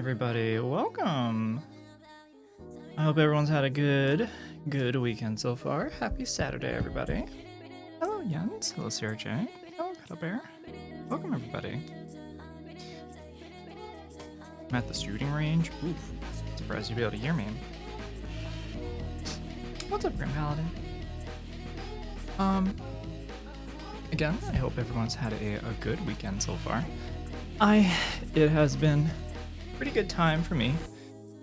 everybody. Welcome. I hope everyone's had a good weekend so far. Happy Saturday, everybody. Hello, Jens. Hello, Sarah J. Hello, Pedal Bear. Welcome, everybody. I'm at the shooting range. Oof. Surprised you'd be able to hear me. What's up, Grim Paladin? Again, I hope everyone's had a good weekend so far. It has been a pretty good time for me.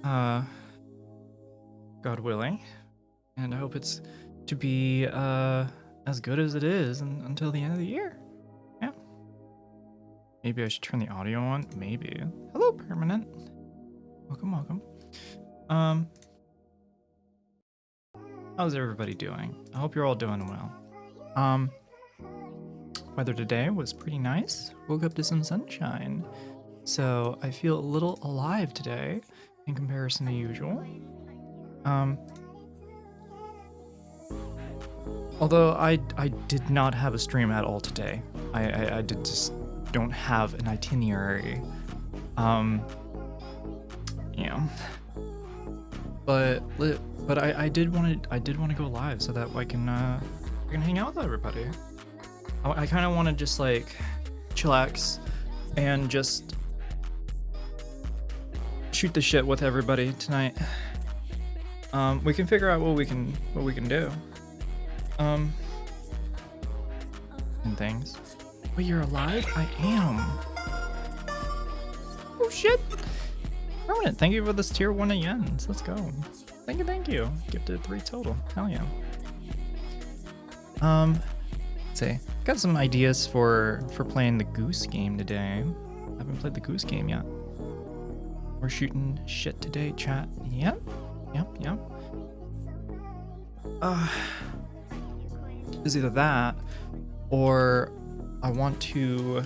God willing. And I hope it's to be as good as it is until the end of the year. Yeah. Maybe I should turn the audio on. Maybe. Hello, Permanent. Welcome. How's everybody doing? I hope you're all doing well. Weather today was pretty nice. Woke up to some sunshine. So I feel a little alive today in comparison to usual. Although I did not have a stream at all today. I did just don't have an itinerary. Yeah. But I did want to go live so that I can hang out with everybody. I kind of want to just like chillax and just shoot the shit with everybody tonight. We can figure out what we can do. And things. Wait, you're alive? I am. Oh shit. Permanent, thank you for this tier 1 yens. Let's go. Thank you. Gifted 3 total. Hell yeah. Let's see. Got some ideas for playing the Goose game today. I haven't played the Goose game yet. We're shooting shit today, chat. Yep. It's either that or I want to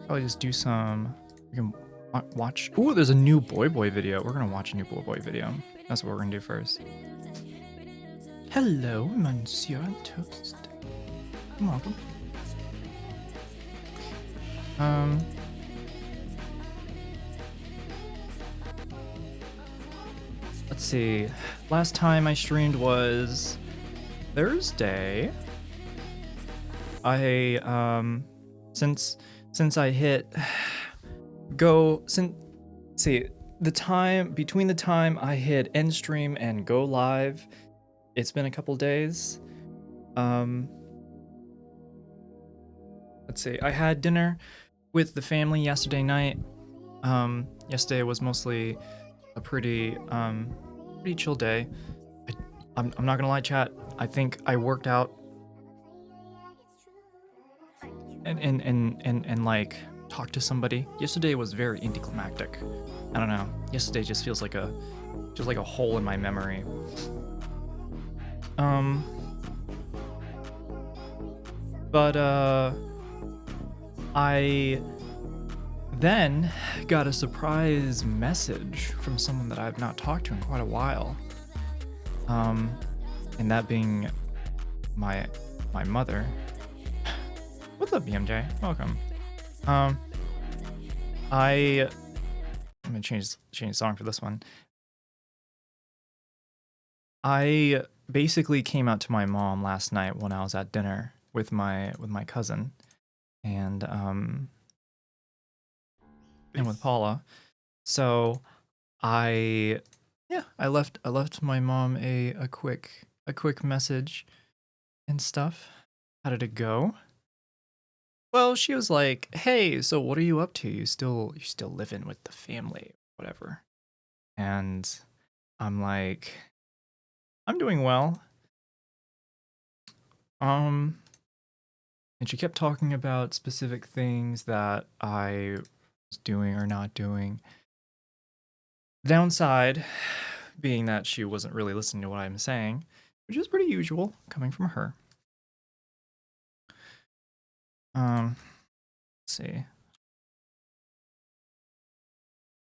probably just do some. We can watch. Ooh, there's a new Boy video. We're gonna watch a new Boy video. That's what we're gonna do first. Hello, Monsieur Toast. Welcome. Let's see. Last time I streamed was Thursday. Since I hit the time between the time I hit end stream and go live, it's been a couple days. Let's see. I had dinner with the family yesterday night. Yesterday was mostly a pretty chill day. I'm not gonna lie, chat. I think I worked out and like talked to somebody. Yesterday was very anticlimactic. I don't know. Yesterday just feels like a hole in my memory. But I then got a surprise message from someone that I've not talked to in quite a while. And that being my mother. What's up, BMJ? Welcome. I'm gonna change the song for this one. I basically came out to my mom last night when I was at dinner with my cousin and with Paula. So I left my mom a quick message and stuff. How did it go? Well, she was like, "Hey, so what are you up to? You still living with the family, whatever." And I'm like, "I'm doing well." And she kept talking about specific things that I was doing or not doing. The downside being that she wasn't really listening to what I'm saying, which is pretty usual coming from her. Let's see.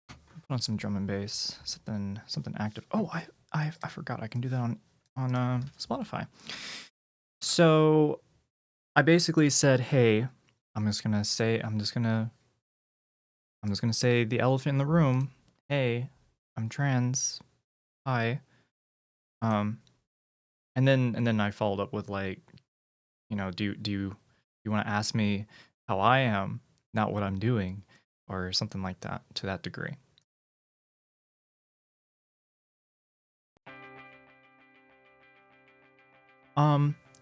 Put on some drum and bass, something active. Oh, I forgot I can do that on Spotify. So I basically said, "Hey, I'm just gonna say the elephant in the room. Hey, I'm trans. Hi. Um, and then I followed up with like, do you want to ask me how I am, not what I'm doing, or something like that to that degree.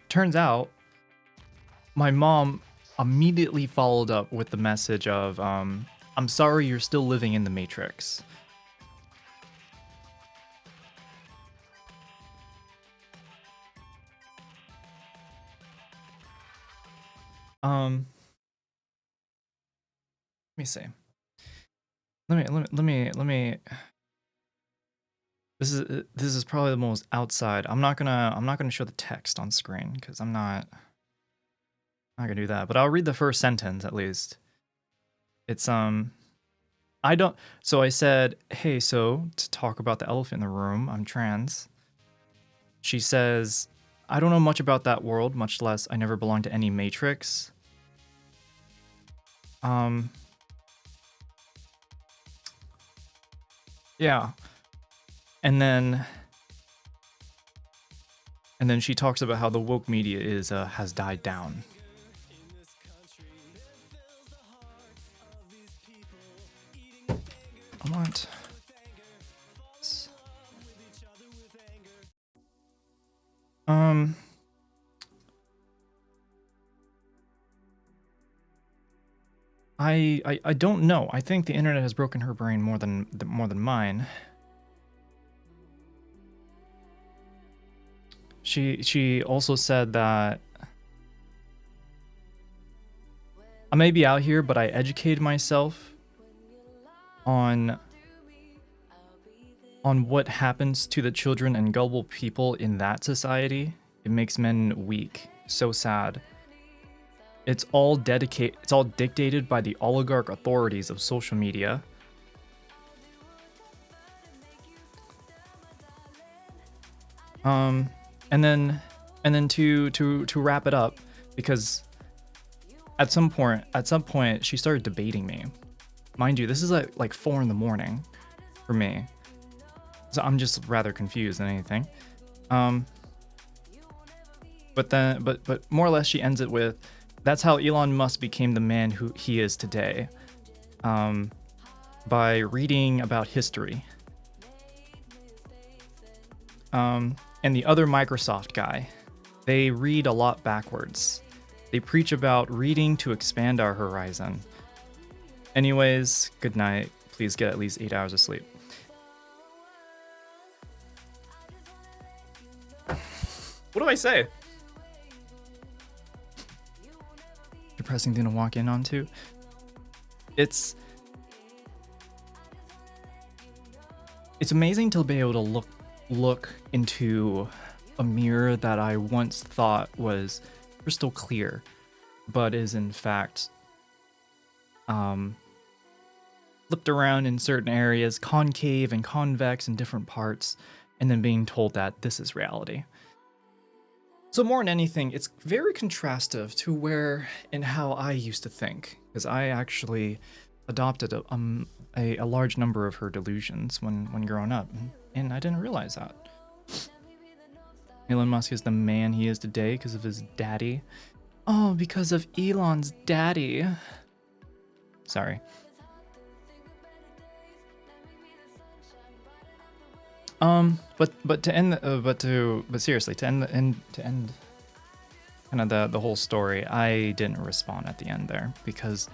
Turns out my mom immediately followed up with the message of, I'm sorry you're still living in the Matrix. Let me see. Let me. This is probably the most outside. I'm not gonna show the text on screen because I'm not gonna do that. But I'll read the first sentence at least. It's I don't. So I said, hey, so to talk about the elephant in the room, I'm trans. She says, I don't know much about that world, much less I never belonged to any matrix. Yeah. And then she talks about how the woke media is has died down. I want I don't know. I think the internet has broken her brain more than mine. She also said that I may be out here, but I educated myself on what happens to the children and gullible people in that society. It makes men weak. So sad. It's all dictated by the oligarch authorities of social media. And then to wrap it up, because at some point she started debating me. Mind you, this is like 4 a.m. for me. So I'm just rather confused than anything. But more or less she ends it with, that's how Elon Musk became the man who he is today. By reading about history. And the other Microsoft guy, they read a lot backwards. They preach about reading to expand our horizon. Anyways, good night. Please get at least 8 hours of sleep. What do I say? Depressing thing to walk in onto. It's amazing to be able to look into a mirror that I once thought was crystal clear, but is in fact flipped around in certain areas, concave and convex in different parts, and then being told that this is reality. So more than anything, it's very contrastive to where and how I used to think, because I actually adopted a large number of her delusions when growing up, and I didn't realize that. Elon Musk is the man he is today because of his daddy. Oh, because of Elon's daddy. Sorry. But seriously, to end kind of the whole story, I didn't respond at the end there because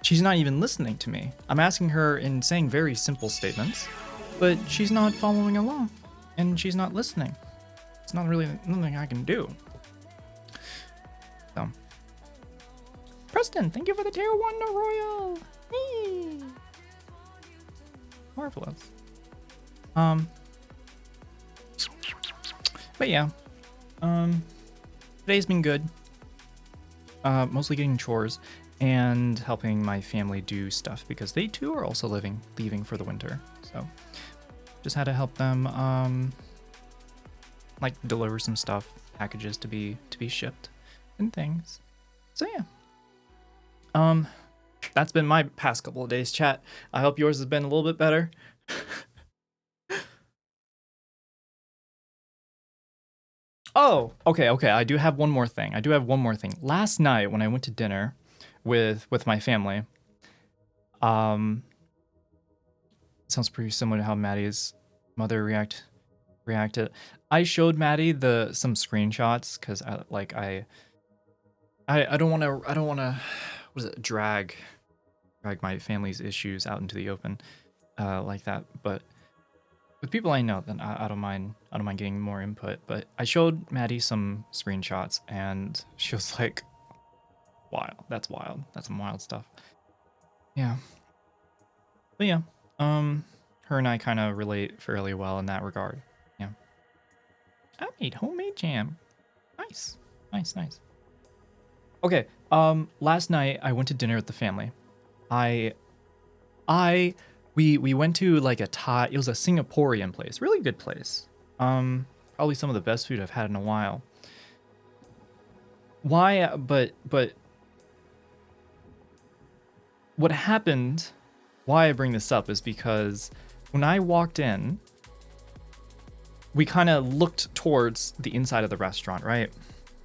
she's not even listening to me. I'm asking her and saying very simple statements, but she's not following along, and she's not listening. It's not really nothing I can do. So, Preston, thank you for the tier 1 royal. Hey. Marvelous. But yeah, today's been good. Mostly getting chores and helping my family do stuff because they too are also leaving for the winter. So just had to help them, like deliver some stuff, packages to be shipped and things. So yeah, Um, that's been my past couple of days, chat. I hope yours has been a little bit better. Oh, okay. I do have one more thing. Last night when I went to dinner with my family, um, sounds pretty similar to how Maddie's mother reacted. I showed Maddie some screenshots because I don't wanna what is it drag my family's issues out into the open like that. But with people I know, then I don't mind getting more input. But I showed Maddie some screenshots, and she was like, "Wild, that's wild. That's some wild stuff." Yeah, but yeah, her and I kind of relate fairly well in that regard. Yeah, I made homemade jam. Nice, nice. Okay, last night I went to dinner with the family. I I we went to like a Thai. It was a Singaporean place, really good place. Probably some of the best food I've had in a while. Why? But what happened? Why I bring this up is because when I walked in, we kind of looked towards the inside of the restaurant, right?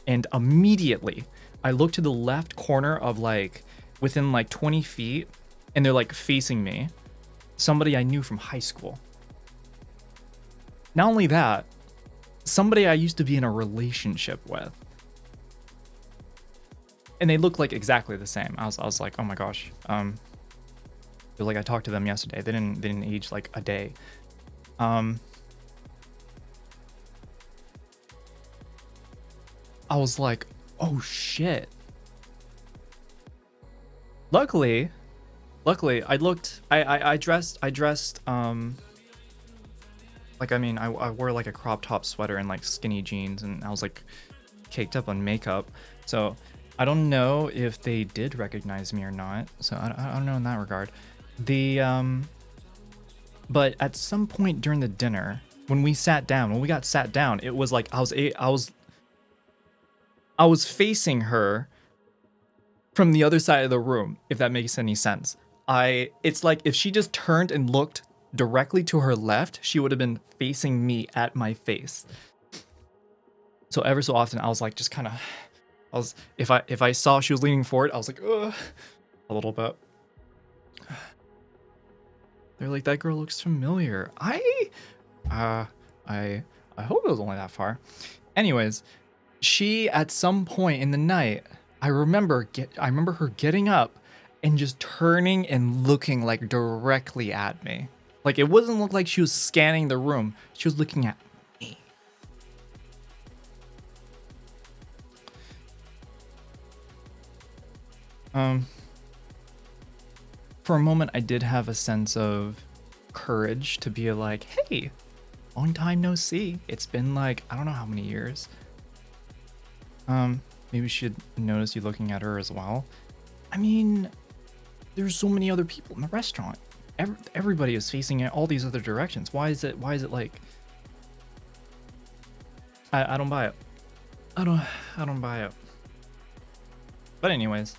And immediately, I looked to the left corner of like within like 20 feet, and they're like facing me. Somebody I knew from high school. Not only that, somebody I used to be in a relationship with. And they look like exactly the same. I was like, oh my gosh. Feel like I talked to them yesterday. They didn't age like a day. I was like, oh shit. Luckily, I dressed like, I mean, I wore like a crop top sweater and like skinny jeans, and I was like caked up on makeup. So I don't know if they did recognize me or not. So I don't know in that regard. But at some point during the dinner, when we got sat down, it was like I was facing her from the other side of the room, if that makes any sense. It's like if she just turned and looked directly to her left, she would have been facing me at my face. So ever so often, I was like, just kind of, if I saw she was leaning forward, I was like, ugh, a little bit. They're like, that girl looks familiar. I hope it was only that far. Anyways, she at some point in the night, I remember her getting up and just turning and looking like directly at me. Like it wasn't look like she was scanning the room. She was looking at me. For a moment I did have a sense of courage to be like, hey, long time no see. It's been like, I don't know how many years. Maybe she'd notice you looking at her as well. I mean, there's so many other people in the restaurant. Everybody is facing in all these other directions. Why is it like I don't buy it. I don't buy it. But anyways,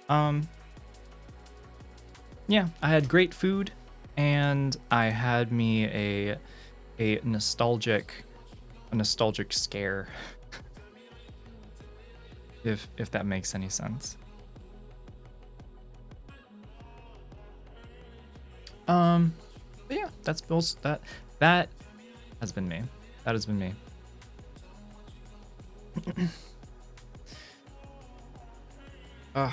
yeah, I had great food, and I had me a nostalgic scare. if that makes any sense. But yeah, that's Bill's that has been me. That has been me. To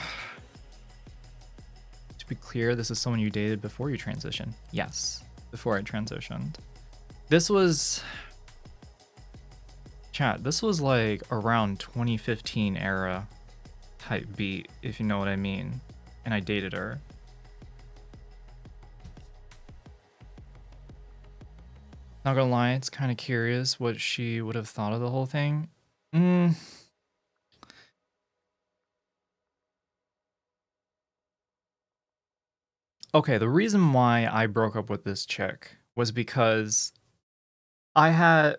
be clear, this is someone you dated before you transitioned. Yes, before I transitioned. This was chat. This was like around 2015 era type beat, if you know what I mean. And I dated her. Not gonna lie, it's kind of curious what she would have thought of the whole thing. Okay, the reason why I broke up with this chick was because I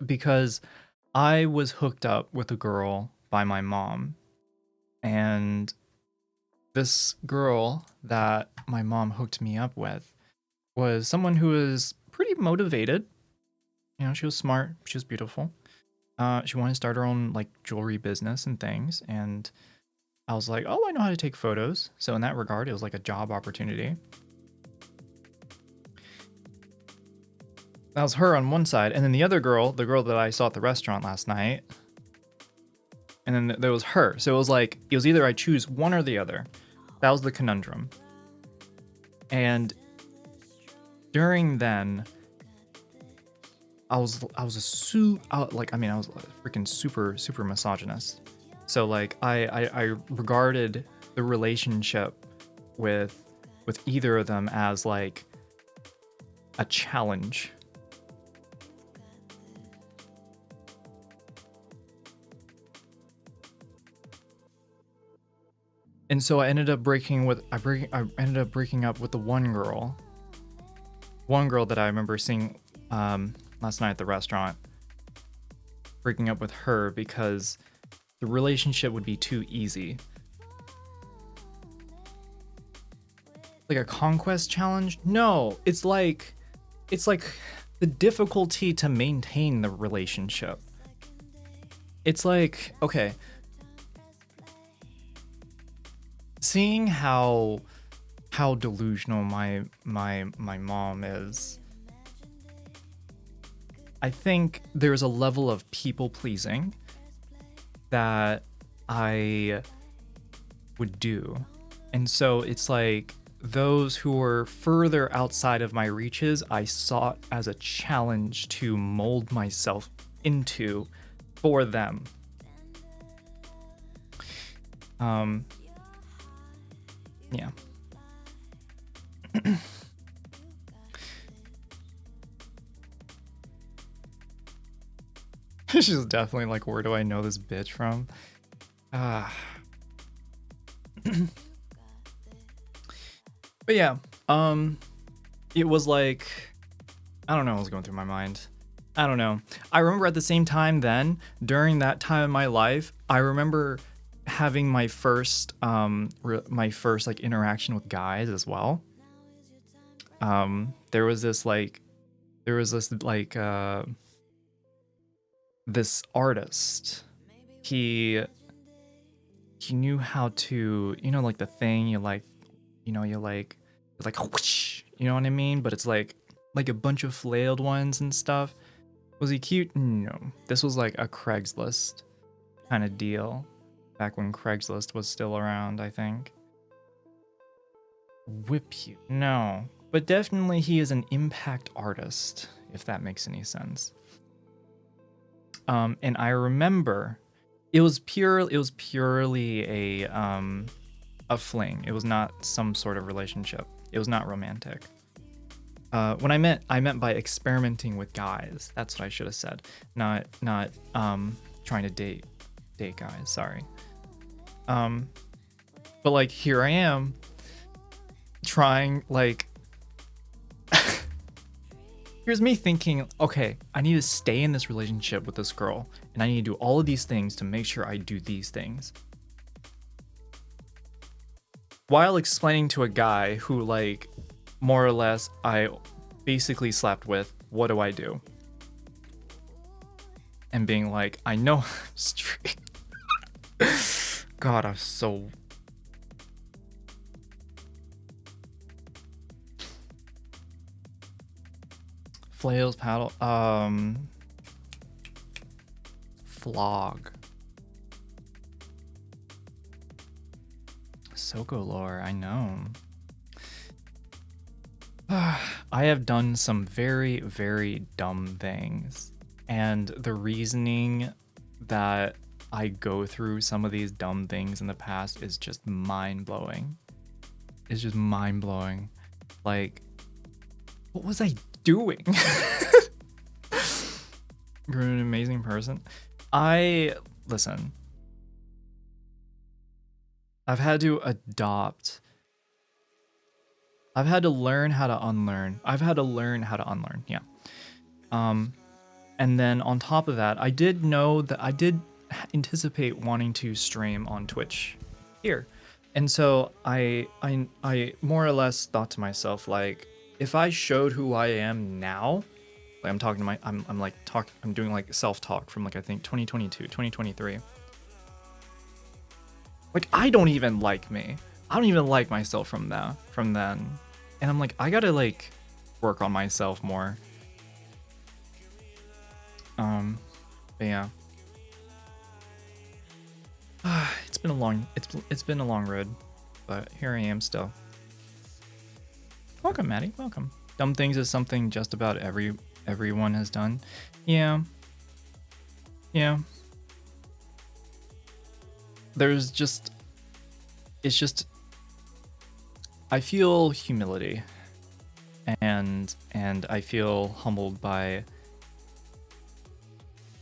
was hooked up with a girl by my mom, and this girl that my mom hooked me up with was someone who was pretty motivated. You know, she was smart, she was beautiful. She wanted to start her own like jewelry business and things, and I was like, oh, I know how to take photos. So in that regard, it was like a job opportunity. That was her on one side, and then the other girl, the girl that I saw at the restaurant last night, and then there was her. So it was like, it was either I choose one or the other. That was the conundrum. And during then, I was a like, I mean, I was freaking super misogynist. So like, I regarded the relationship with either of them as like a challenge. And so I ended up breaking up with the one girl that I remember seeing last night at the restaurant, breaking up with her because the relationship would be too easy. Like a conquest challenge? No, it's like the difficulty to maintain the relationship. It's like, okay, seeing how delusional my mom is, I think there's a level of people pleasing that I would do. And so it's like those who were further outside of my reaches, I sought as a challenge to mold myself into for them. Yeah. She's definitely like, where do I know this bitch from? But yeah, it was like, I don't know what was going through my mind. I don't know. I remember at the same time then, during that time in my life, I remember having my first like interaction with guys as well. There was this this artist. He knew how to, you know, like the thing you like, you know, it's like whoosh, you know what I mean? But it's like a bunch of flailed ones and stuff. Was he cute? No. This was like a Craigslist kind of deal. Back when Craigslist was still around, I think. Whip you? No. But definitely he is an impact artist, if that makes any sense. And I remember it was purely a fling. It was not some sort of relationship. It was not romantic. When I meant by experimenting with guys. That's what I should have said. Not trying to date guys. Sorry. But like here I am trying, like here's me thinking, okay, I need to stay in this relationship with this girl and I need to do all of these things to make sure I do these things. While explaining to a guy who, like, more or less I basically slept with, what do I do? And being like, I know I'm straight. God, I'm so... Flails, paddle, flog. SoCo lore, I know. I have done some very, very dumb things. And the reasoning that I go through some of these dumb things in the past is just mind-blowing. It's just mind-blowing. Like, what was I doing? You're an amazing person. Listen. I've had to learn how to unlearn. Yeah. And then on top of that, I did know that I did anticipate wanting to stream on Twitch here. And so I more or less thought to myself, like, if I showed who I am now, like I'm talking to my I'm doing like self-talk from like I think 2022, 2023. Like I don't even like me. I don't even like myself from then. And I'm like, I gotta like work on myself more. But yeah. It's been a long road, but here I am still. Welcome, Maddie. Welcome. Dumb things is something just about everyone has done. Yeah. Yeah. It's just I feel humility and I feel humbled by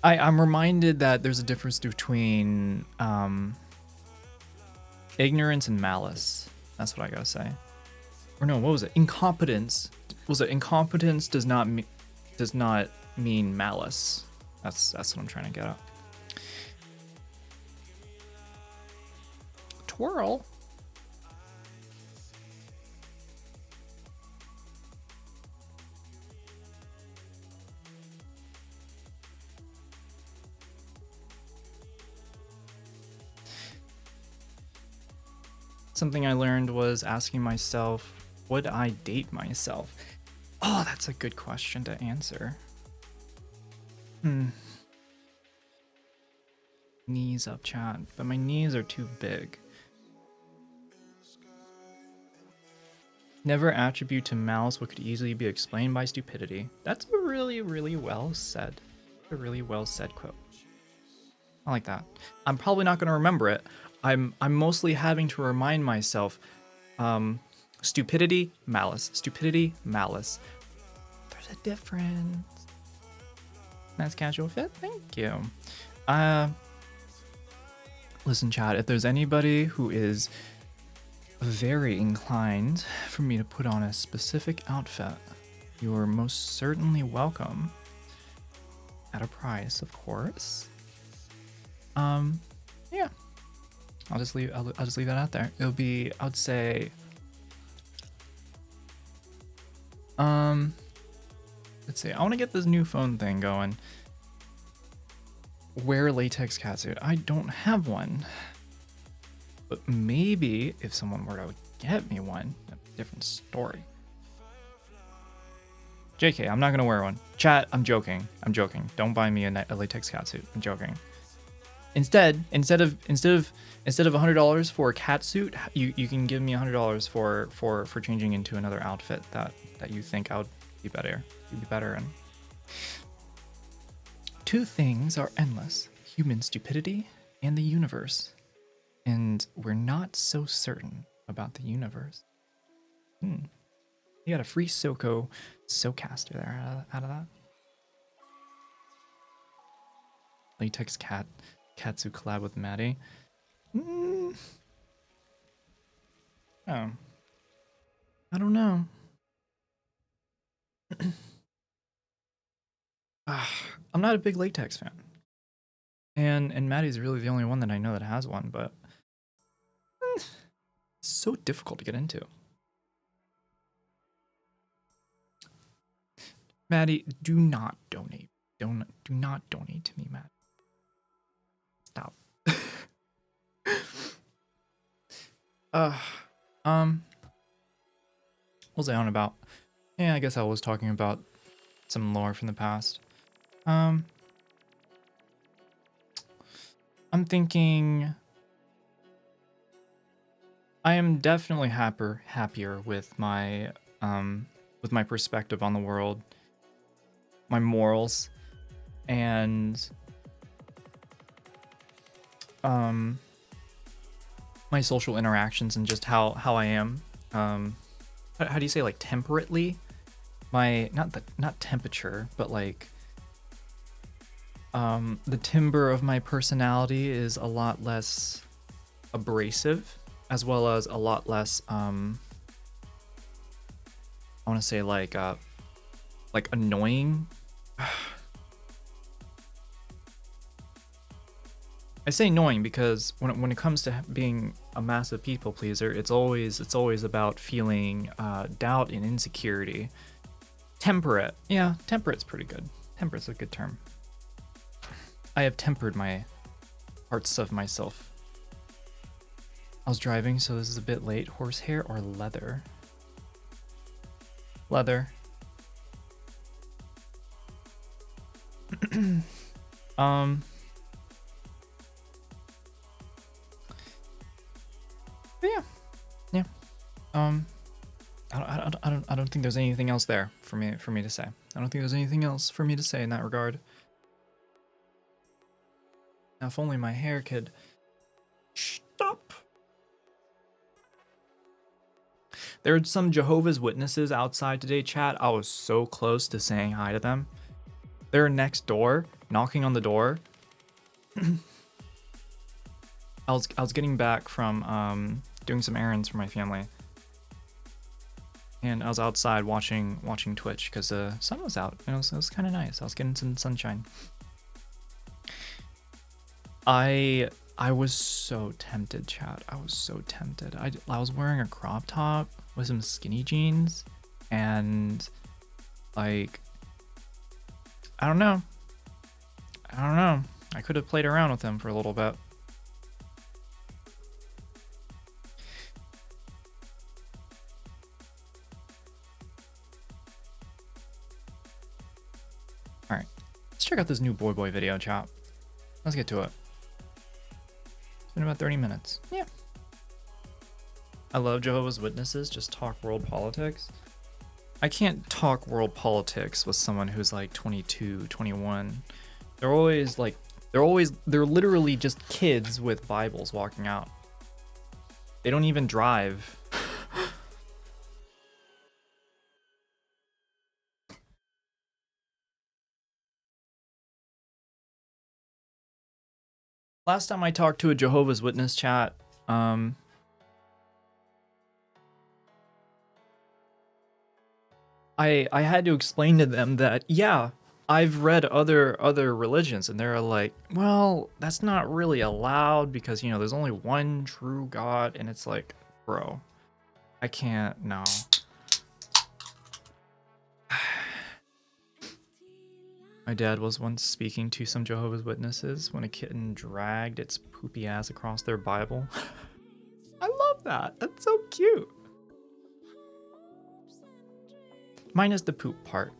I'm reminded that there's a difference between ignorance and malice. That's what I gotta say. Or no, what was it? Incompetence. Was it incompetence does not mean malice. That's what I'm trying to get at. Twirl. Something I learned was asking myself, would I date myself? Oh, that's a good question to answer. Knees up, chat, but my knees are too big. Never attribute to malice what could easily be explained by stupidity. That's a really, really well said. A really well said quote. I like that. I'm probably not going to remember it. I'm mostly having to remind myself. Stupidity, malice. Stupidity, malice. There's a difference. Nice casual fit. Thank you. Listen, chat. If there's anybody who is very inclined for me to put on a specific outfit, you are most certainly welcome. At a price, of course. Yeah. I'll just leave that out there. It'll be, I would say, let's see. I want to get this new phone thing going. Wear latex catsuit. I don't have one, but maybe if someone were to get me one, a different story. JK, I'm not gonna wear one. Chat, I'm joking. Don't buy me a latex catsuit. I'm joking. Instead of $100 for a catsuit, you can give me $100 for changing into another outfit that you think I would be better. You'd be better in. Two things are endless: human stupidity and the universe. And we're not so certain about the universe. You got a free SoCaster there out of that. Latex Katsu collab with Maddie. Oh. I don't know. I'm not a big latex fan. And Maddie's really the only one that I know that has one, but it's so difficult to get into. Maddie, do not donate. Do not donate to me, Matt. Stop. What was I on about? Yeah, I guess I was talking about some lore from the past. I'm thinking I am definitely happier with my perspective on the world, my morals, and my social interactions, and just how I am. How do you say, like, temperately? My not temperature, but like the timbre of my personality is a lot less abrasive, as well as a lot less I want to say like annoying. I say annoying because when it comes to being a massive people pleaser. It's always about feeling doubt and insecurity. Temperate. Yeah, temperate's pretty good. Temperate's a good term. I have tempered my parts of myself. I was driving, so this is a bit late. Horsehair or leather? Leather. But yeah. I don't think there's anything else there for me to say. I don't think there's anything else for me to say in that regard. Now, if only my hair could stop. There are some Jehovah's Witnesses outside today, chat. I was so close to saying hi to them. They're next door, knocking on the door. I was getting back from doing some errands for my family, and I was outside watching Twitch because the sun was out and it was kind of nice. I was getting some sunshine. I was so tempted, chat. I was so tempted. I was wearing a crop top with some skinny jeans, and like, I don't know. I could have played around with them for a little bit. All right, let's check out this new Boy video, chat. Let's get to it. It's been about 30 minutes. Yeah. I love Jehovah's Witnesses. Just talk world politics. I can't talk world politics with someone who's like 22, 21. They're literally just kids with Bibles walking out. They don't even drive. Last time I talked to a Jehovah's Witness, chat, I had to explain to them that, yeah, I've read other religions, and they're like, well, that's not really allowed because, you know, there's only one true God. And it's like, bro, I can't, no. My dad was once speaking to some Jehovah's Witnesses when a kitten dragged its poopy ass across their Bible. I love that. That's so cute. Minus the poop part.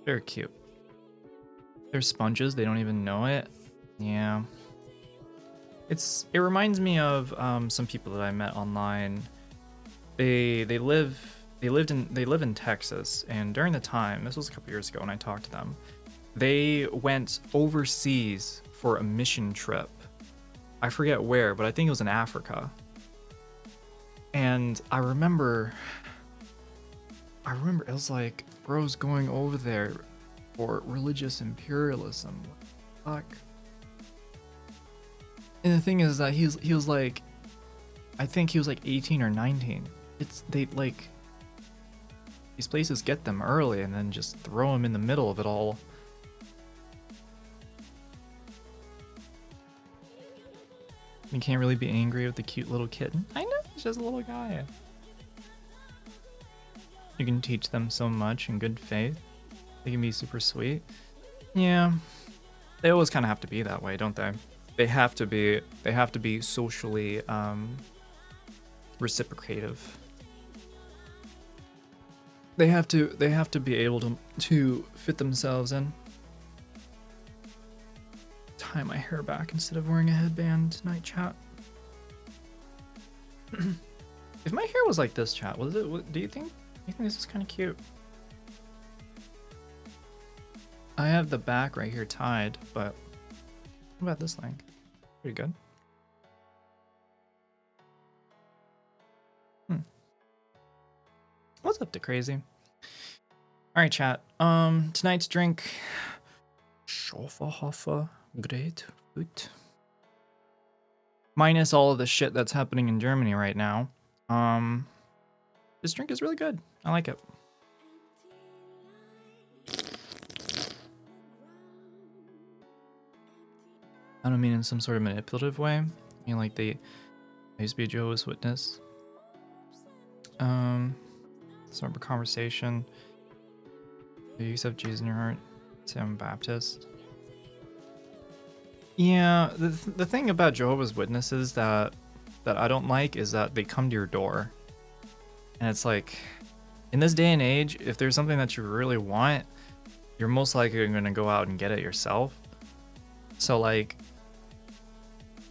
Very cute. They're sponges. They don't even know it. Yeah. It reminds me of some people that I met online. They live in Texas, and during the time, this was a couple years ago when I talked to them, they went overseas for a mission trip. I forget where, but I think it was in Africa. And I remember it was like, bro's going over there for religious imperialism. What the fuck? And the thing is that he was like, I think he was like 18 or 19. They like, these places get them early and then just throw them in the middle of it all. You can't really be angry with the cute little kitten. I know, it's just a little guy. You can teach them so much in good faith. They can be super sweet. Yeah. They always kind of have to be that way, don't they? They have to be socially reciprocative. They have to be able to fit themselves in. Tie my hair back instead of wearing a headband tonight, chat. If my hair was like this, chat, do you think this is kind of cute? I have the back right here tied, but what about this length? Pretty good. What's up to crazy? All right, chat. Tonight's drink, Schofferhofer Grapefruit. Minus all of the shit that's happening in Germany right now. This drink is really good. I like it. I don't mean in some sort of manipulative way. I mean like the I used to be a Jehovah's Witness. Start a conversation. Do you accept Jesus in your heart? Say I'm Baptist. Yeah, the thing about Jehovah's Witnesses that I don't like is that they come to your door. And it's like, in this day and age, if there's something that you really want, you're most likely going to go out and get it yourself. So like,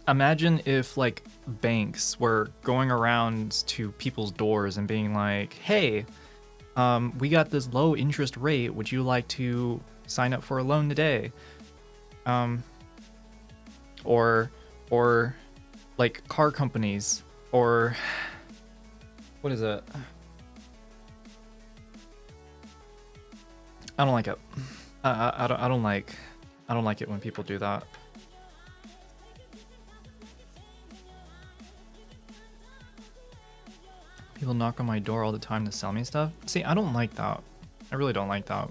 imagine if like banks were going around to people's doors and being like, hey, we got this low interest rate. Would you like to sign up for a loan today? Or like car companies, or what is it? I don't like it. I don't like it when people do that. People knock on my door all the time to sell me stuff. See, I don't like that. I really don't like that.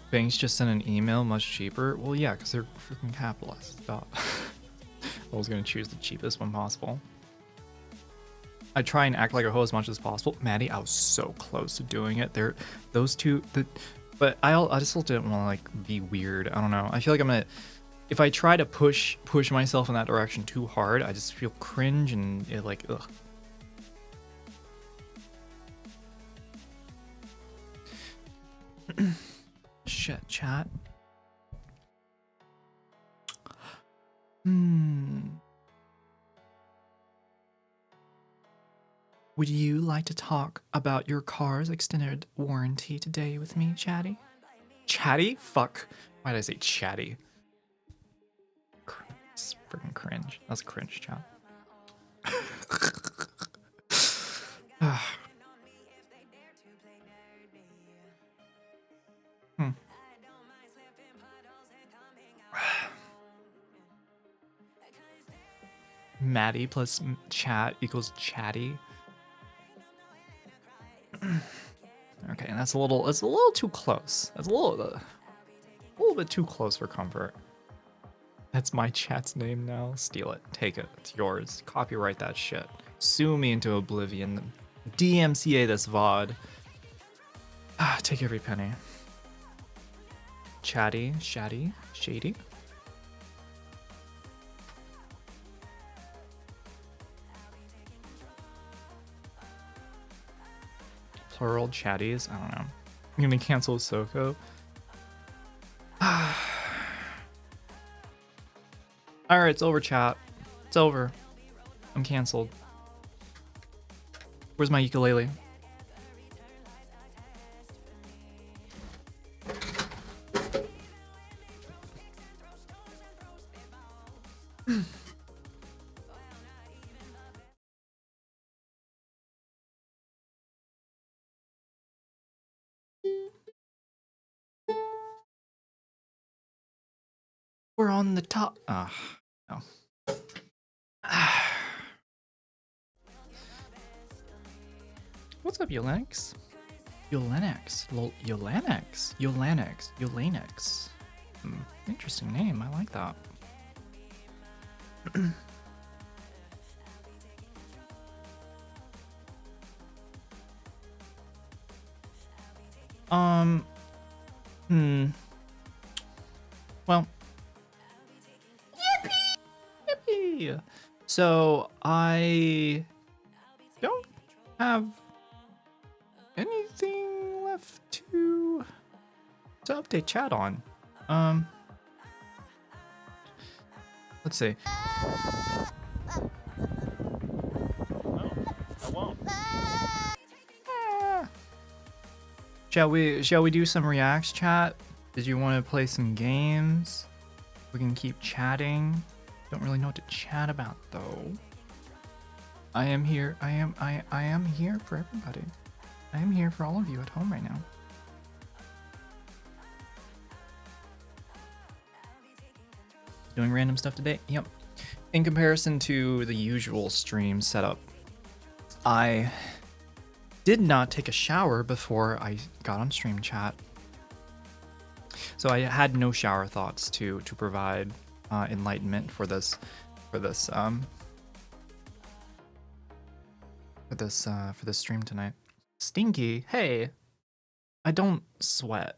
Banks just send an email much cheaper. Well, yeah, because they're freaking capitalists. Duh. I was gonna choose the cheapest one possible. I try and act like a hoe as much as possible. Maddie, I was so close to doing it. Those two, but I just didn't want to like be weird. I don't know. I feel like I'm gonna, if I try to push myself in that direction too hard, I just feel cringe and it like ugh. Shit, chat. Would you like to talk about your car's extended warranty today with me, Chatty? Chatty? Fuck. Why did I say chatty? It's freaking cringe. That's cringe, chat. Maddie plus chat equals chatty. Okay, and it's a little too close. That's a little bit too close for comfort. That's my chat's name now. Steal it. Take it. It's yours. Copyright that shit. Sue me into oblivion. DMCA this VOD. Take every penny. Chatty, shatty, shady. Plural chatties. I don't know. I'm gonna cancel SoCo. Alright, it's over, chat. It's over. I'm canceled. Where's my ukulele? We're on the top. No. What's up, Yolenix? Yolenix. Interesting name. I like that. Well. Yippee! So I don't have anything left to update chat on. Let's see. No, I won't. Shall we do some reacts, chat? Did you want to play some games? We can keep chatting. Don't really know what to chat about though. I am here. I am here for everybody. I am here for all of you at home right now. Doing random stuff today? Yep. In comparison to the usual stream setup, I did not take a shower before I got on stream chat. So I had no shower thoughts to provide. enlightenment for this for this stream tonight. Stinky, hey, I don't sweat.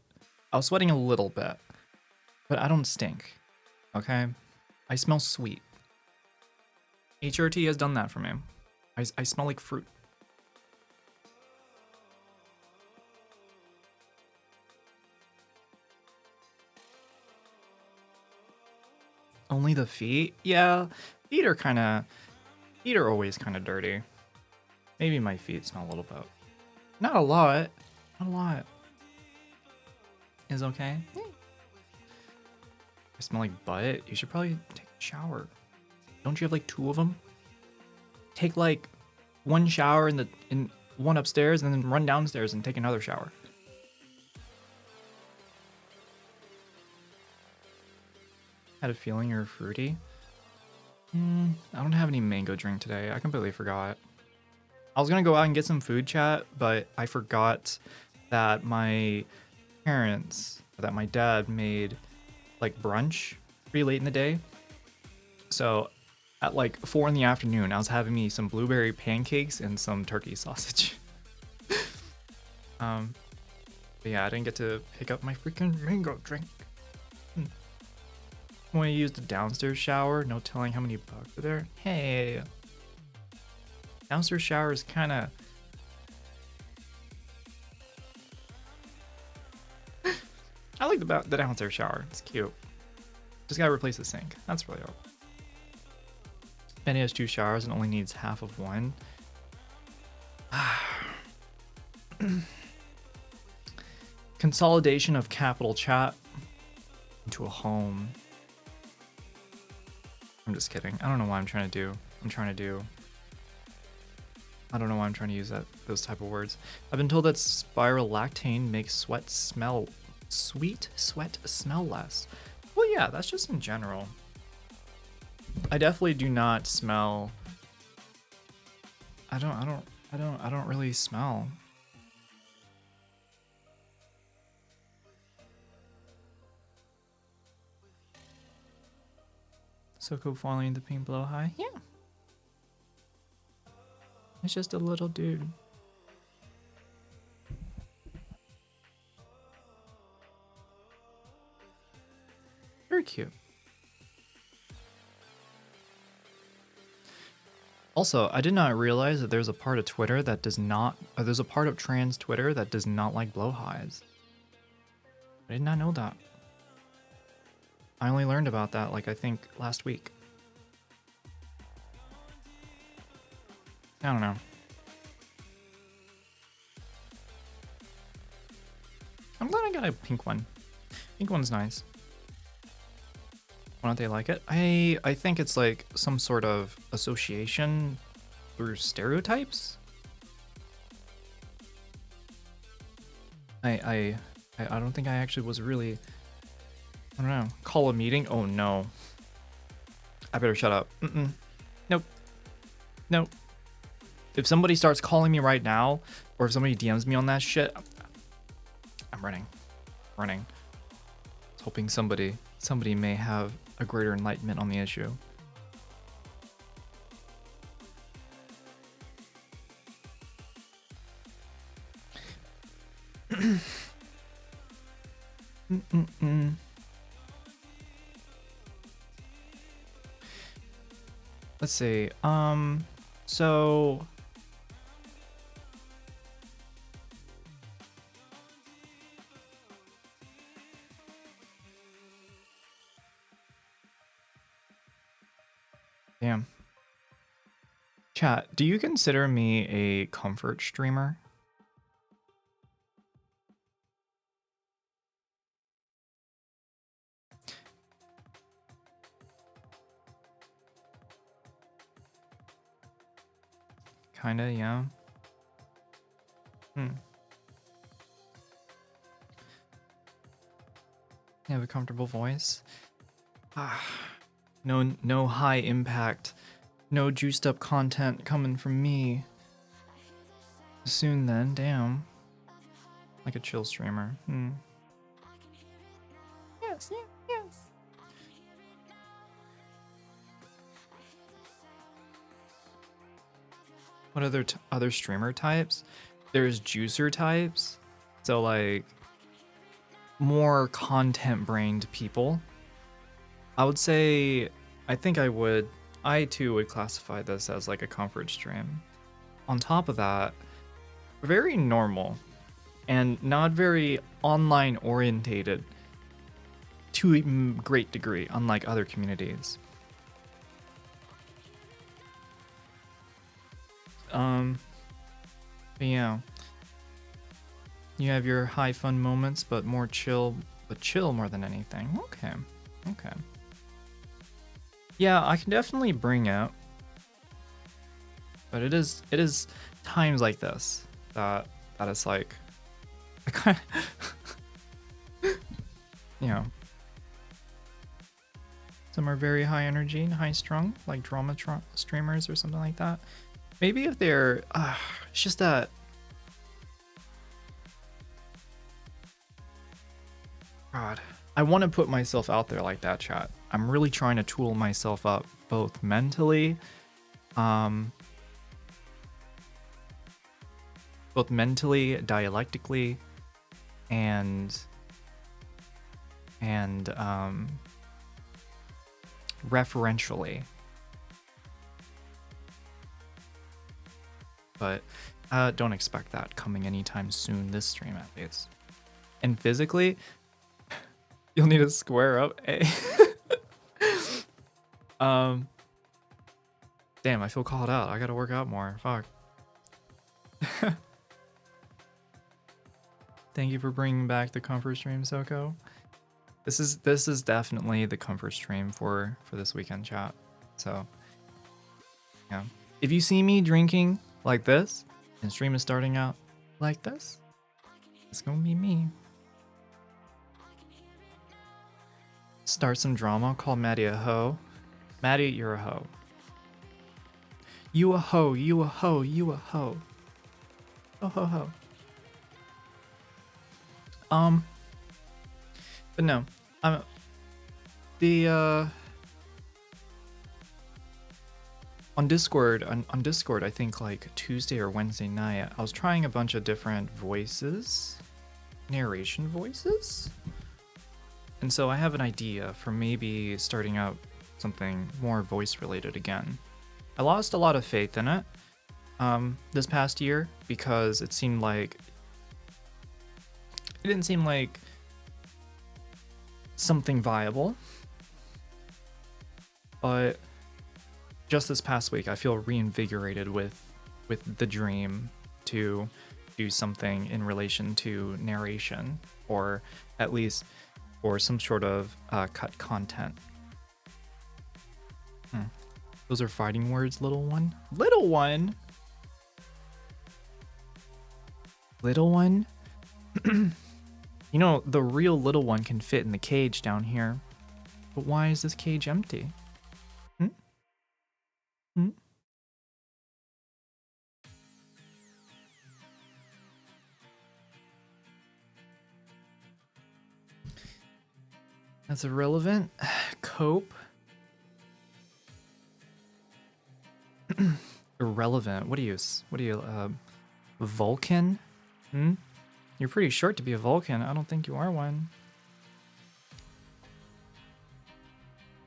I was sweating a little bit, but I don't stink. Okay, I smell sweet. HRT has done that for me. I smell like fruit. Only the feet? Yeah, feet are always kind of dirty. Maybe my feet smell a little bit. Not a lot. Not a lot. Is okay. I smell like butt. You should probably take a shower. Don't you have like 2 of them? Take like 1 shower in one upstairs and then run downstairs and take another shower. Had a feeling you're fruity. I don't have any mango drink today. I completely forgot. I was gonna go out and get some food, chat, but I forgot that my dad made like brunch pretty late in the day. So at like 4 in the afternoon, I was having me some blueberry pancakes and some turkey sausage. But yeah, I didn't get to pick up my freaking mango drink. When I used the downstairs shower, no telling how many bugs are there. Hey, downstairs shower is kind of. I like the downstairs shower. It's cute. Just gotta replace the sink. That's really all. Benny has 2 showers and only needs half of one. Consolidation of capital chat into a home. I'm just kidding. I don't know what I'm trying to do. I don't know why I'm trying to use those type of words. I've been told that spirolactane makes sweat smell less. Well, yeah, that's just in general. I definitely do not smell. I don't really smell. SoCo following the pink blow high. Yeah. It's just a little dude. Very cute. Also, I did not realize that there's a part of Twitter that does not, there's a part of trans Twitter that does not like blow highs. I did not know that. I only learned about that, like, I think last week. I don't know. I'm glad I got a pink one. Pink one's nice. Why don't they like it? I think it's like some sort of association through stereotypes. I don't think I actually was really, I don't know, call a meeting? Oh no. I better shut up. Nope. Nope. If somebody starts calling me right now, or if somebody DMs me on that shit, I'm running. I was hoping somebody may have a greater enlightenment on the issue. Let's see. So damn. Chat, do you consider me a comfort streamer? Kinda, yeah. You have a comfortable voice. No high impact, no juiced up content coming from me. Soon then, damn. Like a chill streamer. Yes. what other streamer types? There's juicer types, so like more content brained people. I would say, I too would classify this as like a comfort stream. On top of that, very normal and not very online orientated to a great degree, unlike other communities. But yeah, you have your high fun moments, but chill more than anything. Okay. Yeah, I can definitely bring it, but it is times like this that it's like I kind of you know, some are very high energy and high strung, like drama streamers or something like that. Maybe if they're it's just that God, I want to put myself out there like that, chat. I'm really trying to tool myself up both mentally, dialectically, and referentially. But don't expect that coming anytime soon, this stream at least. And physically, you'll need to square up. Damn, I feel called out. I gotta work out more. Fuck. Thank you for bringing back the comfort stream, Soko. This is definitely the comfort stream for this weekend, chat. So yeah, if you see me drinking like this and stream is starting out like this, it's gonna be me. Start some drama, call Maddie a hoe. Maddie, you're a hoe. You a hoe, you a hoe, you a hoe. Ho ho ho. But no, on Discord, I think like Tuesday or Wednesday night, I was trying a bunch of different voices, narration voices. And so I have an idea for maybe starting out something more voice related again. I lost a lot of faith in it this past year because it didn't seem like something viable. But just this past week, I feel reinvigorated with the dream to do something in relation to narration, or at least for some sort of cut content. Those are fighting words, little one. Little one. Little one. You know, the real little one can fit in the cage down here. But why is this cage empty? That's irrelevant. Cope. Irrelevant. What are you, Vulcan? You're pretty short to be a Vulcan. I don't think you are one.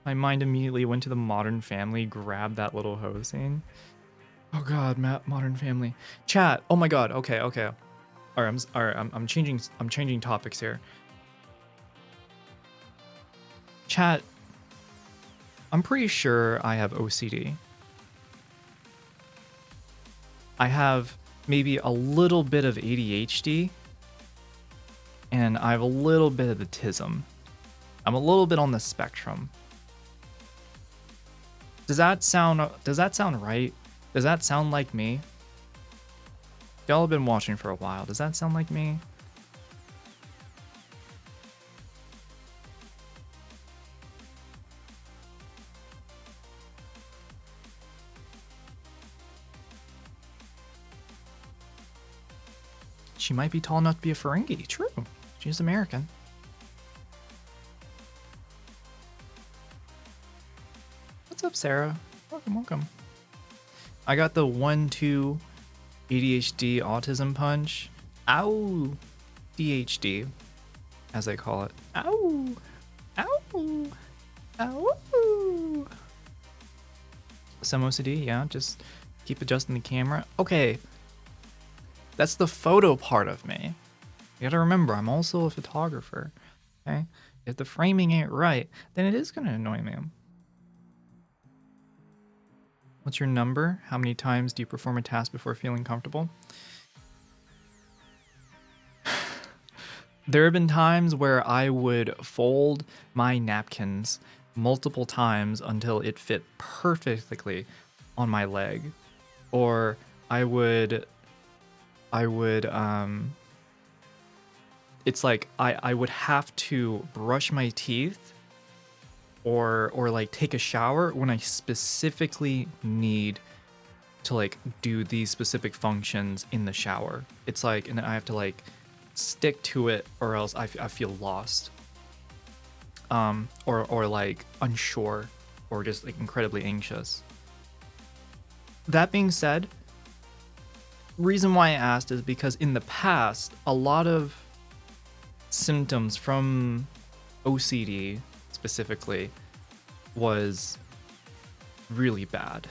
My mind immediately went to the Modern Family, grabbed that little hoe scene. Oh god, Modern Family. Chat. Oh my god. Okay. Alright, I'm changing topics here. Chat. I'm pretty sure I have OCD. I have maybe a little bit of ADHD, and I have a little bit of autism. I'm a little bit on the spectrum. Does that sound right? Does that sound like me? Y'all have been watching for a while. Does that sound like me? She might be tall enough to be a Ferengi. True. She's American. What's up, Sarah? Welcome. I got the 1-2 ADHD autism punch. Ow! DHD, as they call it. Ow! Ow! Ow! Some OCD, yeah, just keep adjusting the camera. Okay, that's the photo part of me. You gotta remember, I'm also a photographer, okay? If the framing ain't right, then it is gonna annoy me. What's your number? How many times do you perform a task before feeling comfortable? There have been times where I would fold my napkins multiple times until it fit perfectly on my leg. Or I would it's like I would have to brush my teeth or like take a shower when I specifically need to like do these specific functions in the shower. It's like, and I have to like stick to it or else I feel lost. Or like unsure or just like incredibly anxious. That being said, reason why I asked is because in the past, a lot of symptoms from OCD specifically was really bad.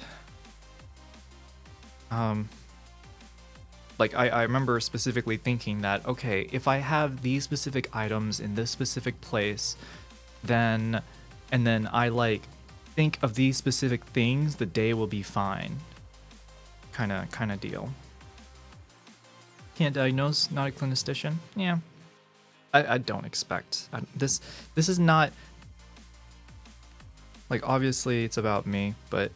Like I remember specifically thinking that, okay, if I have these specific items in this specific place, then, and then I like think of these specific things, the day will be fine. Kind of deal. Can't diagnose, not a clinician. Yeah, I don't expect this. This is not like, obviously it's about me, but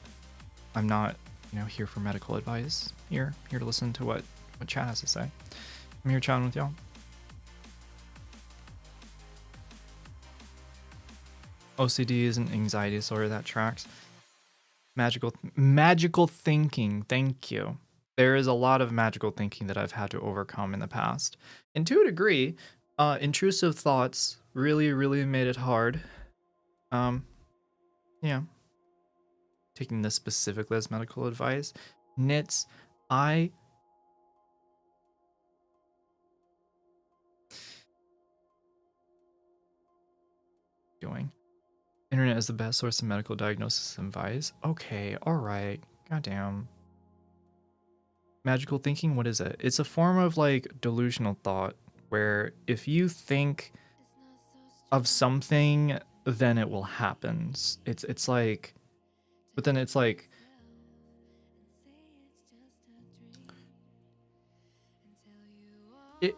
I'm not, you know, here for medical advice. Here to listen to what chat has to say. I'm here chatting with y'all. OCD is an anxiety disorder, that tracks. Magical thinking, thank you. There is a lot of magical thinking that I've had to overcome in the past. And to a degree, intrusive thoughts really made it hard. Yeah. Taking this specifically as medical advice. Nits, doing. Internet is the best source of medical diagnosis and advice. Okay, alright. Goddamn. Magical thinking, what is it? It's a form of like delusional thought where if you think of something, then it will happen. It's like, but then it's like,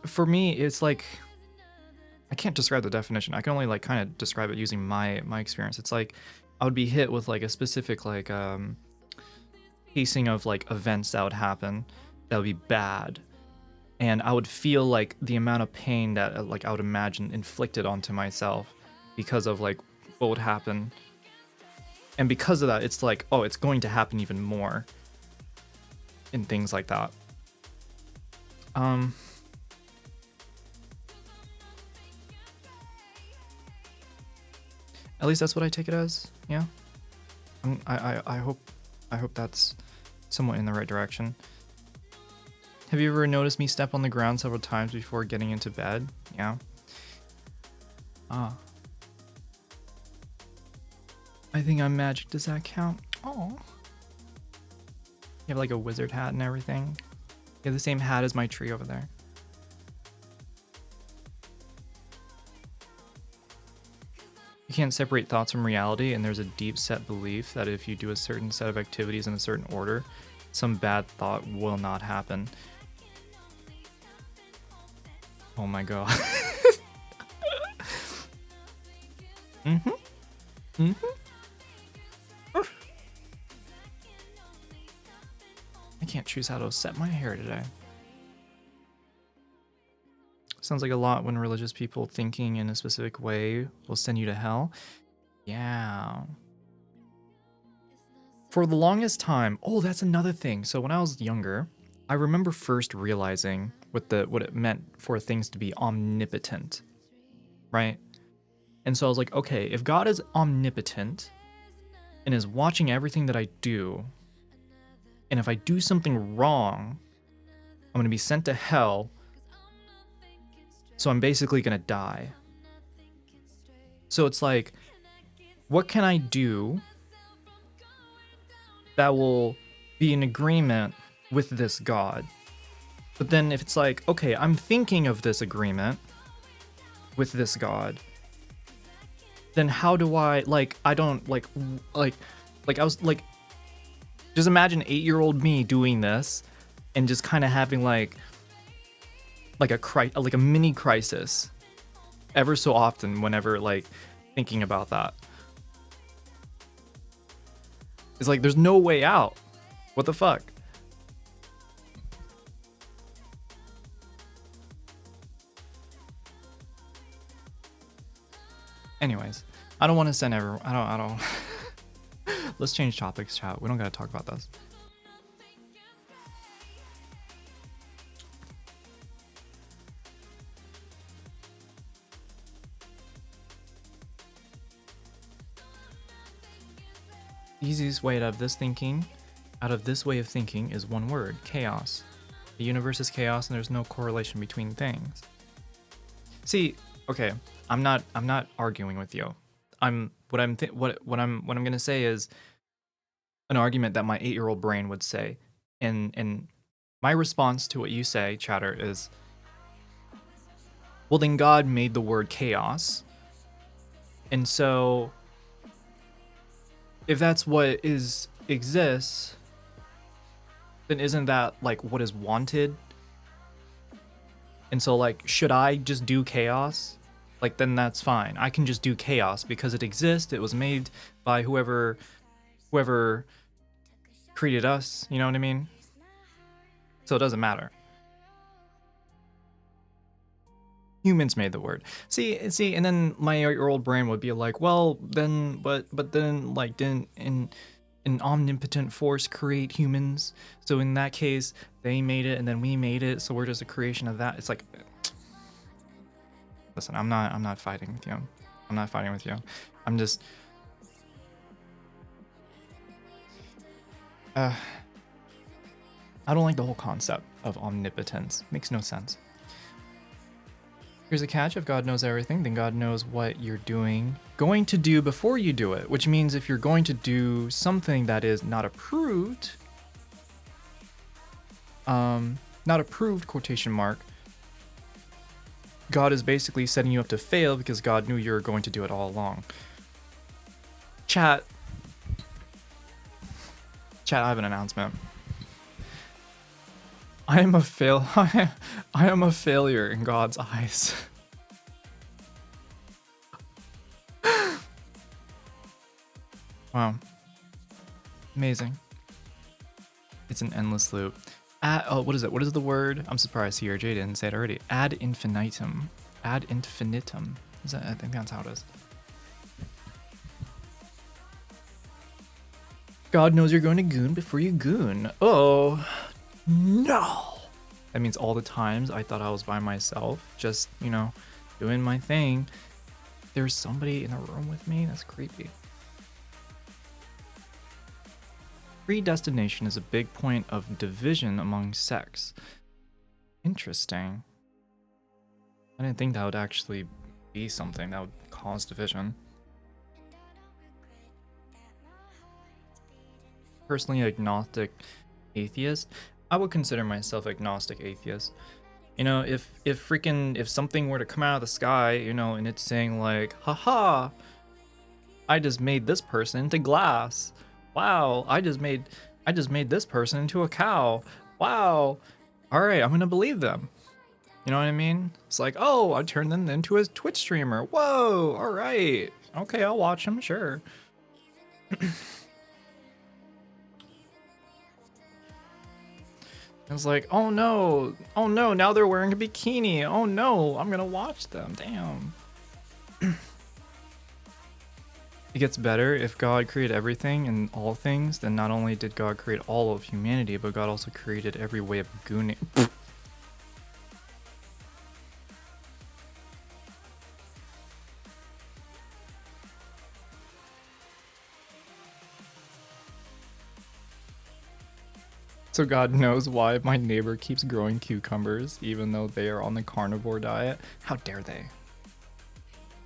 for me, it's like, I can't describe the definition. I can only like kind of describe it using my experience. It's like I would be hit with like a specific like pacing of like events that would happen that would be bad, and I would feel like the amount of pain that like I would imagine inflicted onto myself because of like what would happen, and because of that, it's like, oh, it's going to happen even more, and things like that. At least that's what I take it as. Yeah. I hope that's somewhat in the right direction. Have you ever noticed me step on the ground several times before getting into bed? Yeah. Ah. I think I'm magic. Does that count? Oh. You have like a wizard hat and everything. You have the same hat as my tree over there. You can't separate thoughts from reality, and there's a deep set belief that if you do a certain set of activities in a certain order, some bad thought will not happen. Oh my god. I can't choose how to set my hair today. Sounds like a lot when religious people thinking in a specific way will send you to hell. Yeah. For the longest time, oh, that's another thing. So when I was younger, I remember first realizing what it meant for things to be omnipotent, right? And so I was like, okay, if God is omnipotent and is watching everything that I do, And if I do something wrong, I'm going to be sent to hell. So I'm basically going to die. So it's like, what can I do that will be in agreement with this God? But then if it's like, okay, I'm thinking of this agreement with this God, then how do I, like, I don't, like I was, like, just imagine 8-year-old me doing this and just kind of having, like a mini crisis ever so often whenever, like, thinking about that. It's like, there's no way out. What the fuck? Anyways, I don't want to send everyone. I don't. Let's change topics, chat. We don't gotta talk about this. The easiest way out of this way of thinking is one word: chaos. The universe is chaos, and there's no correlation between things. See, okay, I'm not arguing with you. What I'm gonna say is an argument that my 8-year-old brain would say, and my response to what you say, chatter, is, well, then God made the word chaos, and so if that's what exists, then isn't that, like, what is wanted? And so, like, should I just do chaos? Like, then that's fine. I can just do chaos because it exists. It was made by whoever created us, you know what I mean? So it doesn't matter. Humans made the word. See, and then my 8-year-old brain would be like, well, then, but then, like, didn't an omnipotent force create humans? So in that case, they made it and then we made it, so we're just a creation of that. It's like, listen, I'm not fighting with you. I'm not fighting with you. I'm just I don't like the whole concept of omnipotence. Makes no sense. Here's a catch: if God knows everything, then God knows what you're going to do before you do it, which means if you're going to do something that is not approved, quotation mark, God is basically setting you up to fail because God knew you were going to do it all along. Chat, I have an announcement. I am a failure in God's eyes. Wow. Amazing. It's an endless loop. What is it? What is the word? I'm surprised CRJ didn't say it already. Ad infinitum. Ad infinitum. Is that? I think that's how it is. God knows you're going to goon before you goon. Oh, no. That means all the times I thought I was by myself, just, you know, doing my thing, there's somebody in the room with me. That's creepy. Predestination is a big point of division among sects. Interesting. I didn't think that would actually be something that would cause division. Personally, agnostic atheist. I would consider myself agnostic atheist. You know, if something were to come out of the sky, you know, and it's saying like, haha, I just made this person into glass. Wow, I just made this person into a cow. Wow. All right, I'm gonna believe them. You know what I mean? It's like, oh, I turned them into a Twitch streamer. Whoa, all right. Okay, I'll watch them, sure. It's like, oh no, now they're wearing a bikini. Oh no, I'm gonna watch them, damn. It gets better. If God created everything and all things, then not only did God create all of humanity, but God also created every way of gooning. So God knows why my neighbor keeps growing cucumbers, even though they are on the carnivore diet. How dare they?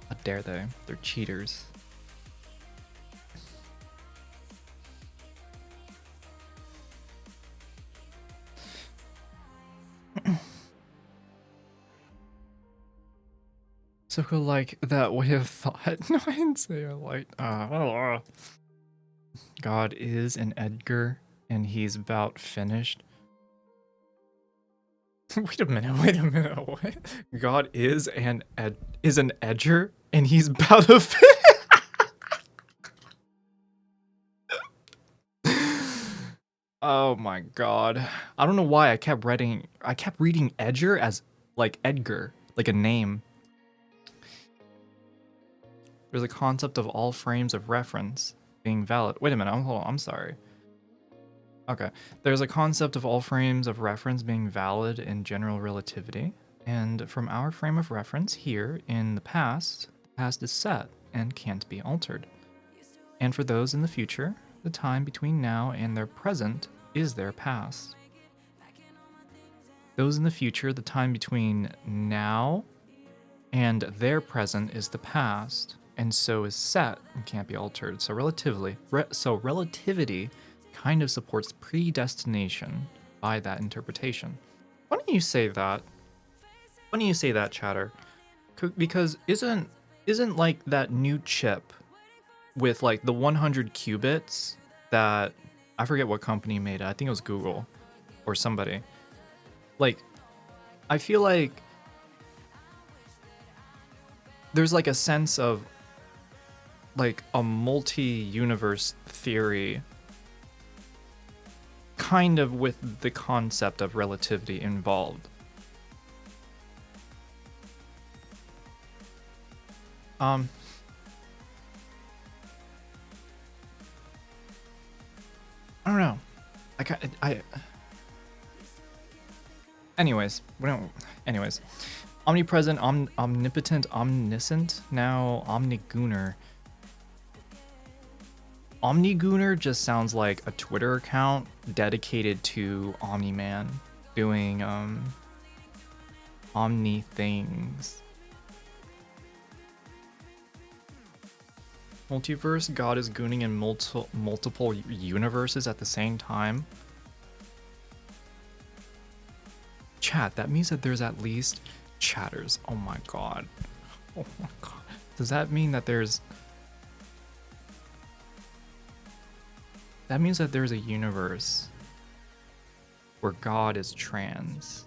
How dare they? They're cheaters. So like that way of thought. No, I didn't say I liked. God is an Edgar, and he's about finished. Wait a minute. What? God is an edger, and he's about to finish. Oh my god. I don't know why I kept reading Edger as like Edgar, like a name. There's a concept of all frames of reference being valid. Wait a minute, hold on, I'm sorry. Okay. There's a concept of all frames of reference being valid in general relativity. And from our frame of reference here in the past is set and can't be altered. And for those in the future, the time between now and their present is their past. Those in the future, the time between now and their present is the past, and so is set and can't be altered. So relativity kind of supports predestination by that interpretation. Why don't you say that? Why don't you say that, chatter? Because isn't like that new chip with like the 100 qubits that I forget what company made it. I think it was Google or somebody. Like, I feel like there's like a sense of like a multi-universe theory kind of with the concept of relativity involved. I don't know. Anyways, omnipresent, omnipotent, omniscient, now omnigooner. Omnigooner just sounds like a Twitter account dedicated to Omni-Man doing omni things. Multiverse, God is gooning in multiple universes at the same time. Chat, that means that there's at least chatters. Oh my god. Oh my god. Does that mean that there's... That means that there's a universe where God is trans.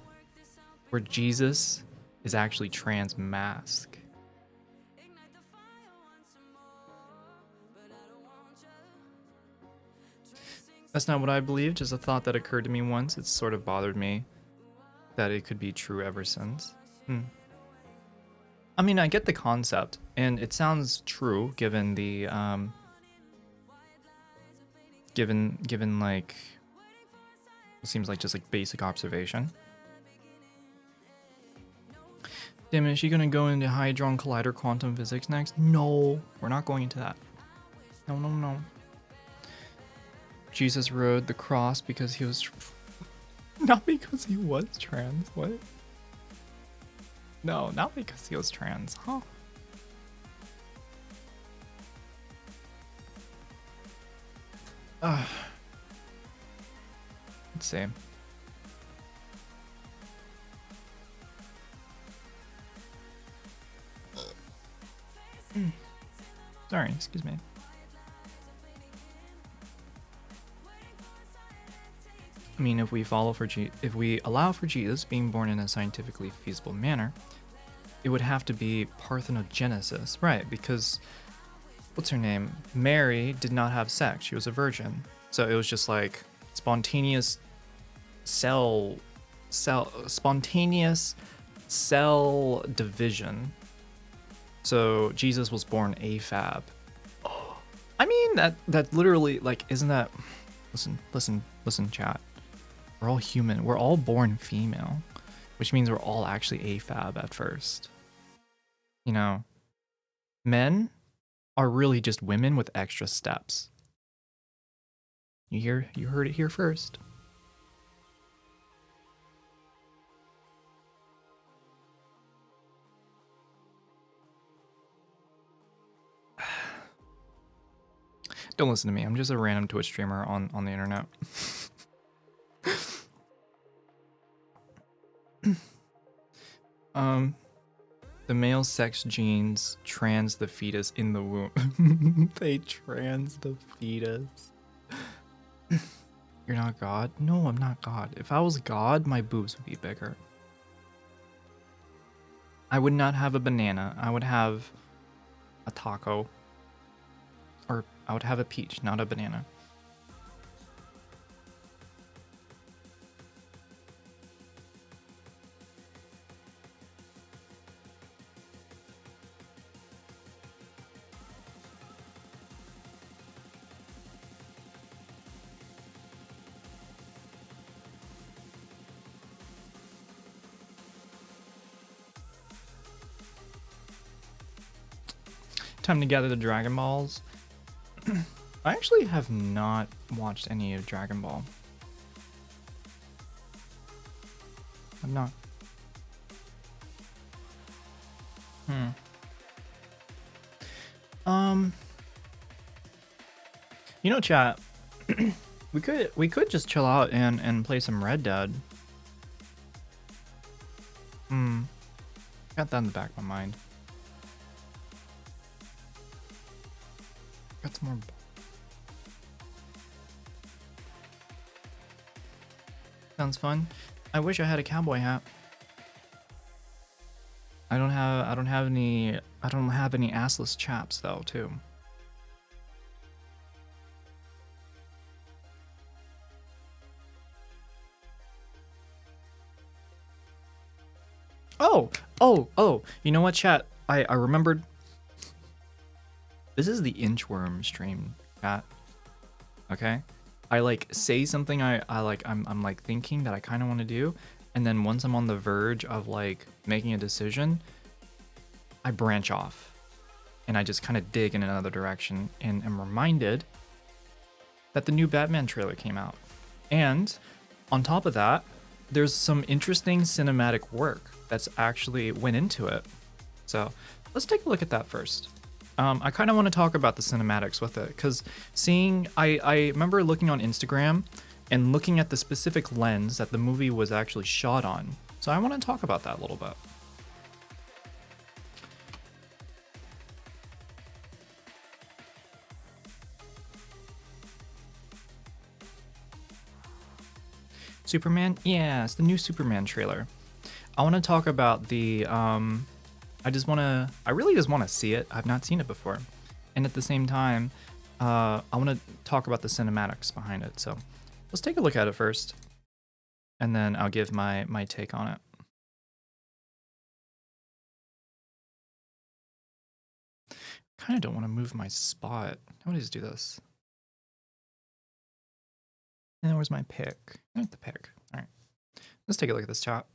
Where Jesus is actually trans mask. That's not what I believe, just a thought that occurred to me once. It's sort of bothered me that it could be true ever since. I mean, I get the concept, and it sounds true given the given like it seems like just like basic observation. Damn it, is she gonna go into Hadron Collider quantum physics next? No, we're not going into that. No. Jesus rode the cross because he was... Not because he was trans, what? No, not because he was trans, huh? Let's see. Sorry, excuse me. I mean, if we allow for Jesus being born in a scientifically feasible manner, it would have to be parthenogenesis, right? Because what's her name? Mary did not have sex; she was a virgin. So it was just like spontaneous cell division. So Jesus was born AFAB. I mean, that literally, like, isn't that... Listen, chat. We're all human. We're all born female, which means we're all actually AFAB at first. You know, men are really just women with extra steps. You heard it here first. Don't listen to me. I'm just a random Twitch streamer on the internet. The male sex genes trans the fetus in the womb. They trans the fetus. You're not God? No, I'm not God. If I was God, my boobs would be bigger. I would not have a banana. I would have a taco. Or I would have a peach, not a banana. Time to gather the Dragon Balls. I actually have not watched any of Dragon Ball. I'm not. You know, chat. we could just chill out and play some Red Dead. Got that in the back of my mind. Got some more. Sounds fun. I wish I had a cowboy hat. I don't have any assless chaps though, too. Oh, you know what, chat? I remembered. This is the Inchworm stream, chat. Okay? I like say something I'm like thinking that I kind of want to do, and then once I'm on the verge of like making a decision, I branch off and I just kind of dig in another direction, and am reminded that the new Batman trailer came out. And on top of that, there's some interesting cinematic work that's actually went into it. So let's take a look at that first. I kind of want to talk about the cinematics with it, because I remember looking on Instagram and looking at the specific lens that the movie was actually shot on. So I want to talk about that a little bit. Superman? Yeah, it's the new Superman trailer. I want to talk about the, I really just want to see it. I've not seen it before. And at the same time, I want to talk about the cinematics behind it. So let's take a look at it first, and then I'll give my take on it. Kind of don't want to move my spot. How do I just do this? And where's my pick? I like the pick. All right, let's take a look at this chat.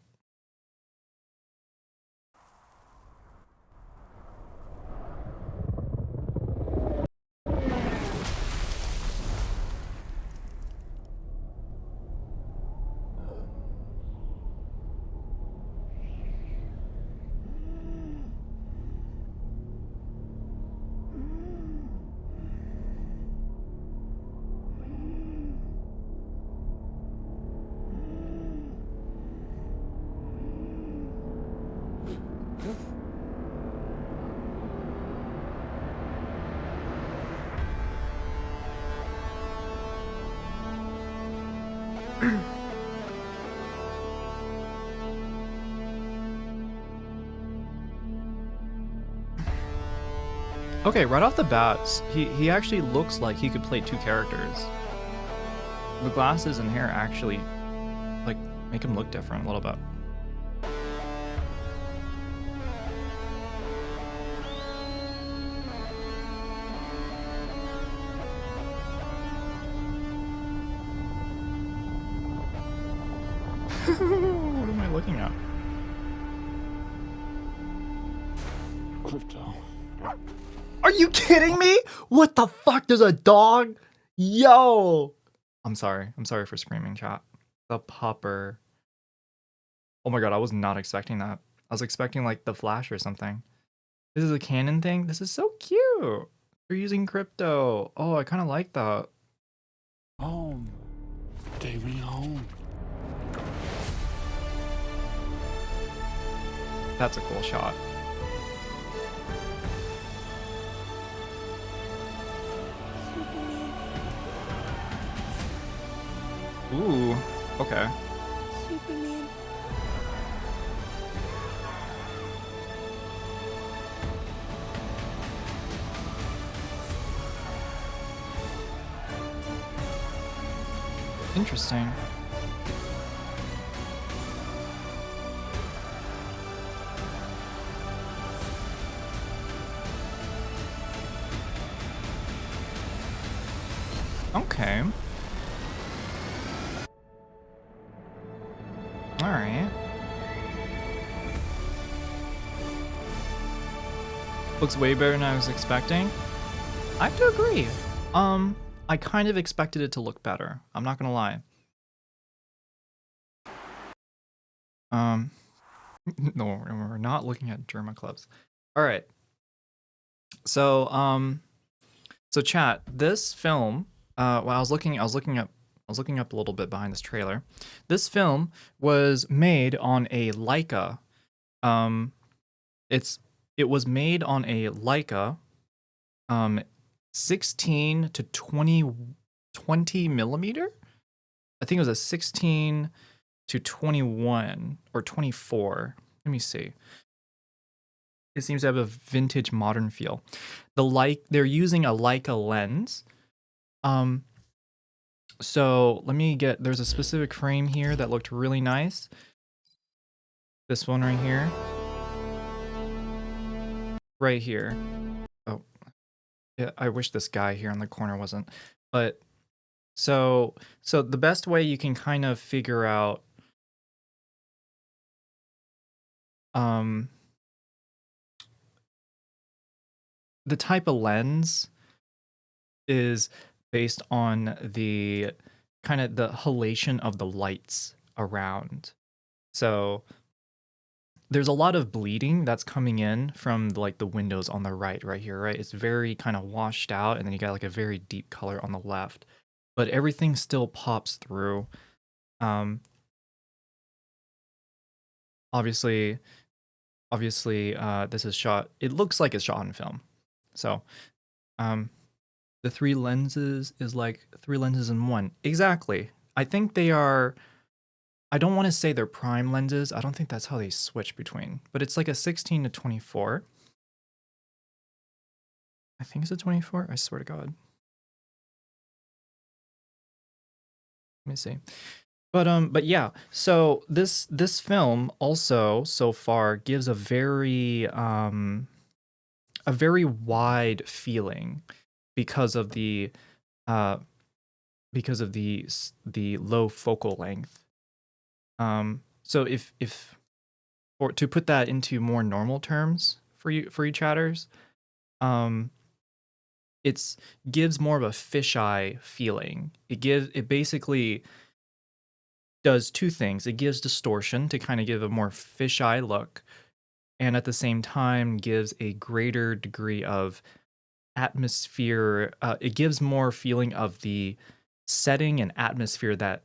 Okay, right off the bat, he actually looks like he could play two characters. The glasses and hair actually like make him look different a little bit. What am I looking at? Crypto. Are you kidding me? What the fuck? There's a dog? Yo! I'm sorry for screaming, chat. The pupper. Oh my god, I was not expecting that. I was expecting like the Flash or something. This is a canon thing? This is so cute. They're using crypto. Oh, I kind of like that. Home. Take me home. That's a cool shot. Ooh, okay. Superman. Interesting. Okay. All right. Looks way better than I was expecting. I have to agree. I kind of expected it to look better. I'm not gonna lie. No, we're not looking at Germa clubs. All right. So chat, this film, well, I was looking up a little bit behind this trailer. This film was made on a Leica. Um, it was made on a Leica, 16 to 20 millimeter. I think it was a 16 to 21 or 24. Let me see. It seems to have a vintage modern feel. They're using a Leica lens. So there's a specific frame here that looked really nice. This one right here. Right here. Oh, yeah, I wish this guy here in the corner wasn't. But so the best way you can kind of figure out the type of lens is based on the kind of the halation of the lights around. So there's a lot of bleeding that's coming in from like the windows on the right here, right? It's very kind of washed out, and then you got like a very deep color on the left, but everything still pops through. Obviously, this is shot. It looks like it's shot on film. So, the three lenses is like three lenses in one. Exactly. I think they are. I don't want to say they're prime lenses. I don't think that's how they switch between, but it's like a 16 to 24. I think it's a 24. I swear to God. Let me see. But yeah. So this film also so far gives a very wide feeling because of the uh the low focal length. So if or to put that into more normal terms for you chatters, it's gives more of a fisheye feeling. It basically does two things. It gives distortion to kind of give a more fisheye look, and at the same time gives a greater degree of atmosphere. It gives more feeling of the setting and atmosphere that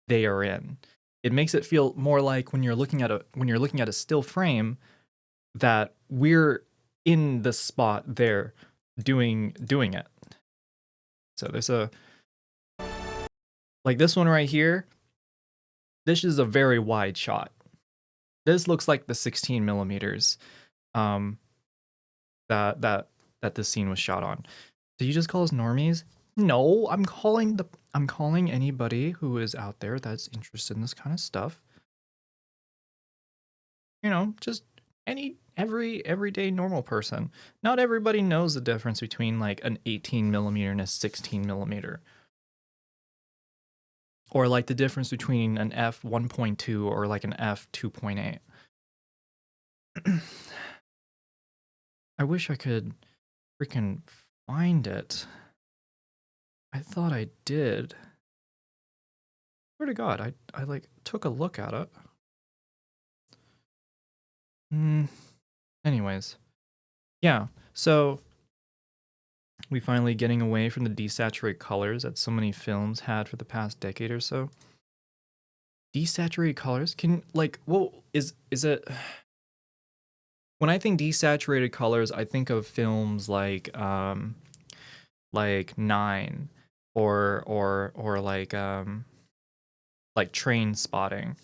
they are in. It makes it feel more like when you're looking at a still frame that we're in the spot there doing it. So there's a like this one right here. This is a very wide shot. This looks like the 16 millimeters that this scene was shot on. Did you just call us normies? No, I'm calling anybody who is out there that's interested in this kind of stuff. You know, just every everyday normal person. Not everybody knows the difference between like an 18 millimeter and a 16 millimeter. Or like the difference between an f 1.2 or like an f 2.8. I wish I could freaking find it. I thought I did. Swear to God, I like took a look at it. Anyways, yeah. So We finally getting away from the desaturated colors that so many films had for the past decade or so. Desaturated colors can like, well, is it when I think desaturated colors, I think of films like Nine or like Train Spotting.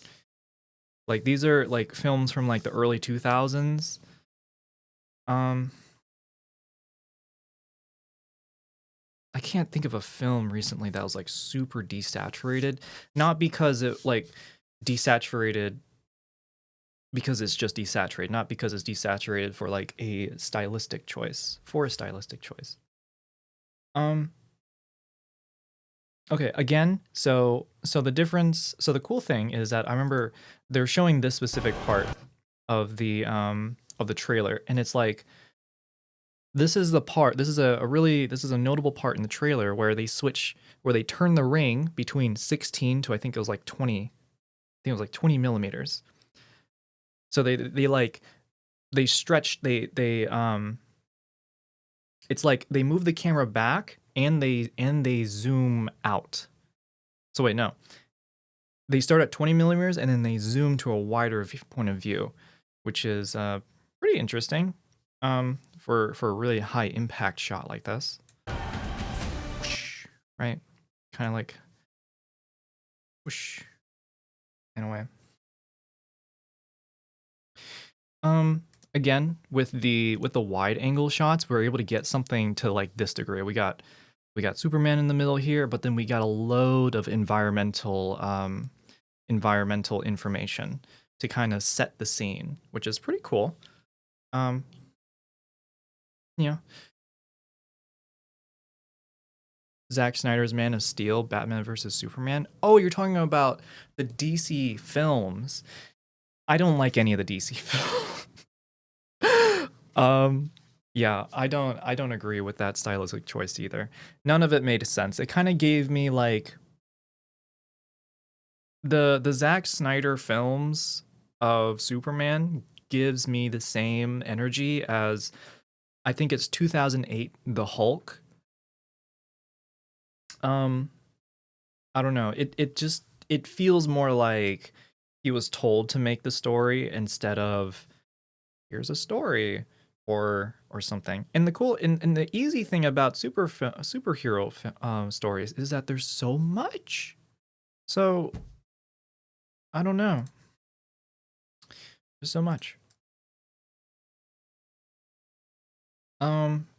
Like these are like films from like the early 2000s. Um I can't think of a film recently that was like super desaturated, not because it like desaturated because it's just desaturated, not because it's desaturated for like a stylistic choice, for a stylistic choice. Um okay, again, so the difference, so the cool thing is that I remember they're showing this specific part of the trailer, and it's like this is the part, this is a really, this is a notable part in the trailer where they switch, where they turn the ring between 16 to I think it was like 20, I think it was like 20 millimeters. So they like they stretch, they it's like they move the camera back and they zoom out. So wait, no, they start at 20 millimeters and then they zoom to a wider point of view, which is pretty interesting for a really high impact shot like this. Whoosh, right? Kind of like whoosh in a way. Again, with the wide angle shots, we're able to get something to like this degree. We got Superman in the middle here, but then we got a load of environmental information to kind of set the scene, which is pretty cool. Um, you know, Zack Snyder's Man of Steel, Batman versus Superman. Oh, you're talking about the DC films. I don't like any of the DC films. um, yeah, I don't agree with that stylistic choice either. None of it made sense. It kind of gave me like the Zack Snyder films of Superman gives me the same energy as I think it's 2008 The Hulk. Um I don't know. It just it feels more like he was told to make the story instead of here's a story or something. And the cool and the easy thing about superhero stories is that there's so much. So I don't know. There's so much.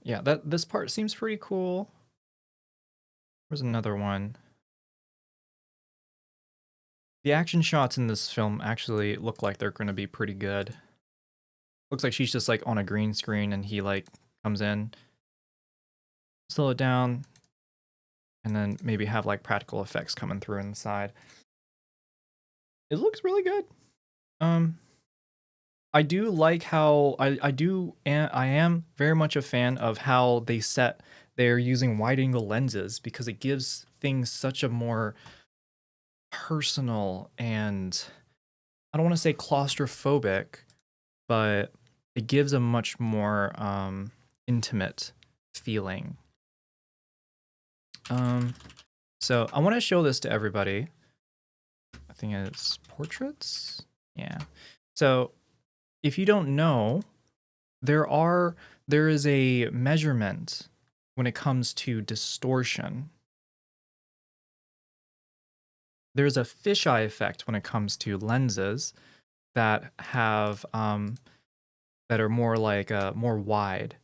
Yeah, that this part seems pretty cool. There's another one. The action shots in this film actually look like they're going to be pretty good. Looks like she's just like on a green screen and he like comes in, slow it down, and then maybe have like practical effects coming through inside. It looks really good. Um, I do like how I do and I am very much a fan of how they're using wide angle lenses because it gives things such a more personal and I don't want to say claustrophobic, but it gives a much more intimate feeling. Um, so I want to show this to everybody. I think it's portraits. Yeah. So if you don't know, there is a measurement when it comes to distortion. There's a fisheye effect when it comes to lenses that have that are more like more wide,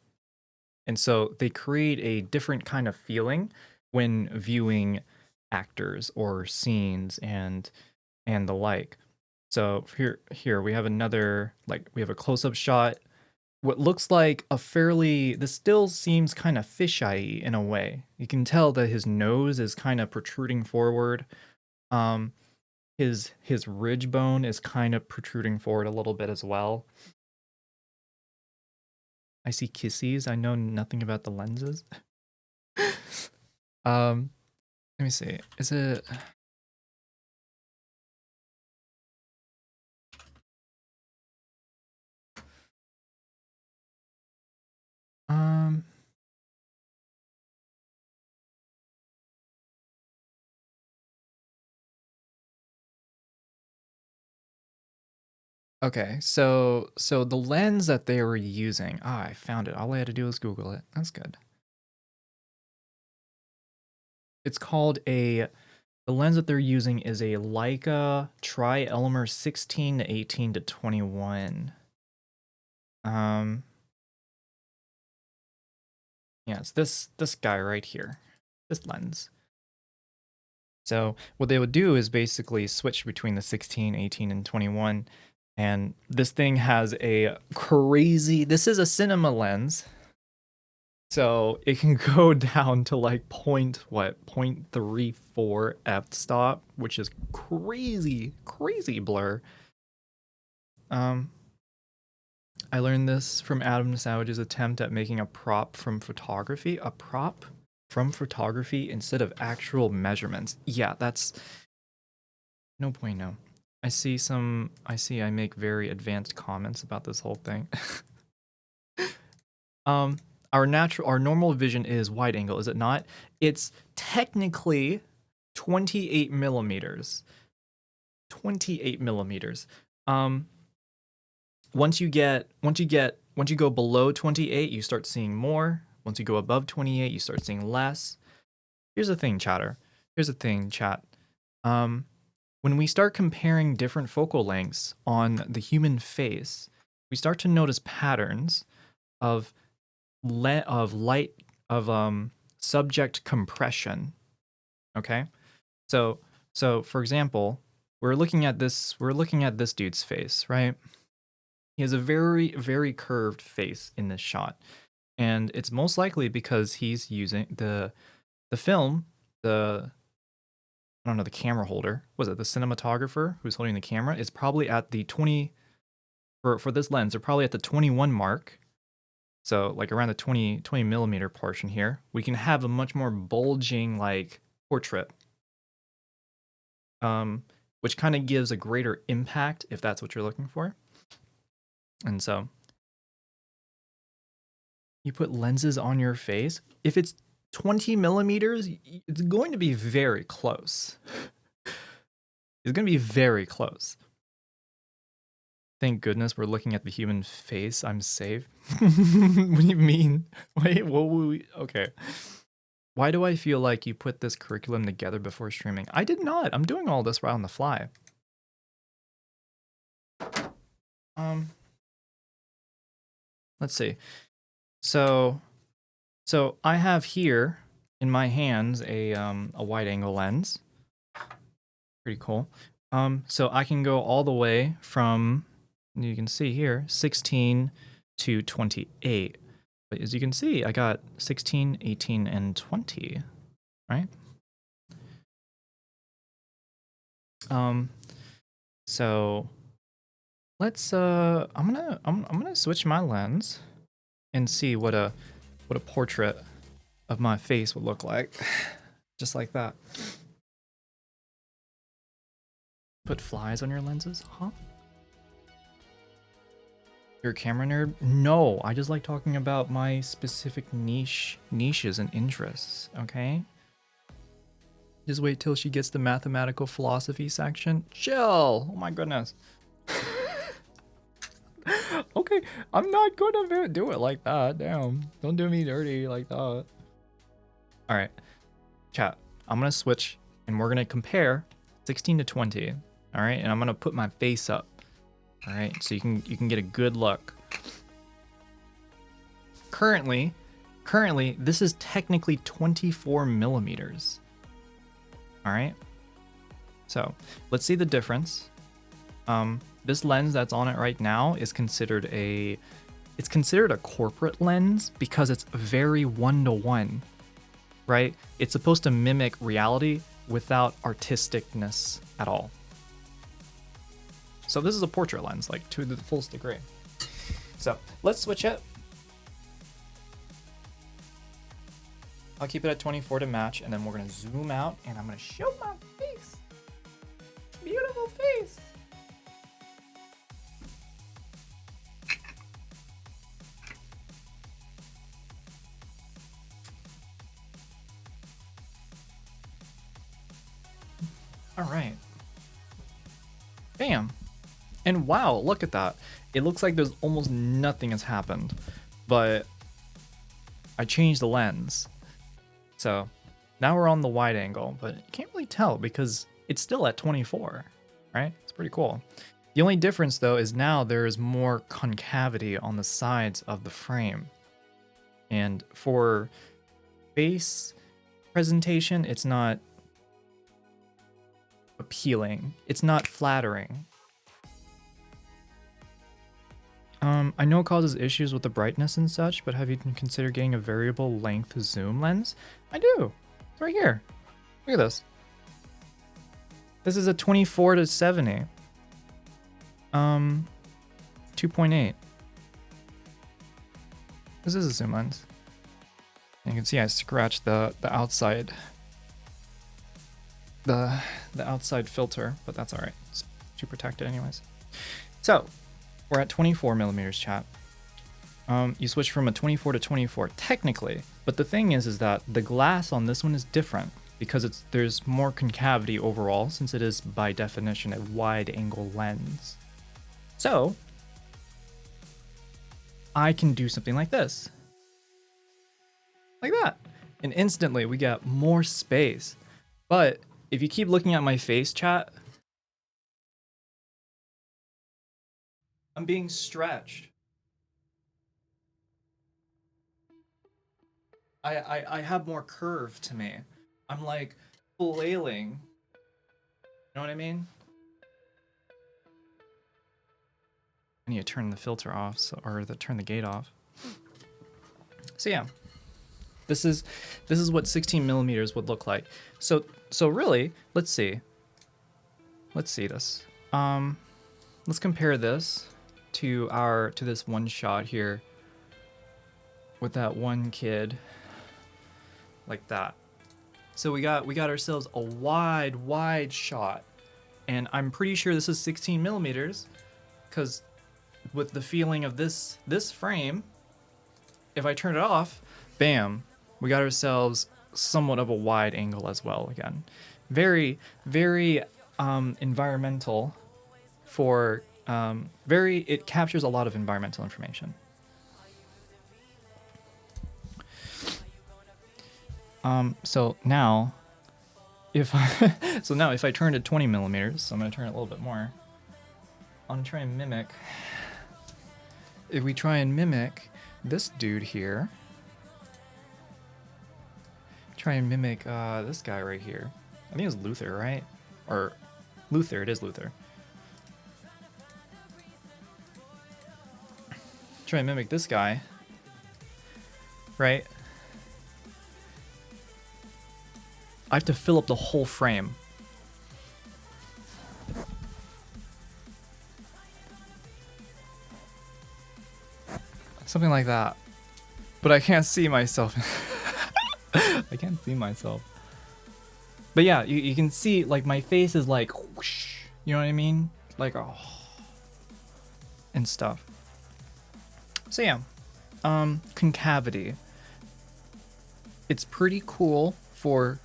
and so they create a different kind of feeling when viewing actors or scenes and the like. So here we have another, like we have a close-up shot. What looks like a fairly, this still seems kind of fisheye in a way. You can tell that his nose is kind of protruding forward. Um, his ridge bone is kind of protruding forward a little bit as well. I see kisses. I know nothing about the lenses. um, let me see. Is it? Um, Okay, so the lens that they were using, I found it. All I had to do was Google it. That's good. It's called the lens that they're using is a Leica Tri-Elmer 16 to 18 to 21. Yeah, it's this guy right here. This lens. So what they would do is basically switch between the 16, 18, and 21. And this thing has a crazy, this is a cinema lens. So it can go down to like 0.34 f-stop, which is crazy, crazy blur. I learned this from Adam Savage's attempt at making a prop from photography. A prop from photography instead of actual measurements. Yeah, that's no bueno. I make very advanced comments about this whole thing. Our normal vision is wide angle, is it not? It's technically 28 millimeters. 28 millimeters. Once you go below 28, you start seeing more. Once you go above 28, you start seeing less. Here's the thing, chatter. Here's the thing, chat. When we start comparing different focal lengths on the human face, we start to notice patterns of subject compression. Okay? So for example, we're looking at this dude's face, right? He has a very, very curved face in this shot. And it's most likely because he's using the film, the camera holder. Was it the cinematographer who's holding the camera? Is probably at the 20 for this lens, they're probably at the 21 mark. So like around the 20 millimeter portion here, we can have a much more bulging like portrait. Which kind of gives a greater impact if that's what you're looking for. And so you put lenses on your face. If it's 20 millimeters, it's going to be very close. It's going to be very close. Thank goodness we're looking at the human face. I'm safe. What do you mean? Wait, what will we? Okay. Why do I feel like you put this curriculum together before streaming? I did not. I'm doing all this right on the fly. Let's see. So I have here in my hands a wide angle lens. Pretty cool. So I can go all the way from, you can see here, 16 to 28. But as you can see, I got 16, 18, and 20, right? So let's I'm gonna switch my lens and see what a portrait of my face would look like. Just like that. Put flies on your lenses, huh? You're a camera nerd? No, I just like talking about my specific niches and interests, okay? Just wait till she gets the mathematical philosophy section. Chill! Oh my goodness. Okay, I'm not gonna do it like that. Damn. Don't do me dirty like that. Alright. Chat. I'm gonna switch and we're gonna compare 16 to 20. Alright, and I'm gonna put my face up. Alright, so you can get a good look. Currently, this is technically 24 millimeters. Alright. So let's see the difference. This lens that's on it right now is considered a corporate lens because it's very 1-to-1, right? It's supposed to mimic reality without artisticness at all. So this is a portrait lens, like to the fullest degree. So let's switch it. I'll keep it at 24 to match, and then we're gonna zoom out, and I'm gonna show my face. Beautiful face. All right. Bam. And wow, look at that. It looks like there's almost nothing has happened, but I changed the lens. So now we're on the wide angle, but you can't really tell because it's still at 24, right? It's pretty cool. The only difference though is now there is more concavity on the sides of the frame. And for face presentation, it's not appealing. It's not flattering. I know it causes issues with the brightness and such, but have you considered getting a variable length zoom lens? I do. It's right here. Look at this. This is a 24 to 70. 2.8. This is a zoom lens. And you can see I scratched the outside the outside filter, but that's all right. It's to protect it anyways. So we're at 24 millimeters, chat. You switch from a 24 to 24 technically, but the thing is that the glass on this one is different because there's more concavity overall, since it is by definition a wide angle lens. So I can do something like this, like that, and instantly we get more space. But if you keep looking at my face, chat, I'm being stretched. I have more curve to me. I'm like flailing. You know what I mean? I need to turn the filter off, or turn the gate off. So yeah, this is what 16 millimeters would look like. So really, let's see this. Let's compare this to this one shot here with that one kid, like that. So we got ourselves a wide shot, and I'm pretty sure this is 16 millimeters, because with the feeling of this frame, if I turn it off, bam, we got ourselves somewhat of a wide angle as well. Again, very environmental for it captures a lot of environmental information. So now if I turn to 20 millimeters, so I'm going to turn it a little bit more. I'm going to try and mimic. If we try and mimic this dude here, try and mimic this guy right here. I think it's Luther, right? Or Luther, it is Luther. Try and mimic this guy, right? I have to fill up the whole frame. Something like that. But I can't see myself. I can't see myself. But yeah, you can see, like, my face is like whoosh, you know what I mean? Like, oh, and stuff. So yeah, concavity. It's pretty cool for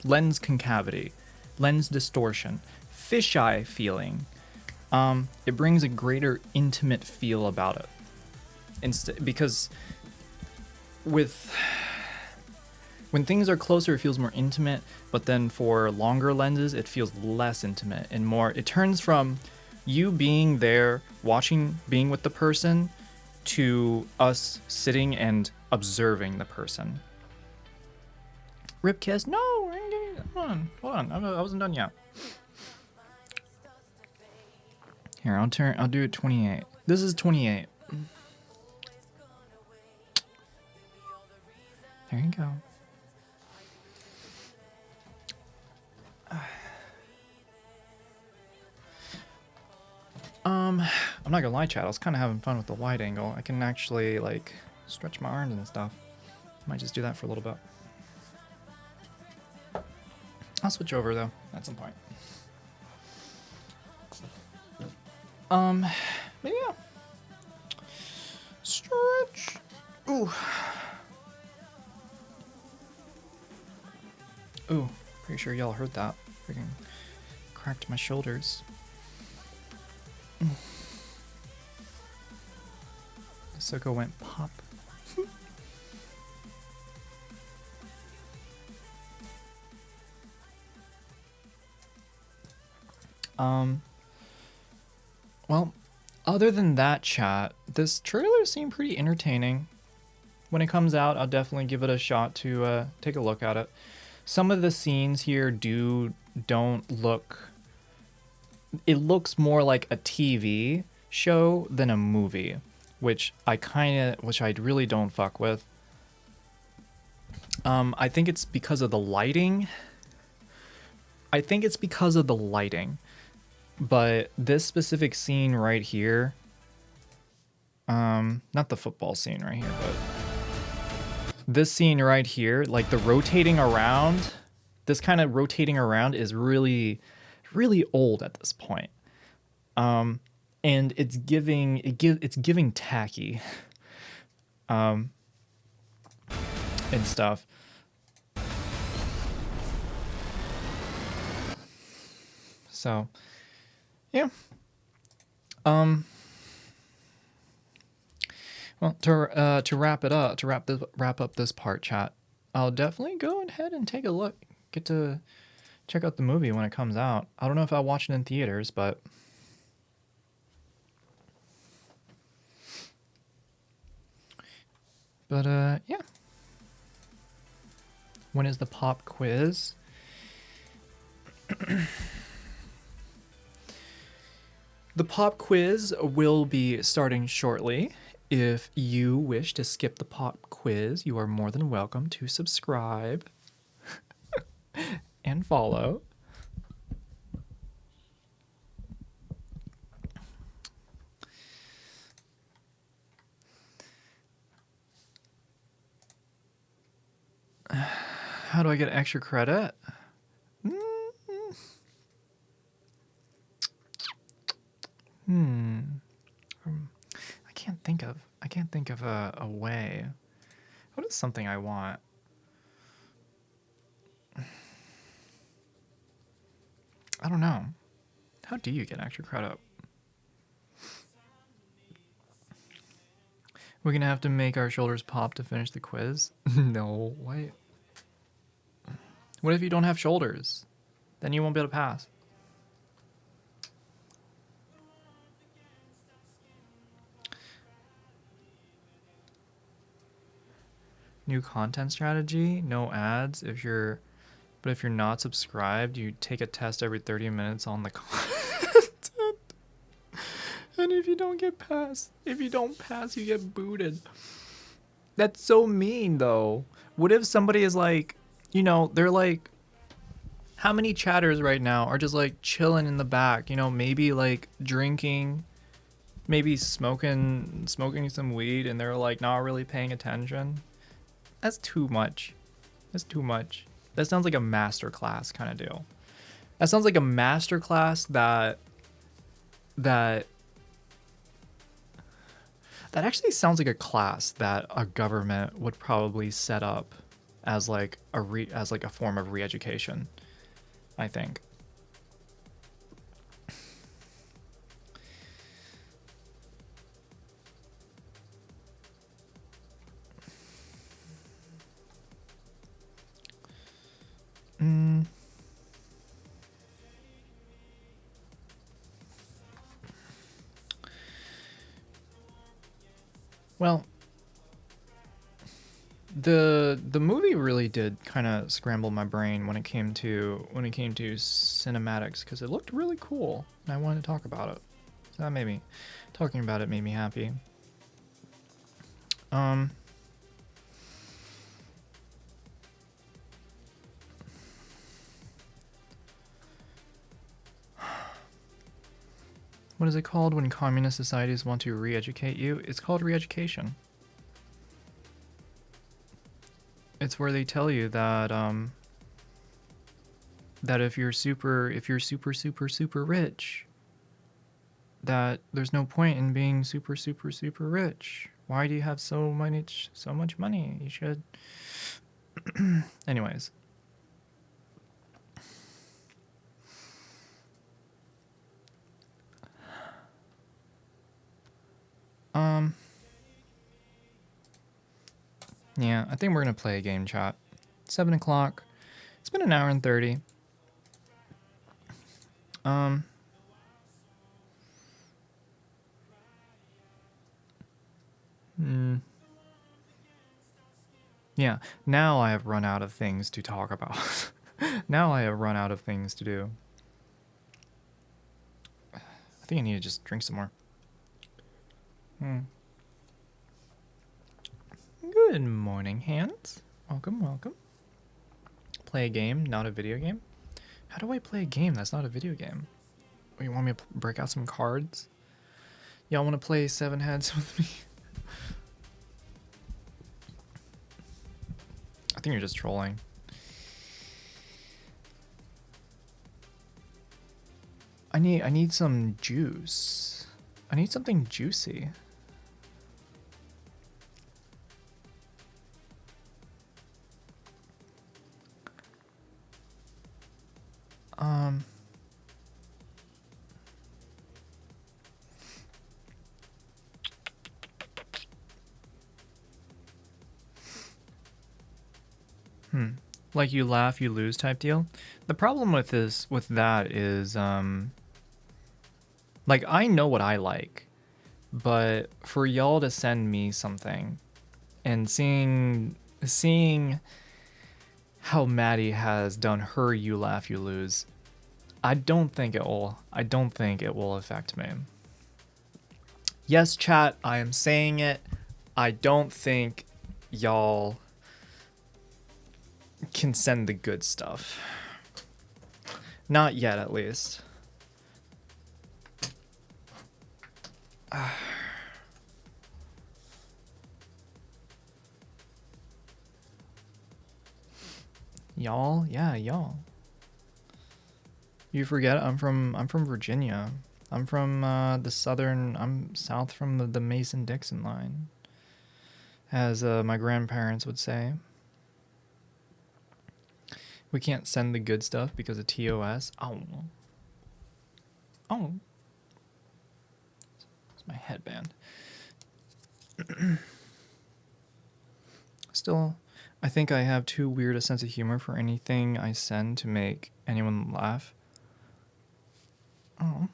lens concavity, lens distortion, fisheye feeling. It brings a greater intimate feel about it. Because when things are closer, it feels more intimate, but then for longer lenses, it feels less intimate and more. It turns from you being there, being with the person, to us sitting and observing the person. Rip kiss? No, hold on. I wasn't done yet. Here, I'll do it 28. This is 28. There you go. I'm not gonna lie, chat. I was kind of having fun with the wide angle. I can actually, like, stretch my arms and stuff. Might just do that for a little bit. I'll switch over though at some point. But yeah. Stretch. Ooh. Ooh. Pretty sure y'all heard that. Freaking cracked my shoulders. Soko went pop. Well, other than that, chat, this trailer seemed pretty entertaining. When it comes out, I'll definitely give it a shot to take a look at it. Some of the scenes here don't look. It looks more like a TV show than a movie, which I really don't fuck with. I think it's because of the lighting. But this specific scene right here, not the football scene right here, but this scene right here, like the rotating around, this kind of rotating around is really, really old at this point. And it's giving tacky, and stuff. So, yeah. Well, to wrap up this part, chat, I'll definitely go ahead and take a look. Get to check out the movie when it comes out. I don't know if I'll watch it in theaters, but yeah. When is the pop quiz? The pop quiz will be starting shortly. If you wish to skip the pop quiz, you are more than welcome to subscribe and follow. How do I get extra credit? I can't think of a way. What is something I want? I don't know. How do you get extra credit? We're gonna have to make our shoulders pop to finish the quiz? No, wait. What if you don't have shoulders? Then you won't be able to pass. New content strategy, no ads. But if you're not subscribed, you take a test every 30 minutes on the content. And if you don't pass, you get booted. That's so mean, though. What if somebody is like, they're like, how many chatters right now are just like chilling in the back, maybe like drinking, maybe smoking some weed, and they're like not really paying attention? That's too much. That sounds like a masterclass kind of deal. That sounds like a masterclass that actually sounds like a class that a government would probably set up as like a form of re-education, I think. Well, the movie really did kind of scramble my brain when it came to cinematics, because it looked really cool and I wanted to talk about it. So that made me talking about it made me happy. What is it called when communist societies want to re-educate you? It's called re-education. It's where they tell you that that if you're super rich, that there's no point in being super rich. Why do you have so much money? You should. Anyways. Yeah, I think we're gonna play a game, chat. 7 o'clock. It's been an hour and 30. Yeah, now I have run out of things to talk about. Now I have run out of things to do. I think I need to just drink some more. Good morning, Hans. Welcome, welcome. Play a game, not a video game? How do I play a game that's not a video game? Oh, you want me to break out some cards? Y'all want to play 7 Heads with me? I think you're just trolling. I need some juice. I need something juicy. Like you laugh, you lose type deal. The problem with that is, like I know what I like, but for y'all to send me something and seeing how Maddie has done her you laugh, you lose, I don't think it will affect me. Yes, chat, I am saying it. I don't think y'all can send the good stuff. Not yet, at least. Y'all? Yeah, y'all. You forget I'm from Virginia. I'm from I'm south from the Mason-Dixon line, as my grandparents would say. We can't send the good stuff because of TOS. Oh. It's my headband. Still, I think I have too weird a sense of humor for anything I send to make anyone laugh. Oh.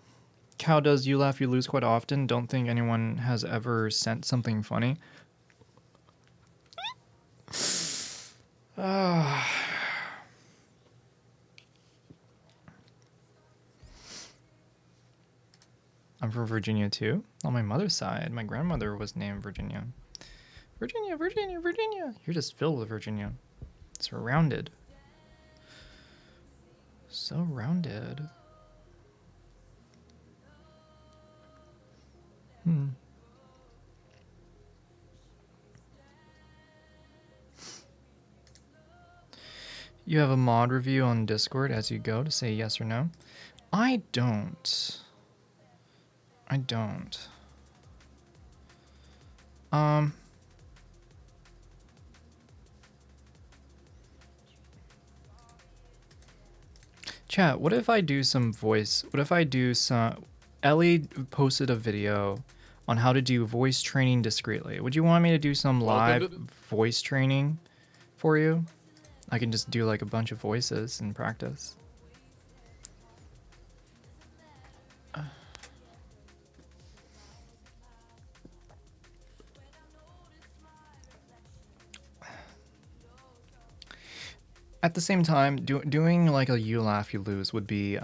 Cow does you laugh, you lose quite often. Don't think anyone has ever sent something funny. I'm from Virginia too. On my mother's side, my grandmother was named Virginia. Virginia, Virginia, Virginia. You're just filled with Virginia. Surrounded. So rounded. You have a mod review on Discord as you go to say yes or no? I don't. Chat, what if I do some voice? What if I do some... Ellie posted a video on how to do voice training discreetly. Would you want me to do some live voice training for you? I can just do like a bunch of voices and practice. At the same time, doing like a you laugh, you lose would be,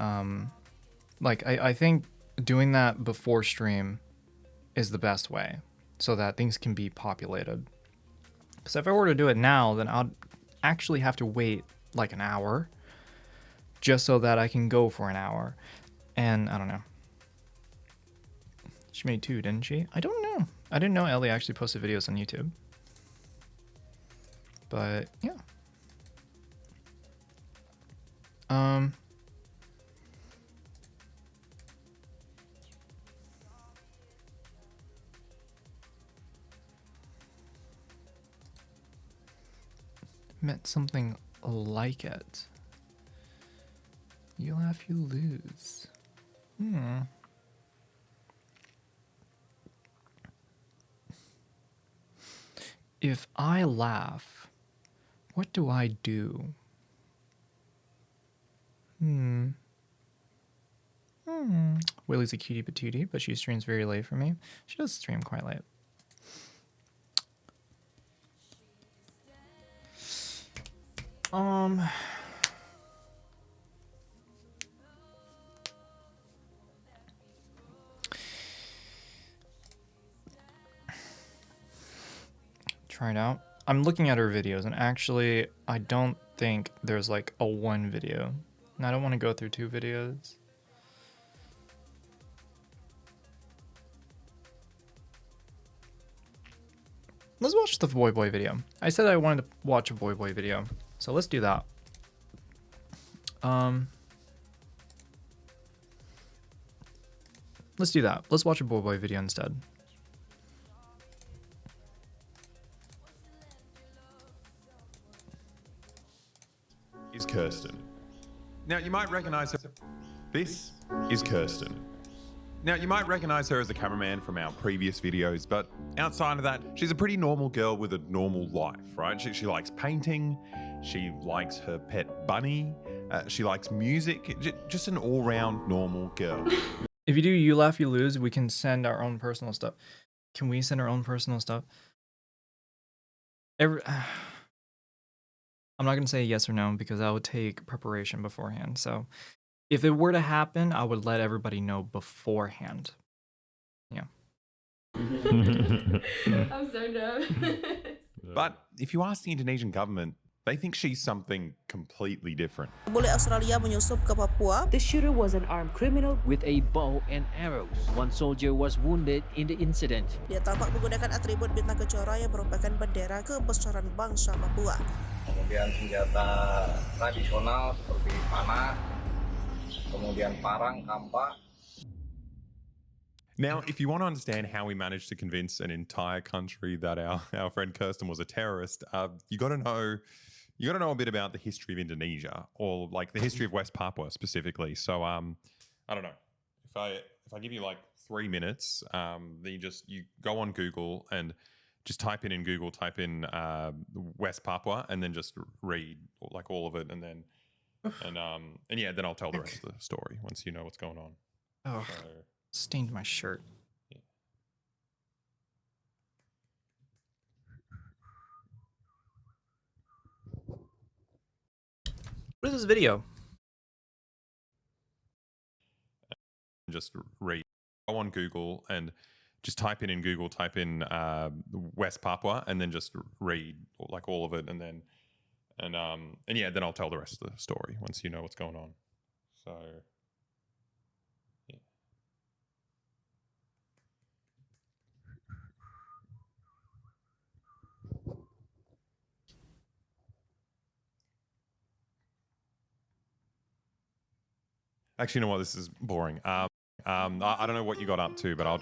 like, I think doing that before stream is the best way so that things can be populated. Because if I were to do it now, then I'd actually have to wait like an hour just so that I can go for an hour. And I don't know. She made 2, didn't she? I don't know. I didn't know Ellie actually posted videos on YouTube. But yeah. Meant something like it. You laugh, you lose. If I laugh, what do I do? Willie's a cutie patootie, but she streams very late for me. She does stream quite late. Try it out. I'm looking at her videos, and actually, I don't think there's like a one video. And I don't want to go through 2 videos. Let's watch the Boy Boy video. I said I wanted to watch a Boy Boy video, so let's do that. Let's do that. Let's watch a Boy Boy video instead. Is Kirsten. Now you might recognize her. This is Kirsten. Now you might recognize her as a cameraman from our previous videos, but outside of that, she's a pretty normal girl with a normal life, right? She likes painting, she likes her pet bunny, she likes music, just an all-round normal girl. If you do You Laugh, You Lose, we can send our own personal stuff. Can we send our own personal stuff? I'm not going to say yes or no because that would take preparation beforehand. So if it were to happen, I would let everybody know beforehand. Yeah. I'm so dumb. But if you ask the Indonesian government, they think she's something completely different. Boleh Australia menyusup ke Papua. The shooter was an armed criminal with a bow and arrows. One soldier was wounded in the incident. Dia tampak menggunakan atribut bintang kejora yang merupakan bendera kebesaran bangsa Papua. Kemudian senjata tradisional seperti panah, kemudian parang, kampak. Now, if you want to understand how we managed to convince an entire country that our friend Kirsten was a terrorist, you got to know a bit about the history of Indonesia, or like the history of West Papua specifically. So, I don't know if I give you like 3 minutes, then you go on Google and just type in West Papua, and then just read like all of it, and then then I'll tell the rest of the story once you know what's going on. Oh, So, stained my shirt. Yeah. What is this video? just read. Go on Google and just type in West Papua, and then just read like all of it, and then I'll tell the rest of the story once you know what's going on. So, yeah. Actually, you know what? This is boring. I don't know what you got up to, but I'll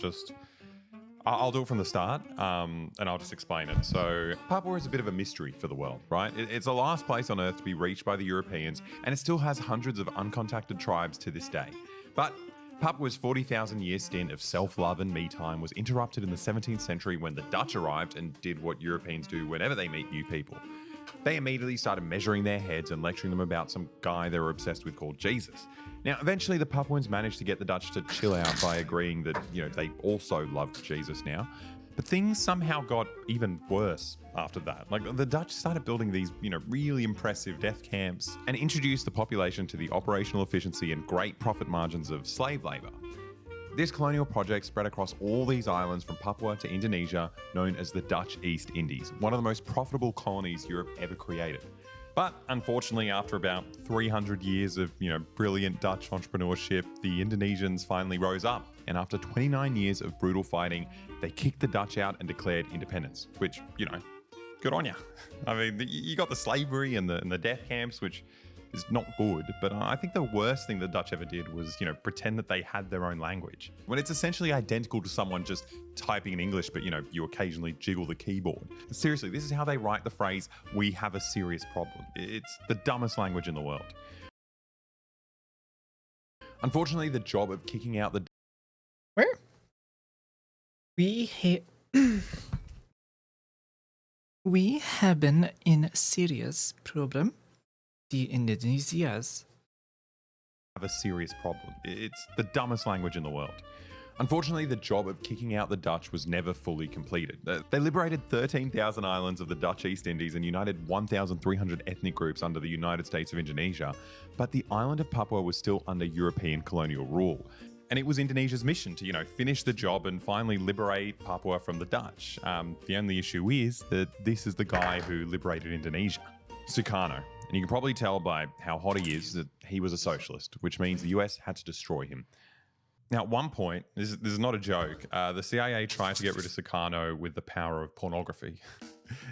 do it from the start, and I'll just explain it. So Papua is a bit of a mystery for the world, right? It's the last place on Earth to be reached by the Europeans, and it still has hundreds of uncontacted tribes to this day. But Papua's 40,000-year stint of self-love and me-time was interrupted in the 17th century when the Dutch arrived and did what Europeans do whenever they meet new people. They immediately started measuring their heads and lecturing them about some guy they were obsessed with called Jesus. Now, eventually the Papuans managed to get the Dutch to chill out by agreeing that, they also loved Jesus now. But things somehow got even worse after that. Like, the Dutch started building these, really impressive death camps and introduced the population to the operational efficiency and great profit margins of slave labor. This colonial project spread across all these islands from Papua to Indonesia, known as the Dutch East Indies, one of the most profitable colonies Europe ever created. But unfortunately, after about 300 years of, brilliant Dutch entrepreneurship, the Indonesians finally rose up. And after 29 years of brutal fighting, they kicked the Dutch out and declared independence, which, good on ya. I mean, you got the slavery and the death camps, which is not good, but I think the worst thing the Dutch ever did was, pretend that they had their own language. When it's essentially identical to someone just typing in English, but, you occasionally jiggle the keyboard. Seriously, this is how they write the phrase, "We have a serious problem." It's the dumbest language in the world. Unfortunately, the job of kicking out the... Where? We hate... We have been in serious problem. The Indonesias. Have a serious problem. It's the dumbest language in the world. Unfortunately, the job of kicking out the Dutch was never fully completed. They liberated 13,000 islands of the Dutch East Indies and united 1,300 ethnic groups under the United States of Indonesia, but the island of Papua was still under European colonial rule. And it was Indonesia's mission to, finish the job and finally liberate Papua from the Dutch. The only issue is that this is the guy who liberated Indonesia, Sukarno. And you can probably tell by how hot he is that he was a socialist, which means the US had to destroy him. Now, at one point, this is not a joke, the CIA tried to get rid of Sukarno with the power of pornography.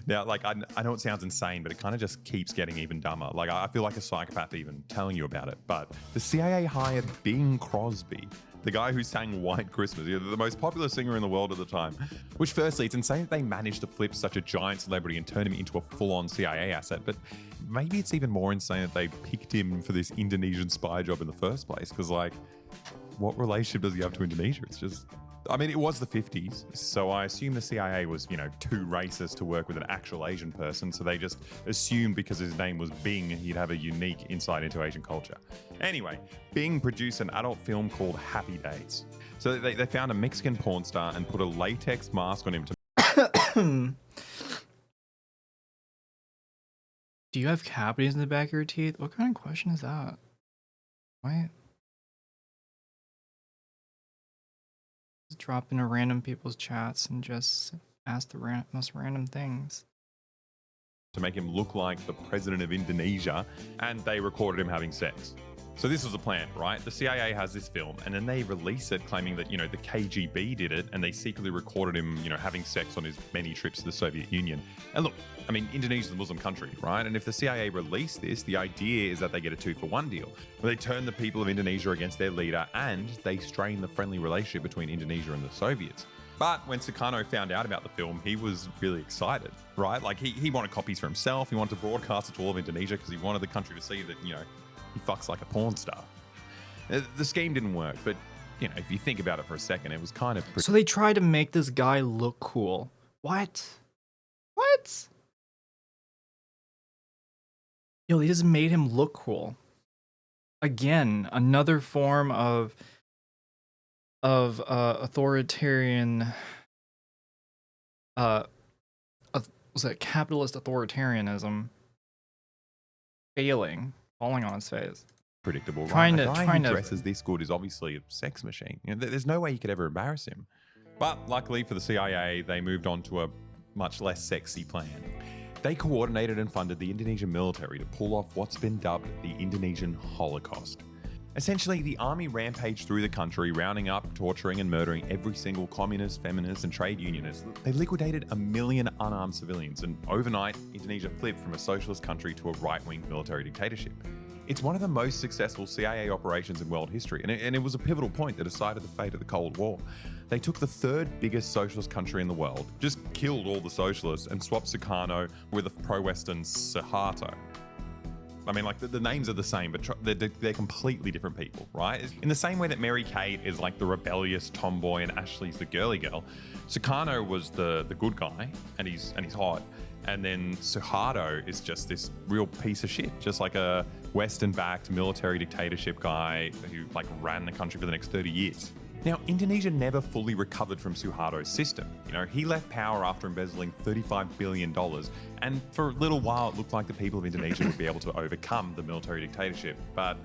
Now, I know it sounds insane, but it kind of just keeps getting even dumber. I feel like a psychopath even telling you about it. But the CIA hired Bing Crosby, the guy who sang White Christmas, the most popular singer in the world at the time. Which, firstly, it's insane that they managed to flip such a giant celebrity and turn him into a full-on CIA asset. But maybe it's even more insane that they picked him for this Indonesian spy job in the first place. Because, what relationship does he have to Indonesia? It's just... it was the 50s, so I assume the CIA was, too racist to work with an actual Asian person, so they just assumed because his name was Bing, he'd have a unique insight into Asian culture. Anyway, Bing produced an adult film called Happy Days. So they found a Mexican porn star and put a latex mask on him to... Do you have cavities in the back of your teeth? What kind of question is that? What? Just drop into random people's chats and just ask the most random things. to make him look like the president of Indonesia, and they recorded him having sex. So this was the plan, right? The CIA has this film, and then they release it claiming that, the KGB did it, and they secretly recorded him, having sex on his many trips to the Soviet Union. And look, Indonesia's a Muslim country, right? And if the CIA release this, the idea is that they get a 2-for-1 deal, where they turn the people of Indonesia against their leader, and they strain the friendly relationship between Indonesia and the Soviets. But when Sukarno found out about the film, he was really excited, right? He wanted copies for himself. He wanted to broadcast it to all of Indonesia because he wanted the country to see that, he fucks like a porn star. The scheme didn't work, but, if you think about it for a second, it was kind of... So they tried to make this guy look cool. What? What? Yo, they just made him look cool. Again, another form of authoritarian... was that capitalist authoritarianism falling on its face. Predictable, Trying right? to- A guy trying who to- dresses this good is obviously a sex machine. There's no way you could ever embarrass him. But luckily for the CIA, they moved on to a much less sexy plan. They coordinated and funded the Indonesian military to pull off what's been dubbed the Indonesian Holocaust. Essentially, the army rampaged through the country, rounding up, torturing and murdering every single communist, feminist and trade unionist. They liquidated 1 million unarmed civilians, and overnight, Indonesia flipped from a socialist country to a right-wing military dictatorship. It's one of the most successful CIA operations in world history, and it was a pivotal point that decided the fate of the Cold War. They took the third biggest socialist country in the world, just killed all the socialists, and swapped Sukarno with a pro-Western Suharto. The names are the same, but they're completely different people, right? In the same way that Mary Kate is like the rebellious tomboy and Ashley's the girly girl, Sukarno was the good guy, and he's hot. And then Suharto is just this real piece of shit, just like a Western-backed military dictatorship guy who ran the country for the next 30 years. Now, Indonesia never fully recovered from Suharto's system. He left power after embezzling $35 billion, and for a little while it looked like the people of Indonesia would be able to overcome the military dictatorship. But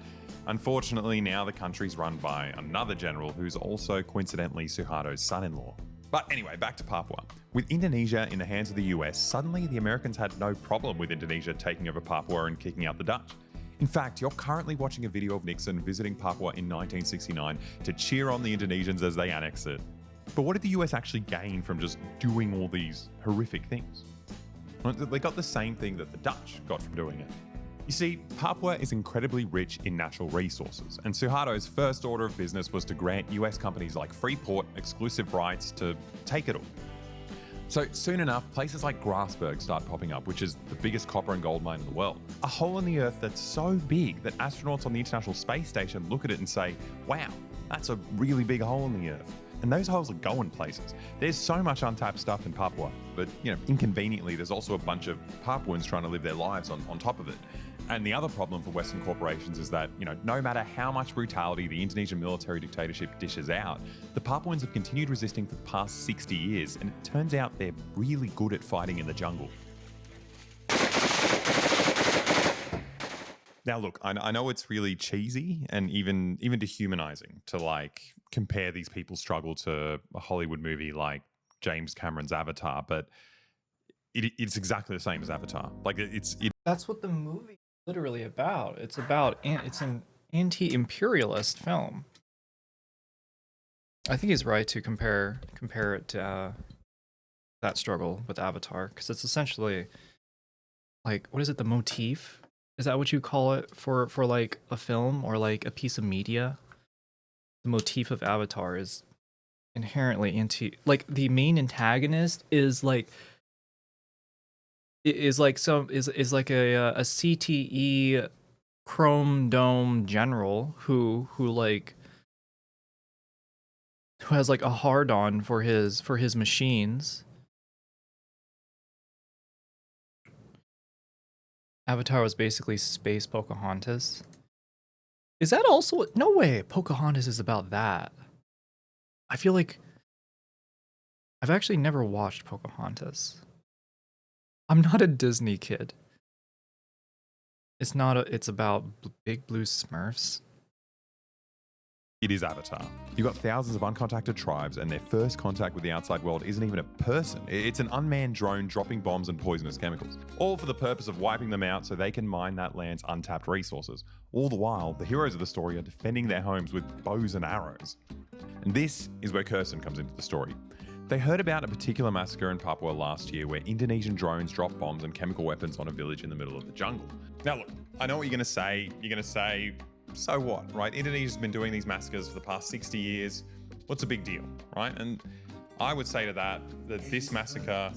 unfortunately, now the country's run by another general who's also coincidentally Suharto's son-in-law. But anyway, back to Papua. With Indonesia in the hands of the US, suddenly the Americans had no problem with Indonesia taking over Papua and kicking out the Dutch. In fact, you're currently watching a video of Nixon visiting Papua in 1969 to cheer on the Indonesians as they annex it. But what did the US actually gain from just doing all these horrific things? Well, they got the same thing that the Dutch got from doing it. You see, Papua is incredibly rich in natural resources, and Suharto's first order of business was to grant US companies like Freeport exclusive rights to take it all. So soon enough, places like Grasberg start popping up, which is the biggest copper and gold mine in the world. A hole in the earth that's so big that astronauts on the International Space Station look at it and say, wow, that's a really big hole in the earth. And those holes are going places. There's so much untapped stuff in Papua, but inconveniently, there's also a bunch of Papuans trying to live their lives on top of it. And the other problem for Western corporations is that, no matter how much brutality the Indonesian military dictatorship dishes out, the Papuans have continued resisting for the past 60 years, and it turns out they're really good at fighting in the jungle. Now, look, I know it's really cheesy and even dehumanizing to compare these people's struggle to a Hollywood movie like James Cameron's Avatar, but it's exactly the same as Avatar. That's what the movie is literally about. It's an anti-imperialist film. I think he's right to compare it to that struggle with Avatar, because it's essentially what is it? The motif? Is that what you call it for a film or a piece of media? The motif of Avatar is inherently the main antagonist is a CTE Chrome Dome general who has a hard on for his machines. Avatar was basically space Pocahontas. Is that also... No way, Pocahontas is about that. I feel like... I've actually never watched Pocahontas. I'm not a Disney kid. It's about big blue Smurfs. It is Avatar. You've got thousands of uncontacted tribes, and their first contact with the outside world isn't even a person. It's an unmanned drone dropping bombs and poisonous chemicals, all for the purpose of wiping them out so they can mine that land's untapped resources. All the while, the heroes of the story are defending their homes with bows and arrows. And this is where Kirsten comes into the story. They heard about a particular massacre in Papua last year where Indonesian drones dropped bombs and chemical weapons on a village in the middle of the jungle. Now look, I know what you're going to say. You're going to say, so what, right? Indonesia's been doing these massacres for the past 60 years. What's a big deal, right? And I would say to that this massacre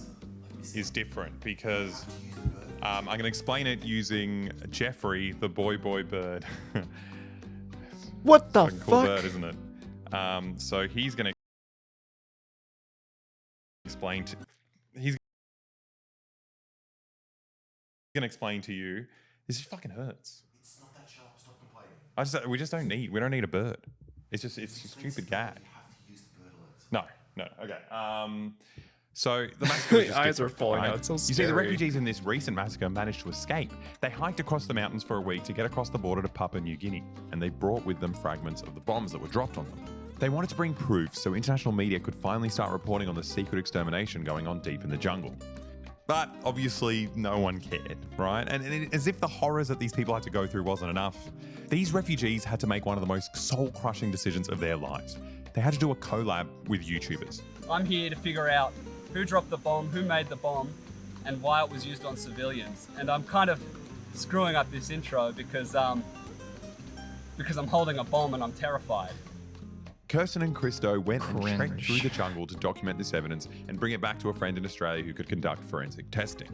is different because I'm going to explain it using Jeffrey, the boy bird. What the fuck? Cool fuck? Bird, isn't it? So he's going to explain to you. This fucking hurts. It's not that sharp. Stop complaining. We don't need a bird. It's a stupid gag. You have to use the bird alerts. No. Okay. So the massacre was just Eyes are different, falling right? out. It's so You see, the scary. refugees in this recent massacre managed to escape. They hiked across the mountains for a week to get across the border to Papua New Guinea, and they brought with them fragments of the bombs that were dropped on them. They wanted to bring proof so international media could finally start reporting on the secret extermination going on deep in the jungle. But obviously, no one cared, right? And as if the horrors that these people had to go through wasn't enough, these refugees had to make one of the most soul-crushing decisions of their lives. They had to do a collab with YouTubers. I'm here to figure out who dropped the bomb, who made the bomb, and why it was used on civilians. And I'm kind of screwing up this intro because I'm holding a bomb and I'm terrified. Kirsten and Christo went and trekked Cringe. through the jungle to document this evidence and bring it back to a friend in Australia who could conduct forensic testing.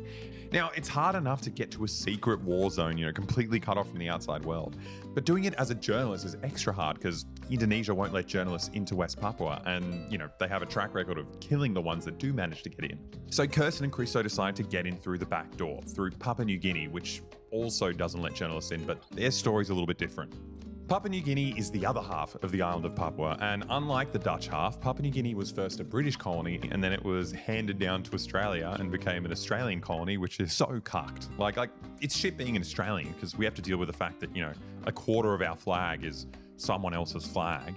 Now, it's hard enough to get to a secret war zone, completely cut off from the outside world. But doing it as a journalist is extra hard because Indonesia won't let journalists into West Papua and, they have a track record of killing the ones that do manage to get in. So Kirsten and Christo decide to get in through the back door, through Papua New Guinea, which also doesn't let journalists in, but their story's a little bit different. Papua New Guinea is the other half of the island of Papua, and unlike the Dutch half, Papua New Guinea was first a British colony, and then it was handed down to Australia and became an Australian colony, which is so cucked. Like it's shit being an Australian, because we have to deal with the fact that, a quarter of our flag is someone else's flag.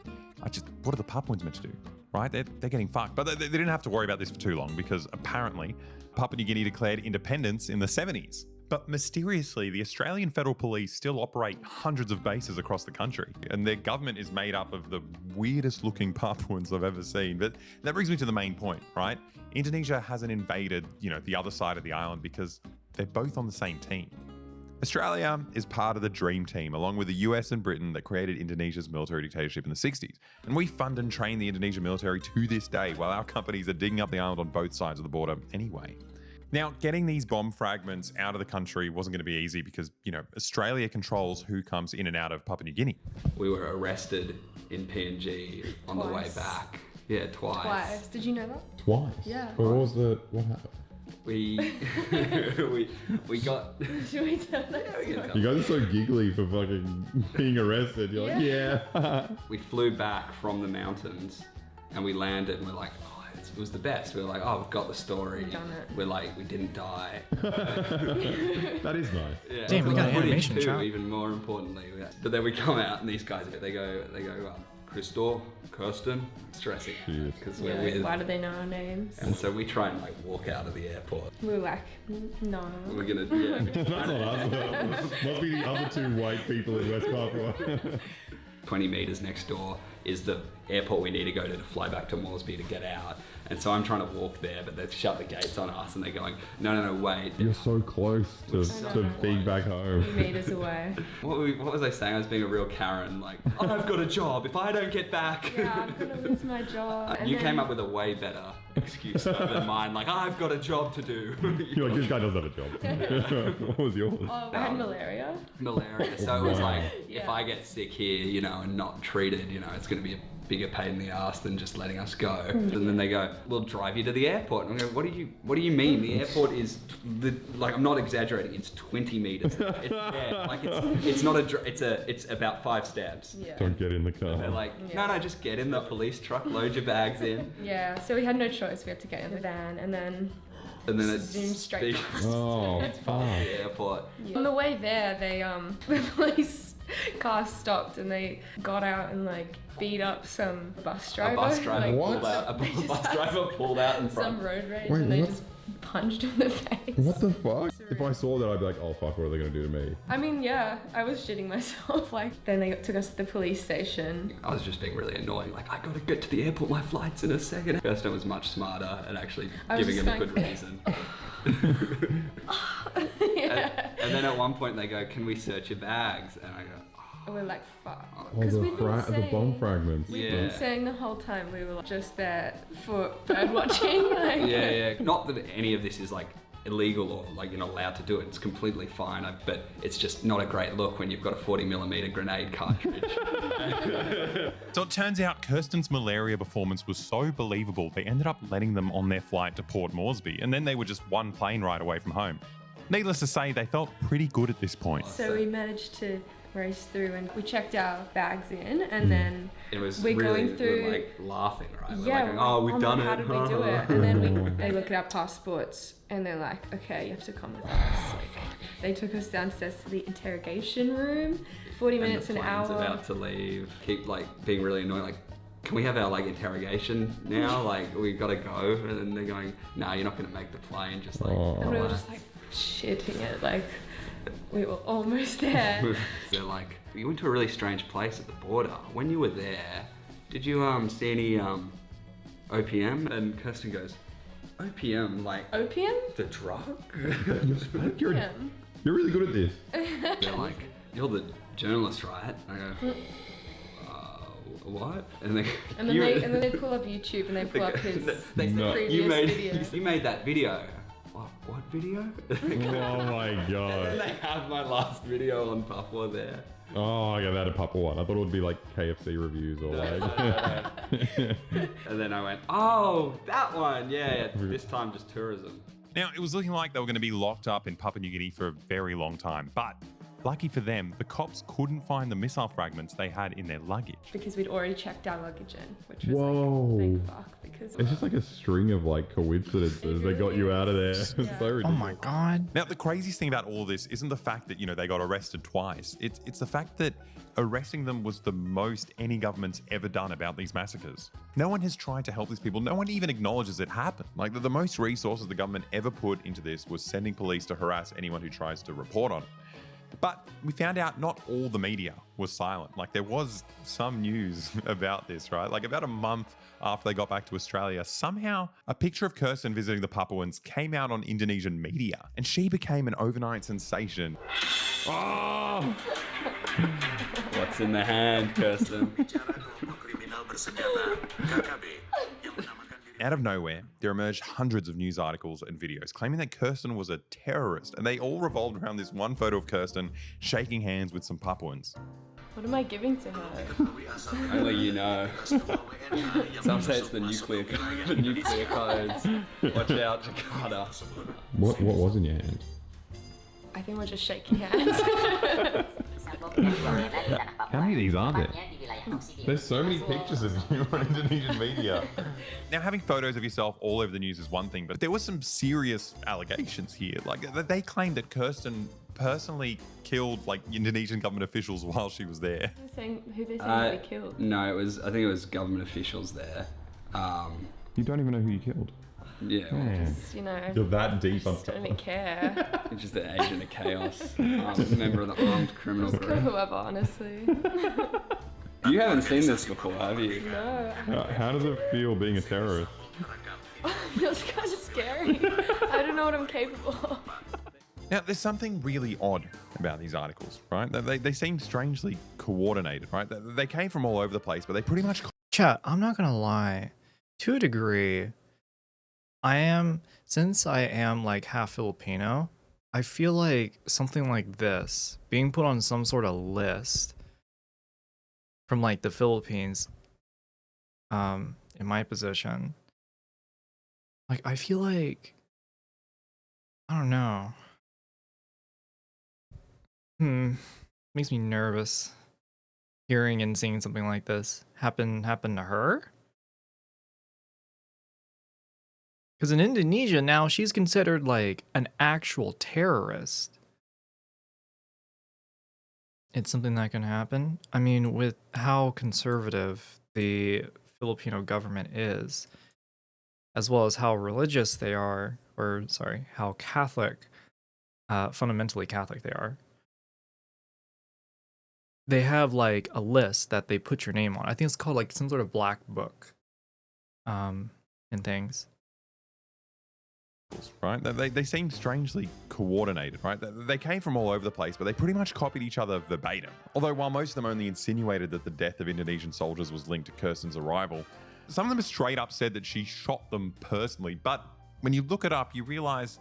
What are the Papuans meant to do, right? They're getting fucked. But they didn't have to worry about this for too long, because apparently Papua New Guinea declared independence in the 70s. But mysteriously, the Australian Federal Police still operate hundreds of bases across the country, and their government is made up of the weirdest looking Papuans I've ever seen. But that brings me to the main point, right? Indonesia hasn't invaded, the other side of the island because they're both on the same team. Australia is part of the Dream Team, along with the US and Britain that created Indonesia's military dictatorship in the 60s. And we fund and train the Indonesian military to this day, while our companies are digging up the island on both sides of the border anyway. Now, getting these bomb fragments out of the country wasn't going to be easy because, Australia controls who comes in and out of Papua New Guinea. We were arrested in PNG on the way back. Yeah, twice. Did you know that? Twice? Yeah. But what happened? We got. Should we tell that? You guys are so giggly for fucking being arrested. You're like, yeah. We flew back from the mountains and we landed and we're like, oh, it was the best. We were like, oh, we've got the story. We've done it. We're like, we didn't die. That is nice. Yeah. Damn, we got an Footage animation too, shot. even more importantly. But then we come out and these guys, they go, Crystal, Kirsten, stressing because we're with. Why do they know our names? And so we try and like walk out of the airport. We were like, no. We're gonna, yeah. That's not us. Must be the other two white people in West Papua. 20 meters next door is the airport we need to go to fly back to Moresby to get out. And so I'm trying to walk there, but they've shut the gates on us and they're going, no, wait. You're so close to being back home. 2 meters away. What was I saying? I was being a real Karen, like, oh, I've got a job. If I don't get back. Yeah, I'm gonna lose my job. You came up with a way better excuse than mine, like, I've got a job to do. You're like, this guy doesn't have a job. What was yours? Oh, I had malaria. Malaria. So it was like, Yeah. if I get sick here, and not treated, it's going to be a bigger pain in the ass than just letting us go. And then they go, we'll drive you to the airport. And I go, what do you mean? The airport is, I'm not exaggerating, it's 20 meters. It's there. Like, it's not it's about 5 steps. Yeah. Don't get in the car. And they're like, no, just get in the police truck, load your bags in. Yeah, so we had no choice. We had to get in the van and then it zoomed straight past. Oh, fuck. the airport. Yeah. On the way there, the police car stopped and they got out and like beat up some bus driver. A bus driver like, pulled out. A bus driver pulled out in front. Some road rage Wait, and they what? just punched him in the face. What the fuck? If I saw that, I'd be like, oh fuck, what are they gonna do to me? I mean, yeah, I was shitting myself. Like, then they took us to the police station. I was just being really annoying. Like, I gotta get to the airport. My flight's in a second. Kirsten was much smarter at actually giving him a good reason. Yeah. And then at one point they go, "Can we search your bags?" And I go, And we're like, fuck. Oh, the bomb fragments. We've Yeah. been saying the whole time we were like, just there for bird watching. Like, yeah. Not that any of this is like illegal or like you're not allowed to do it. It's completely fine. But it's just not a great look when you've got a 40mm grenade cartridge. So it turns out Kirsten's malaria performance was so believable, they ended up letting them on their flight to Port Moresby, and then they were just one plane ride away from home. Needless to say, they felt pretty good at this point. So we managed to race through and we checked our bags in and then It was we're really, going through we're like laughing, right? We're yeah, like, oh, we've done it. how did we do it? And then they look at our passports and they're like, okay, you have to come with us. Like, they took us downstairs to the interrogation room, 40 minutes, and an the plane's hour. about to leave. Keep like being really annoying, like, can we have our like interrogation now? Like, we gotta go. And then they're going, nah, you're not gonna make the plane. Just like, And we were just like shitting it, like we were almost there. They're like, you went to a really strange place at the border. When you were there, did you see any OPM? And Kirsten goes, OPM, like Opium? the drug? You're really good at this. They're like, you're the journalist, right? I go, what? And they And then they pull up YouTube and they pull up his previous video. You made that video. What video? Oh my god. And they have my last video on Papua there. Oh, I got that a Papua one. I thought it would be like KFC reviews or like. And then I went, oh, that one. Yeah, this time just tourism. Now, it was looking like they were going to be locked up in Papua New Guinea for a very long time, but lucky for them, the cops couldn't find the missile fragments they had in their luggage. Because we'd already checked our luggage in, which was Whoa. like, thank fuck. Because It's just like a string of like coincidences that got you out of there. It's so ridiculous. Oh my god. Now, the craziest thing about all this isn't the fact that, they got arrested twice. It's the fact that arresting them was the most any government's ever done about these massacres. No one has tried to help these people. No one even acknowledges it happened. Like, the most resources the government ever put into this was sending police to harass anyone who tries to report on it. But we found out not all the media was silent. Like, there was some news about this, right? Like, about a month after they got back to Australia, somehow a picture of Kirsten visiting the Papuans came out on Indonesian media, and she became an overnight sensation. Oh! What's in the hand, Kirsten? Out of nowhere, there emerged hundreds of news articles and videos claiming that Kirsten was a terrorist, and they all revolved around this one photo of Kirsten shaking hands with some Papuans. What am I giving to her? Only you know. Some say it's the nuclear codes. Watch out, Jakarta. What was in your hand? I think we're just shaking hands. How many of these are there? There's so many pictures of you on Indonesian media. Now, having photos of yourself all over the news is one thing, but there were some serious allegations here. Like, they claimed that Kirsten personally killed like Indonesian government officials while she was there. Who they saying they killed? No, I think it was government officials there. You don't even know who you killed. Yeah. Just, you know, You're that deep on just don't even care. It's just an agent of chaos. A member of the armed criminal Just go group. whoever, honestly. You haven't seen this before, have you? No. How does it feel being a terrorist? It feels kind of scary. I don't know what I'm capable of. Now, there's something really odd about these articles, right? They seem strangely coordinated, right? They came from all over the place, but they pretty much... Chat, I'm not gonna lie. To a degree, since I am like half Filipino, I feel like something like this, being put on some sort of list from like the Philippines, in my position, like I feel like, I don't know. Makes me nervous hearing and seeing something like this happen to her. Because in Indonesia now, she's considered like an actual terrorist. It's something that can happen. I mean, with how conservative the Filipino government is, as well as how religious they are, or sorry, how Catholic, fundamentally Catholic they are. They have like a list that they put your name on. I think it's called like some sort of black book, and things. Right? They seem strangely coordinated, right? They came from all over the place, but they pretty much copied each other verbatim. Although while most of them only insinuated that the death of Indonesian soldiers was linked to Kirsten's arrival, some of them straight up said that she shot them personally. But when you look it up, you realize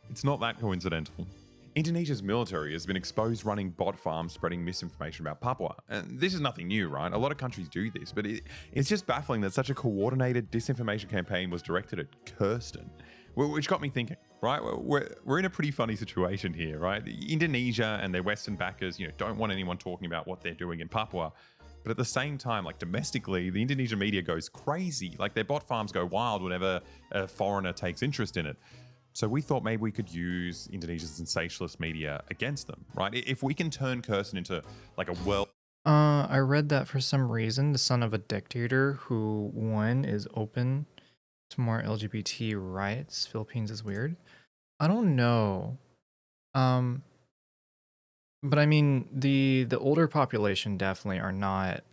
it's not that coincidental. Indonesia's military has been exposed running bot farms spreading misinformation about Papua. And this is nothing new, right? A lot of countries do this, but it's just baffling that such a coordinated disinformation campaign was directed at Kirsten. Which got me thinking, right? We're in a pretty funny situation here, right? Indonesia and their Western backers, don't want anyone talking about what they're doing in Papua. But at the same time, like domestically, the Indonesian media goes crazy. Like their bot farms go wild whenever a foreigner takes interest in it. So we thought maybe we could use Indonesia's sensationalist media against them, right? If we can turn Kirsten into like a world... I read that for some reason, the son of a dictator who, one, is open to more LGBT rights. Philippines is weird. I don't know. But I mean, the older population definitely are not...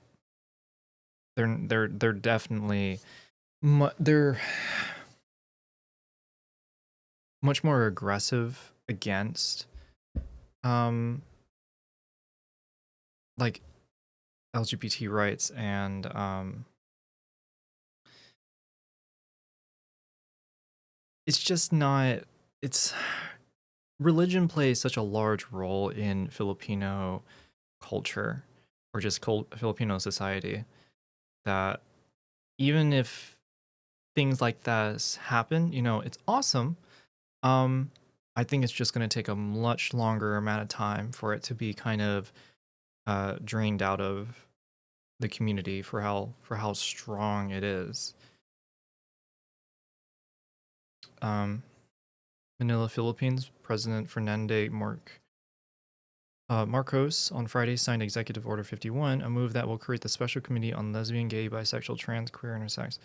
They're definitely... They're much more aggressive against like LGBT rights and it's just not, religion plays such a large role in Filipino culture or just Filipino society that even if things like that happen, it's awesome. I think it's just going to take a much longer amount of time for it to be kind of drained out of the community for how strong it is. Manila, Philippines, President Marcos on Friday signed Executive Order 51, a move that will create the Special Committee on Lesbian, Gay, Bisexual, Trans, Queer, Intersex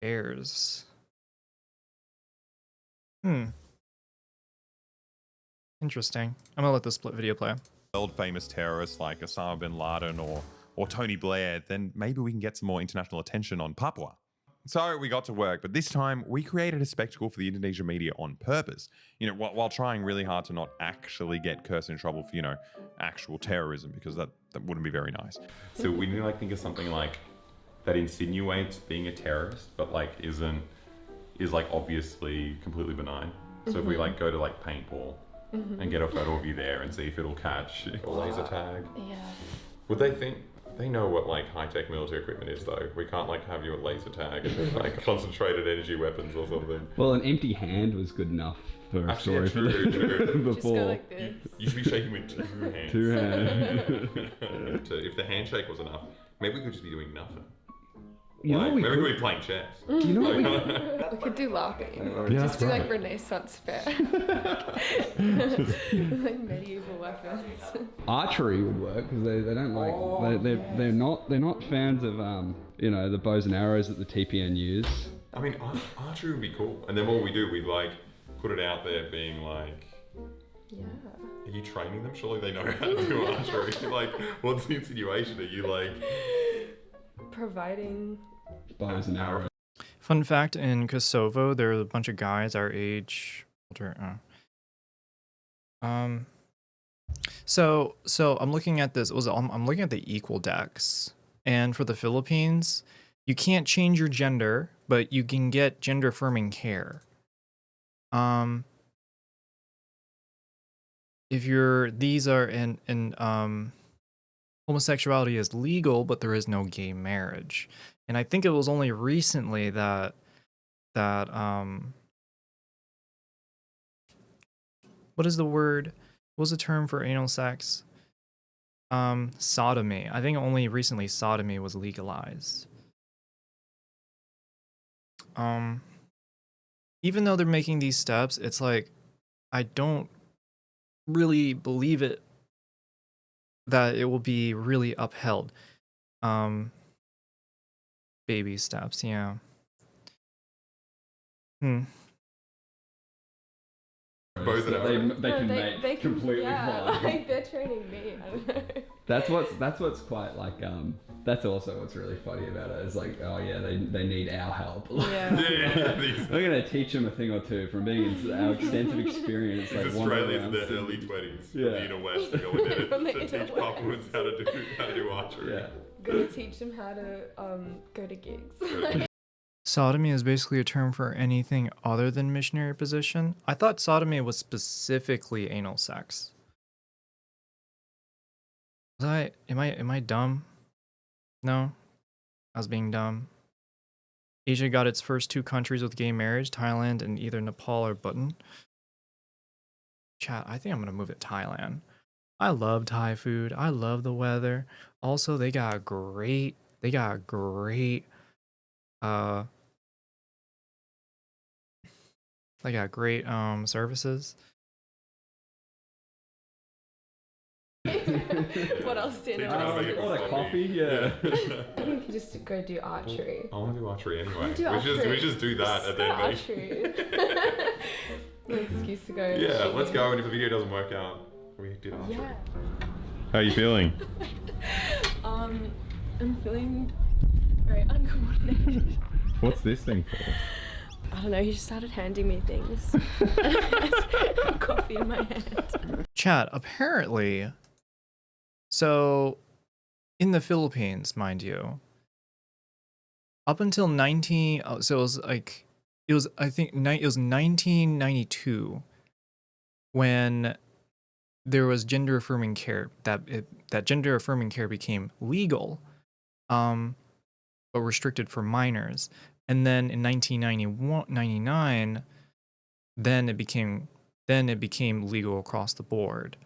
Affairs. Interesting. I'm gonna let this split video play. World famous terrorists like Osama bin Laden or Tony Blair, then maybe we can get some more international attention on Papua. So we got to work, but this time we created a spectacle for the Indonesian media on purpose. While trying really hard to not actually get Kirsten in trouble for, actual terrorism, because that wouldn't be very nice. So we need to think of something like that insinuates being a terrorist, but is obviously completely benign. So if we go to paintball and get a photo of you there and see if it'll catch, or laser tag. Yeah. Would they think they know what like high-tech military equipment is though? We can't like have you at laser tag and like concentrated energy weapons or something. Well, an empty hand was good enough for a story for true. Just go before. like this. You should be shaking with 2 hands. 2 hands. If the handshake was enough, maybe we could just be doing nothing. You know Like, what we maybe we could? could be playing chess. You know what We could do LARPing. Yeah, Just do that's like right. Renaissance fair. Like medieval weapons. Archery would work because they don't like they're not fans of you know, the bows and arrows that the TPN use. I mean, archery would be cool. And then what we do, we like put it out there being like, Yeah. are you training them? Surely they know how to do archery. Like, what's the insinuation? Are you like... Providing Bows and arrows. Fun fact, in Kosovo, there are a bunch of guys our age. So I'm looking at this. I'm looking at the equal dex, and for the Philippines, you can't change your gender, but you can get gender affirming care. If you're homosexuality is legal, but there is no gay marriage. And I think it was only recently that what is the word? What was the term for anal sex? Sodomy. I think only recently sodomy was legalized. Even though they're making these steps, it's like I don't really believe it that it will be really upheld. Baby steps, yeah. Both of them. They can make completely fine. Like they're training me. I don't know. That's what's quite like that's also what's really funny about it. It's like, oh yeah, they need our help. Yeah. We're gonna teach them a thing or two from being our extensive experience. Like Australians in their early 20s, from the inner west, going in to teach Papuans how to do archery. Yeah. Gonna teach them how to go to gigs. Sodomy is basically a term for anything other than missionary position. I thought sodomy was specifically anal sex. Am I dumb? No, I was being dumb. Asia got its first 2 countries with gay marriage, Thailand and either Nepal or Bhutan. Chat, I think I'm gonna move to Thailand. I love Thai food. I love the weather. Also, they got great services. What else did Coffee, yeah. I think we could just go do archery. I want to do archery anyway. We We just do that and then archery. No excuse to go. Yeah, let's go. And if the video doesn't work out, we did archery. Yeah. How are you feeling? I'm feeling very uncoordinated. What's this thing for? I don't know, he just started handing me things. Coffee in my hand. Chat, apparently, so in the Philippines, mind you, up until 1992 when there was gender affirming care, that gender affirming care became legal, but restricted for minors. And then in 1999, then it became legal across the board.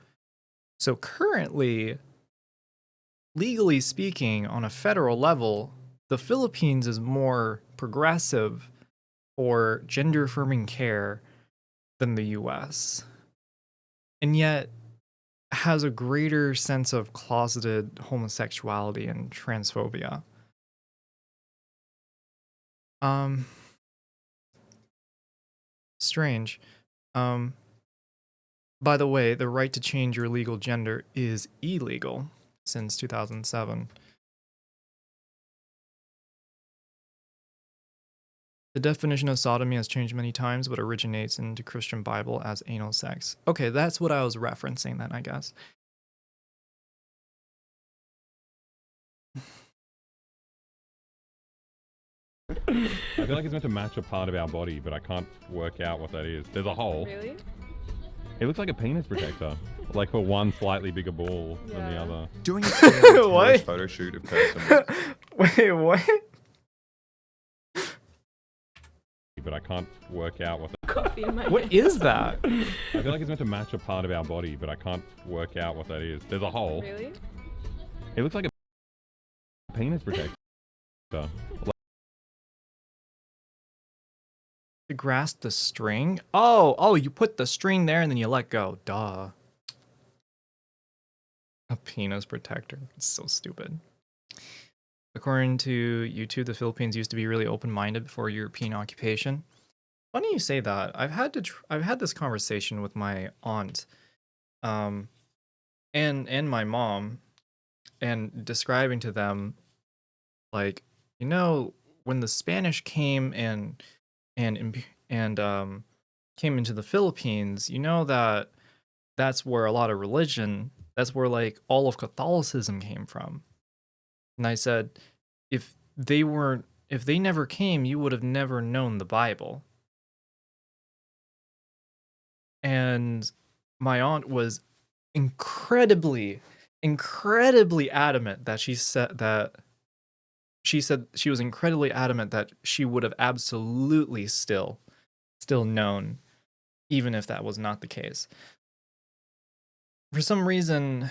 So currently, legally speaking, on a federal level, the Philippines is more progressive for gender affirming care than the US. And yet has a greater sense of closeted homosexuality and transphobia. Strange. By the way, the right to change your legal gender is illegal since 2007. The definition of sodomy has changed many times, but originates in the Christian Bible as anal sex. Okay, that's what I was referencing then, I guess. I feel like it's meant to match a part of our body, but I can't work out what that is. There's a hole. Really? He looks like a penis protector. Like for one slightly bigger ball than the other. Doing a scary What? terrorist photo shoot of Kirsten was Wait, what? But I can't work out what Coffee in my What is that? I feel like it's meant to match a part of our body, but I can't work out what that is. There's a hole. Really? He looks like a penis protector. To grasp the string? Oh, you put the string there and then you let go. Duh. A penis protector. It's so stupid. According to YouTube, the Philippines used to be really open-minded before European occupation. Funny you say that. I've had this conversation with my aunt, and my mom, and describing to them, like, you know, when the Spanish came and came into the Philippines, you know that's where a lot of religion, that's where like all of Catholicism came from. And I said, if they never came, you would have never known the Bible. And my aunt was incredibly adamant that she said she was incredibly adamant that she would have absolutely still known, even if that was not the case. For some reason,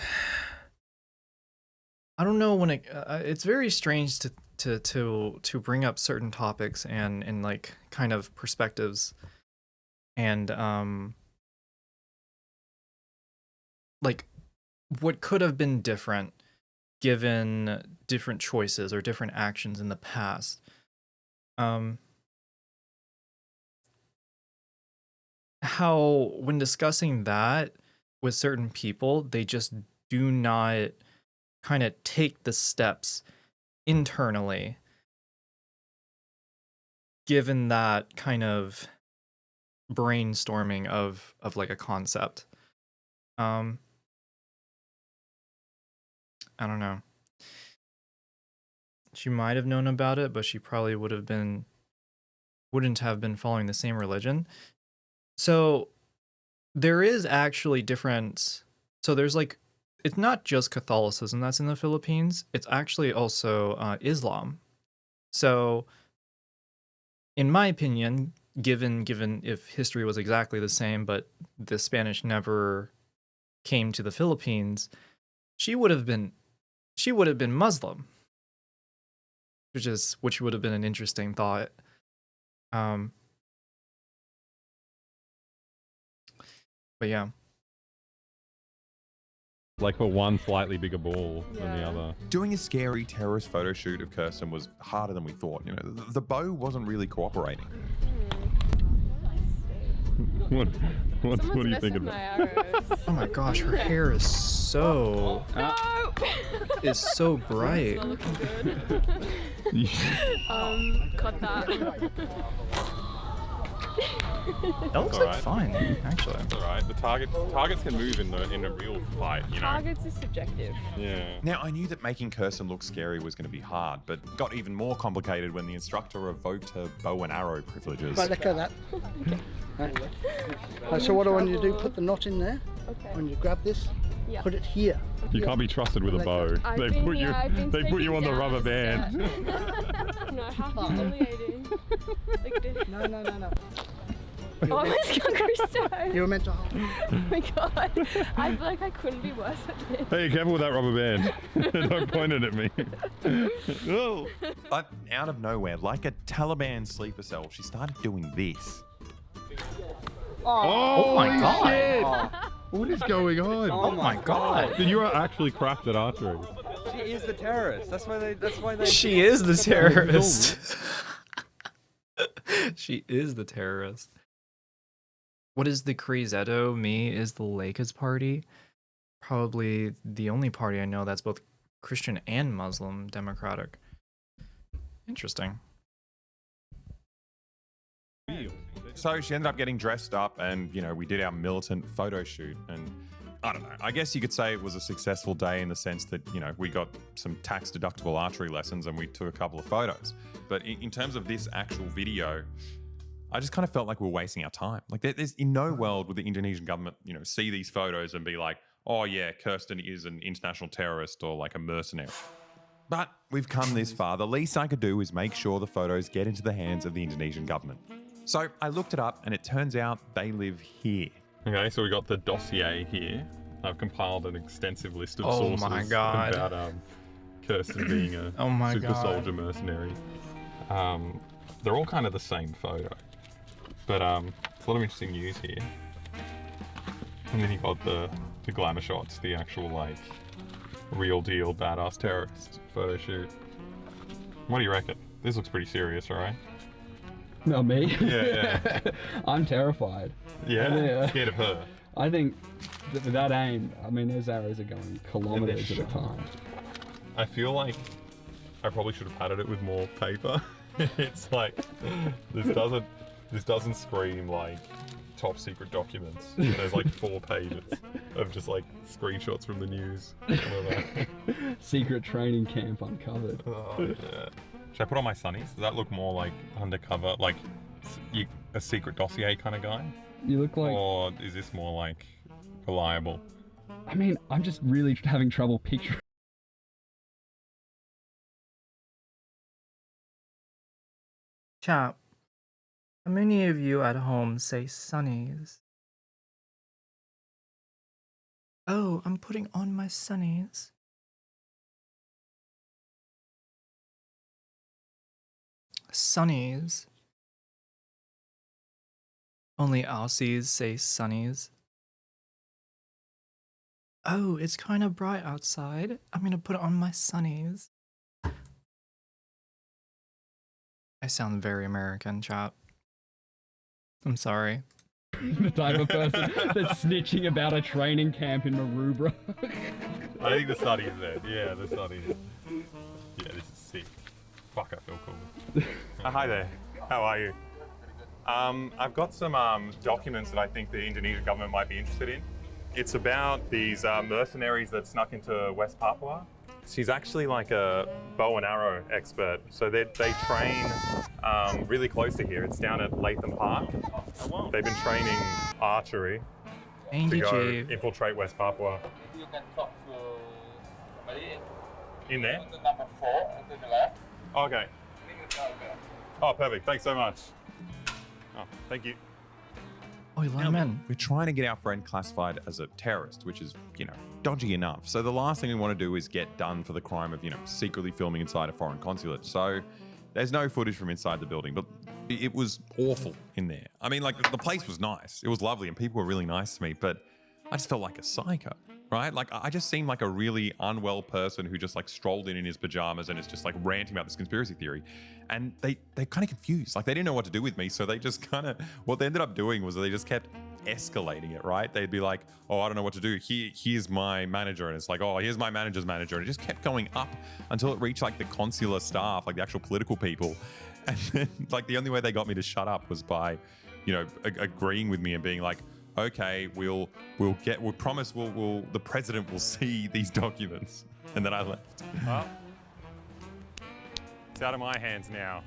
I don't know when it's very strange to bring up certain topics and like kind of perspectives and like what could have been different given different choices or different actions in the past. How when discussing that with certain people, they just do not kind of take the steps internally, given that kind of brainstorming of like a concept. I don't know. She might have known about it, but she probably wouldn't have been following the same religion. So there is actually different. So there's like, it's not just Catholicism that's in the Philippines. It's actually also Islam. So in my opinion, given if history was exactly the same, but the Spanish never came to the Philippines, she would have been Muslim, which would have been an interesting thought. But yeah. Like for one slightly bigger ball than the other. Doing a scary terrorist photo shoot of Kirsten was harder than we thought. You know, the bow wasn't really cooperating. What do you think of that? Oh my gosh, her hair is so is so bright. It's not looking good. Cut that. That looks like fun, actually. It's alright. The targets can move in a real fight, you know. Targets is subjective. Yeah. Now, I knew that making Kirsten look scary was going to be hard, but got even more complicated when the instructor revoked her bow and arrow privileges. Right, let go of that. Right, so what I want you to do, put the knot in there. Okay. When you grab this, Yeah. put it here. You can't be trusted with a bow. They put you on the rubber band. No, how humiliating. Like this. No. Oh, I almost got Christo. You were meant to hold. Oh my god. I feel like I couldn't be worse at this. Hey, careful with that rubber band. Don't point it at me. Oh. But out of nowhere, like a Taliban sleeper cell, she started doing this. Oh my god. Shit. What is going on? Oh my god. Dude, you are actually cracked at archery. She is the terrorist. That's why they. She is the terrorist. She is the terrorist. What is the Criseto? Me is the Lakers party. Probably the only party I know that's both Christian and Muslim democratic. Interesting. So she ended up getting dressed up and, you know, we did our militant photo shoot. And I don't know, I guess you could say it was a successful day in the sense that, you know, we got some tax deductible archery lessons and we took a couple of photos. But in terms of this actual video, I just kind of felt like we were wasting our time. Like there's in no world would the Indonesian government, see these photos and be like, oh yeah, Kirsten is an international terrorist or like a mercenary. But we've come this far. The least I could do is make sure the photos get into the hands of the Indonesian government. So I looked it up and it turns out they live here. Okay, so we got the dossier here. I've compiled an extensive list of Oh sources my God. about Kirsten being a Oh my super God. soldier mercenary. They're all kind of the same photo, but it's a lot of interesting news here. And then you got the glamour shots, the actual like real deal badass terrorist photo shoot. What do you reckon? This looks pretty serious, right? Not me. Yeah. I'm terrified. Yeah? Scared of her. I think that with that aim, I mean, those arrows are going kilometers at a time. I feel like I probably should have padded it with more paper. It's like this doesn't scream like top secret documents. There's like 4 pages of just like screenshots from the news. Secret training camp uncovered. Oh, yeah. Should I put on my sunnies? Does that look more like undercover, like a secret dossier kind of guy? You look like... Or is this more like reliable? I mean, I'm just really having trouble picturing. Chat, how many of you at home say sunnies? Oh, I'm putting on my sunnies. Sunnies. Only Aussies say sunnies. Oh, it's kind of bright outside. I'm gonna put on my sunnies. I sound very American, chat. I'm sorry. The type of person that's snitching about a training camp in Maroubra. I think the sunny is there. Yeah, the sunny is. Yeah, this is sick. Fuck, I feel cool. Hi there. How are you? I've got some documents that I think the Indonesian government might be interested in. It's about these mercenaries that snuck into West Papua. She's actually like a bow and arrow expert. So they train really close to here. It's down at Latham Park. They've been training archery to go infiltrate West Papua. You can talk to somebody In there? the number 4 to the left. Okay. Oh, perfect. Thanks so much. Oh, thank you. Oh, you let him in. We're trying to get our friend classified as a terrorist, which is, dodgy enough. So the last thing we want to do is get done for the crime of, secretly filming inside a foreign consulate. So there's no footage from inside the building, but it was awful in there. I mean, like the place was nice. It was lovely and people were really nice to me, but I just felt like a psycho, right? Like I just seemed like a really unwell person who just like strolled in his pajamas and is just like ranting about this conspiracy theory. And they're kind of confused. Like they didn't know what to do with me. So they just what they ended up doing was they just kept escalating it, right? They'd be like, oh, I don't know what to do. Here's my manager. And it's like, oh, here's my manager's manager. And it just kept going up until it reached like the consular staff, like the actual political people. And then like the only way they got me to shut up was by, agreeing with me and being like, okay, we'll promise the president will see these documents. And then I left. Well, it's out of my hands now.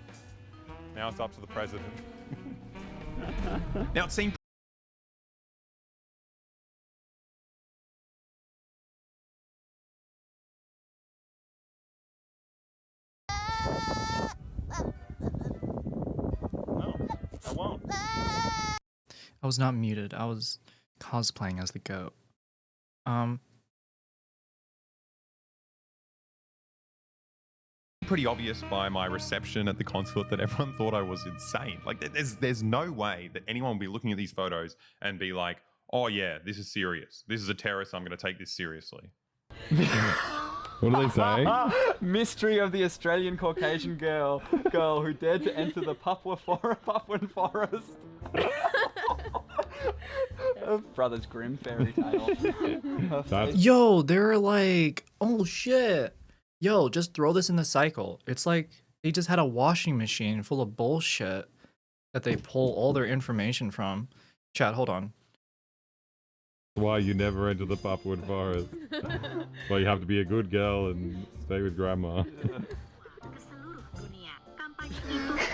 Now it's up to the president. Now it seemed I won't. I was not muted. I was cosplaying as the goat. Pretty obvious by my reception at the consulate that everyone thought I was insane. Like there's no way that anyone would be looking at these photos and be like, oh yeah, this is serious. This is a terrorist. I'm going to take this seriously. What do they say? Mystery of the Australian Caucasian girl who dared to enter the Papuan forest. Brothers Grimm fairy tale. Yo, they're like, oh shit. Yo, just throw this in the cycle. It's like they just had a washing machine full of bullshit that they pull all their information from. Chat, hold on. Why you never enter the Papuan forest. Well, you have to be a good girl and stay with grandma.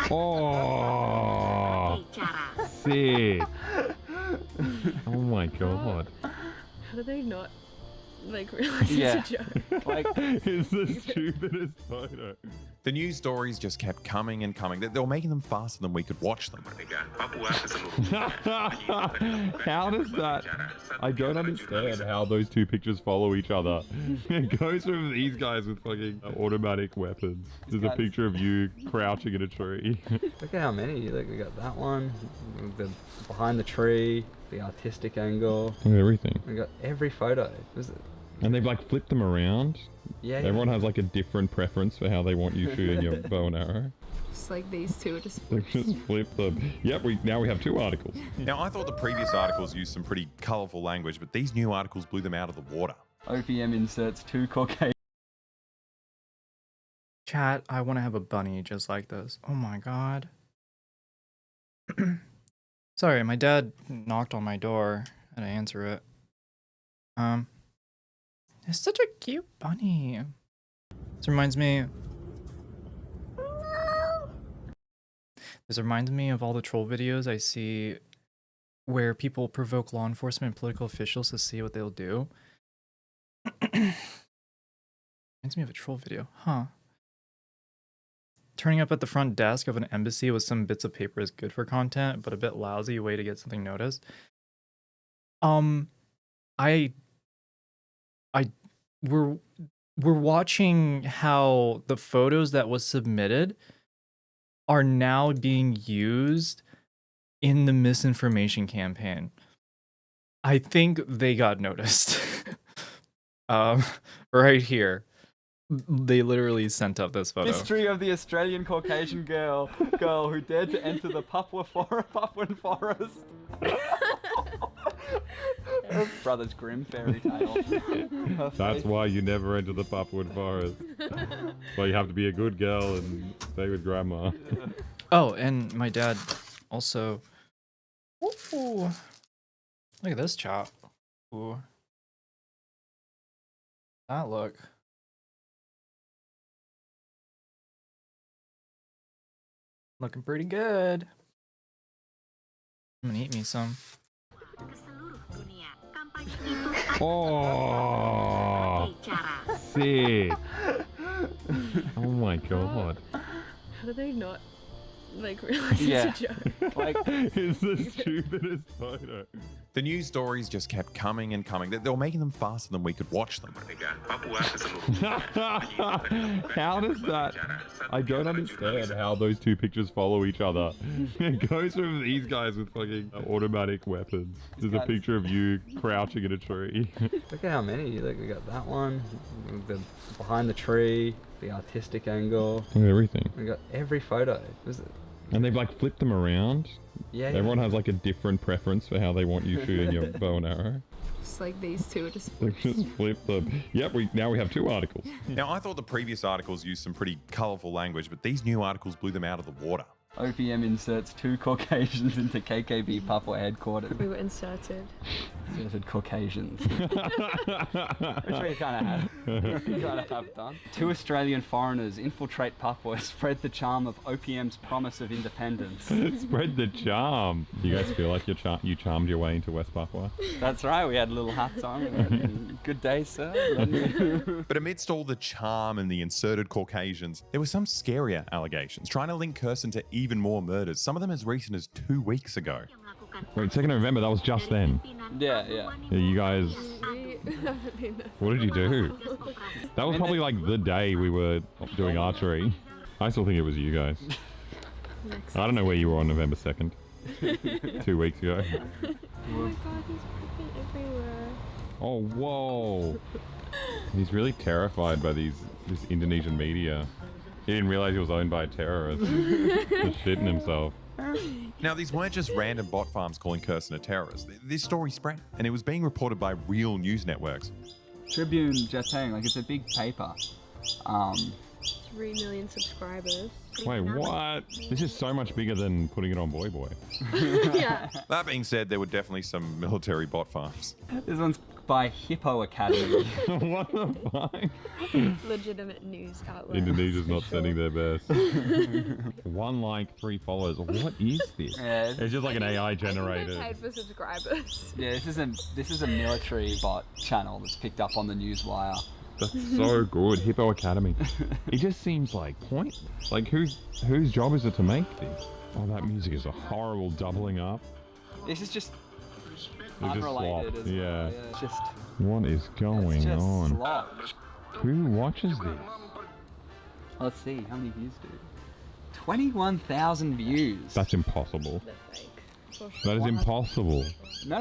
Oh. Oh, sick. Oh my god. How do they not like realize Yeah. it's a joke? Like, It's the stupidest photo. The news stories just kept coming and coming. They were making them faster than we could watch them. How does that? I don't understand how those two pictures follow each other. It goes from these guys with fucking automatic weapons. There's a picture of you crouching in a tree. look at how many. Like, we got that one, the behind the tree, the artistic angle. Everything. We got every photo. Was it? And they've like flipped them around. Yeah. Everyone has like a different preference for how they want you shooting your bow and arrow. Just like these two are just They've just flipped them. Yep, now we have two articles. Now, I thought the previous articles used some pretty colourful language, but these new articles blew them out of the water. OPM inserts 2 Caucasian. Chat, I want to have a bunny just like this. Oh my god. Sorry, my dad knocked on my door and I answer it. It's such a cute bunny. This reminds me. This reminds me of all the troll videos I see where people provoke law enforcement and political officials to see what they'll do. Reminds me of a troll video, huh? Turning up at the front desk of an embassy with some bits of paper is good for content, but a bit lousy way to get something noticed. We're watching how the photos that was submitted are now being used in the misinformation campaign. I think they got noticed. Right here. They literally sent up this photo. History of the Australian Caucasian girl who dared to enter the Papuan forest. Brothers Grimm fairy tale. That's why you never enter the Papuan forest. Well, you have to be a good girl and stay with grandma. Oh, and my dad also. Ooh, look at this chop. Ooh, that look. Looking pretty good. I'm gonna eat me some. Oh, sick. Oh my god. How do they not like realize Yeah. it's a joke? Like, It's the stupidest photo. The news stories just kept coming and coming. They were making them faster than we could watch them. How does that? I don't understand how those two pictures follow each other. It goes from these guys with fucking automatic weapons. There's a picture of you crouching in a tree. look at how many. Like, we got that one, the behind the tree, the artistic angle. Everything. We got every photo. Was it? And they've like flipped them around. Yeah. Everyone has like a different preference for how they want you shooting your bow and arrow. Just like these two are just They've just flipped them. Yep, now we have two articles. Now, I thought the previous articles used some pretty colourful language, but these new articles blew them out of the water. OPM inserts 2 Caucasians into KKB Papua headquarters. We were inserted. Inserted Caucasians. Which we kind of have done. 2 Australian foreigners infiltrate Papua, spread the charm of OPM's promise of independence. Spread the charm. Do you guys feel like you charmed your way into West Papua? That's right, we had little hats on. Good day, sir. But amidst all the charm and the inserted Caucasians, there were some scarier allegations trying to link Kirsten to even more murders, some of them as recent as 2 weeks ago. Wait, 2nd of November, that was just then. Yeah. Yeah, you guys, We haven't been there. what did you do? That was probably like the day we were doing archery. I still think it was you guys. I don't know where you were on November 2nd. 2 weeks ago. Oh my god, he's freaking everywhere. Oh, whoa. He's really terrified by this Indonesian media. He didn't realize he was owned by a terrorist. Just shitting himself. Now, these weren't just random bot farms calling Kirsten a terrorist. This story spread, and it was being reported by real news networks. Tribune Jateng, like it's a big paper. 3 million subscribers. Wait, what? This is so much bigger than putting it on Boy Boy. Yeah. That being said, there were definitely some military bot farms. This one's book by Hippo Academy. What the fuck? Legitimate news outlet. Indonesia's not sending their best. 1 like, 3 followers. What is this? Yeah. It's just like an AI I think they generated. paid for subscribers. Yeah, this is a military bot channel that's picked up on the newswire. That's so good. Hippo Academy. It just seems like pointless. Like whose job is it to make this? Oh, that music is a horrible doubling up. This is just They just unrelated slop. as Yeah. well. Yeah, it's just What is going it's just on? slop. Who watches this? Let's see, how many views do? 21,000 views. That's impossible. They're fake. That is impossible. No,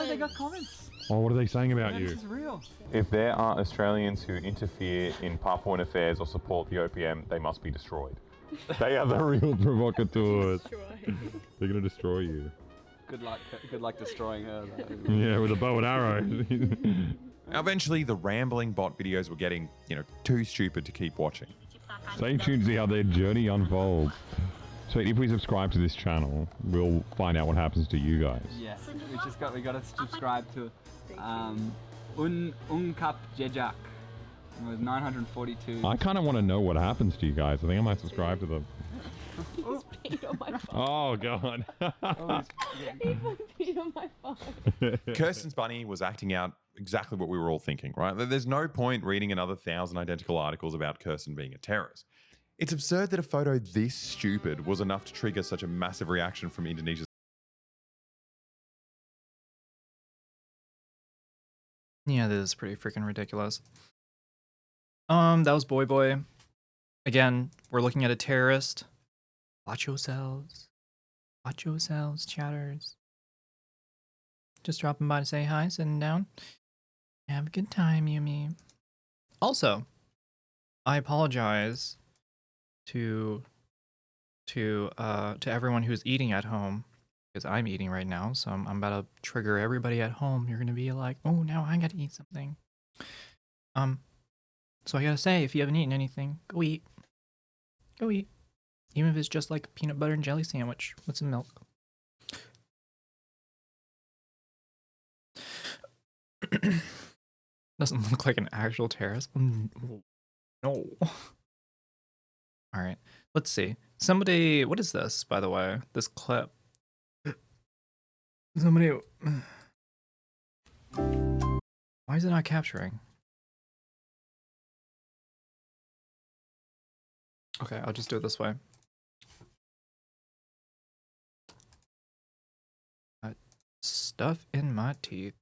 they got comments. Oh, what are they saying about No, you? this is real. If there are Australians who interfere in Papuan affairs or support the OPM, they must be destroyed. They are the real provocateurs. They're gonna destroy you. Good luck destroying her. Though. Yeah, with a bow and arrow. Eventually, the rambling bot videos were getting, too stupid to keep watching. Stay tuned to see how their journey unfolds. So if we subscribe to this channel, we'll find out what happens to you guys. Yes, we got to subscribe to Unkap Jejak. It was 942. I kind of want to know what happens to you guys. I think I might subscribe to them. He's peed on my phone. Oh, God. He peed on my phone. Kirsten's bunny was acting out exactly what we were all thinking, right? There's no point reading another 1,000 identical articles about Kirsten being a terrorist. It's absurd that a photo this stupid was enough to trigger such a massive reaction from Indonesia's. Yeah, this is pretty freaking ridiculous. That was Boy Boy. Again, we're looking at a terrorist. Watch yourselves. Watch yourselves, chatters. Just dropping by to say hi, sitting down. Have a good time, Yumi. Also, I apologize to everyone who's eating at home, because I'm eating right now, so I'm about to trigger everybody at home. You're gonna be like, oh, now I gotta eat something. So I gotta say, if you haven't eaten anything, go eat. Go eat. Even if it's just like a peanut butter and jelly sandwich with some milk. Doesn't look like an actual terrorist. No. Alright, let's see. Somebody, what is this, by the way? This clip. Somebody... Why is it not capturing? Okay, I'll just do it this way. Stuff in my teeth.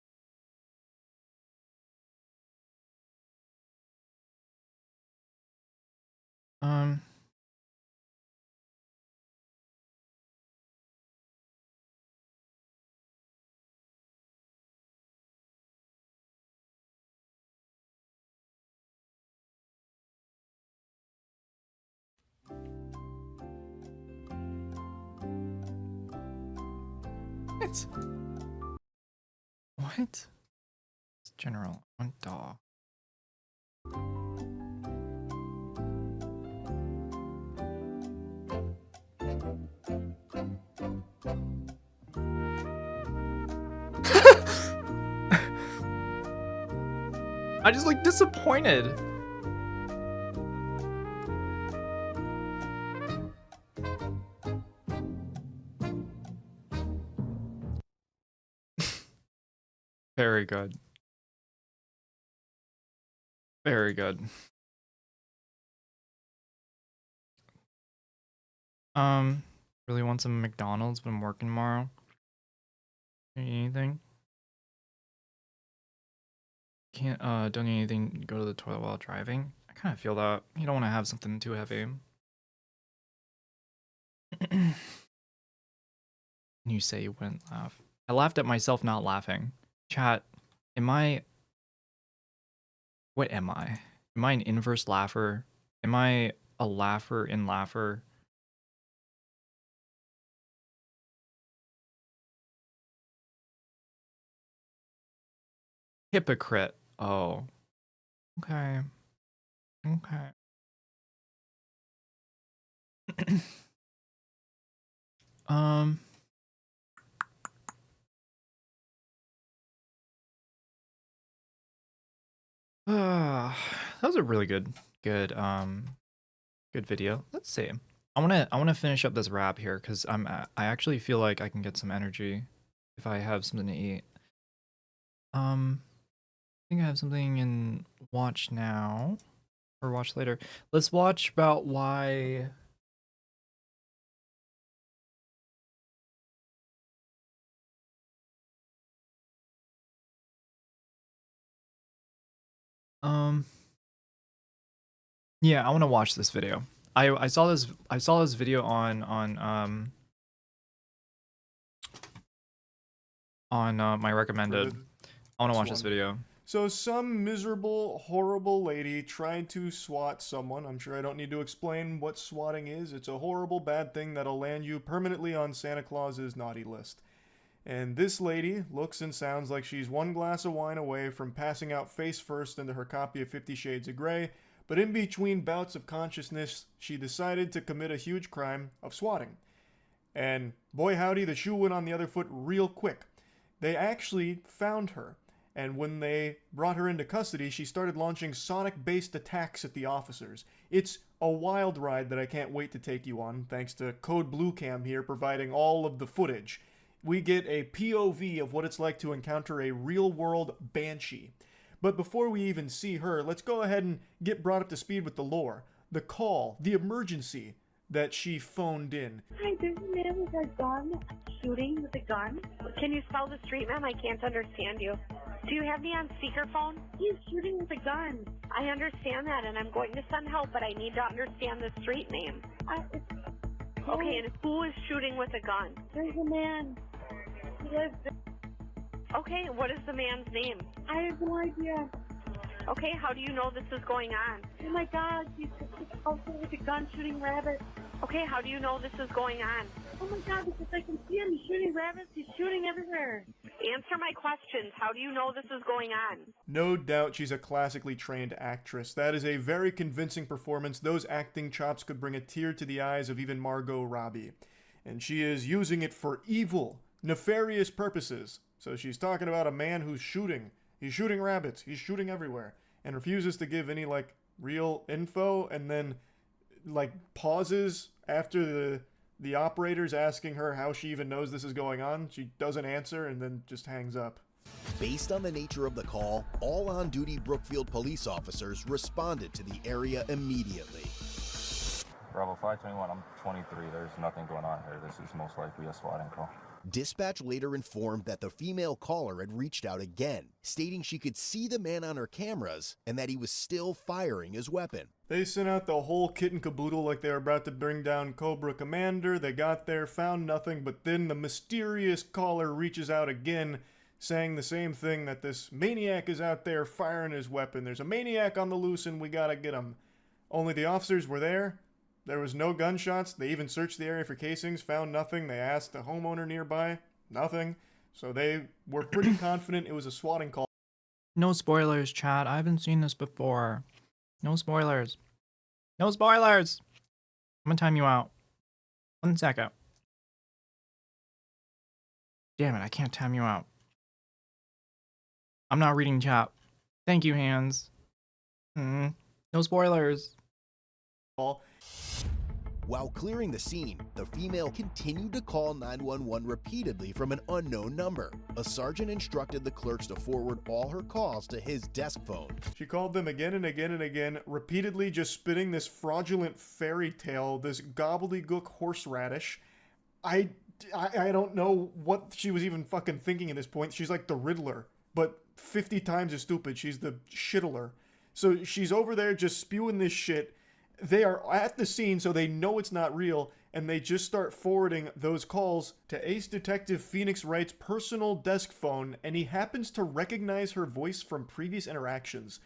What? What? It's general. One dog. I just look disappointed. Very good. Very good. Really want some McDonald's, but I'm working tomorrow. Need anything? Can't don't need anything, go to the toilet while driving. I kind of feel that. You don't want to have something too heavy. You say you wouldn't laugh. I laughed at myself not laughing. Chat, am I... What am I? Am I an inverse laugher? Am I a laugher in laugher? Hypocrite. Oh. Okay. Okay. That was a really good good video. Let's see. I wanna finish up this wrap here because I actually feel like I can get some energy if I have something to eat. I think I have something in watch now or watch later. Let's watch about why. Um. Yeah, I want to watch this video. I saw this video on my recommended. I want to watch this video. So some miserable, horrible lady tried to swat someone. I'm sure I don't need to explain what swatting is. It's a horrible, bad thing that'll land you permanently on Santa Claus's naughty list. And this lady looks and sounds like she's one glass of wine away from passing out face first into her copy of 50 Shades of Grey, but in between bouts of consciousness, she decided to commit a huge crime of swatting. And boy howdy, the shoe went on the other foot real quick. They actually found her. And when they brought her into custody, she started launching sonic-based attacks at the officers. It's a wild ride that I can't wait to take you on, thanks to Code Blue Cam here providing all of the footage. We get a POV of what it's like to encounter a real-world banshee. But before we even see her, let's go ahead and get brought up to speed with the lore. The call, the emergency that she phoned in. Hi, there's a man with a gun, shooting with a gun. Can you spell the street, ma'am? I can't understand you. Do you have me on speakerphone? He's shooting with a gun. I understand that, and I'm going to send help, but I need to understand the street name. Okay, and who is shooting with a gun? There's a man. He lives. Okay, what is the man's name? I have no idea. Okay, how do you know this is going on? Oh my God, he's out there with a gun shooting rabbits. Okay, how do you know this is going on? Oh my God, because I can see him. He's shooting rabbits. He's shooting everywhere. Answer my questions. How do you know this is going on? No doubt she's a classically trained actress. That is a very convincing performance. Those acting chops could bring a tear to the eyes of even Margot Robbie. And she is using it for evil, nefarious purposes. So she's talking about a man who's shooting. He's shooting rabbits. He's shooting everywhere. And refuses to give any, like, real info. And then, like, pauses after the operator's asking her how she even knows this is going on. She doesn't answer and then just hangs up. Based on the nature of the call, all on-duty Brookfield police officers responded to the area immediately. Bravo 521, I'm 23. There's nothing going on here. This is most likely a swatting call. Dispatch later informed that the female caller had reached out again, stating she could see the man on her cameras and that he was still firing his weapon. They sent out the whole kit and caboodle like they were about to bring down Cobra Commander. They got there, found nothing, but then the mysterious caller reaches out again, saying the same thing, that this maniac is out there firing his weapon. There's a maniac on the loose and we gotta get him. Only the officers were there. There was no gunshots. They even searched the area for casings, found nothing. They asked the homeowner nearby, nothing. So they were pretty confident it was a swatting call. No spoilers, chat. I haven't seen this before. No spoilers. No spoilers! I'm gonna time you out. 1 second. Damn it, I can't time you out. I'm not reading chat. Thank you, hands. No spoilers. While clearing the scene, the female continued to call 911 repeatedly from an unknown number. A sergeant instructed the clerks to forward all her calls to his desk phone. She called them again and again and again, repeatedly just spitting this fraudulent fairy tale, this gobbledygook horseradish. I don't know what she was even fucking thinking at this point. She's like the Riddler, but 50 times as stupid. She's the shittler. So she's over there just spewing this shit. They are at the scene, so they know it's not real, and they just start forwarding those calls to Ace Detective Phoenix Wright's personal desk phone, and he happens to recognize her voice from previous interactions.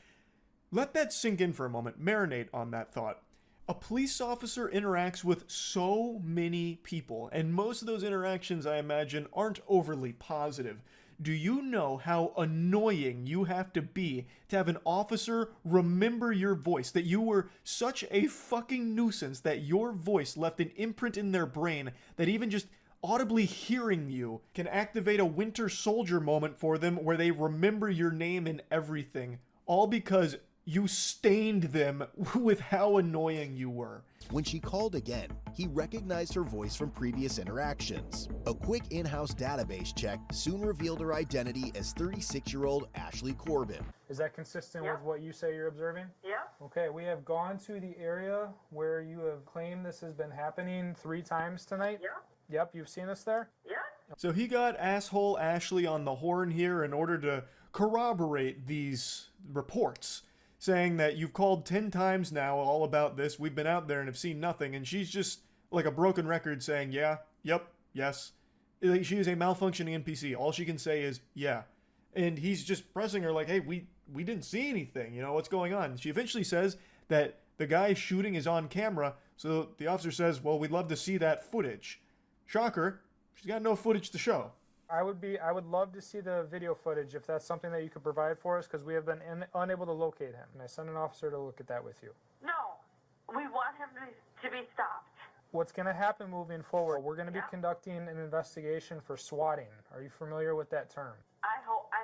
Let that sink in for a moment. Marinate on that thought. A police officer interacts with so many people, and most of those interactions, I imagine, aren't overly positive. Do you know how annoying you have to be to have an officer remember your voice? That you were such a fucking nuisance that your voice left an imprint in their brain that even just audibly hearing you can activate a Winter Soldier moment for them where they remember your name and everything. all because you stained them with how annoying you were. When she called again, he recognized her voice from previous interactions. A quick in-house database check soon revealed her identity as 36-year-old Ashley Corbin. Is that consistent with what you say you're observing? Yeah. Okay, we have gone to the area where you have claimed this has been happening 3 times tonight. Yeah. Yep, you've seen us there? Yeah. So he got asshole Ashley on the horn here in order to corroborate these reports, saying that you've called 10 times now all about this, we've been out there and have seen nothing, and she's just like a broken record saying, yeah, yep, yes. Like, she is a malfunctioning NPC. All she can say is, yeah. And he's just pressing her like, hey, we didn't see anything, you know, what's going on? She eventually says that the guy shooting is on camera, so the officer says, well, we'd love to see that footage. Shocker, she's got no footage to show. I would love to see the video footage if that's something that you could provide for us, because we have been unable to locate him. And I sent an officer to look at that with you. No, we want him to be stopped. What's going to happen moving forward, we're going to be conducting an investigation for swatting. Are you familiar with that term? I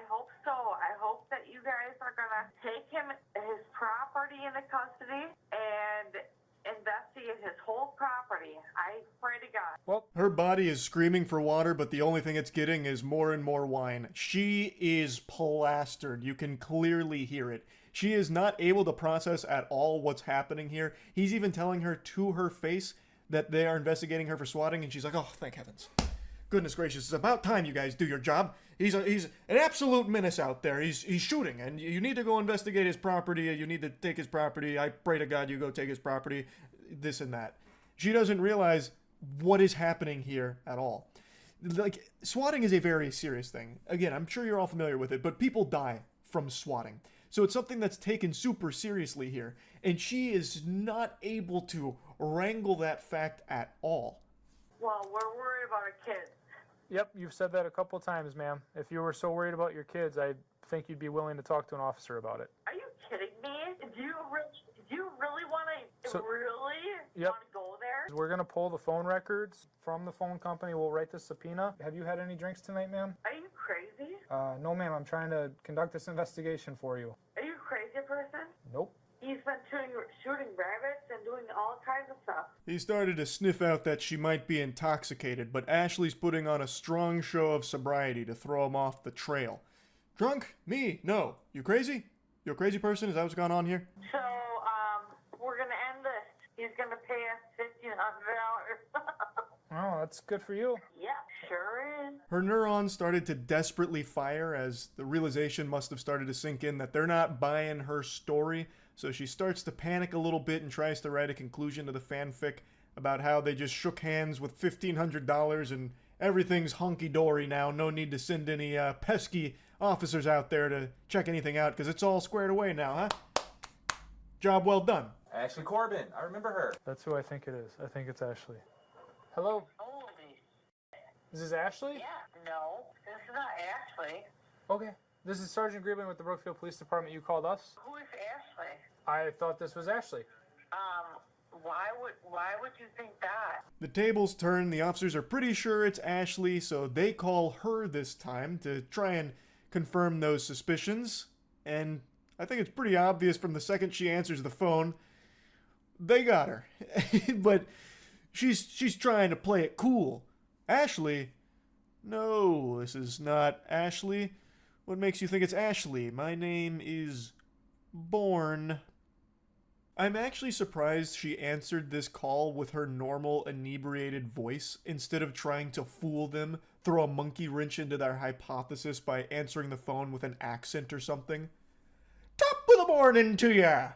hope so. I hope that you guys are gonna take his property into custody and investigate his whole property. I pray to God. Well, her body is screaming for water, but the only thing it's getting is more and more wine. She is plastered. You can clearly hear it. She is not able to process at all what's happening here. He's even telling her to her face that they are investigating her for swatting, and she's like, oh, thank heavens. Goodness gracious, it's about time you guys do your job. He's an absolute menace out there. He's shooting, and you need to go investigate his property. You need to take his property. I pray to God you go take his property. This and that. She doesn't realize what is happening here at all. Like, swatting is a very serious thing. Again, I'm sure you're all familiar with it, but people die from swatting. So it's something that's taken super seriously here, and she is not able to wrangle that fact at all. Well, we're worried about our kids. Yep, you've said that a couple times, ma'am. If you were so worried about your kids, I think you'd be willing to talk to an officer about it. Are you kidding me? Do you really want to Yep. go there? We're going to pull the phone records from the phone company. We'll write the subpoena. Have you had any drinks tonight, ma'am? Are you crazy? No, ma'am. I'm trying to conduct this investigation for you. Are you a crazy person? Nope. He's been shooting rabbits and doing all kinds of stuff. He started to sniff out that she might be intoxicated, but Ashley's putting on a strong show of sobriety to throw him off the trail. Drunk? Me? No. You crazy? You a crazy person? Is that what's going on here? So, we're gonna end this. He's gonna pay us $1,500. Oh, that's good for you. Yeah, sure is. Her neurons started to desperately fire as the realization must have started to sink in that they're not buying her story. So she starts to panic a little bit and tries to write a conclusion to the fanfic about how they just shook hands with $1,500 and everything's hunky-dory now. No need to send any pesky officers out there to check anything out because it's all squared away now, huh? Job well done. Ashley Corbin, I remember her. That's who I think it is. I think it's Ashley. Hello? Holy. Is this Ashley? Yeah, no, this is not Ashley. Okay. This is Sergeant Griebling with the Brookfield Police Department. You called us? Who is Ashley? I thought this was Ashley. Why would you think that? The tables turn. The officers are pretty sure it's Ashley, so they call her this time to try and confirm those suspicions. And I think it's pretty obvious from the second she answers the phone, they got her. But she's trying to play it cool. Ashley? No, this is not Ashley. What makes you think it's Ashley? My name is Born. I'm actually surprised she answered this call with her normal inebriated voice instead of trying to fool them, throw a monkey wrench into their hypothesis by answering the phone with an accent or something. Top of the morning to ya!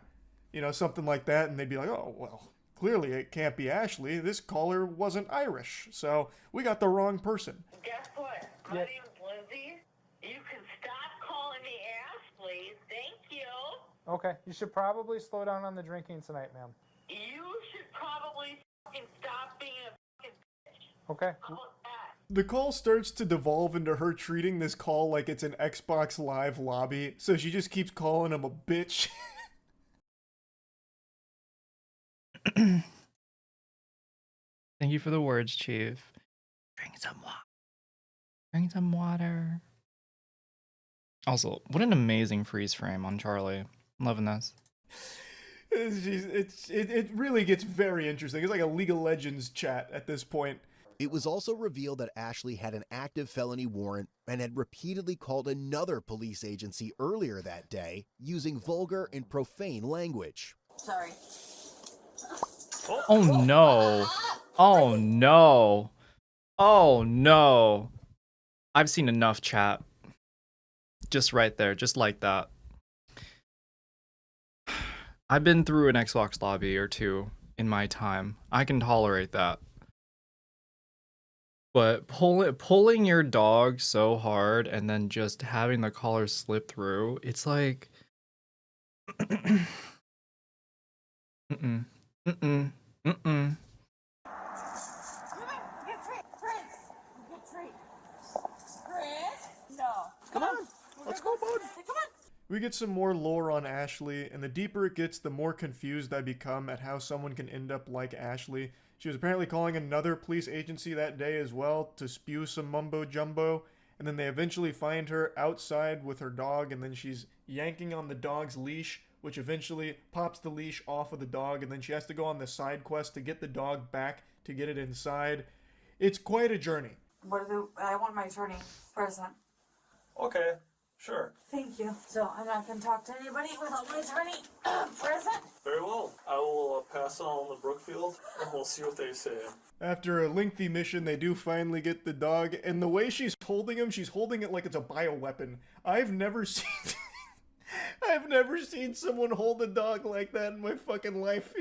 You know, something like that, and they'd be like, oh, well, clearly it can't be Ashley. This caller wasn't Irish, so we got the wrong person. Guess what? My name's Lindsay. You can stop calling me Ashley. Thank you. Okay. You should probably slow down on the drinking tonight, ma'am. You should probably fucking stop being a fucking bitch. Okay. How about that? The call starts to devolve into her treating this call like it's an Xbox Live lobby, so she just keeps calling him a bitch. Thank you for the words, Chief. Drink some water. Drink some water. Also, what an amazing freeze frame on Charlie. I'm loving this. It really gets very interesting. It's like a League of Legends chat at this point. It was also revealed that Ashley had an active felony warrant and had repeatedly called another police agency earlier that day using vulgar and profane language. Sorry. Oh no. Oh no. Oh no. I've seen enough chat. Just right there, just like that. I've been through an Xbox lobby or two in my time. I can tolerate that. But pulling your dog so hard and then just having the collar slip through, it's like mm-mm. Mm-mm. Mm-mm. Come on, let's go, bud. We get some more lore on Ashley, and the deeper it gets, the more confused I become at how someone can end up like Ashley. She was apparently calling another police agency that day as well to spew some mumbo jumbo, and then they eventually find her outside with her dog, and then she's yanking on the dog's leash, which eventually pops the leash off of the dog, and then she has to go on the side quest to get the dog back to get it inside. It's quite a journey. I want my attorney present. Okay, sure. Thank you. So I'm not going to talk to anybody without my attorney present. Very well. I will pass on the Brookfield, and we'll see what they say. After a lengthy mission, they do finally get the dog, and the way she's holding him, she's holding it like it's a bioweapon. I've never seen someone hold a dog like that in my fucking life.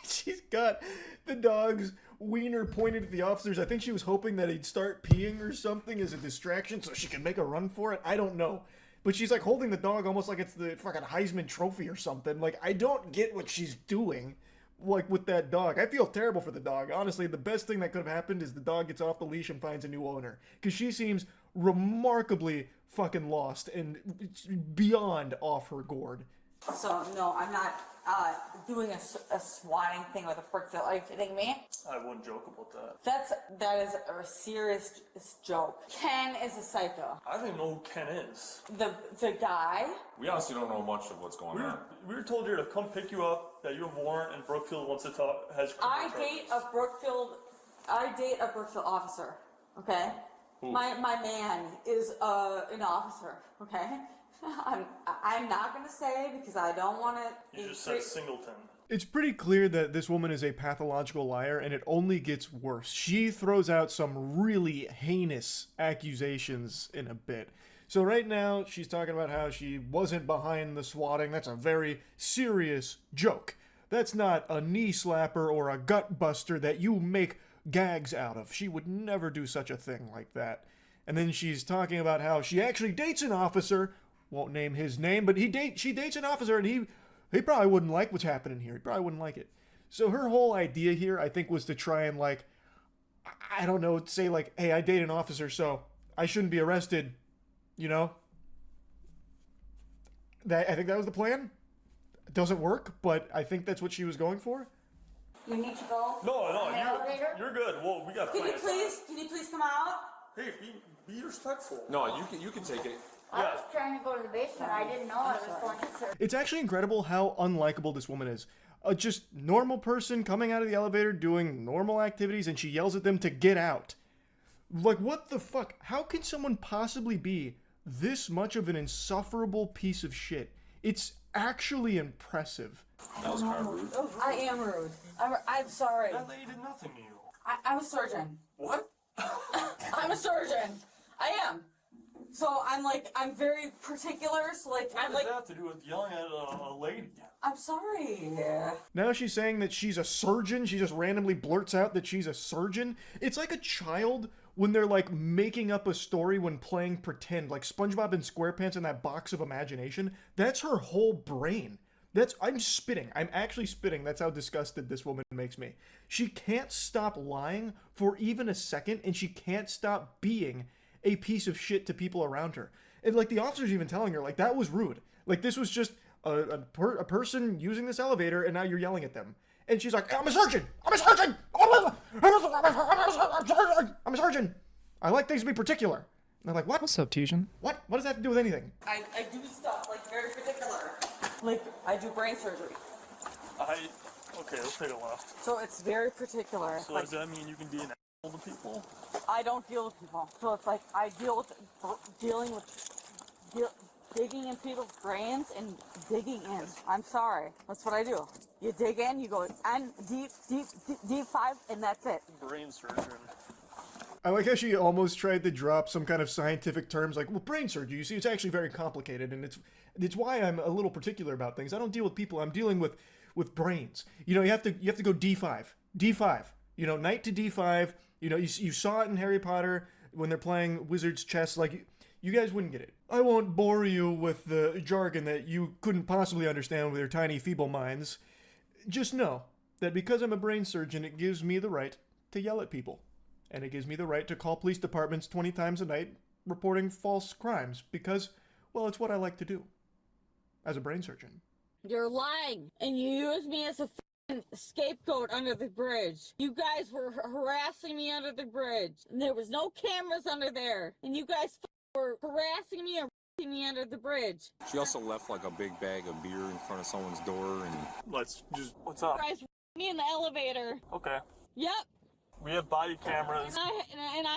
She's got the dog's wiener pointed at the officers. I think she was hoping that he'd start peeing or something as a distraction so she can make a run for it. I don't know. But she's like holding the dog almost like it's the fucking Heisman Trophy or something. Like, I don't get what she's doing, like, with that dog. I feel terrible for the dog. Honestly, the best thing that could have happened is the dog gets off the leash and finds a new owner. Because she seems remarkably fucking lost and beyond off her gourd. So, no, I'm not doing a swatting thing with a Brookfield. Are you kidding me? I wouldn't joke about that. That is a serious joke. Ken is a psycho. I don't even know who Ken is. The guy? We honestly don't know much of what's going on. We were told here to come pick you up, that you have a warrant, and Brookfield wants to talk, I date a Brookfield officer, okay? Who? My man is an officer, okay? I'm not going to say because I don't want to... You just said Singleton. It's pretty clear that this woman is a pathological liar, and it only gets worse. She throws out some really heinous accusations in a bit. So right now, she's talking about how she wasn't behind the swatting. That's a very serious joke. That's not a knee slapper or a gut buster that you make gags out of. She would never do such a thing like that. And then she's talking about how she actually dates an officer. Won't name his name, but she dates an officer, and he probably wouldn't like what's happening here. He probably wouldn't like it. So her whole idea here, I think, was to try and, like, I don't know, say, like, hey, I date an officer, so I shouldn't be arrested, you know? I think that was the plan. It doesn't work, but I think that's what she was going for. You need to go? No, in the elevator? you're good. Well, we got Can you please come out? Hey, be respectful. No, you can take it. I was trying to go to the basement. I didn't know I was going to serve. It's actually incredible how unlikable this woman is. A just normal person coming out of the elevator doing normal activities, and she yells at them to get out. Like, what the fuck? How can someone possibly be this much of an insufferable piece of shit? It's actually impressive. That was kind of rude. I am rude. I'm sorry. That lady did nothing to you. I'm a surgeon. What? I'm a surgeon. I am. So I'm very particular. So What does that have to do with yelling at a lady? I'm sorry. Now she's saying that she's a surgeon. She just randomly blurts out that she's a surgeon. It's like a child when they're like making up a story when playing pretend, like SpongeBob and SquarePants in that box of imagination. That's her whole brain. I'm spitting. I'm actually spitting. That's how disgusted this woman makes me. She can't stop lying for even a second, and she can't stop being a piece of shit to people around her. And like the officer's even telling her, like, that was rude. Like, this was just a person using this elevator, and now you're yelling at them. And she's like, I'm a surgeon! I'm a surgeon! I'm a surgeon! I like things to be particular. they're like, what? What's up, Tijan? What? What does that have to do with anything? I do stuff like very particular. Like I do brain surgery. Okay, let's take a left. So it's very particular. So does that mean you can be an asshole to people? I don't deal with people. So it's like I deal with digging in people's brains and digging in. I'm sorry. That's what I do. You dig in, you go in deep 5, and that's it. Brain surgeon. I like how she almost tried to drop some kind of scientific terms like, well, brain surgery, you see, it's actually very complicated, and it's why I'm a little particular about things. I don't deal with people, I'm dealing with brains. You know, you have to go D5. D5. You know, knight to D5. You know, you saw it in Harry Potter when they're playing wizard's chess. Like, you guys wouldn't get it. I won't bore you with the jargon that you couldn't possibly understand with your tiny, feeble minds. Just know that because I'm a brain surgeon, it gives me the right to yell at people. And it gives me the right to call police departments 20 times a night reporting false crimes because, well, it's what I like to do as a brain surgeon. You're lying, and you use me as a scapegoat under the bridge. You guys were harassing me under the bridge, and there was no cameras under there, and you guys were harassing me and me under the bridge. She also left like a big bag of beer in front of someone's door and... What's up? You guys me in the elevator. Okay. Yep. We have body cameras. And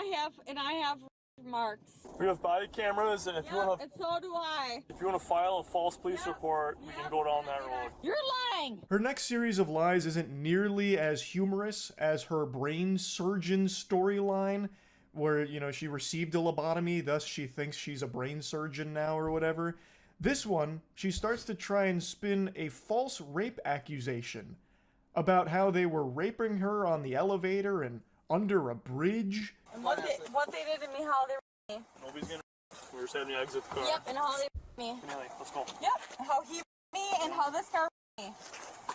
I have marks. We have body cameras, and if you want to... And so do I. If you want to file a false police report, we can go down that road. You're lying! Her next series of lies isn't nearly as humorous as her brain surgeon storyline, where, you know, she received a lobotomy, thus she thinks she's a brain surgeon now or whatever. This one, she starts to try and spin a false rape accusation about how they were raping her on the elevator and under a bridge. And what they did to me, how they me. Nobody's gonna... We're just having to exit the car. Yep, and how they me. Finale, let's go. Yep, how he me and how this guy me.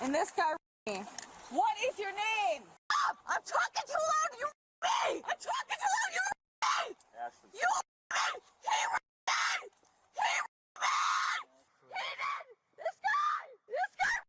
And this guy me. What is your name? Stop! I'm talking too loud, you me! I'm talking too loud, you me! Ashley. You me! He me! He me! This guy! This guy me!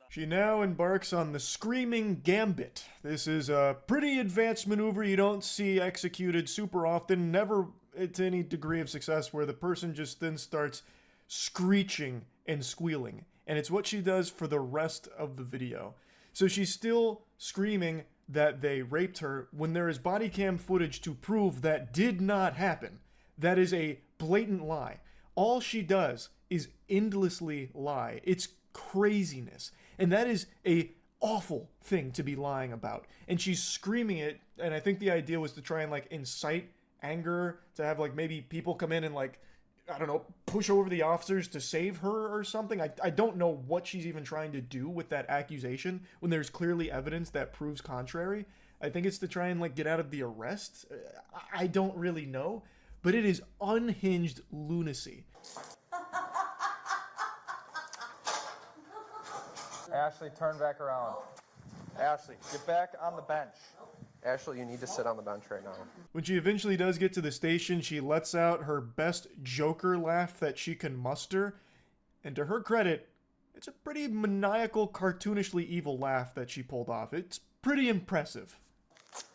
She now embarks on the Screaming Gambit. This is a pretty advanced maneuver you don't see executed super often, never to any degree of success, where the person just then starts screeching and squealing. And it's what she does for the rest of the video. So she's still screaming that they raped her when there is body cam footage to prove that did not happen. That is a blatant lie. All she does is endlessly lie. It's craziness. And that is a awful thing to be lying about. And she's screaming it, and I think the idea was to try and like incite anger, to have like maybe people come in and like, I don't know, push over the officers to save her or something. I don't know what she's even trying to do with that accusation when there's clearly evidence that proves contrary. I think it's to try and like get out of the arrest. I don't really know, but it is unhinged lunacy. Ashley, turn back around. Ashley, get back on the bench. Ashley, you need to sit on the bench right now. When she eventually does get to the station, she lets out her best Joker laugh that she can muster. And to her credit, it's a pretty maniacal, cartoonishly evil laugh that she pulled off. It's pretty impressive.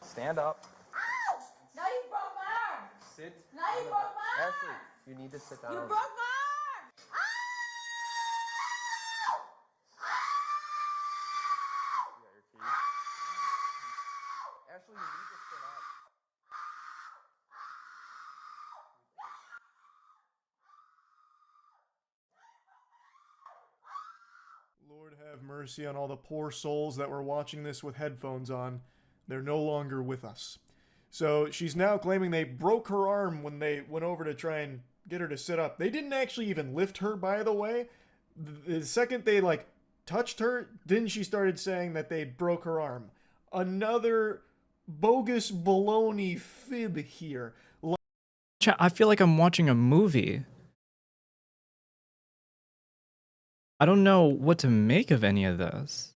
Stand up. Ow! Now you broke my arm! Sit. Now you broke my arm! Ashley, you need to sit down. You broke my arm! Ashley, you need to sit up. Lord have mercy on all the poor souls that were watching this with headphones on. They're no longer with us. So she's now claiming they broke her arm when they went over to try and get her to sit up. They didn't actually even lift her, by the way. The second they like touched her, then she started saying that they broke her arm. Another bogus baloney fib here. Chat, I feel like I'm watching a movie. I don't know what to make of any of this.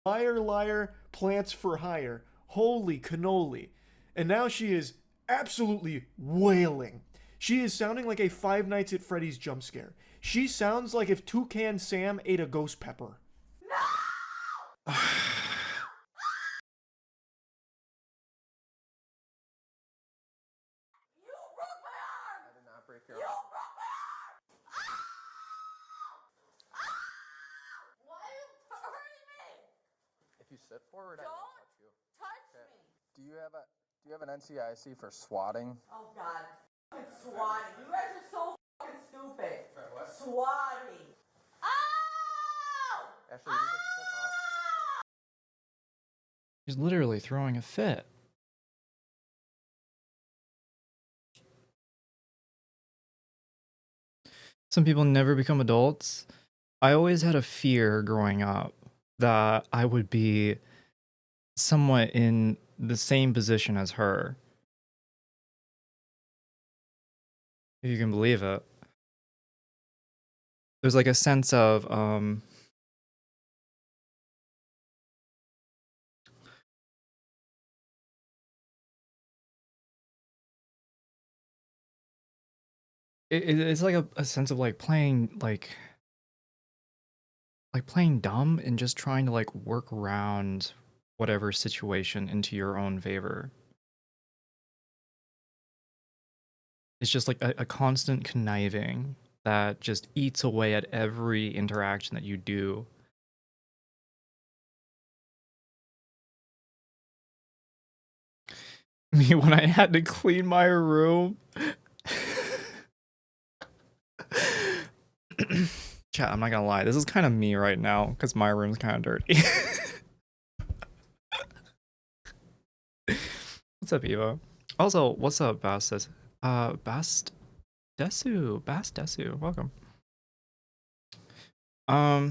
Liar, liar, plants for hire. Holy cannoli. And now she is absolutely wailing. She is sounding like a Five Nights at Freddy's jump scare. She sounds like if Toucan Sam ate a ghost pepper. sit forward, I won't touch you. Touch me. Do you have an NCIC for swatting? Oh God, it's swatting. You guys are so fucking stupid. Swatting. Oh! Ashley, you need to sit up. He's literally throwing a fit. Some people never become adults. I always had a fear growing up that I would be somewhat in the same position as her. If you can believe it. There's like a sense of it's like a sense of like playing playing dumb and just trying to like work around whatever situation into your own favor. It's just like a constant conniving that just eats away at every interaction that you do. Me when I had to clean my room. Chat, I'm not gonna lie, this is kind of me right now because my room's kind of dirty. What's up, Eva? Also, what's up, Bast? Bast Desu, welcome. All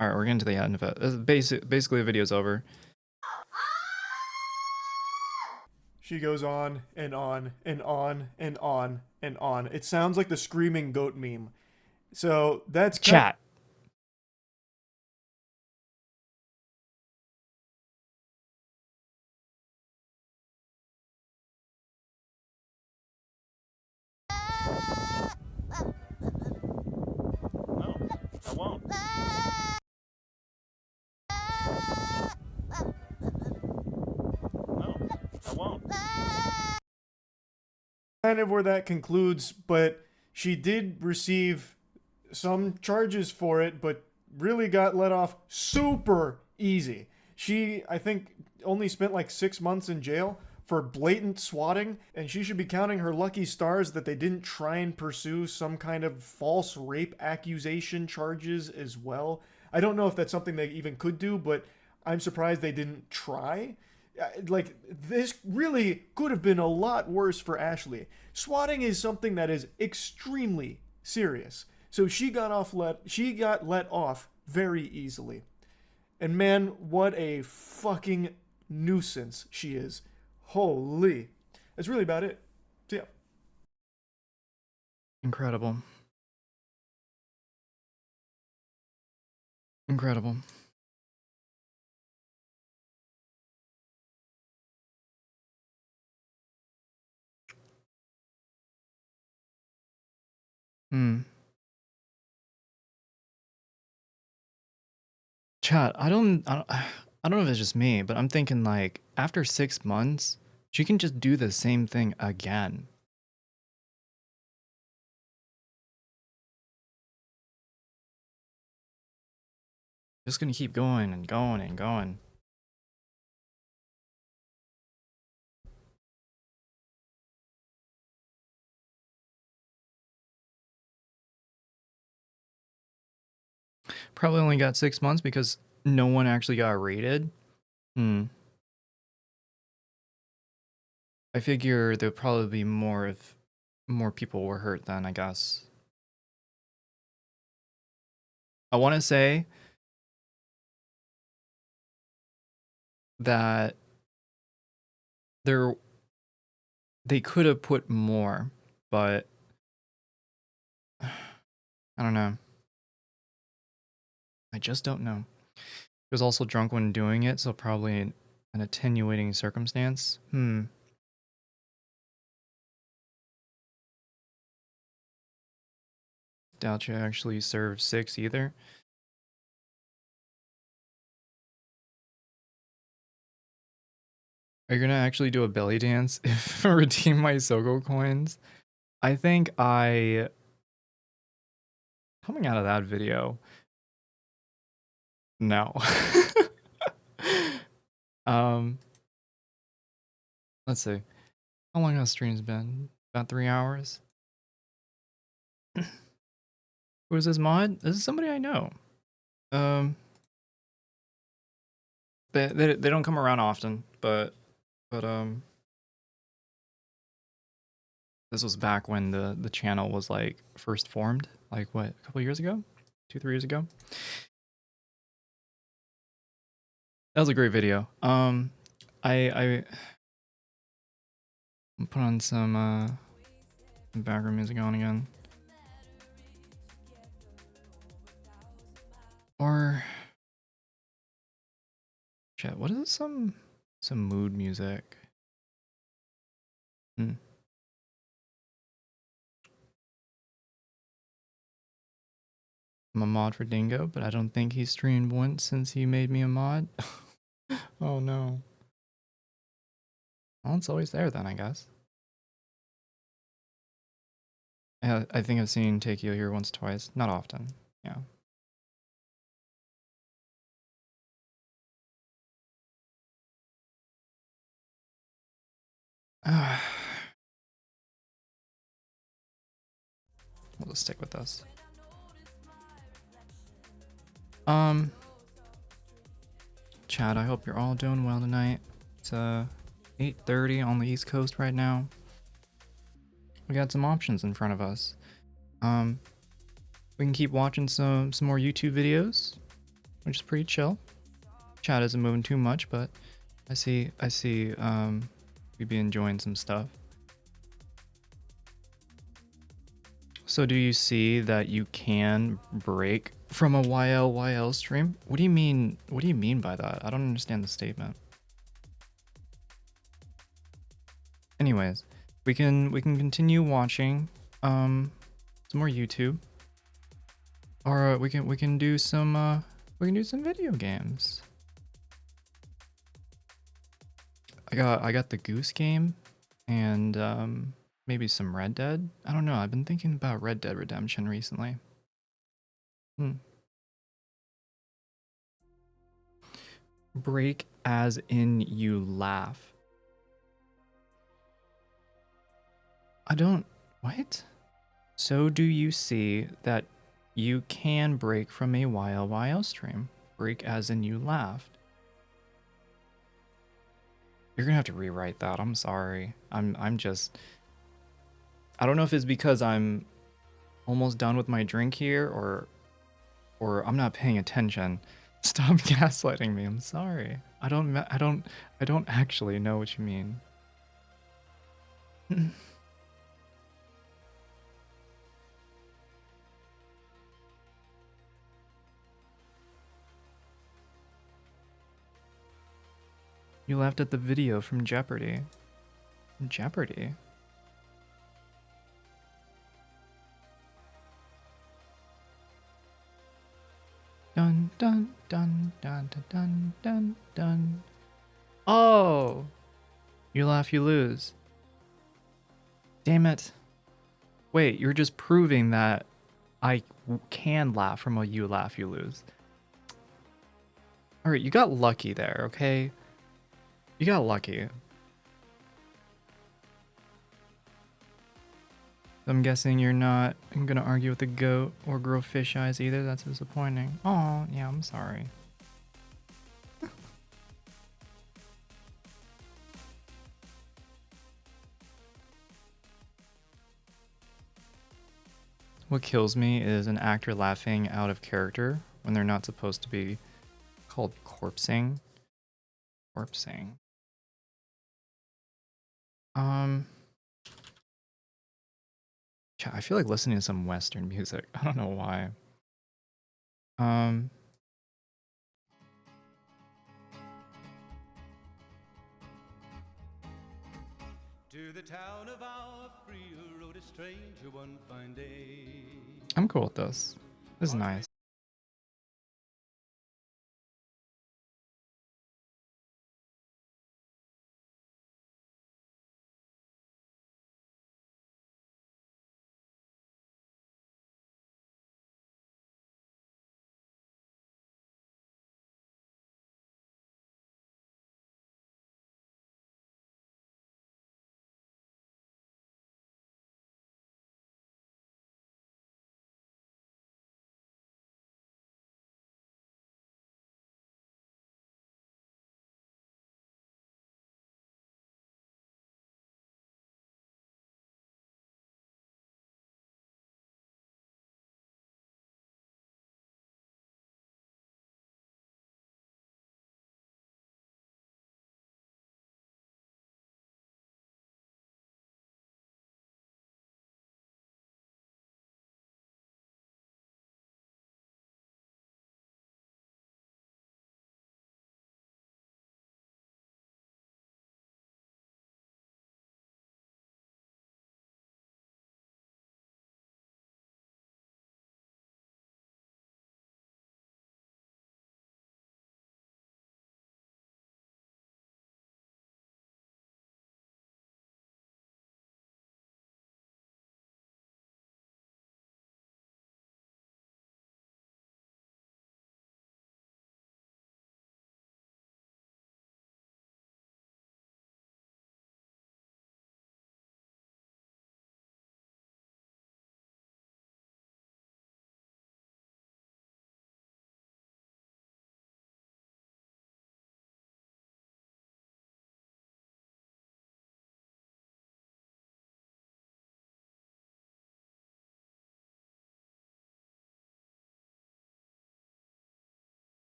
right, we're getting to the end of it. Basically, the video's over. She goes on and on and on and on and on. It sounds like the screaming goat meme. So that's Chat. No, I won't. No, I won't. Kind of where that concludes, but she did receive some charges for it, but really got let off super easy. She, I think, only spent like 6 months in jail for blatant swatting, and she should be counting her lucky stars that they didn't try and pursue some kind of false rape accusation charges as well. I don't know if that's something they even could do, but I'm surprised they didn't try. Like, this really could have been a lot worse for Ashley. Swatting is something that is extremely serious. So she got let off very easily. And man, what a fucking nuisance she is. Holy. That's really about it. So yeah. Incredible. Incredible. Chat, I don't know if it's just me, but I'm thinking like after 6 months, she can just do the same thing again. Just gonna keep going and going and going. Probably only got 6 months because no one actually got raided. I figure there'll probably be more if more people were hurt then, I guess. I want to say that they could have put more, but I don't know. I just don't know. He was also drunk when doing it, so probably an attenuating circumstance. Doubt you actually served 6 either. Are you gonna actually do a belly dance if I redeem my Sogo coins? I think coming out of that video, no. Um, let's see. How long has streams been? About 3 hours. Who is this mod? This is somebody I know. They don't come around often, but this was back when the channel was like first formed, like what, a couple years ago, 2-3 years ago. That was a great video. I put on some background music on again, or chat. What is some mood music? I'm a mod for Dingo, but I don't think he streamed once since he made me a mod. Oh no. Well, it's always there then, I guess. Yeah, I think I've seen Takeo here once, twice. Not often. Yeah. We'll just stick with this. Chad, I hope you're all doing well tonight. It's 8:30 on the East Coast right now. We got some options in front of us. We can keep watching some more YouTube videos, which is pretty chill. Chat isn't moving too much, but I see we'd be enjoying some stuff. So do you see that you can break from a YL stream? What do you mean? What do you mean by that? I don't understand the statement. Anyways, we can continue watching some more YouTube, or we can do some video games. I got the Goose Game, and maybe some Red Dead. I don't know. I've been thinking about Red Dead Redemption recently. Break as in you laugh. I don't. What? So do you see that you can break from a YL stream? Break as in you laughed. You're gonna have to rewrite that. I'm sorry. I'm just. I don't know if it's because I'm almost done with my drink here, or I'm not paying attention. Stop gaslighting me. I'm sorry. I don't actually know what you mean. You laughed at the video from Jeopardy. Jeopardy? Dun dun dun dun dun dun dun dun. Oh! You laugh, you lose. Damn it. Wait, you're just proving that I can laugh from a you laugh, you lose. Alright, you got lucky there, okay? You got lucky. I'm guessing you're not gonna argue with the goat or grow fish eyes either. That's disappointing. Oh, yeah, I'm sorry. What kills me is an actor laughing out of character when they're not supposed to be called corpsing. Corpsing. I feel like listening to some Western music. I don't know why. To the town of our free rode a stranger one fine day. I'm cool with this. This is nice.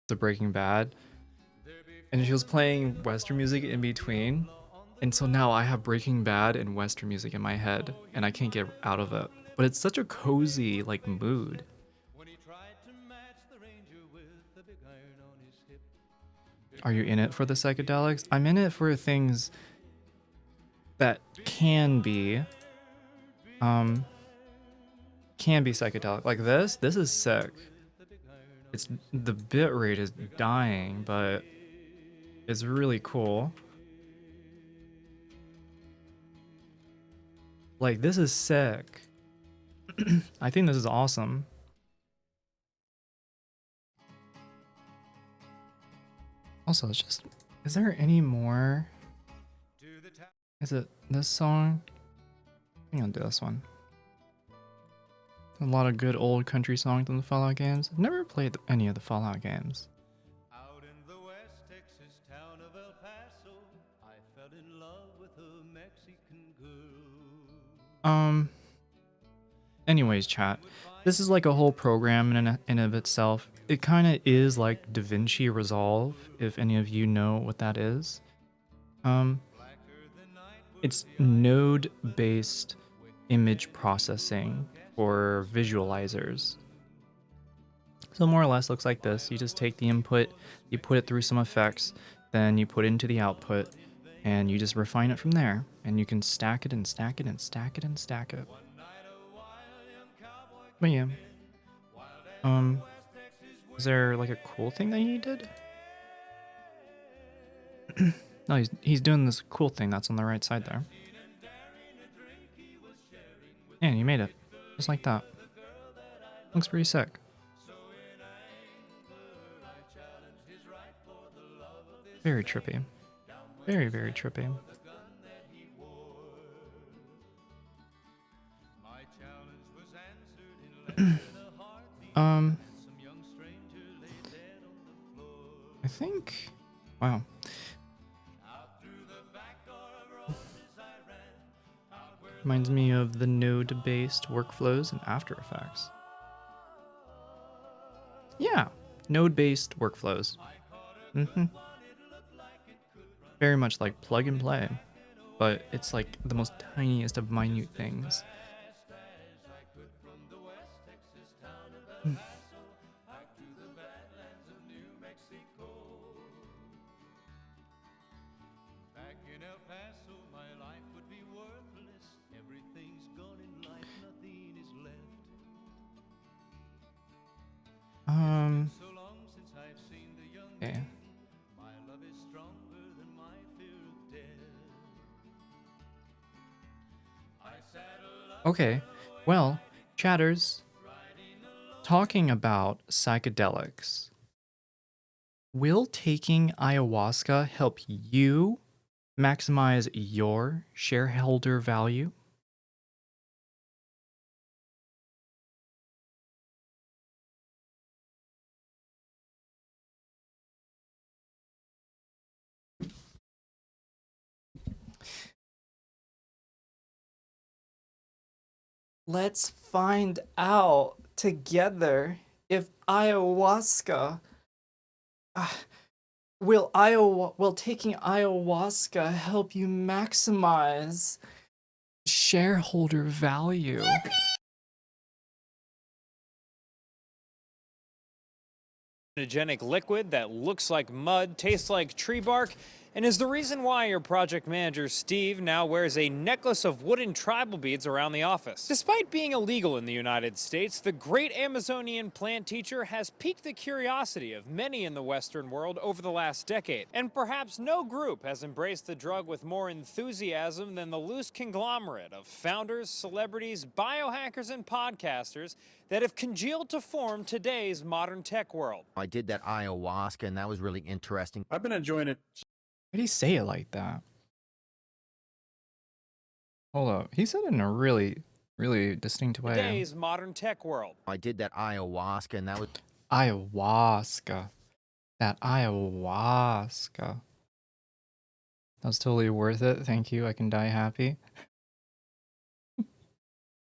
to Breaking Bad, and she was playing Western music in between, and so now I have Breaking Bad and Western music in my head, and I can't get out of it. But it's such a cozy like mood. Are you in it for the psychedelics? I'm in it for things that can be psychedelic. Like this is sick. It's the bit rate is dying, but it's really cool. Like this is sick. I think this is awesome. Also, it's just, is there any more? Is it this song? I think I'll do this one. A lot of good old country songs in the Fallout games. I've never played any of the Fallout games. Out in the West Texas town of El Paso, I fell in love with a Mexican girl. Anyways, chat. This is like a whole program in of itself. It kind of is like DaVinci Resolve, if any of you know what that is. It's node-based image processing for visualizers. So more or less looks like this. You just take the input, you put it through some effects, then you put it into the output, and you just refine it from there. And you can stack it and stack it and stack it and stack it. But yeah. Is there like a cool thing that he did? No, he's doing this cool thing that's on the right side there. Yeah, you made it. Just like that. Looks pretty sick. Very trippy. Very, very trippy. I think... Wow. Reminds me of the node-based workflows in After Effects. Yeah, node-based workflows. Very much like plug and play, but it's like the most tiniest of minute things. Okay. Okay, well, chatters, talking about psychedelics, will taking ayahuasca help you maximize your shareholder value? Let's find out together if ayahuasca will taking ayahuasca help you maximize shareholder value? Carcinogenic liquid that looks like mud, tastes like tree bark, and is the reason why your project manager, Steve, now wears a necklace of wooden tribal beads around the office. Despite being illegal in the United States, the great Amazonian plant teacher has piqued the curiosity of many in the Western world over the last decade. And perhaps no group has embraced the drug with more enthusiasm than the loose conglomerate of founders, celebrities, biohackers, and podcasters that have congealed to form today's modern tech world. I did that ayahuasca, and that was really interesting. I've been enjoying it. Why did he say it like that? Hold up. He said it in a really, really distinct way. Today's modern tech world. I did that ayahuasca, and that was... Ayahuasca. That ayahuasca. That was totally worth it. Thank you. I can die happy.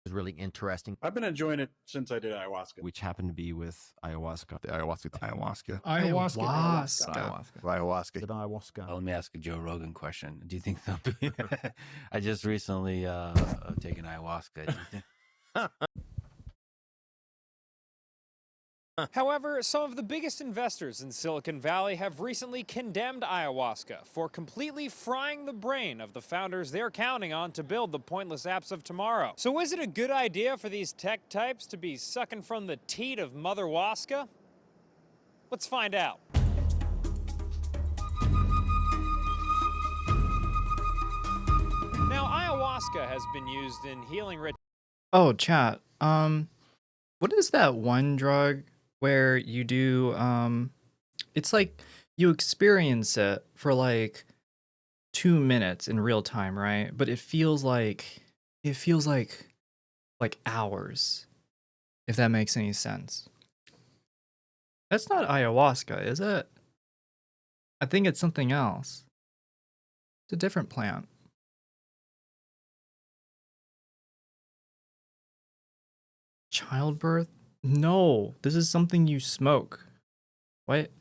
was really interesting. I've been enjoying it since I did ayahuasca. Which happened to be with ayahuasca. The ayahuasca. Ayahuasca. Ayahuasca. Did ayahuasca. Let me ask a Joe Rogan question. Do you think they'll be... I just recently taken ayahuasca. Do you think... However, some of the biggest investors in Silicon Valley have recently condemned ayahuasca for completely frying the brain of the founders they're counting on to build the pointless apps of tomorrow. So is it a good idea for these tech types to be sucking from the teat of Mother Waska? Let's find out. Now, ayahuasca has been used in healing rituals. Oh, chat. What is that one drug where you do, it's like you experience it for like 2 minutes in real time, right? But it feels like hours, if that makes any sense. That's not ayahuasca, is it? I think it's something else. It's a different plant. Childbirth? No, this is something you smoke. What?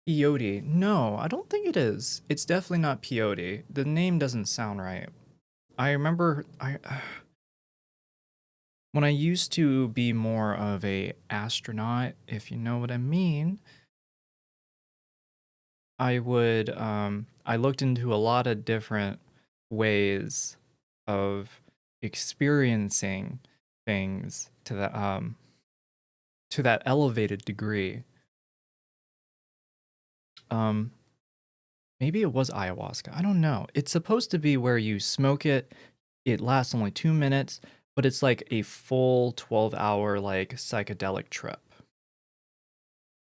Peyote? No, I don't think it is. It's definitely not peyote. The name doesn't sound right. I remember when I used to be more of a astronaut, if you know what I mean, I would I looked into a lot of different ways of experiencing things to that elevated degree. Maybe it was ayahuasca. I don't know. It's supposed to be where you smoke it. It lasts only 2 minutes, but it's like a full 12-hour like psychedelic trip.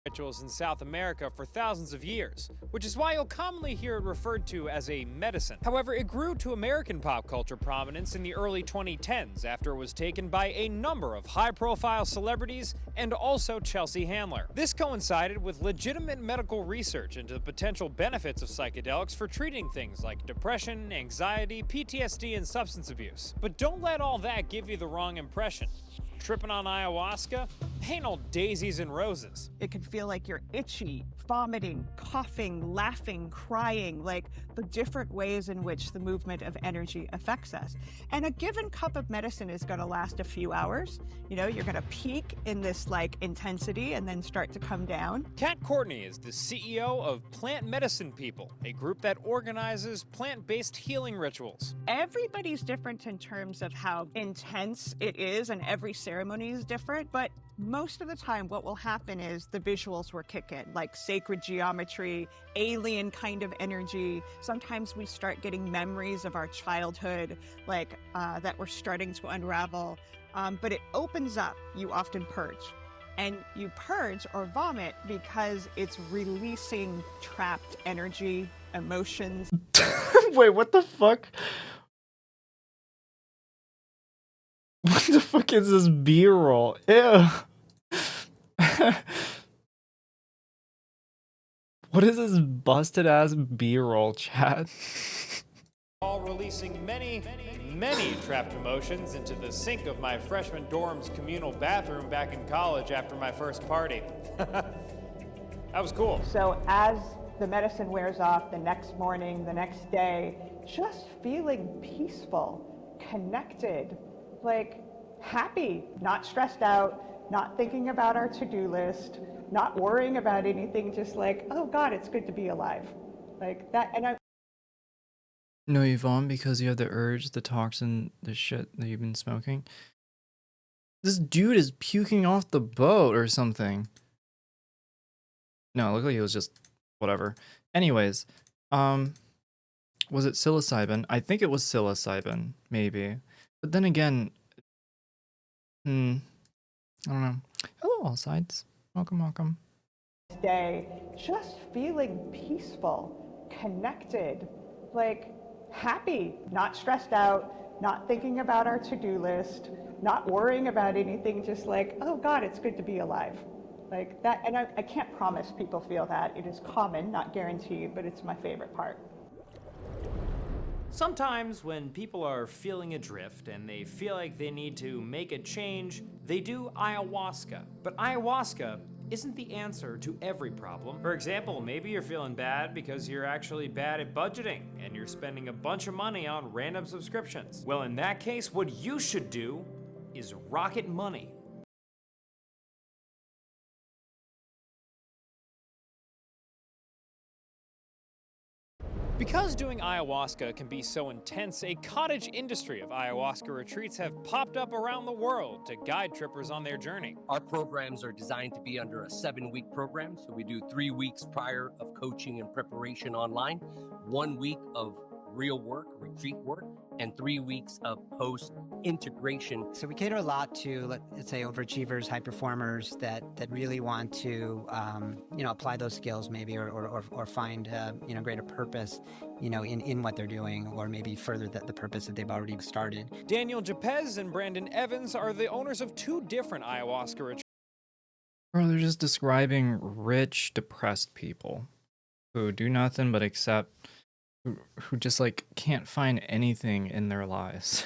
Rituals in South America for thousands of years, which is why you'll commonly hear it referred to as a medicine. However, it grew to American pop culture prominence in the early 2010s after it was taken by a number of high-profile celebrities and also Chelsea Handler. This coincided with legitimate medical research into the potential benefits of psychedelics for treating things like depression, anxiety, PTSD, and substance abuse. But don't let all that give you the wrong impression. Tripping on ayahuasca ain't all daisies and roses. It can feel like you're itchy, vomiting, coughing, laughing, crying, like the different ways in which the movement of energy affects us. And a given cup of medicine is going to last a few hours. You know, you're going to peak in this like intensity and then start to come down. Kat Courtney is the CEO of Plant Medicine People, a group that organizes plant-based healing rituals. Everybody's different in terms of how intense it is, and every ceremony is different, but most of the time what will happen is the visuals will kick in, like sacred geometry, alien kind of energy. Sometimes we start getting memories of our childhood, like that we're starting to unravel, but it opens up. You often purge. And you purge or vomit because it's releasing trapped energy, emotions. Wait, what the fuck? What the fuck is this B-roll? Ew. What is this busted ass B-roll, chat? All releasing many trapped emotions into the sink of my freshman dorm's communal bathroom back in college after my first party. That was cool. So as the medicine wears off, the next morning, the next day, just feeling peaceful, connected, like happy, not stressed out, not thinking about our to-do list, not worrying about anything, just like, oh God, it's good to be alive. Like that, and No, you vom because you have the urge, the toxin, the shit that you've been smoking. This dude is puking off the boat or something. No, it looked like he was just whatever. Anyways, was it psilocybin? I think it was psilocybin, maybe. But then again, I don't know. Hello, all sides. Welcome, welcome. day, just feeling peaceful, connected, like happy, not stressed out, not thinking about our to-do list, not worrying about anything, just like, oh God, it's good to be alive. Like that, and I can't promise people feel that. It is common, not guaranteed, but it's my favorite part. Sometimes when people are feeling adrift and they feel like they need to make a change, they do ayahuasca. But ayahuasca isn't the answer to every problem. For example, maybe you're feeling bad because you're actually bad at budgeting and you're spending a bunch of money on random subscriptions. Well, in that case, what you should do is rocket money. Because doing ayahuasca can be so intense, a cottage industry of ayahuasca retreats have popped up around the world to guide trippers on their journey. Our programs are designed to be under a 7-week program, so we do 3 weeks prior of coaching and preparation online, 1 week of real work, retreat work, and 3 weeks of post-integration. So we cater a lot to, let's say, overachievers, high performers that really want to, apply those skills maybe or find, greater purpose, in what they're doing, or maybe further the purpose that they've already started. Daniel Japez and Brandon Evans are the owners of 2 different ayahuasca retreats. Bro, they're just describing rich, depressed people who do nothing but accept, who just like can't find anything in their lives.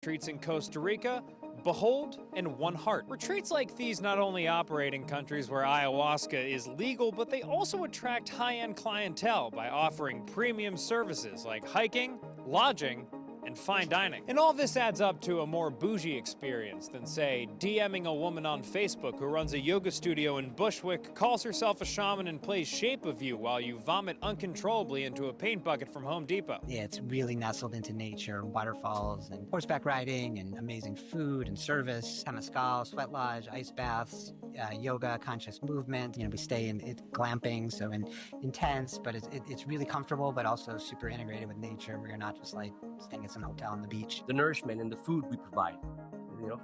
Retreats in Costa Rica, Behold, and One Heart. Retreats like these not only operate in countries where ayahuasca is legal, but they also attract high-end clientele by offering premium services like hiking, lodging, and fine dining. And all this adds up to a more bougie experience than, say, DMing a woman on Facebook who runs a yoga studio in Bushwick, calls herself a shaman, and plays Shape of You while you vomit uncontrollably into a paint bucket from Home Depot. Yeah, it's really nestled into nature, waterfalls and horseback riding and amazing food and service, temazcal, sweat lodge, ice baths, yoga, conscious movement. We stay in glamping, so intense, but it's really comfortable, but also super integrated with nature, where you're not just like staying at some hotel on the beach. The nourishment and the food we provide,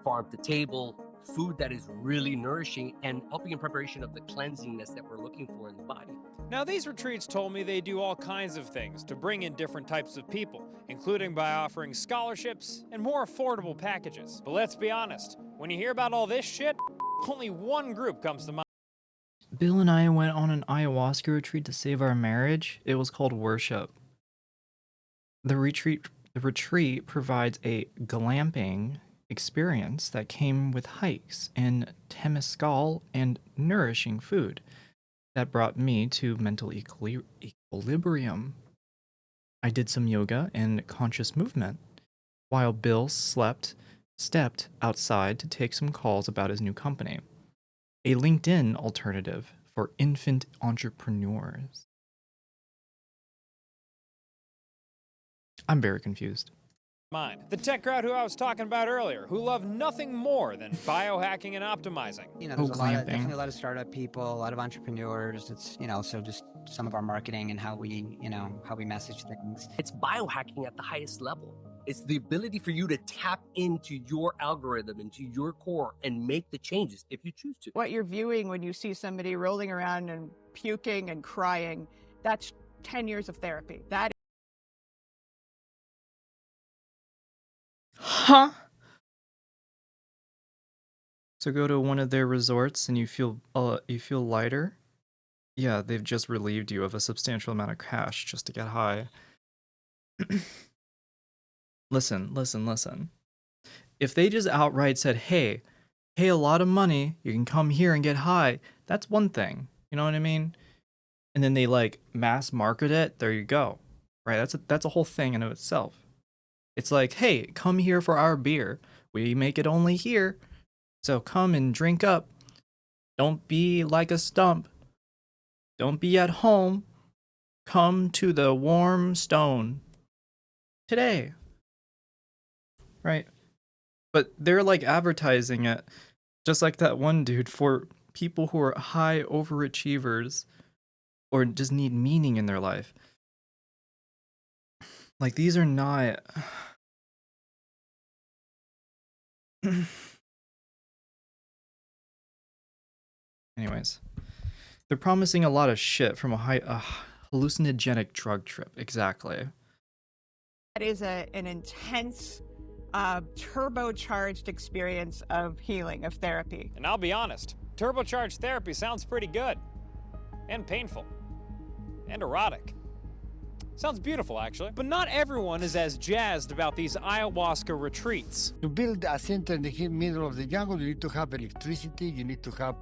farm to table, food that is really nourishing and helping in preparation of the cleansingness that we're looking for in the body. Now, these retreats told me they do all kinds of things to bring in different types of people, including by offering scholarships and more affordable packages. But let's be honest, when you hear about all this shit, only one group comes to mind. Bill and I went on an ayahuasca retreat to save our marriage. It was called Worship. The retreat provides a glamping experience that came with hikes and temazcal and nourishing food that brought me to mental equilibrium. I did some yoga and conscious movement while Bill stepped outside to take some calls about his new company, a LinkedIn alternative for infant entrepreneurs. I'm very confused. The tech crowd who I was talking about earlier, who love nothing more than biohacking and optimizing. There's definitely a lot of startup people, a lot of entrepreneurs. It's, so just some of our marketing and how we message things. It's biohacking at the highest level. It's the ability for you to tap into your algorithm, into your core, and make the changes if you choose to. What you're viewing when you see somebody rolling around and puking and crying, that's 10 years of therapy. That Huh? So go to one of their resorts and you feel lighter? Yeah, they've just relieved you of a substantial amount of cash just to get high. Listen. If they just outright said, hey, pay a lot of money, you can come here and get high, that's one thing. You know what I mean? And then they like mass market it, there you go. Right? That's a whole thing in of itself. It's like, hey, come here for our beer. We make it only here. So come and drink up. Don't be like a stump. Don't be at home. Come to the warm stone today. Right? But they're like advertising it, just like that one dude, for people who are high overachievers or just need meaning in their life. Like, these are not... Anyways, they're promising a lot of shit from a hallucinogenic drug trip. Exactly. That is an intense, turbocharged experience of healing, of therapy. And I'll be honest, turbocharged therapy sounds pretty good. And painful. and erotic. Sounds beautiful, actually. But not everyone is as jazzed about these ayahuasca retreats. To build a center in the middle of the jungle, you need to have electricity, you need to have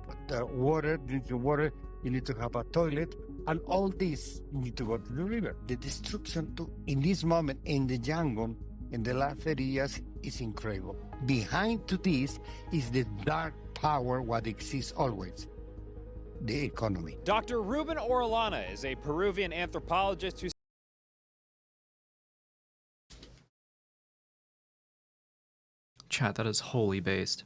water, drinking water, you need to have a toilet, and all this, you need to go to the river. The destruction in this moment in the jungle in the last 30 years is incredible. Behind to this is the dark power what exists always, the economy. Dr. Ruben Orellana is a Peruvian anthropologist who Chat, that is wholly based.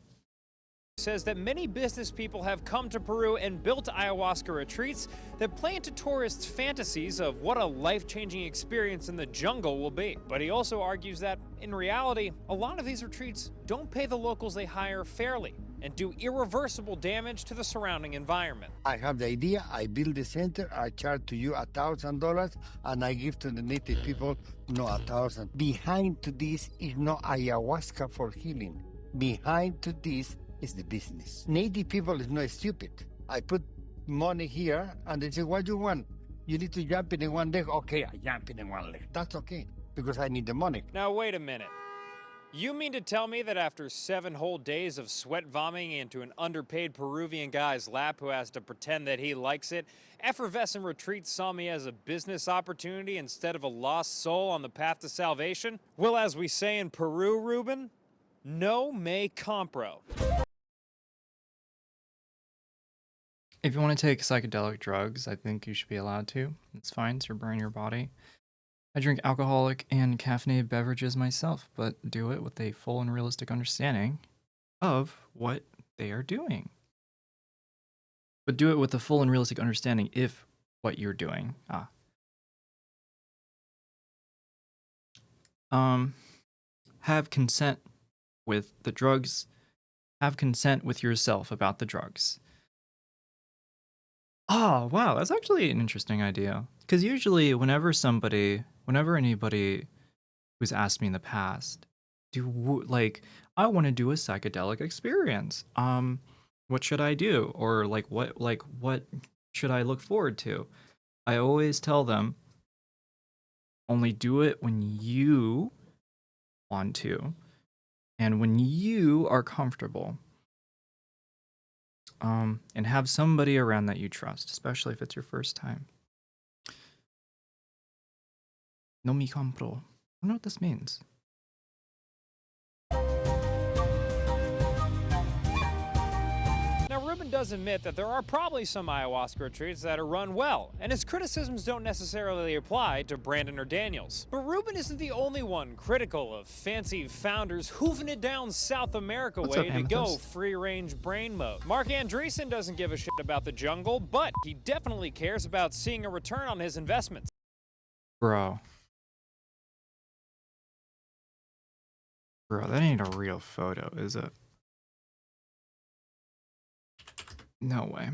says that many business people have come to Peru and built ayahuasca retreats that play into tourists' fantasies of what a life-changing experience in the jungle will be. But he also argues that, in reality, a lot of these retreats don't pay the locals they hire fairly and do irreversible damage to the surrounding environment. I have the idea, I build the center, I charge to you $1,000, and I give to the native people, no, 1,000. Behind to this is no ayahuasca for healing. Behind to this is the business. Native people is not stupid. I put money here, and they say, what do you want? You need to jump in one leg. Okay, I jump in one leg. That's okay, because I need the money. Now, wait a minute. You mean to tell me that after 7 whole days of sweat vomiting into an underpaid Peruvian guy's lap who has to pretend that he likes it, Effervescent Retreats saw me as a business opportunity instead of a lost soul on the path to salvation? Well, as we say in Peru, Ruben, no me compro. If you want to take psychedelic drugs, I think you should be allowed to. It's fine to burn your body. I drink alcoholic and caffeinated beverages myself, but do it with a full and realistic understanding of what they are doing. But do it with a full and realistic understanding if what you're doing. Have consent with the drugs. Have consent with yourself about the drugs. Oh, wow, that's actually an interesting idea. Because usually whenever anybody who's asked me in the past, I want to do a psychedelic experience. What should I do? Or what should I look forward to? I always tell them, only do it when you want to and when you are comfortable. And have somebody around that you trust, especially if it's your first time. No me compro. I don't know what this means. Now, Ruben does admit that there are probably some ayahuasca retreats that are run well, and his criticisms don't necessarily apply to Brandon or Daniels. But Ruben isn't the only one critical of fancy founders hoofing it down South America way to go free-range brain mode. Mark Andreessen doesn't give a shit about the jungle, but he definitely cares about seeing a return on his investments. Bro, that ain't a real photo, is it? No way.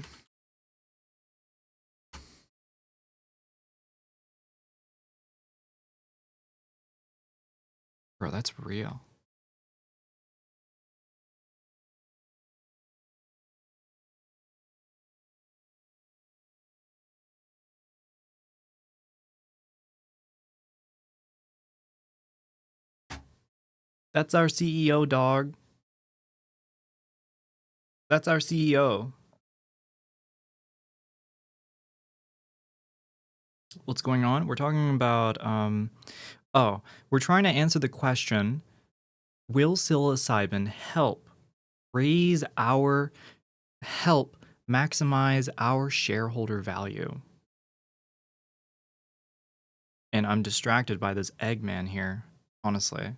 Bro, that's real. That's our CEO, dog. That's our CEO. What's going on? We're talking about, we're trying to answer the question, will psilocybin help maximize our shareholder value? And I'm distracted by this Eggman here, honestly.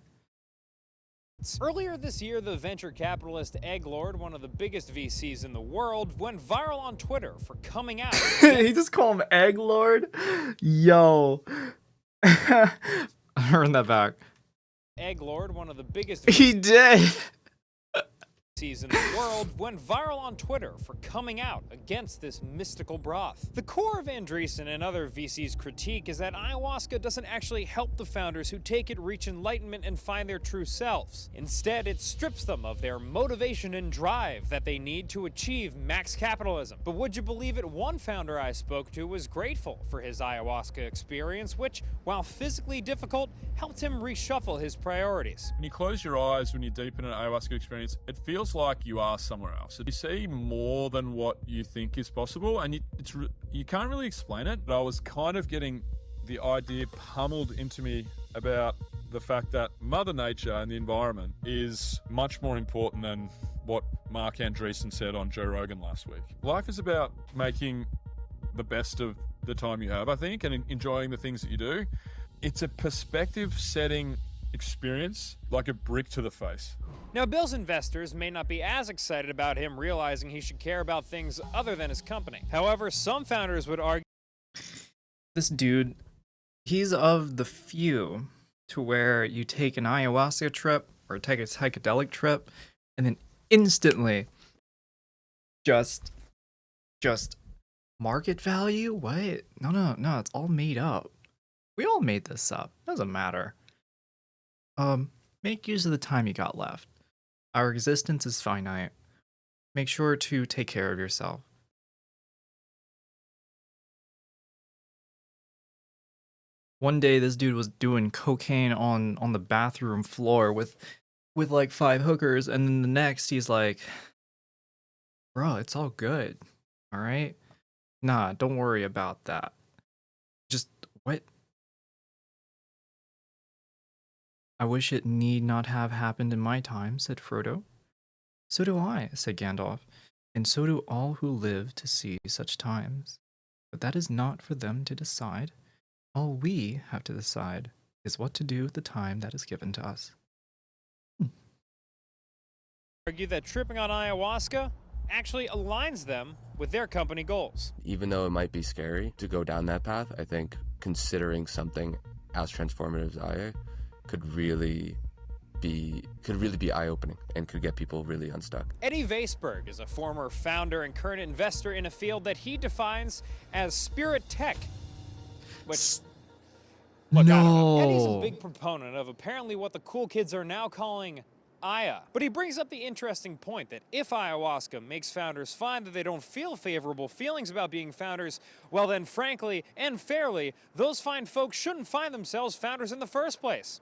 Earlier this year, the venture capitalist Egglord, one of the biggest VCs in the world, went viral on Twitter for coming out. He just called him Egglord? Yo. Run that back. Egglord, one of the biggest He did. VCs in the world went viral on Twitter for coming out against this mystical broth. The core of Andreessen and other VCs' critique is that ayahuasca doesn't actually help the founders who take it reach enlightenment and find their true selves. Instead, it strips them of their motivation and drive that they need to achieve max capitalism. But would you believe it, one founder I spoke to was grateful for his ayahuasca experience, which, while physically difficult, helped him reshuffle his priorities. When you close your eyes, when you're deep in an ayahuasca experience, it feels like you are somewhere else. You see more than what you think is possible, and you can't really explain it. But I was kind of getting the idea pummeled into me about the fact that Mother Nature and the environment is much more important than what Mark Andreessen said on Joe Rogan last week. Life is about making the best of the time you have, I think, and enjoying the things that you do. It's a perspective-setting experience, like a brick to the face. Now, Bill's investors may not be as excited about him realizing he should care about things other than his company. However, some founders would argue This dude, he's of the few to where you take an ayahuasca trip or take a psychedelic trip and then instantly just market value? What? No, it's all made up. We all made this up. Doesn't matter. Make use of the time you got left. Our existence is finite. Make sure to take care of yourself. One day this dude was doing cocaine on the bathroom floor with like 5 hookers, and then the next he's like, bro, it's all good. All right? Nah, don't worry about that. Just what? I wish it need not have happened in my time, said Frodo. So do I, said Gandalf, and so do all who live to see such times. But that is not for them to decide. All we have to decide is what to do with the time that is given to us. argue that tripping on ayahuasca actually aligns them with their company goals. Even though it might be scary to go down that path, I think considering something as transformative as Aya could really be eye-opening and could get people really unstuck. Eddie Vaisberg is a former founder and current investor in a field that he defines as spirit tech, which look, I don't know. Eddie's a big proponent of apparently what the cool kids are now calling Aya. But he brings up the interesting point that if ayahuasca makes founders find that they don't feel favorable feelings about being founders, well then frankly and fairly, those fine folks shouldn't find themselves founders in the first place.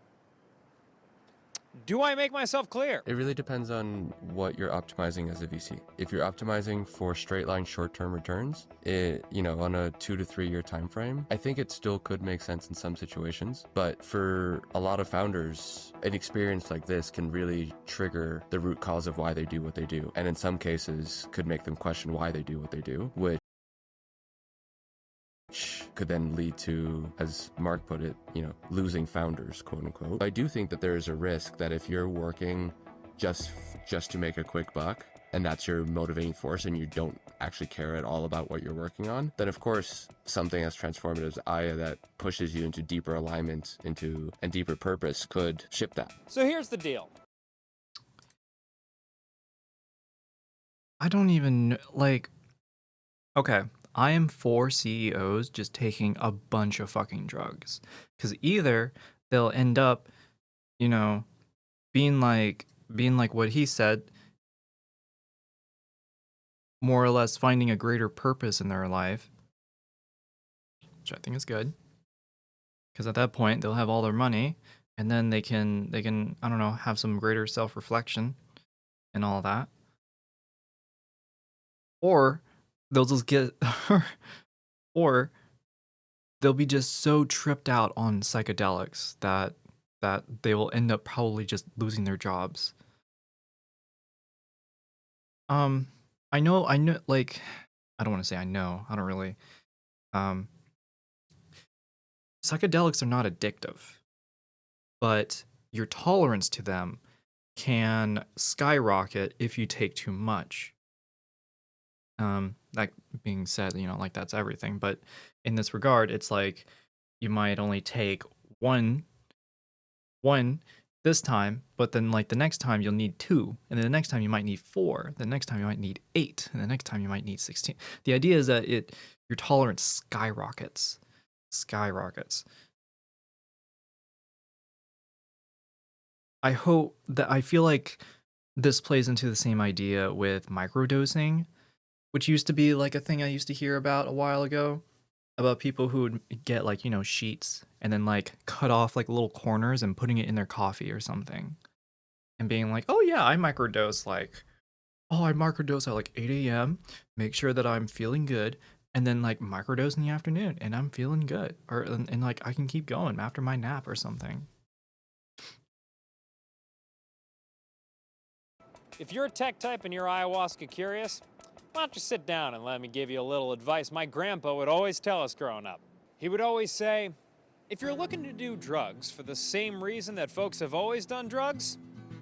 Do I make myself clear? It really depends on what you're optimizing as a VC. If you're optimizing for straight line short-term returns, on a 2 to 3 year time frame, I think it still could make sense in some situations. But for a lot of founders, an experience like this can really trigger the root cause of why they do what they do, and in some cases could make them question why they do what they do, which could then lead to, as Mark put it, losing founders, quote unquote. I do think that there is a risk that if you're working just to make a quick buck, and that's your motivating force, and you don't actually care at all about what you're working on, then of course something as transformative as Aya that pushes you into deeper alignment and deeper purpose could ship that. So here's the deal. I don't even, okay, I am for CEOs just taking a bunch of fucking drugs. Because either they'll end up, being like what he said, more or less finding a greater purpose in their life, which I think is good. Because at that point, they'll have all their money, and then they can, I don't know, have some greater self-reflection and all that. Or they'll just get, or they'll be just so tripped out on psychedelics that they will end up probably just losing their jobs. I know, I don't want to say I know, I don't really. Psychedelics are not addictive, but your tolerance to them can skyrocket if you take too much. That being said, that's everything. But in this regard, it's like you might only take one this time, but then like the next time you'll need 2, and then the next time you might need 4, the next time you might need 8, and the next time you might need 16. The idea is that your tolerance skyrockets. Skyrockets. I feel like this plays into the same idea with microdosing, which used to be like a thing I used to hear about a while ago, about people who would get like, sheets and then like cut off like little corners and putting it in their coffee or something. And being like, oh yeah, I microdose at like 8 a.m. Make sure that I'm feeling good. And then like microdose in the afternoon and I'm feeling good. And like I can keep going after my nap or something. If you're a tech type and you're ayahuasca curious, why don't you sit down and let me give you a little advice my grandpa would always tell us growing up. He would always say, if you're looking to do drugs for the same reason that folks have always done drugs,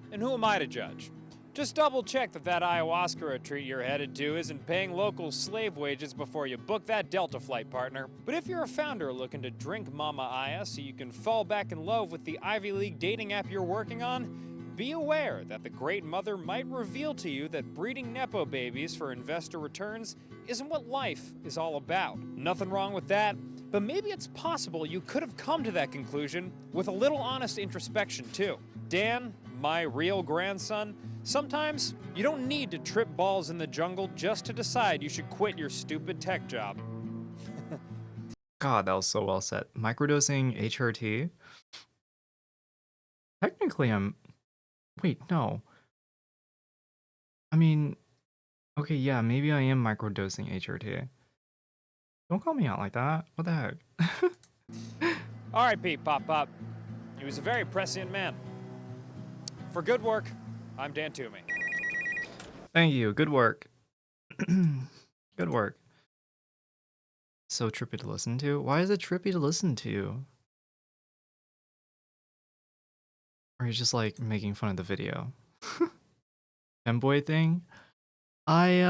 then who am I to judge? Just double check that ayahuasca retreat you're headed to isn't paying local slave wages before you book that Delta flight, partner. But if you're a founder looking to drink Mama Aya so you can fall back in love with the Ivy League dating app you're working on, be aware that the Great Mother might reveal to you that breeding Nepo babies for investor returns isn't what life is all about. Nothing wrong with that, but maybe it's possible you could have come to that conclusion with a little honest introspection too. Dan, my real grandson, sometimes you don't need to trip balls in the jungle just to decide you should quit your stupid tech job. God, that was so well said. Microdosing HRT? Technically, wait, no. I mean, okay, yeah, maybe I am microdosing HRT. Don't call me out like that. What the heck? R.I.P. Pop Pop. He was a very prescient man. For good work, I'm Dan Toomey. Thank you. Good work. Good work. So trippy to listen to. Why is it trippy to listen to? Or are you just like making fun of the video? Femboy thing? I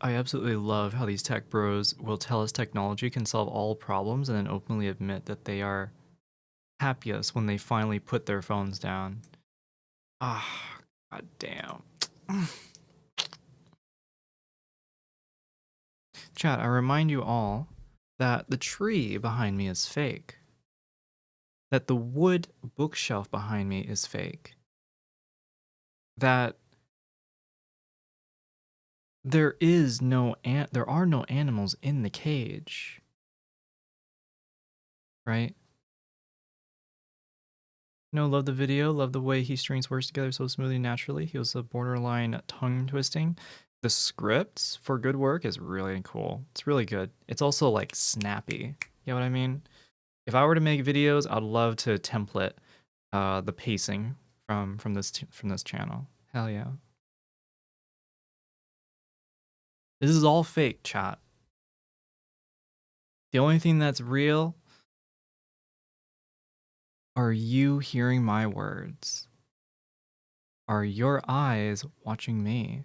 absolutely love how these tech bros will tell us technology can solve all problems and then openly admit that they are happiest when they finally put their phones down. Ah, god damn. Chat, I remind you all that the tree behind me is fake. That the wood bookshelf behind me is fake. That there are no animals in the cage. Right? No, love the video, love the way he strings words together so smoothly and naturally. He was a borderline tongue twisting. The script for Good Work is really cool. It's really good. It's also like snappy. You know what I mean? If I were to make videos, I'd love to template the pacing from this channel. Hell yeah. This is all fake, chat. The only thing that's real are you hearing my words. Are your eyes watching me?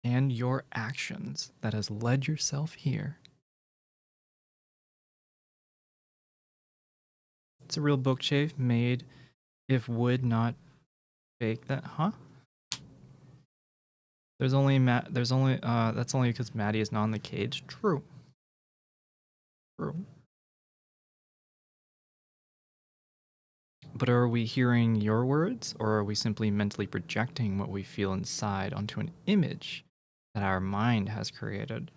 And your actions that has led yourself here. It's a real bookshave made if wood not fake that, huh? That's only because Maddie is not in the cage. True. True. But are we hearing your words, or are we simply mentally projecting what we feel inside onto an image that our mind has created?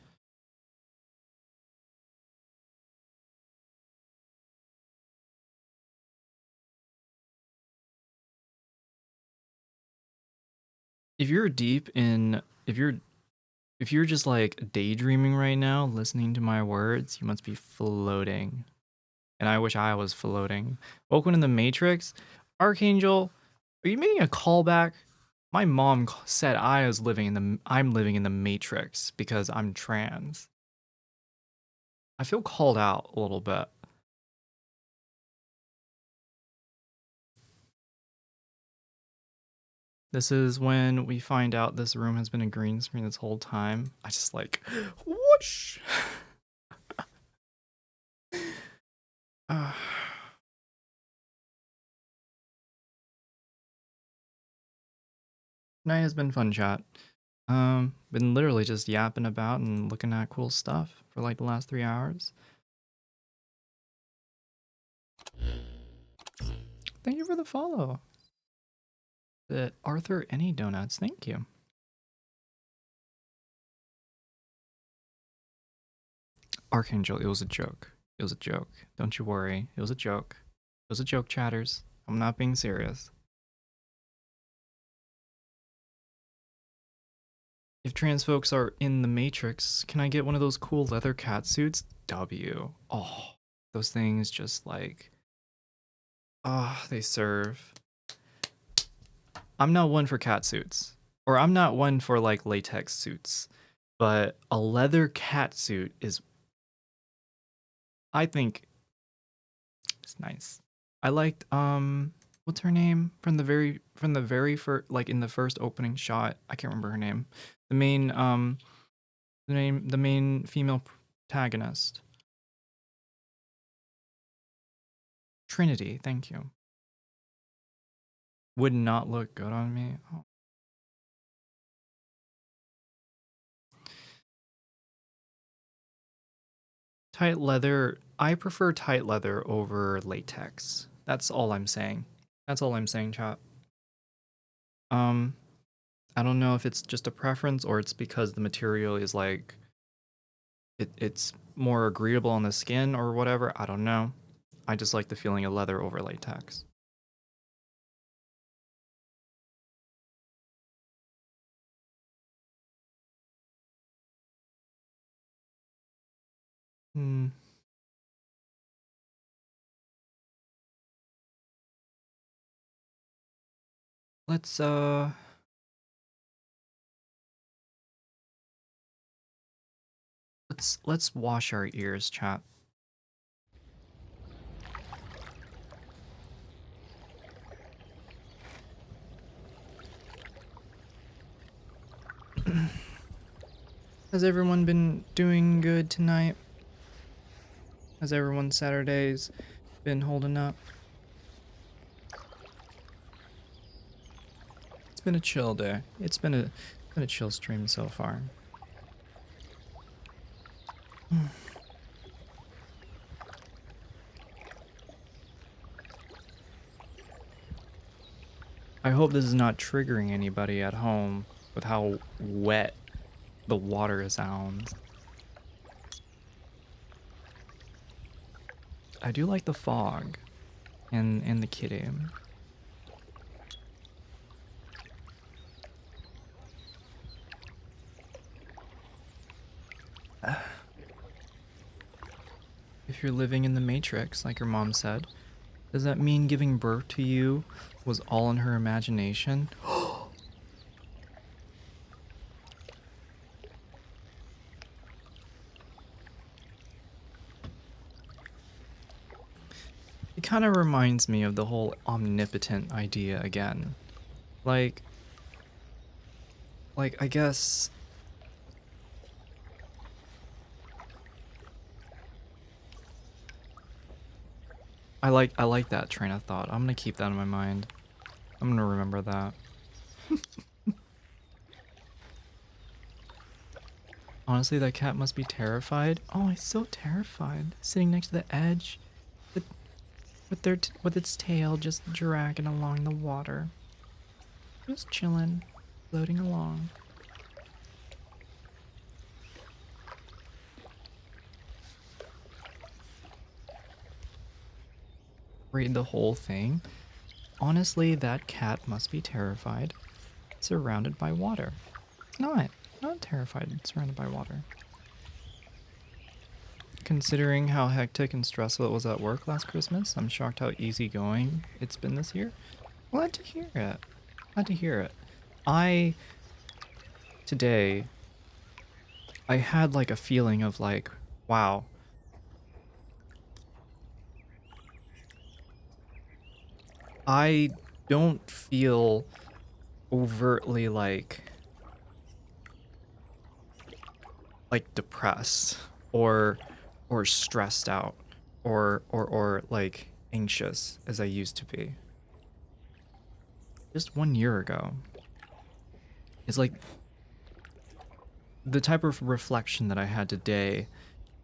If you're just like daydreaming right now, listening to my words, you must be floating. And I wish I was floating. Welcome to the Matrix. Archangel, are you making a callback? My mom said I'm living in the Matrix because I'm trans. I feel called out a little bit. This is when we find out this room has been a green screen this whole time. I just like, whoosh. Tonight has been fun, chat. Been literally just yapping about and looking at cool stuff for like the last 3 hours. Thank you for the follow. Arthur Any Donuts, thank you. Archangel, it was a joke. It was a joke. Don't you worry. It was a joke. It was a joke, chatters. I'm not being serious. If trans folks are in the Matrix, can I get one of those cool leather cat suits? W. Oh, those things just like... they serve. I'm not one for cat suits. Or I'm not one for like latex suits. But a leather cat suit is... I think... it's nice. I liked, what's her name? From the very first, like in the first opening shot. I can't remember her name. The main female protagonist. Trinity, thank you. Would not look good on me. Oh. Tight leather. I prefer tight leather over latex. That's all I'm saying. That's all I'm saying, chat. I don't know if it's just a preference or it's because the material is like it's more agreeable on the skin or whatever. I don't know. I just like the feeling of leather over latex. Let's wash our ears, chat. Has everyone been doing good tonight? Has everyone's Saturdays been holding up? It's been a chill day. It's been a chill stream so far. I hope this is not triggering anybody at home with how wet the water sounds. I do like the fog and the kitty. If you're living in the Matrix, like your mom said, does that mean giving birth to you was all in her imagination? It kind of reminds me of the whole omnipotent idea again. Like, I guess... I like that train of thought. I'm gonna keep that in my mind. I'm gonna remember that. Honestly, that cat must be terrified. Oh, it's so terrified. Sitting next to the edge. With its tail just dragging along the water. Just chilling. Floating along. Read the whole thing. Honestly, that cat must be terrified. Surrounded by water. It's not terrified, it's surrounded by water. Considering how hectic and stressful it was at work last Christmas, I'm shocked how easygoing it's been this year. Glad to hear it. Glad to hear it. Today, I had like a feeling of like, wow. I don't feel overtly like depressed or stressed out or like anxious as I used to be. Just 1 year ago. It's like the type of reflection that I had today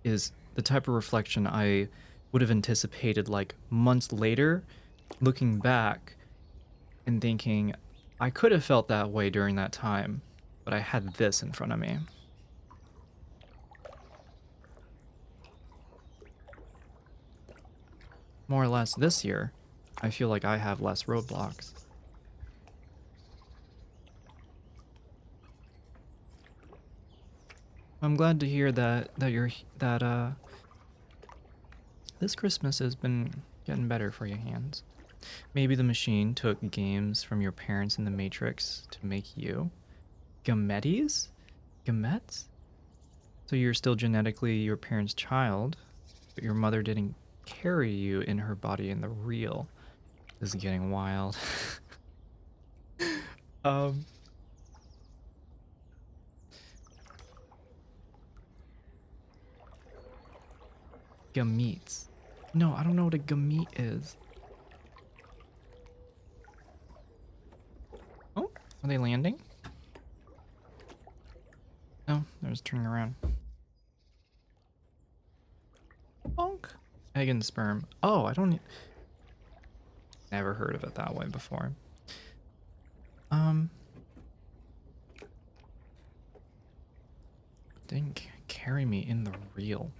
is the type of reflection I would have anticipated like months later, looking back and thinking I could have felt that way during that time, but I had this in front of me. More or less this year, I feel like I have less roadblocks. I'm glad to hear that this Christmas has been getting better for your hands. Maybe the machine took games from your parents in the Matrix to make you. Gametes? Gametes? So you're still genetically your parents' child, but your mother didn't carry you in her body in the real. This is getting wild. Gametes. No, I don't know what a gamete is. Oh, are they landing? No, they're just turning around. Bonk. Egg and sperm. Oh, I don't... Never heard of it that way before. Didn't carry me in the reel.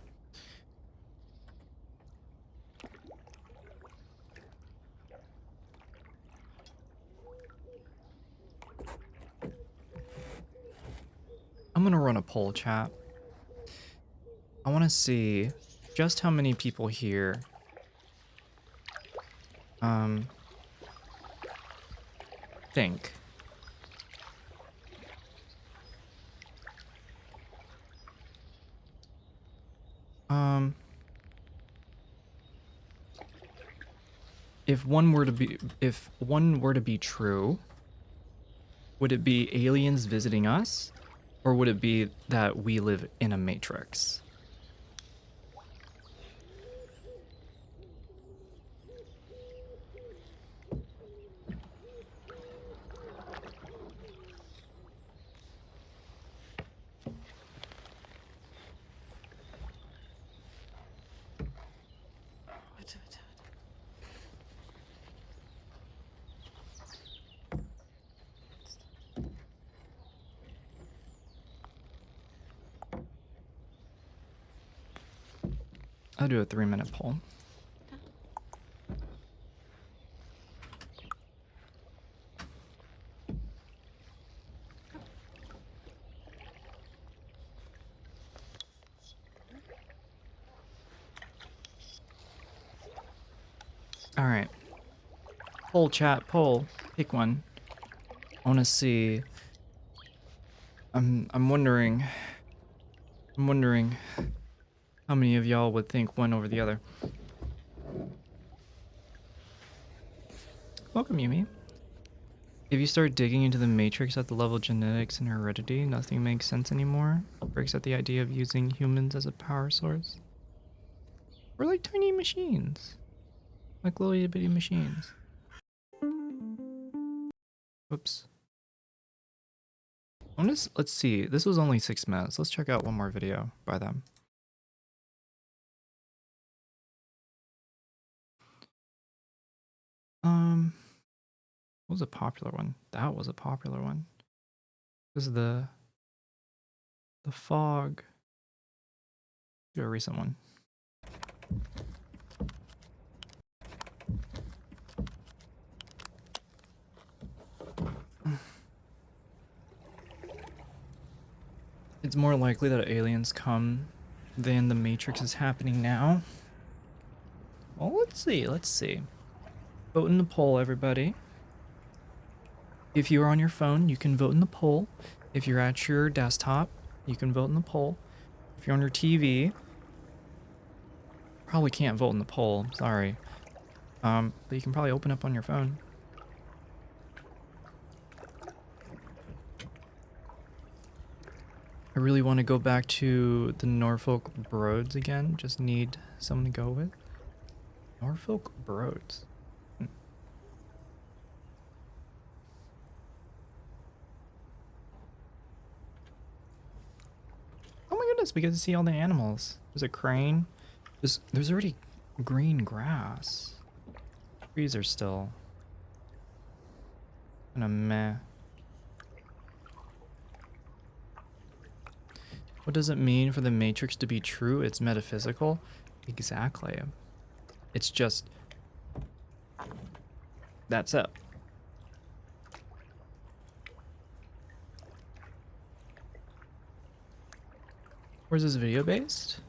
I'm gonna run a poll, chat. I want to see just how many people here think if one were to be true, would it be aliens visiting us, or would it be that we live in a matrix? I'll do a 3-minute poll. All right. Poll, chat, poll. Pick one. I want to see. I'm wondering how many of y'all would think one over the other. Welcome, Yumi. If you start digging into the matrix at the level of genetics and heredity, nothing makes sense anymore. Breaks at the idea of using humans as a power source. We're like tiny machines. Like little itty bitty machines. Whoops. Let's see. This was only 6 minutes. Let's check out one more video by them. What was a popular one? That was a popular one. This is the fog. Do a recent one. It's more likely that aliens come than the Matrix is happening now. Well, let's see. Vote in the poll, everybody. If you're on your phone, you can vote in the poll. If you're at your desktop, you can vote in the poll. If you're on your TV, probably can't vote in the poll, sorry. But you can probably open up on your phone. I really want to go back to the Norfolk Broads again. Just need someone to go with. Norfolk Broads. Oh my goodness, we get to see all the animals. There's a crane. There's already green grass. Trees are still kind of meh. What does it mean for the Matrix to be true? It's metaphysical? Exactly. It's just... That's it. Where's this video based?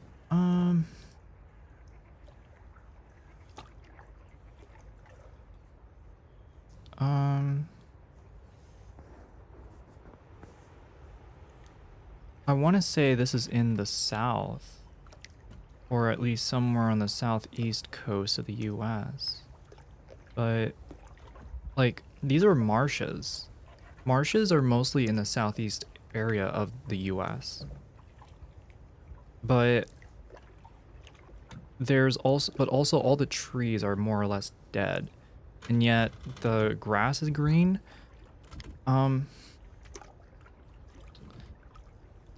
I want to say this is in the South, or at least somewhere on the southeast coast of the US. But, like, these are marshes. Marshes are mostly in the southeast area of the US. But there's also all the trees are more or less dead. And yet the grass is green.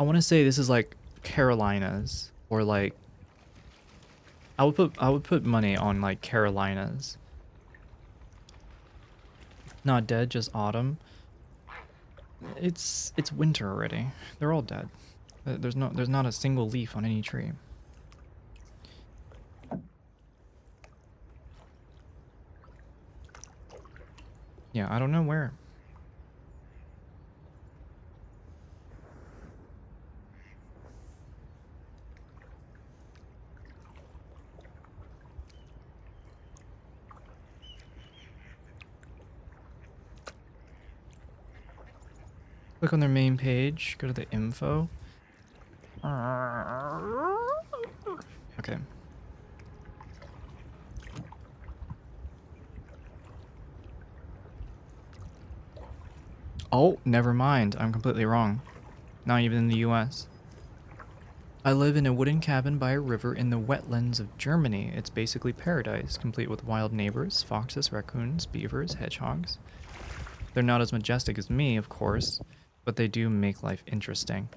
I want to say this is like Carolinas, or like I would put money on like Carolinas. Not dead, just autumn. It's winter already. They're all dead. There's not a single leaf on any tree. Yeah, I don't know where. Click on their main page, go to the info. Okay. Oh, never mind. I'm completely wrong. Not even in the US. I live in a wooden cabin by a river in the wetlands of Germany. It's basically paradise, complete with wild neighbors, foxes, raccoons, beavers, hedgehogs. They're not as majestic as me, of course, but they do make life interesting.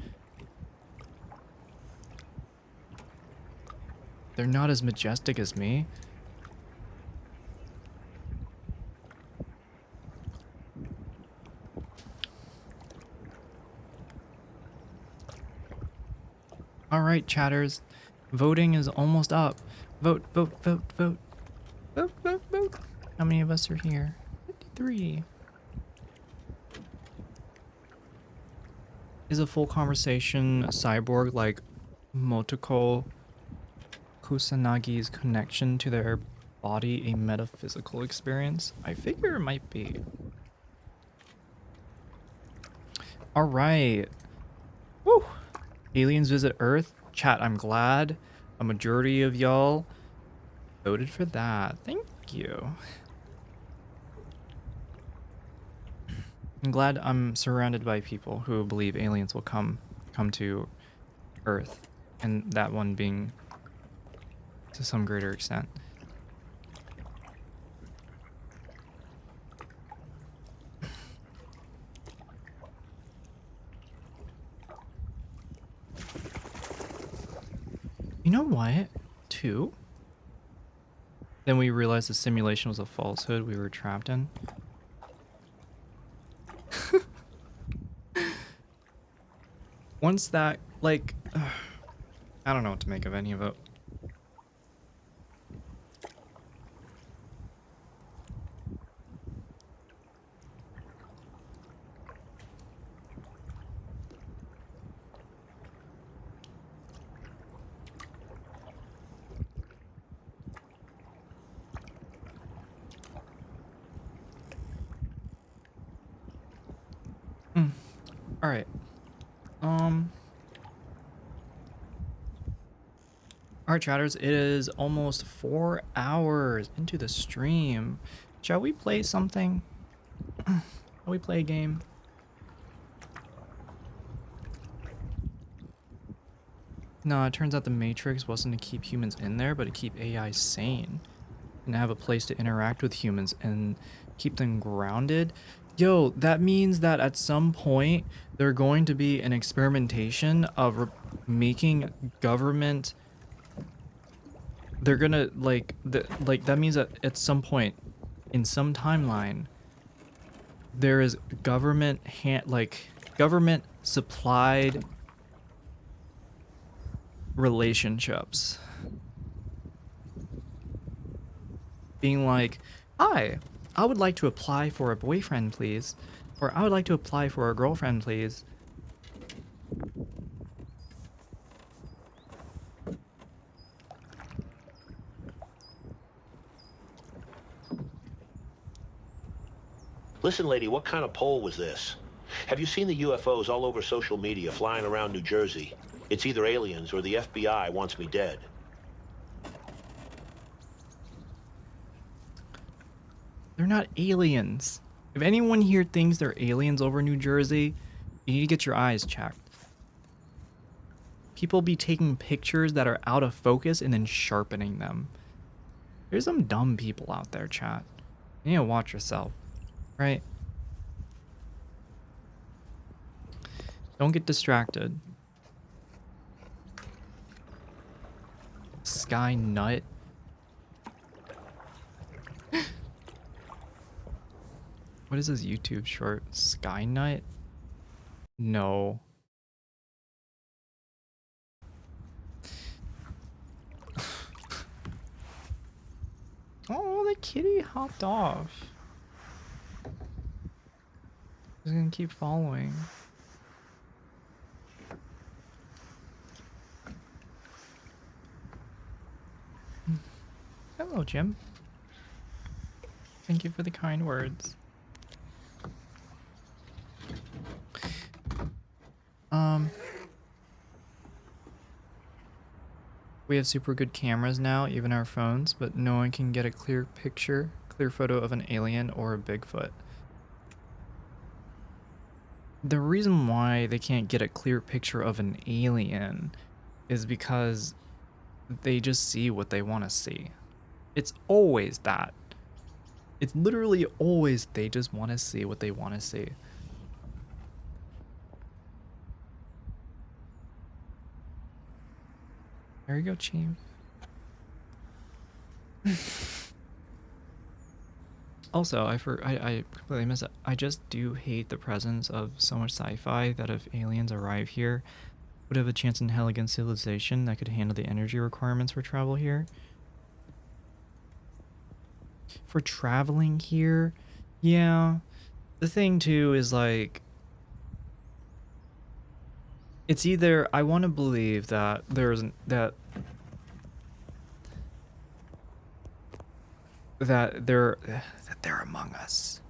They're not as majestic as me. All right, chatters. Voting is almost up. Vote, vote, vote, vote. Vote, vote, vote. How many of us are here? 53. Is a full conversation cyborg like Motoko Kusanagi's connection to their body a metaphysical experience? I figure it might be. All right. Woo! Aliens visit Earth. Chat, I'm glad a majority of y'all voted for that. Thank you. I'm glad I'm surrounded by people who believe aliens will come to Earth, and that one being to some greater extent. You know what, too? Then we realized the simulation was a falsehood we were trapped in. Once that, like, I don't know what to make of any of it. All right. Alright, chatters, it is almost 4 hours into the stream. Shall we play something? Shall we play a game? No, it turns out the Matrix wasn't to keep humans in there, but to keep AI sane and have a place to interact with humans and keep them grounded. Yo, that means that at some point they're going to be an experimentation of making government. They're gonna like that means that at some point in some timeline there is government government supplied relationships being like, hi, I would like to apply for a boyfriend please, or I would like to apply for a girlfriend please. Listen, lady, what kind of poll was this? Have you seen the UFOs all over social media flying around New Jersey? It's either aliens or the FBI wants me dead. They're not aliens. If anyone here thinks they're aliens over New Jersey, you need to get your eyes checked. People be taking pictures that are out of focus and then sharpening them. There's some dumb people out there, chat. You need to watch yourself, right? Don't get distracted. Sky Nut. What is this YouTube short? Sky Nut? No. Oh, the kitty hopped off. He's gonna keep following. Hello, Jim. Thank you for the kind words. We have super good cameras now, even our phones, but no one can get a clear photo of an alien or a Bigfoot. The reason why they can't get a clear picture of an alien is because they just see what they want to see. It's always that. It's literally always they just want to see what they want to see. There you go, Chief. Also, I completely missed it. I just do hate the presence of so much sci-fi that if aliens arrive here, would have a chance in hell against civilization that could handle the energy requirements for travel here. For traveling here, yeah. The thing too is like, it's either I want to believe that that they're among us.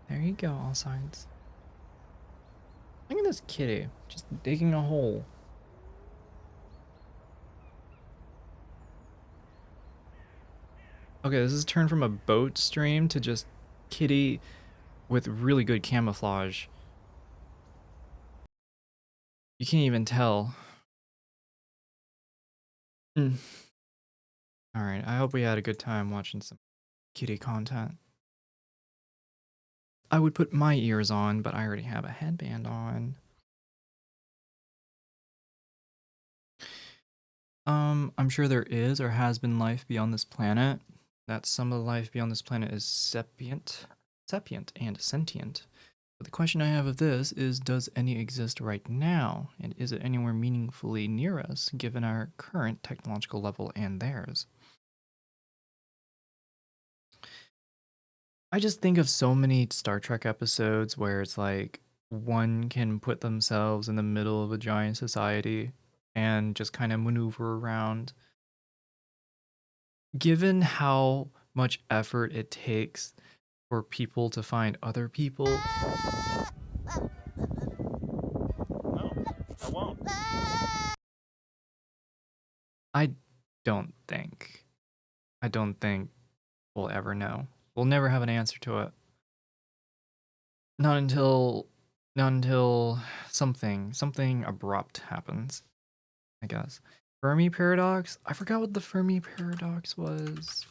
There you go, all signs. Look at this kitty, just digging a hole. Okay, this has turned from a boat stream to just kitty with really good camouflage. You can't even tell. Alright, I hope we had a good time watching some kitty content. I would put my ears on, but I already have a headband on. I'm sure there is or has been life beyond this planet. That some of the life beyond this planet is sapient and sentient. But the question I have of this is, does any exist right now? And is it anywhere meaningfully near us, given our current technological level and theirs? I just think of so many Star Trek episodes where it's like one can put themselves in the middle of a giant society and just kind of maneuver around. Given how much effort it takes for people to find other people. No, I won't. I don't think we'll ever know. We'll never have an answer to it. Not until something abrupt happens, I guess. Fermi paradox? I forgot what the Fermi paradox was.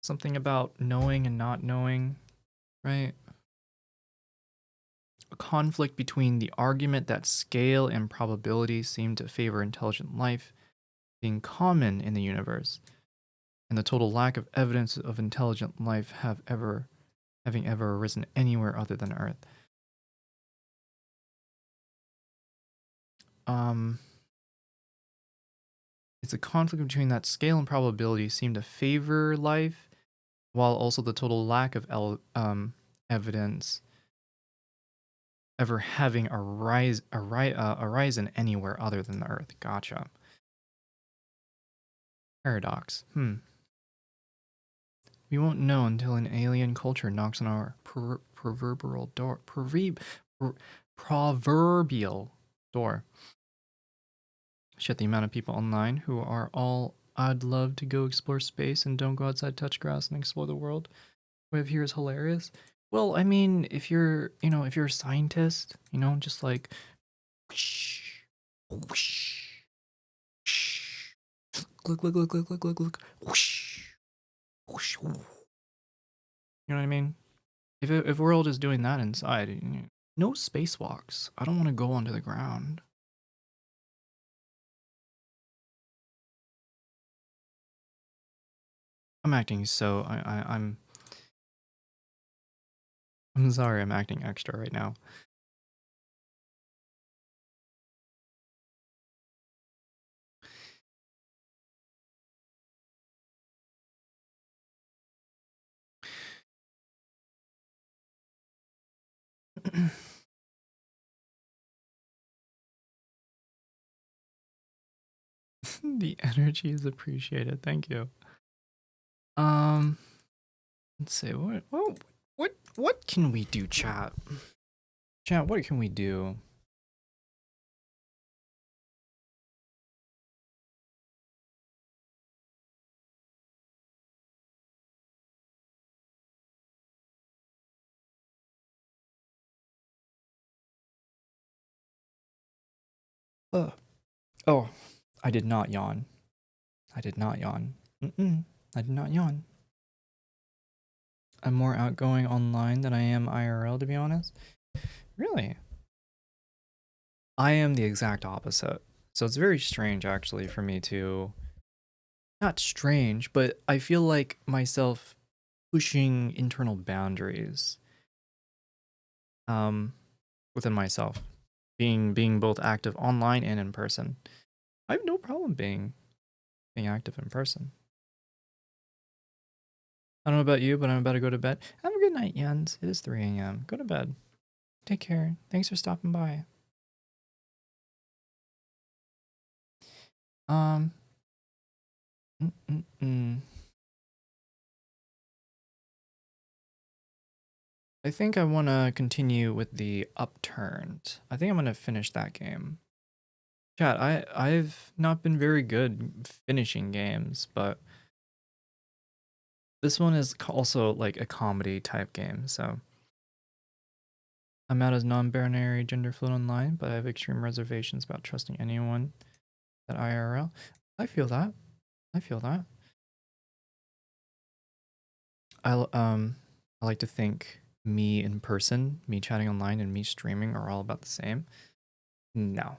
Something about knowing and not knowing, right? A conflict between the argument that scale and probability seem to favor intelligent life being common in the universe, and the total lack of evidence of intelligent life having ever arisen anywhere other than Earth. It's a conflict between that scale and probability seem to favor life, while also the total lack of evidence ever having arisen anywhere other than the Earth. Gotcha. Paradox. We won't know until an alien culture knocks on our proverbial door. Proverbial door. Shit, the amount of people online who are all, I'd love to go explore space and don't go outside, touch grass, and explore the world. What I have here is hilarious. Well, I mean, if you're a scientist, just like whoosh, whoosh, whoosh, look, whoosh, whoosh, whoosh. You know what I mean? If world is doing that inside, no spacewalks. I don't want to go onto the ground. I'm acting so I'm sorry, I'm acting extra right now. The energy is appreciated. Thank you. Let's see what can we do, chat? Chat, what can we do? Oh, I did not yawn. I did not yawn. I did not yawn. I'm more outgoing online than I am IRL, to be honest. Really? I am the exact opposite. So it's very strange, actually, for me to... Not strange, but I feel like myself pushing internal boundaries within myself. Being both active online and in person. I have no problem being active in person. I don't know about you, but I'm about to go to bed. Have a good night, Jens. It is 3 a.m. Go to bed. Take care. Thanks for stopping by. I think I want to continue with the Upturned. I think I'm going to finish that game. Chat, I've not been very good finishing games, but this one is also like a comedy type game, so I'm out as non-binary gender fluid online, but I have extreme reservations about trusting anyone at IRL. I feel that. I like to think me in person, me chatting online, and me streaming are all about the same. No.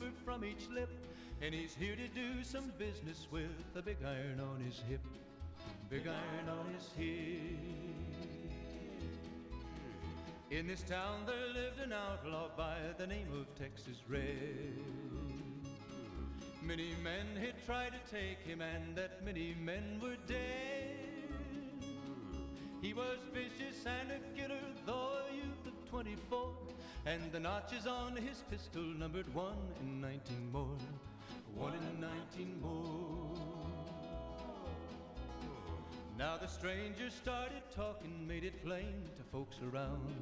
quiver from each lip, and he's here to do some business with a big iron on his hip, big iron on his hip. In this town there lived an outlaw by the name of Texas Red. Many men had tried to take him, and that many men were dead. He was vicious and a killer, though a youth of 24, and the notches on his pistol numbered 1 in 19 more, 1 in 19 more. Now the stranger started talking, made it plain to folks around.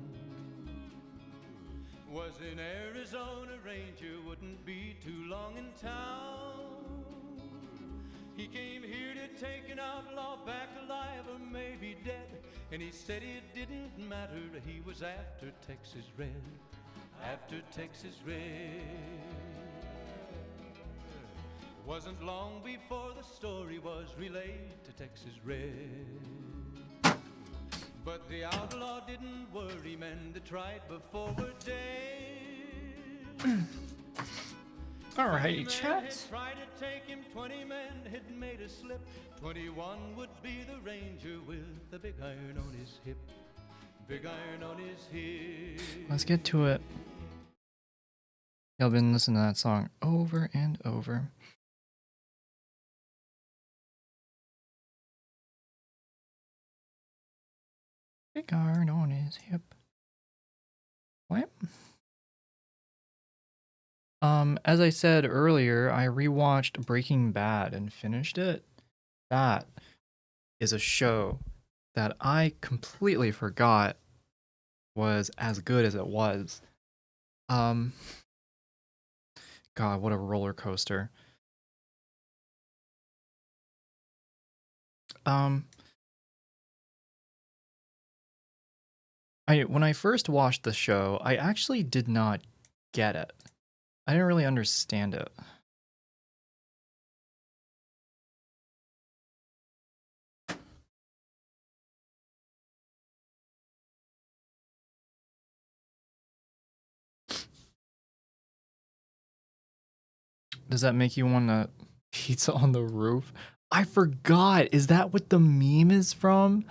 Was in Arizona Ranger, wouldn't be too long in town. He came here to take an outlaw back alive or maybe dead, and he said it didn't matter, he was after Texas Red, after Texas Red. Wasn't long before the story was relayed to Texas Red. But the outlaw didn't worry, men that tried before were dead. Alrighty, chat. Tried to take him, 20 men had made a slip. 21 would be the ranger with the big iron on his hip, big iron on his hip. Let's get to it. Y'all been listening to that song over and over. Big iron on his hip. What? As I said earlier, I rewatched Breaking Bad and finished it. That is a show that I completely forgot was as good as it was. God, what a roller coaster. When I first watched the show, I actually did not get it. I didn't really understand it. Does that make you want to pizza on the roof? I forgot. Is that what the meme is from?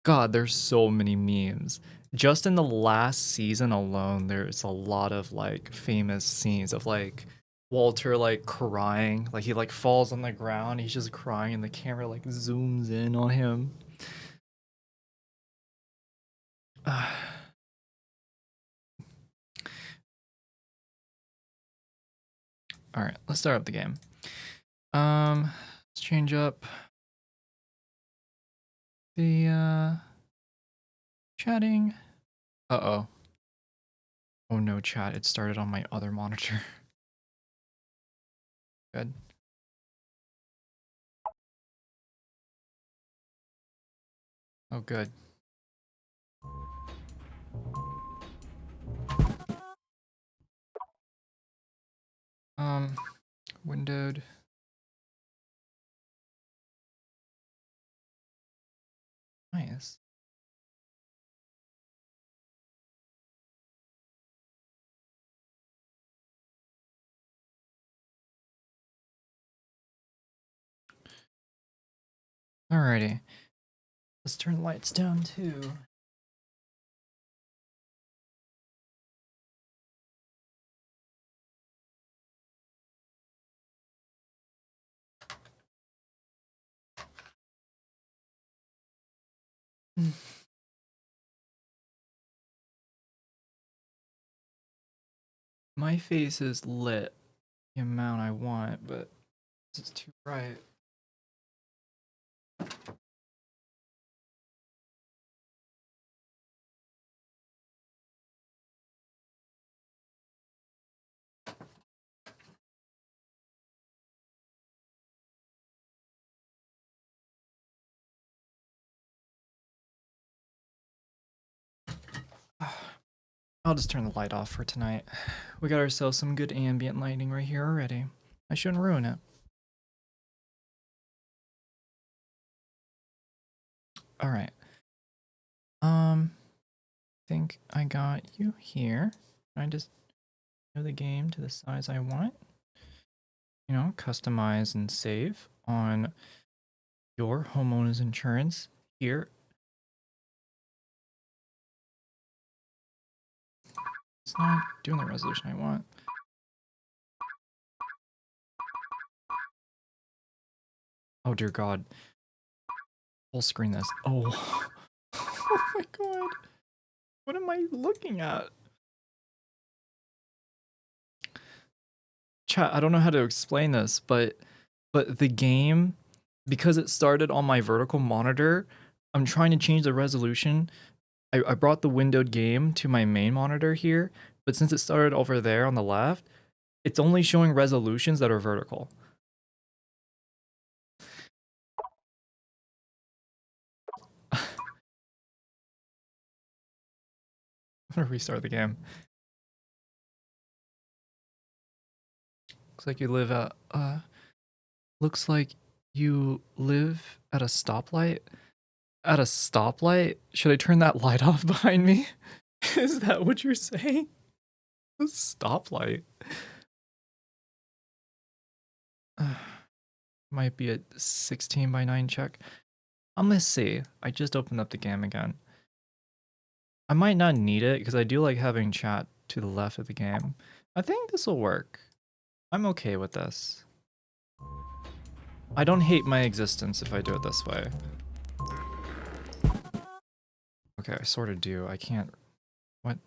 God, there's so many memes. Just in the last season alone, there's a lot of like famous scenes of like Walter like crying, like he like falls on the ground, he's just crying and the camera like zooms in on him. All right, let's start up the game. Let's change up the chatting. Uh-oh. Oh no, chat, it started on my other monitor. Good. Oh, good. Windowed. Nice. Alrighty. Let's turn the lights down too. My face is lit the amount I want, but it's too bright. I'll just turn the light off for tonight. We got ourselves some good ambient lighting right here already. I shouldn't ruin it. All right. Think I got you here. I just know the game to the size I want. customize and save on your homeowner's insurance here. It's not doing the resolution I want. Oh dear God. Full screen this. Oh. Oh my God. What am I looking at? Chat, I don't know how to explain this, but the game, because it started on my vertical monitor, I'm trying to change the resolution. I brought the windowed game to my main monitor here, but since it started over there on the left, it's only showing resolutions that are vertical. I'm gonna restart the game. Looks like you live at looks like you live at a stoplight. At a stoplight? Should I turn that light off behind me? Is that what you're saying? A stoplight. Might be a 16:9 check. I'm gonna see. I just opened up the game again. I might not need it because I do like having chat to the left of the game. I think this will work. I'm okay with this. I don't hate my existence if I do it this way. Okay, I sort of do. I can't... What?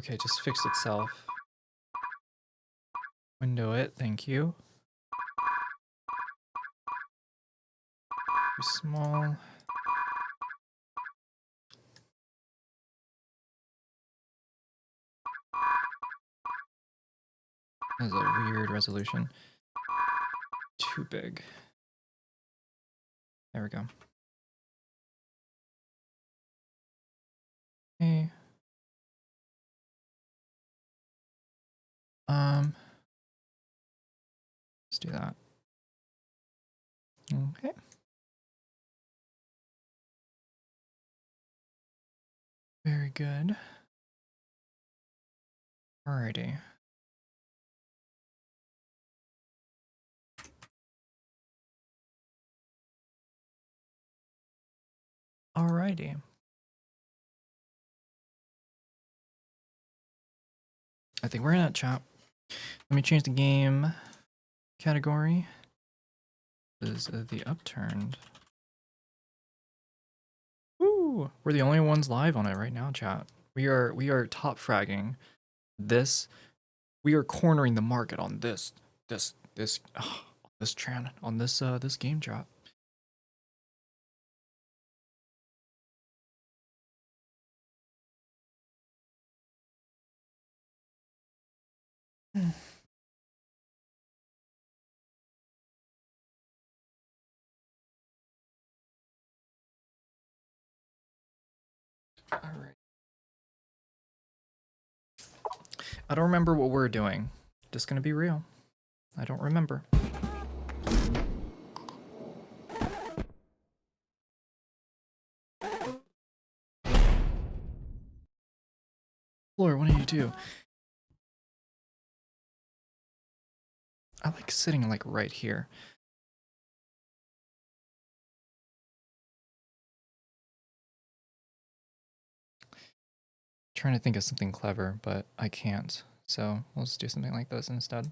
Okay, it just fixed itself. Window it, thank you. Too small. That's a weird resolution. Too big. There we go. Hey. Let's do that. Okay. Very good. Alrighty. Alrighty. I think we're in that chat. Let me change the game category. This is the upturned. Woo! We're the only ones live on it right now, chat. We are top fragging this. We are cornering the market on this this game drop. All right. I don't remember what we're doing. Just gonna be real. I don't remember. Floor 182. I like sitting like right here. Trying to think of something clever, but I can't. So we'll just do something like this instead.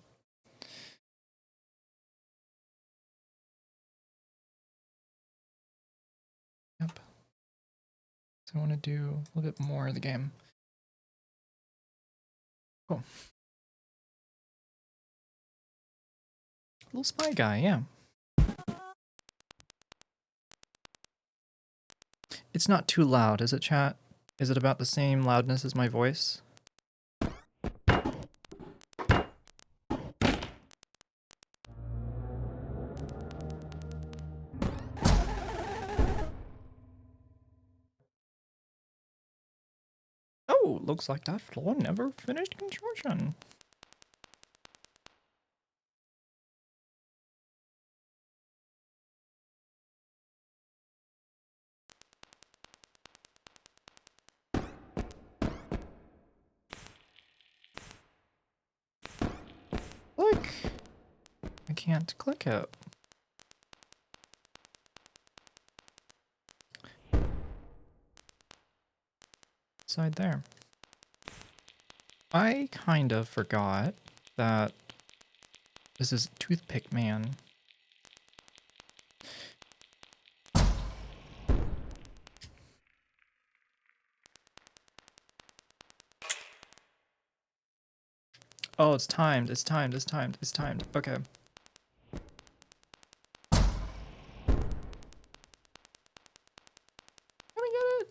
Yep. So I want to do a little bit more of the game. Cool. Little spy guy, yeah. It's not too loud, is it, chat? Is it about the same loudness as my voice? Oh, looks like that floor never finished construction. can't click it. Side there. I kind of forgot that this is Toothpick Man. Oh, it's timed. It's timed. It's timed. It's timed. Okay. Let me get it.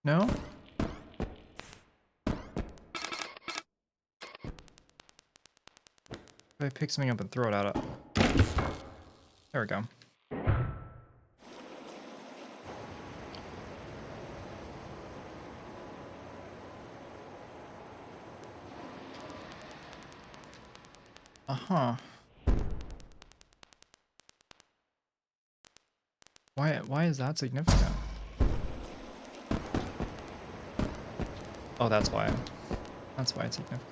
No? If I pick something up and throw it at it. There we go. Uh-huh. Why is that significant? Oh, that's why. That's why it's significant.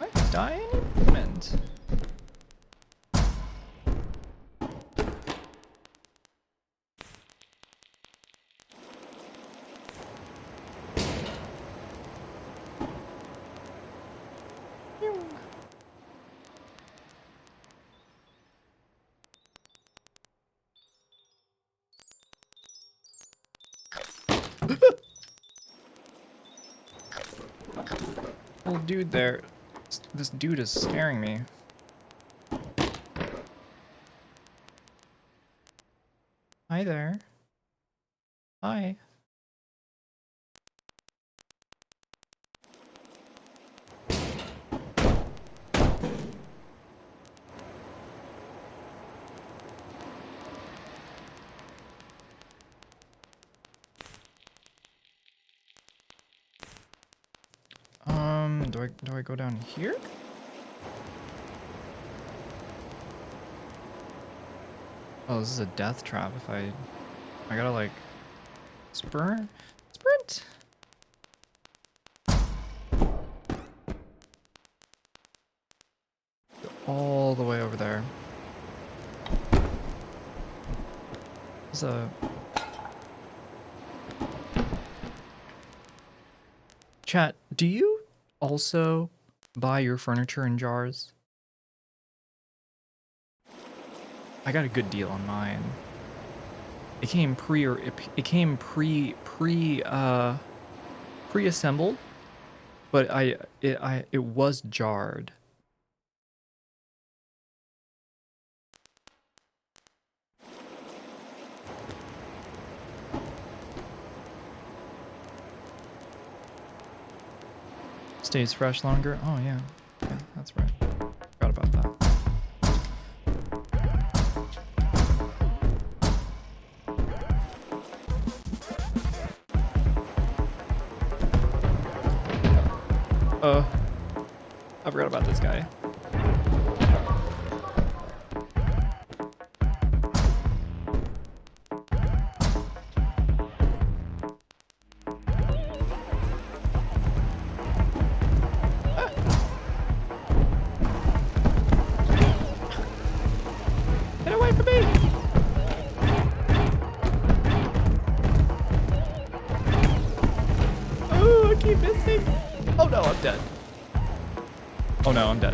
I could die any moment. Old dude there. This dude is scaring me. Hi there. Hi. Do I go down here? Oh, this is a death trap if I gotta like sprint. Go all the way over there. There's a chat. Do you also buy your furniture in jars? I got a good deal on mine. It came pre-assembled, but it was jarred. Stays fresh longer. Oh yeah, that's right. Forgot about that. I forgot about this guy. Get away from me! Oh, I keep missing. Oh no, I'm dead. Oh no, I'm dead.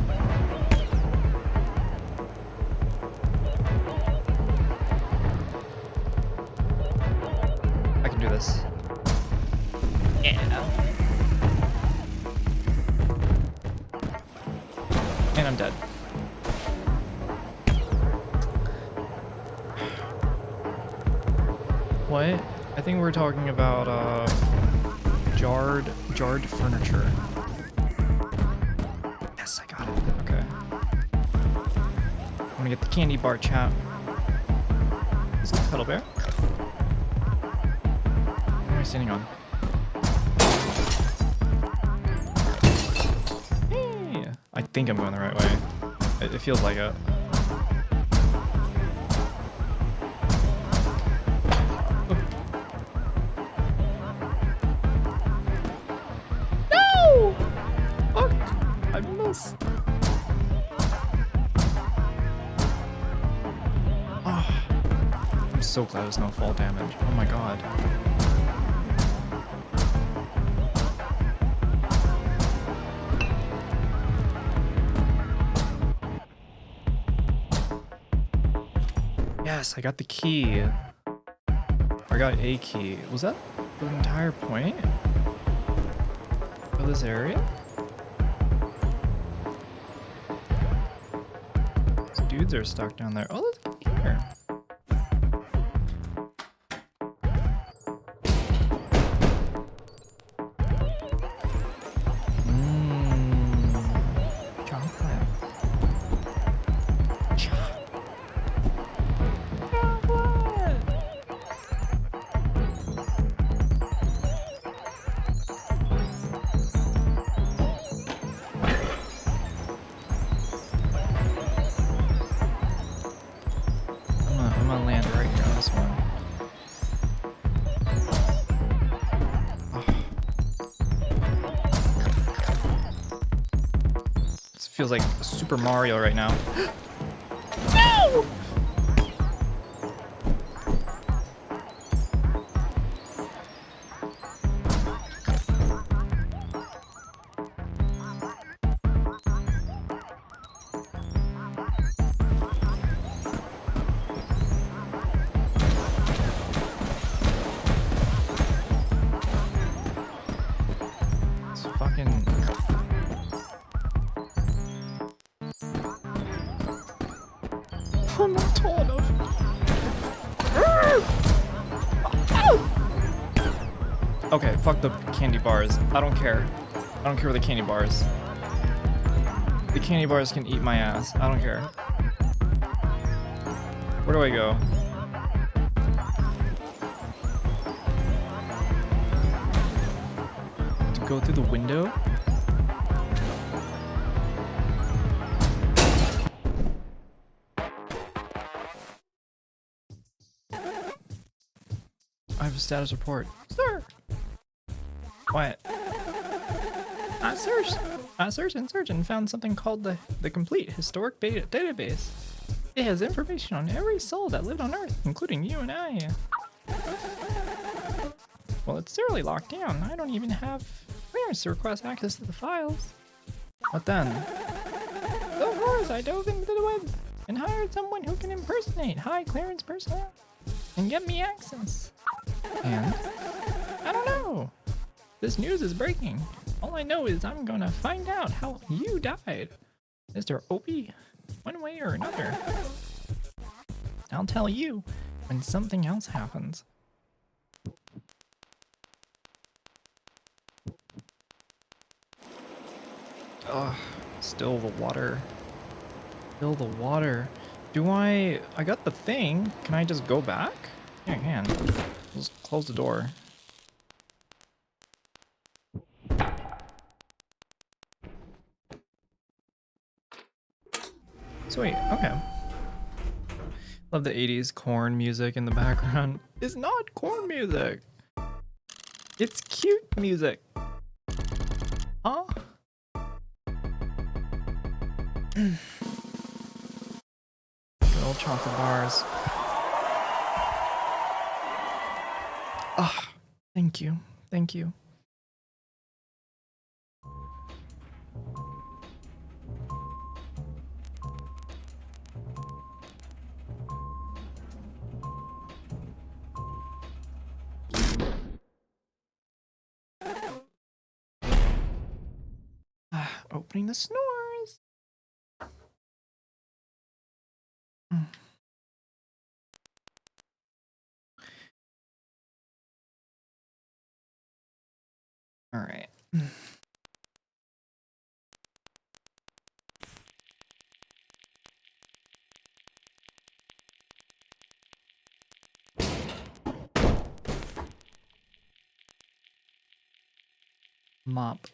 I can do this. Yeah. And I'm dead. What? I think we're talking about jarred furniture. Yes, I got it. Okay. I'm gonna get the candy bar, chat. Is it Cuddle Bear? What am I standing on? Hey! I think I'm going the right way. It feels like it. No! I'm so glad it's no fall damage. Oh my god. Yes, I got the key. I got a key. Was that the entire point of this area? These dudes are stuck down there. Oh, let's get here. Chocolate. I'm gonna land right here on this one. This feels like Super Mario right now. No! It's fucking... I'm not tall enough. Okay, fuck the candy bars. I don't care. I don't care with the candy bars. The candy bars can eat my ass. I don't care. Where do I go? To go through the window? I have a status report. Sir! What? I searched and found something called the Complete Historic Database. It has information on every soul that lived on Earth, including you and I. Well, it's thoroughly locked down. I don't even have clearance to request access to the files. What then? So of course, I dove into the web and hired someone who can impersonate high clearance personnel and get me access. And I don't know. This news is breaking. All I know is I'm gonna find out how you died, Mr. Opie, one way or another. I'll tell you when something else happens. Ugh, still the water. Still the water. Do I got the thing. Can I just go back? Yeah, I can. Just close the door. Sweet, okay. Love the 80s corn music in the background. It's not corn music. It's cute music. Huh? Good old chocolate bars. Ah, thank you. Thank you. Opening the snores. All right. Mop.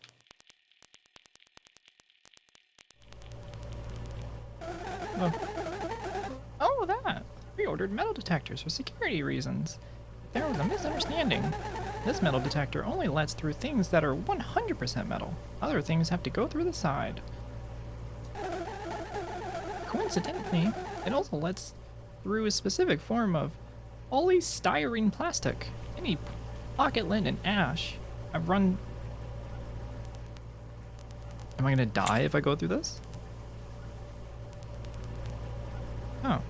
Oh, that! We ordered metal detectors for security reasons. There was a misunderstanding. This metal detector only lets through things that are 100% metal. Other things have to go through the side. Coincidentally, it also lets through a specific form of Polystyrene plastic. Any pocket lint and ash. I've run... Am I gonna die if I go through this? Oh.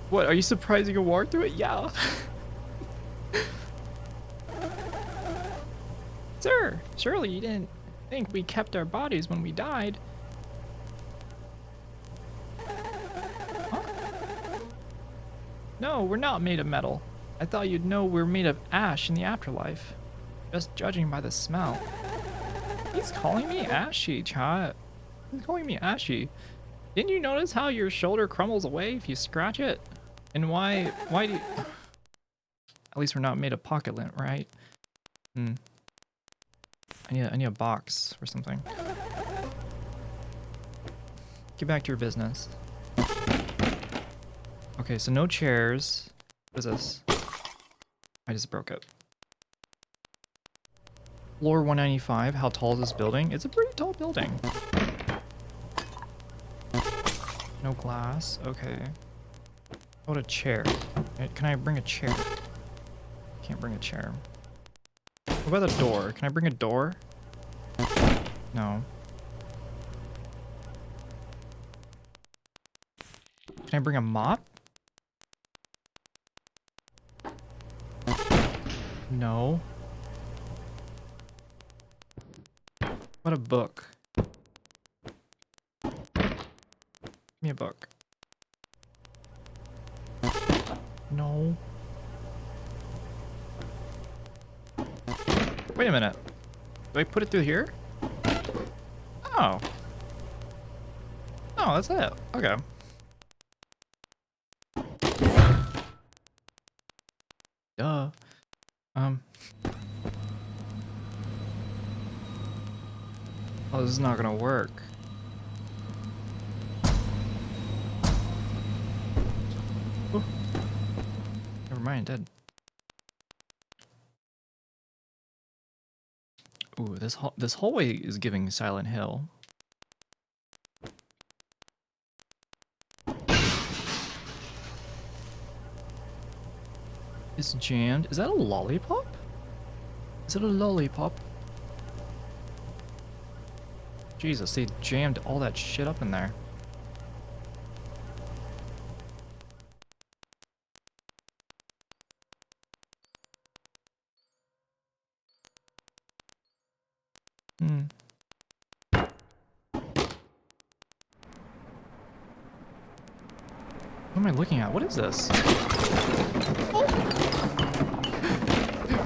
What, are you surprised you can walk through it? Yeah. Sir, surely you didn't think we kept our bodies when we died. Huh? No, we're not made of metal. I thought you'd know we're made of ash in the afterlife. Just judging by the smell. He's calling me ashy, chat. He's calling me ashy. Didn't you notice how your shoulder crumbles away if you scratch it? And why do you... At least we're not made of pocket lint, right? Hmm. I need a box or something. Get back to your business. Okay, so no chairs. What is this? I just broke it. Floor 195. How tall is this building? It's a pretty tall building. No glass. Okay. How about a chair? Can I bring a chair? Can't bring a chair. What about a door? Can I bring a door? No. Can I bring a mop? No. What a book? Give me a book. No. Wait a minute. Do I put it through here? Oh. Oh, that's it. Okay. Duh. Oh, this is not gonna work. Ooh. Never mind, dead. Ooh, this hallway is giving Silent Hill. It's jammed. Is that a lollipop? Is it a lollipop? Jesus, they jammed all that shit up in there. Hmm. What am I looking at? What is this? Oh.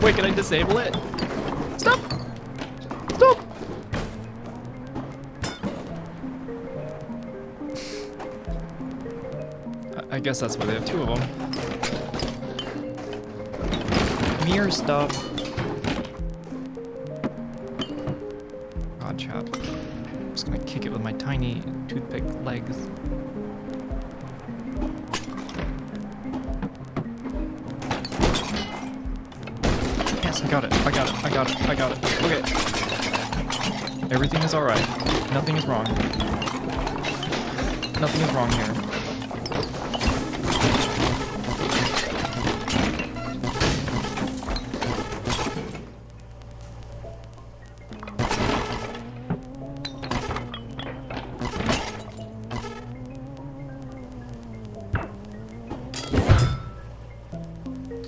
Wait, can I disable it? Stop! Stop! I guess that's why they have two of them. Mirror stuff. God, chat. I'm just gonna kick it with my tiny toothpick legs. Yes, I got it. I got it. I got it. I got it. Okay. Everything is alright. Nothing is wrong. Nothing is wrong here.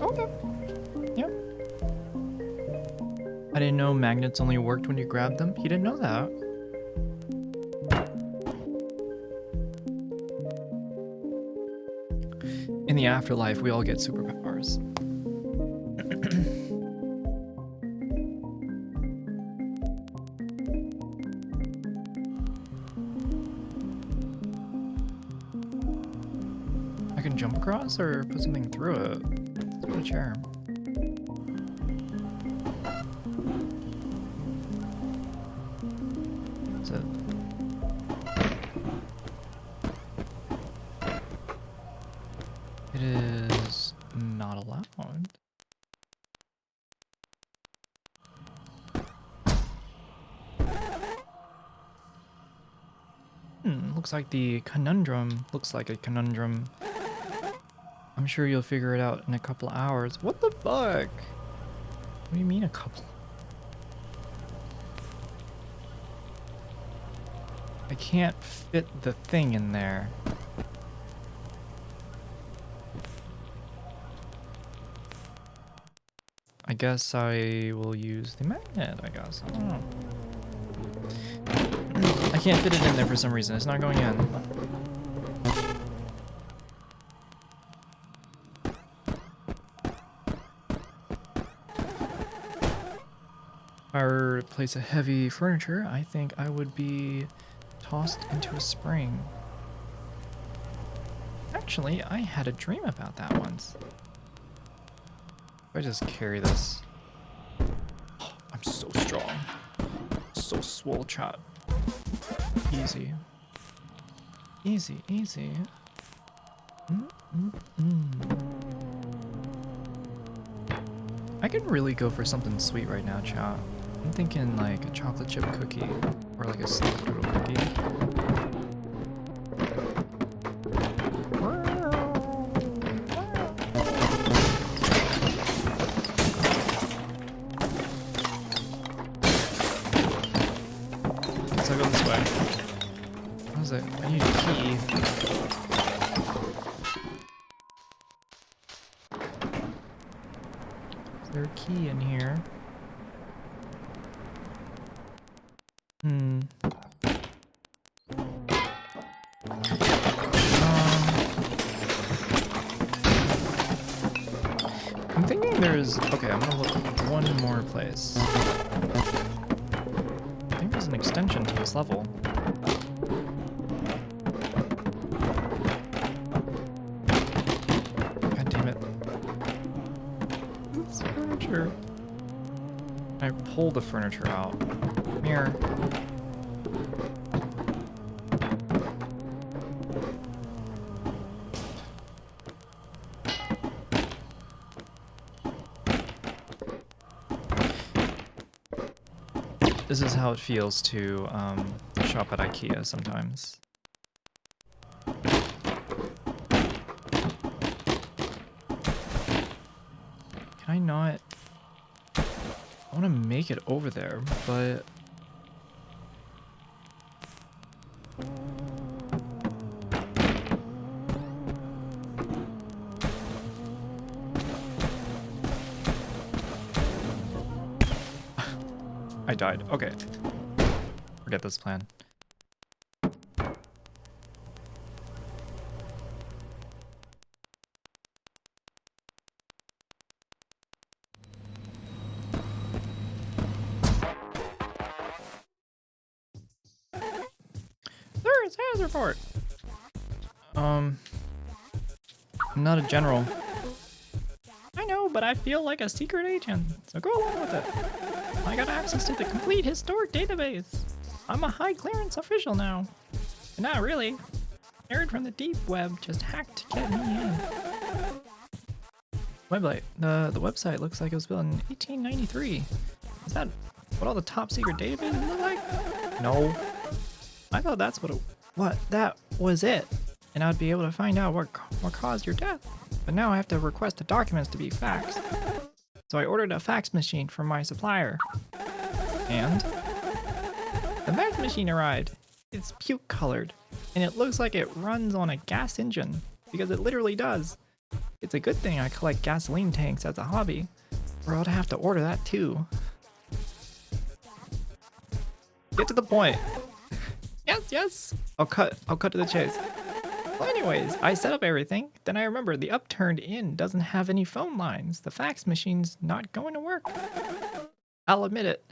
Okay. Yeah. I didn't know magnets only worked when you grabbed them. You didn't know that. In the afterlife, we all get superpowers. I can jump across or put something through it. Let's go to a chair. That's it. It is not allowed. Looks like the conundrum looks like a conundrum. I'm sure you'll figure it out in a couple of hours. What the fuck? What do you mean a couple? I can't fit the thing in there. I guess I will use the magnet, I guess. I don't know. I can't fit it in there for some reason. It's not going in. If I were to place a heavy furniture, I think I would be tossed into a spring. Actually, I had a dream about that once. If I just carry this. Oh, I'm so strong. So swole chop. Easy. Easy, easy. I could really go for something sweet right now, chat. I'm thinking like a chocolate chip cookie or like a snickerdoodle cookie. Let's go this way. What is it? I need a key. Is there a key in here? I'm thinking there's... Okay, I'm gonna look one more place. I think there's an extension to this level. God damn it. This furniture. I pull the furniture out. Come here. This is how it feels to shop at IKEA sometimes. Can I not? I want to make it over there, but... I died. Okay. Forget this plan. There's Hazard report. I'm not a general. I know, but I feel like a secret agent, so go along with it. I got access to the complete historic database. I'm a high clearance official now. But not really. Nerd from the deep web just hacked to get me in. Website. The website looks like it was built in 1893. Is that what all the top secret databases look like? No. I thought that's what that was it. And I'd be able to find out what caused your death. But now I have to request the documents to be faxed. So I ordered a fax machine from my supplier. And the fax machine arrived. It's puke colored. And it looks like it runs on a gas engine. Because it literally does. It's a good thing I collect gasoline tanks as a hobby. Or I'd have to order that too. Get to the point. Yes. I'll cut to the chase. Well, anyways, I set up everything. Then I remembered the upturned inn doesn't have any phone lines. The fax machine's not going to work. I'll admit it.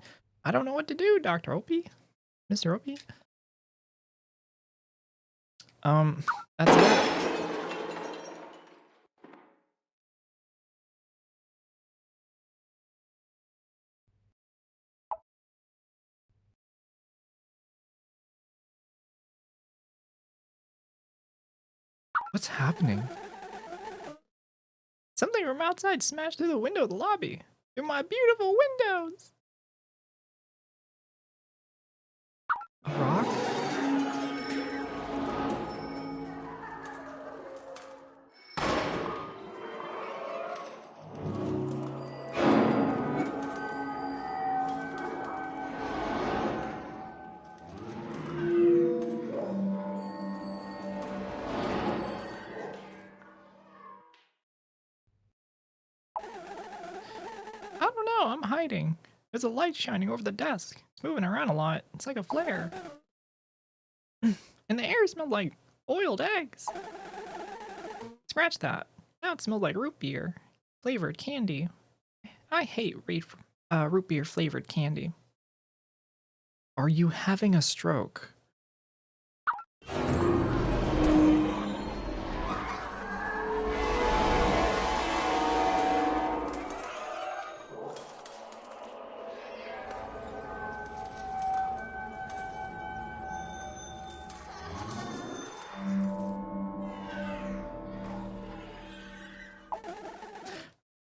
I don't know what to do, Dr. Opie. Mr. Opie. That's it. What's happening? Something from outside smashed through the window of the lobby. Through my beautiful windows! A rock? hiding? There's a light shining over the desk. It's moving around a lot. It's like a flare. And the air smells like boiled eggs. Scratch that. Now it smells like root beer. Flavored candy. I hate root beer flavored candy. Are you having a stroke?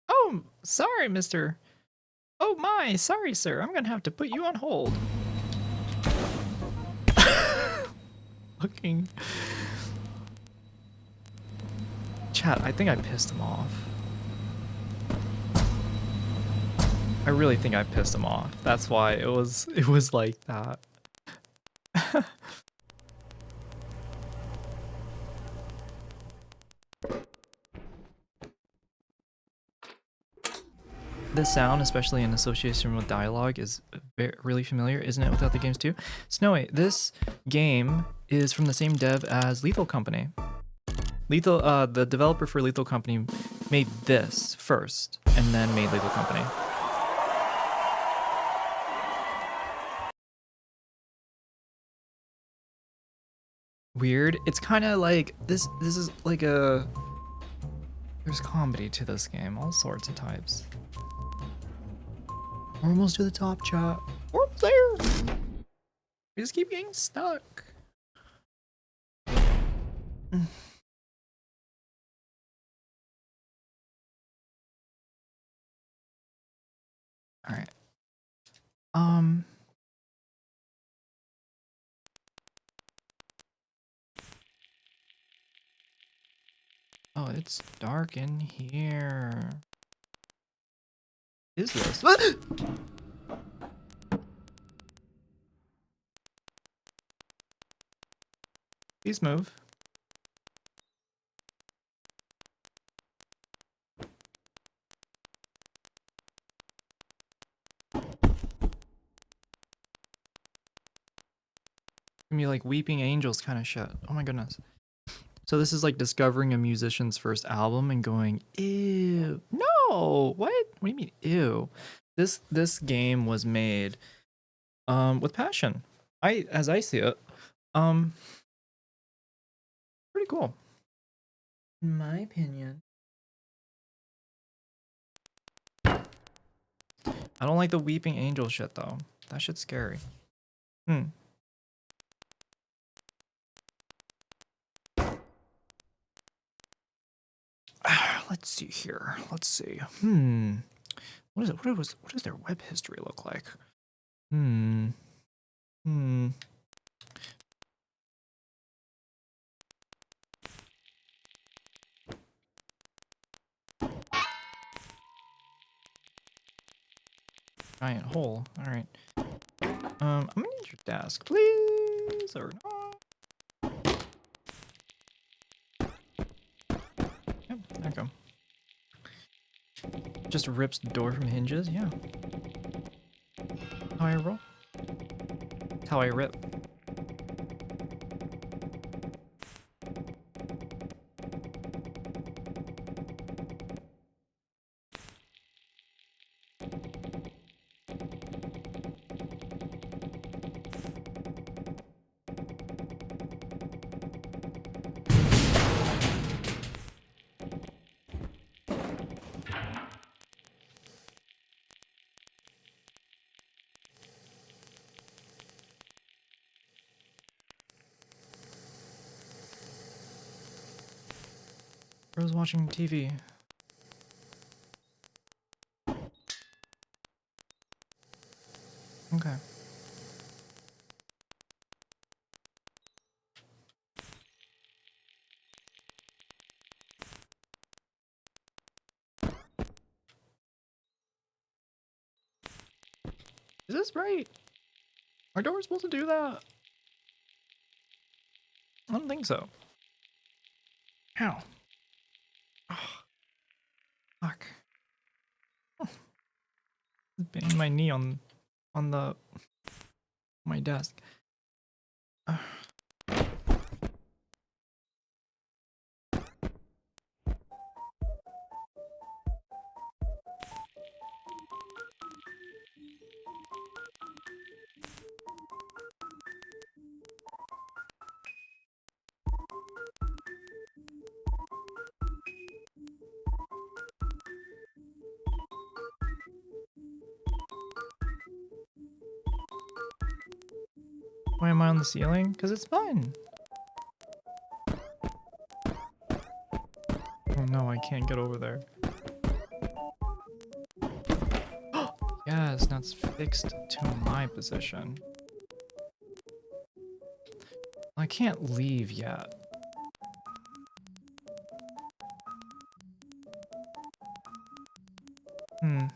Oh, sorry, mister. Oh my, sorry, sir. I'm gonna have to put you on hold. Looking. Chat, I think I pissed him off. I really think I pissed him off. That's why it was like that. This sound, especially in association with dialogue, is really familiar, isn't it, with other games too? Snowy, this game is from the same dev as Lethal Company. The developer for Lethal Company made this first, and then made Lethal Company. Weird. It's kind of like this is like a... There's comedy to this game, all sorts of types. We're almost to the top, chat. We're almost there. We just keep getting stuck. All right. Oh, it's dark in here. Is this? Please move. Gonna be like Weeping Angels kind of shit. Oh my goodness. So this is like discovering a musician's first album and going, ew. No, what? What do you mean, ew? This game was made with passion. As I see it, pretty cool. In my opinion. I don't like the Weeping Angel shit though. That shit's scary. Let's see here. Let's see. What is it? What does their web history look like? Giant hole. All right. I'm gonna need your desk, please, or not. Yep, there you go. Just rips the door from hinges. Yeah. How I roll. That's how I rip. I was watching TV. Okay. Is this right? Are doors supposed to do that? I don't think so. Ow. Oh, fuck. Oh. Bang. my knee on my desk. Why am I on the ceiling? Because it's fun. Oh no, I can't get over there. Yes, now it's fixed to my position. I can't leave yet. Hmm.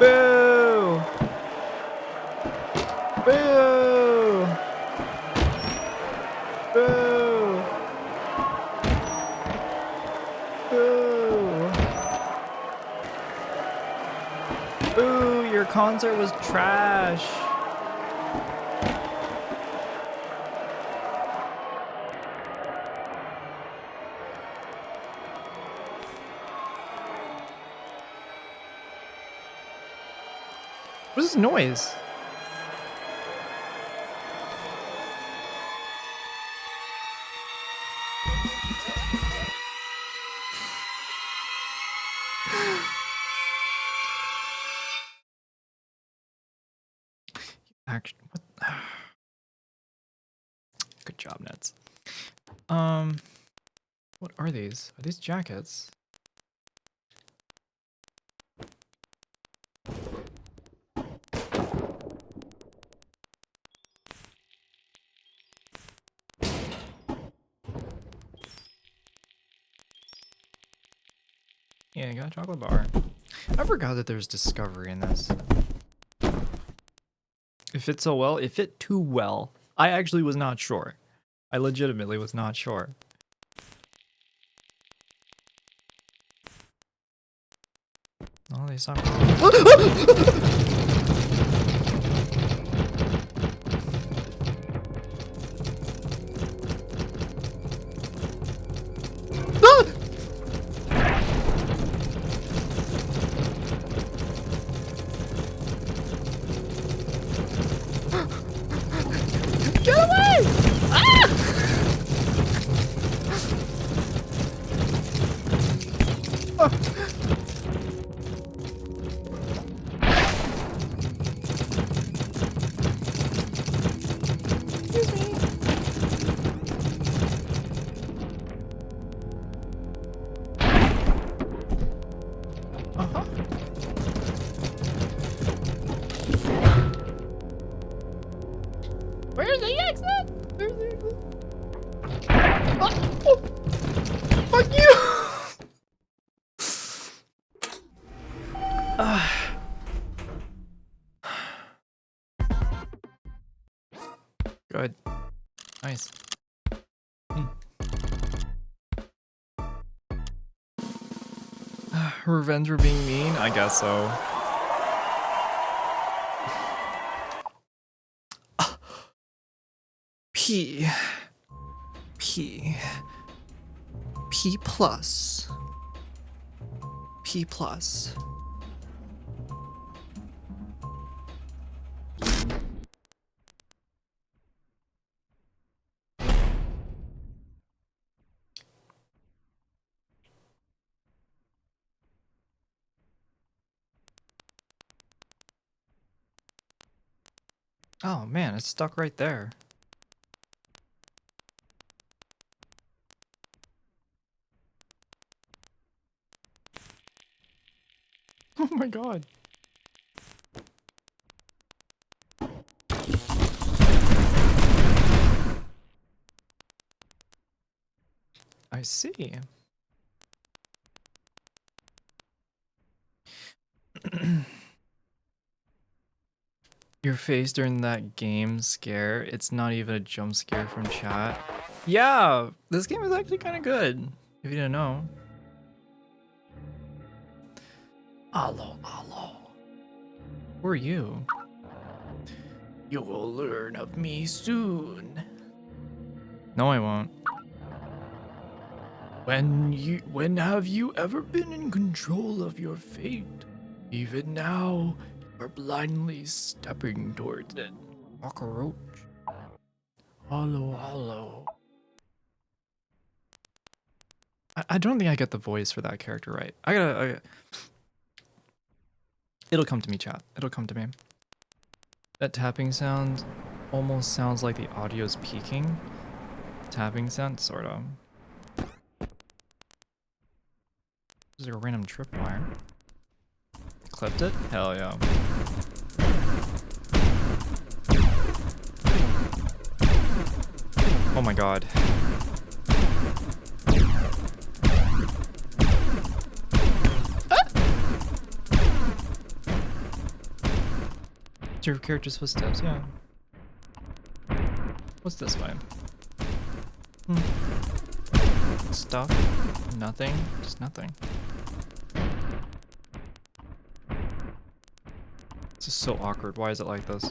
Boo! Boo! Boo! Boo! Boo! Your concert was trash. What is this noise? Actually, what? Good job, Nets. What are these? Are these jackets? Yeah, I got a chocolate bar. I forgot that there's discovery in this. It fit so well. It fit too well. I actually was not sure. I legitimately was not sure. Oh, they stopped. Get away! Ah! Where's the exit? Where's the exit? Oh! Fuck you! Good. Nice. Revenge for being mean? I guess so. P. plus. P plus. Oh man, it's stuck right there. Oh my god. see. Your face during that game scare, it's not even a jump scare from chat. Yeah, this game is actually kind of good, if you didn't know. Hello, hello. Who are you? You will learn of me soon. No, I won't. When have you ever been in control of your fate? Even now, you are blindly stepping towards it. Cockroach. Hello, hello. I don't think I get the voice for that character right. I gotta... It'll come to me, chat. It'll come to me. That tapping sound almost sounds like the audio's peaking. Tapping sound, sort of. Is there a random tripwire? Clipped it? Hell yeah. Oh my god. Your character's footsteps, yeah. What's this way? Stuff? Nothing? Just nothing. This is so awkward. Why is it like this?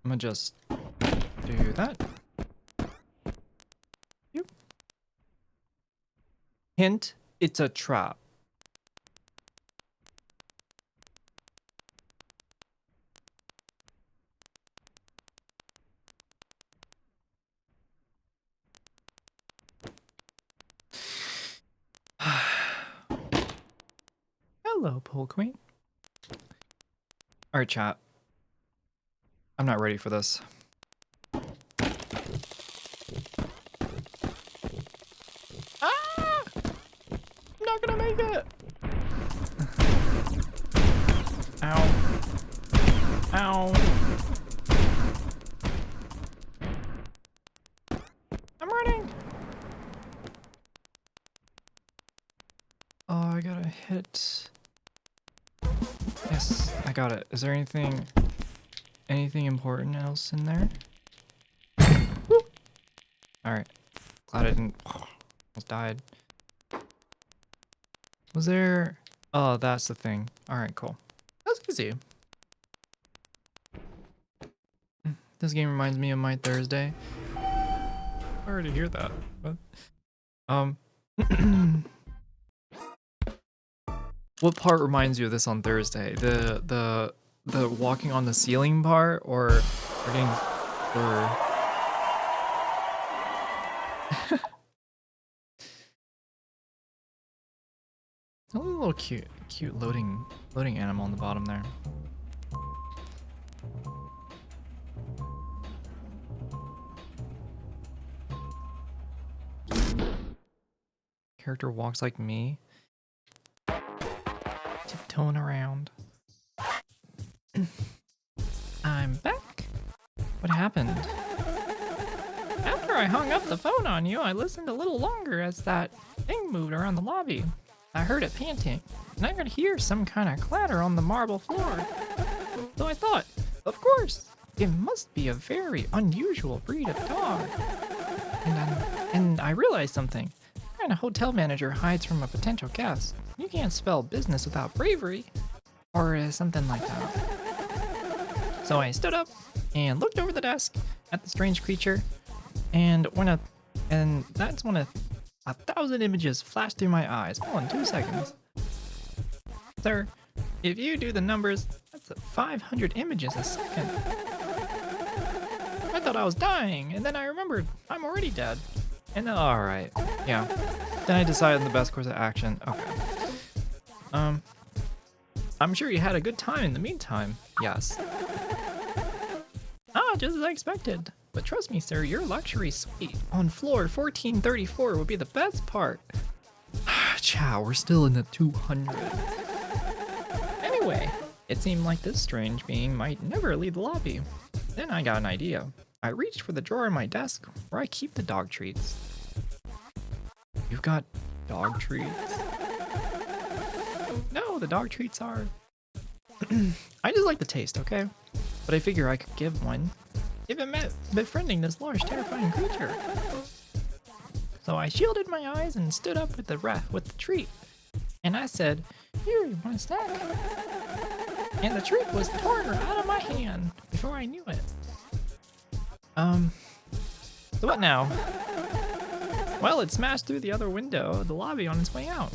I'm gonna just do that. Yep. Hint, it's a trap. Hello, Pole Queen. Alright, chat. I'm not ready for this. Ah! I'm not gonna make it! Ow. Ow. I'm running! Oh, I gotta hit... Yes, I got it. Is there anything important else in there? Alright. Glad I didn't... almost died. Was there... Oh, that's the thing. Alright, cool. That's easy. This game reminds me of my Thursday. I already hear that, but... What part reminds you of this on Thursday? The walking on the ceiling part, or getting, or a little cute loading animal on the bottom there. Character walks like me. Tiptoeing around. I'm back. What happened? After I hung up the phone on you, I listened a little longer as that thing moved around the lobby. I heard it panting, and I could hear some kind of clatter on the marble floor. So I thought, of course, it must be a very unusual breed of dog. And I realized something. What kind of hotel manager hides from a potential guest? You can't spell business without bravery, or something like that. So I stood up and looked over the desk at the strange creature, and that's when 1,000 images flashed through my eyes, all in 2 seconds. Sir, if you do the numbers, that's 500 images a second. I thought I was dying, and then I remembered I'm already dead. And then, alright, yeah. Then I decided on the best course of action. Okay. I'm sure you had a good time in the meantime. Yes. Ah, just as I expected. But trust me, sir, your luxury suite on floor 1434 would be the best part. Chow, we're still in the 200. Anyway, it seemed like this strange being might never leave the lobby. Then I got an idea. I reached for the drawer in my desk where I keep the dog treats. You've got dog treats? No, the dog treats are... I just like the taste, okay? But I figure I could give one if it meant befriending this large, terrifying creature. So I shielded my eyes and stood up with the treat. And I said, "Here, you want a snack?" And the treat was torn out of my hand before I knew it. So what now? Well, it smashed through the other window of the lobby on its way out.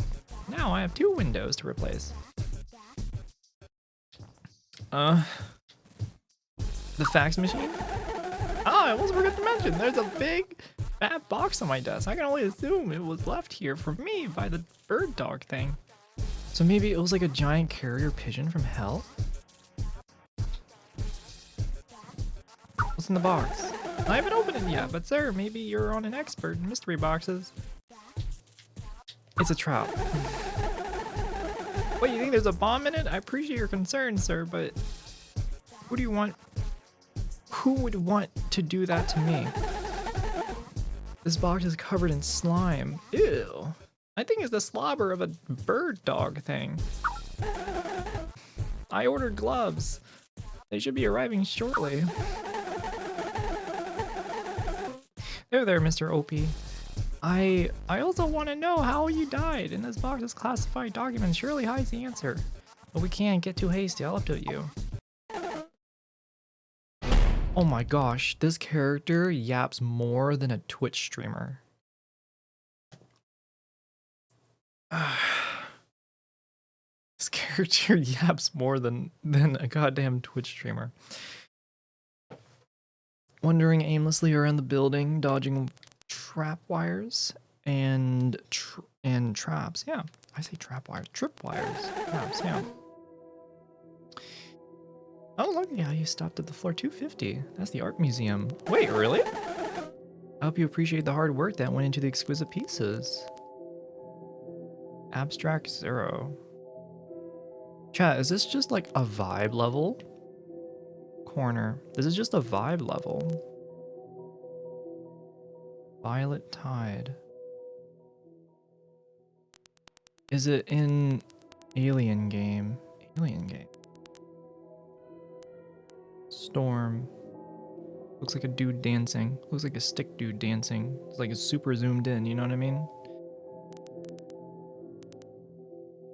Now I have 2 windows to replace. The fax machine? Oh, I almost forgot to mention, there's a big fat box on my desk. I can only assume it was left here for me by the bird dog thing. So maybe it was like a giant carrier pigeon from hell? What's in the box? I haven't opened it yet, but sir, maybe you're on an expert in mystery boxes. It's a trap. What, you think there's a bomb in it? I appreciate your concern, sir, but who do you want? Who would want to do that to me? This box is covered in slime. Ew. I think it's the slobber of a bird dog thing. I ordered gloves. They should be arriving shortly. There, Mr. Opie. I also want to know how you died. In this box's classified document surely hides the answer. But we can't get too hasty. I'll update you. Oh my gosh, this character yaps more than a Twitch streamer. This character yaps more than a goddamn Twitch streamer. Wandering aimlessly around the building, dodging trap wires and traps. Yeah, I say trap wires, trip wires, traps. Yeah. Oh look, yeah, you stopped at the floor 250. That's the art museum. Wait, really? I hope you appreciate the hard work that went into the exquisite pieces. Abstract 0. Chat, is this just like a vibe level? Corner. This is just a vibe level. Violet Tide. Is it in Alien game? Alien game. Storm. Looks like a dude dancing. Looks like a stick dude dancing. It's like it's super zoomed in, you know what I mean?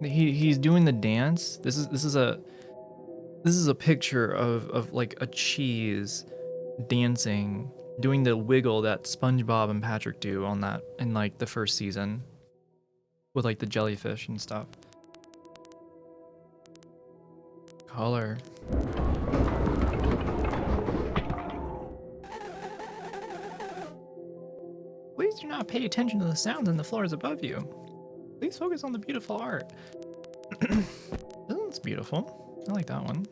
He's doing the dance. This is a picture of like a cheese dancing, doing the wiggle that SpongeBob and Patrick do on that in like the first season with like the jellyfish and stuff. Color. Please do not pay attention to the sounds on the floors above you. Please focus on the beautiful art. This one's beautiful. I like that one.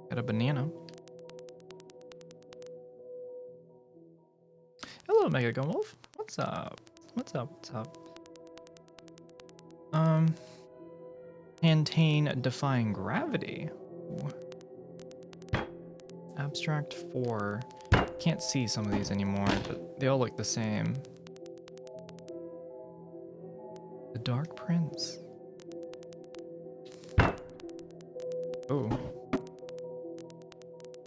Got a banana. Hello, Mega Gumwolf. What's up? What's up? What's up? Pantane Defying Gravity. Ooh. Abstract 4. Can't see some of these anymore, but they all look the same. The Dark Prince. Oh.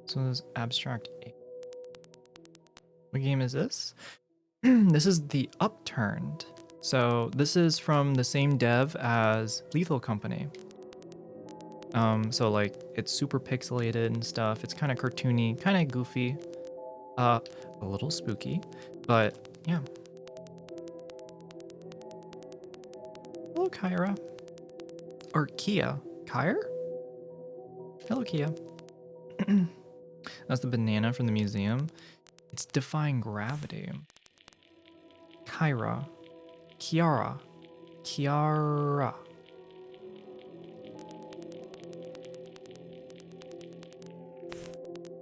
So there's Abstract 8. What game is this? This is The Upturned. So this is from the same dev as Lethal Company. So like it's super pixelated and stuff. It's kind of cartoony, kind of goofy, a little spooky, but yeah. Hello, Kyra. Or Kia. Kyra? Hello, Kia. That's the banana from the museum. It's Defying Gravity. Kyra. Kiara. Kiara.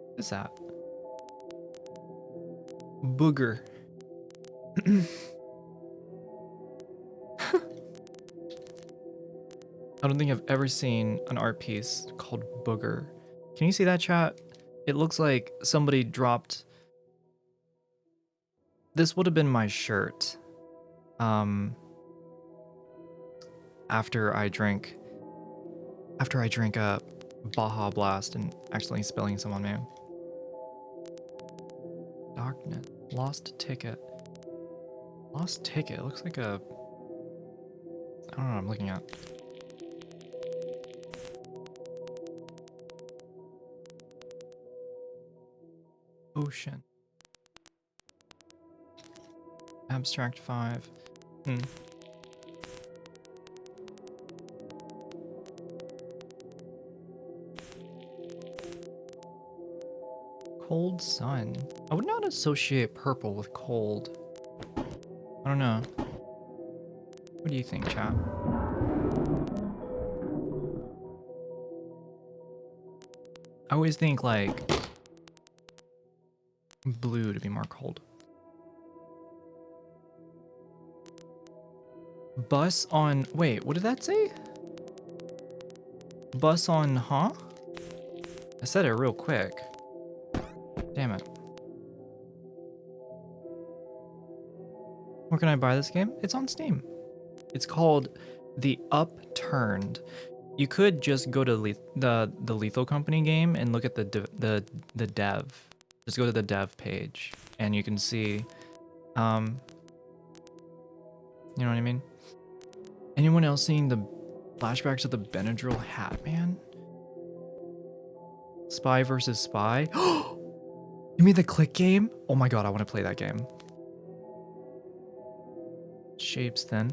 What is that? Booger. I don't think I've ever seen an art piece called Booger. Can you see that, chat? It looks like somebody dropped... This would have been my shirt. After I drink a Baja Blast and accidentally spilling some on me. Darkness. Lost ticket. Lost ticket. Looks like a... I don't know what I'm looking at. Ocean. Abstract 5. Cold sun. I would not associate purple with cold. I don't know. What do you think, chat? I always think like blue to be more cold. Bus on... Wait, what did that say? Bus on... Huh? I said it real quick. Damn it. Where can I buy this game? It's on Steam. It's called The Upturned. You could just go to the Lethal Company game and look at the dev. Just go to the dev page and you can see, you know what I mean? Anyone else seeing the flashbacks of the Benadryl hat, man? Spy versus Spy? You mean the click game? Oh my god, I want to play that game. Shapes then.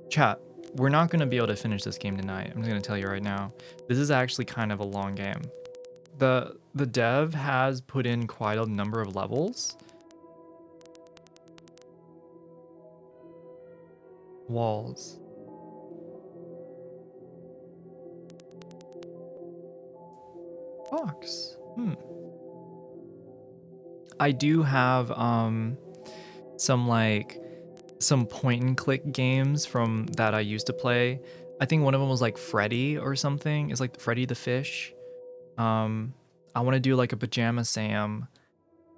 Chat, we're not going to be able to finish this game tonight. I'm just going to tell you right now. This is actually kind of a long game. The dev has put in quite a number of levels. Walls. Fox. I do have some point and click games from that I used to play. I think one of them was like Freddy or something. It's like Freddy the Fish. I want to do like a Pajama Sam.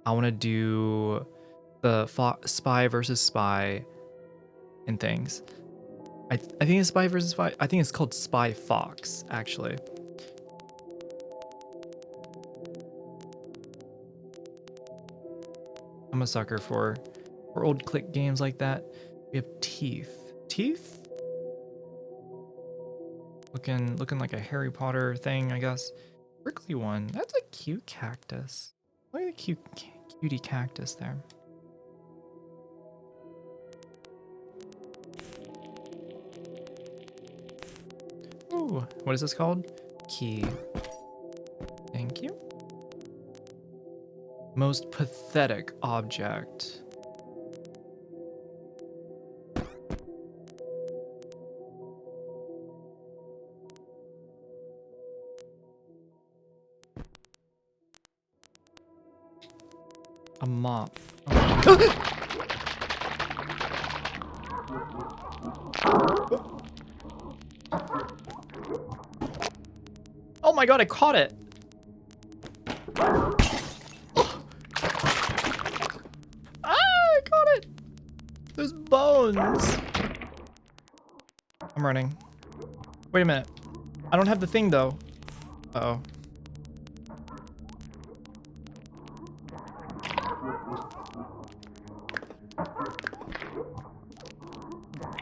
I want to do the Spy versus Spy and things. I think it's Spy versus Spy. I think it's called Spy Fox, actually. I'm a sucker for old click games like that. We have Teeth. Teeth? Looking like a Harry Potter thing, I guess. Prickly one. That's a cute cactus. Look at the cutie cactus there. Ooh, what is this called? Key. Thank you. Most pathetic object. A mop. Oh my god, I caught it! There's bones. I'm running. Wait a minute. I don't have the thing though. Uh-oh.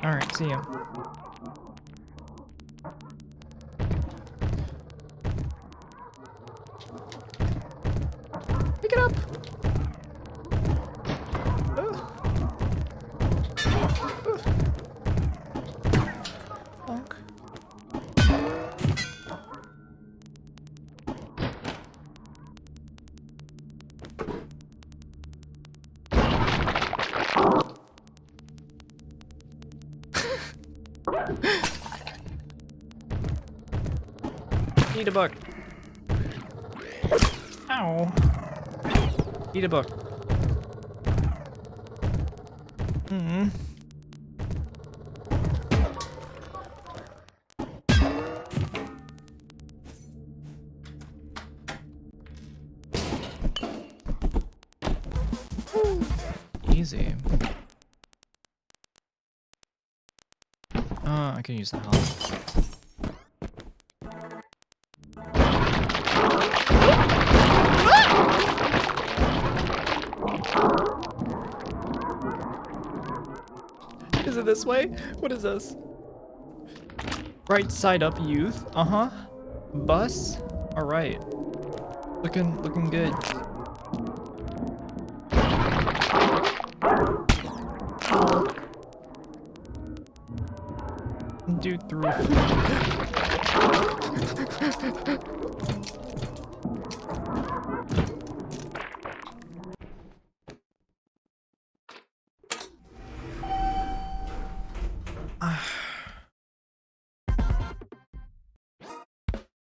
Alright, see ya. Pick it up. Eat a book. Ow. Eat a book. easy. I can use the health. Is it this way? What is this? Right side up, youth. Uh-huh. Bus. All right. Looking good. Dude through.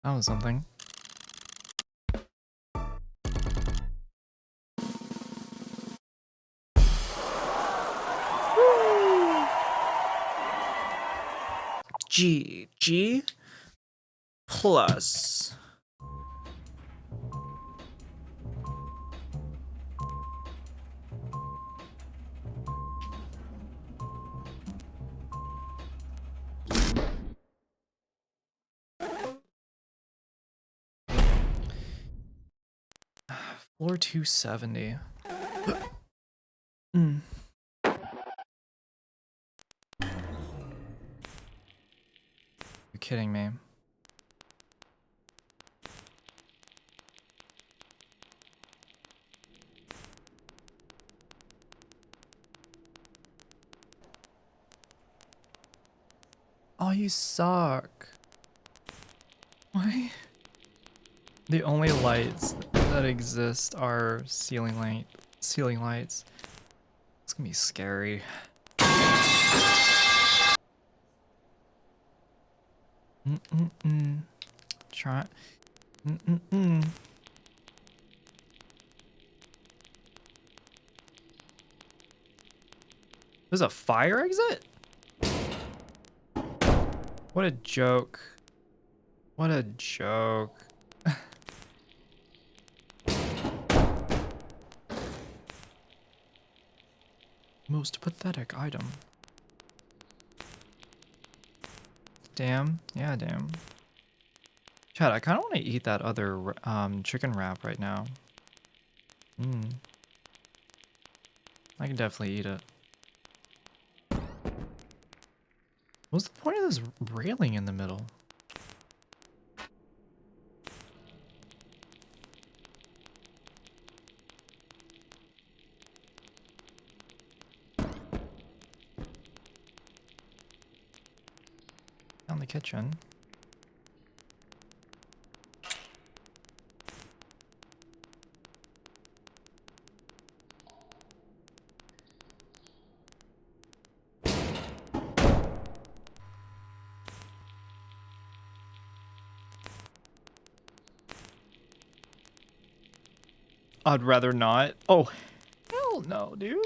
That was something. G plus. Floor 270. Mm. You're kidding me. Oh, you suck. Why? The only lights that exist are ceiling lights. It's gonna be scary. Try. There's a fire exit? What a joke. What a joke. Most pathetic item. Damn. Yeah, damn. Chad, I kind of want to eat that other chicken wrap right now. I can definitely eat it. What's the point of this railing in the middle? Down the kitchen. I'd rather not. Oh, hell no, dude.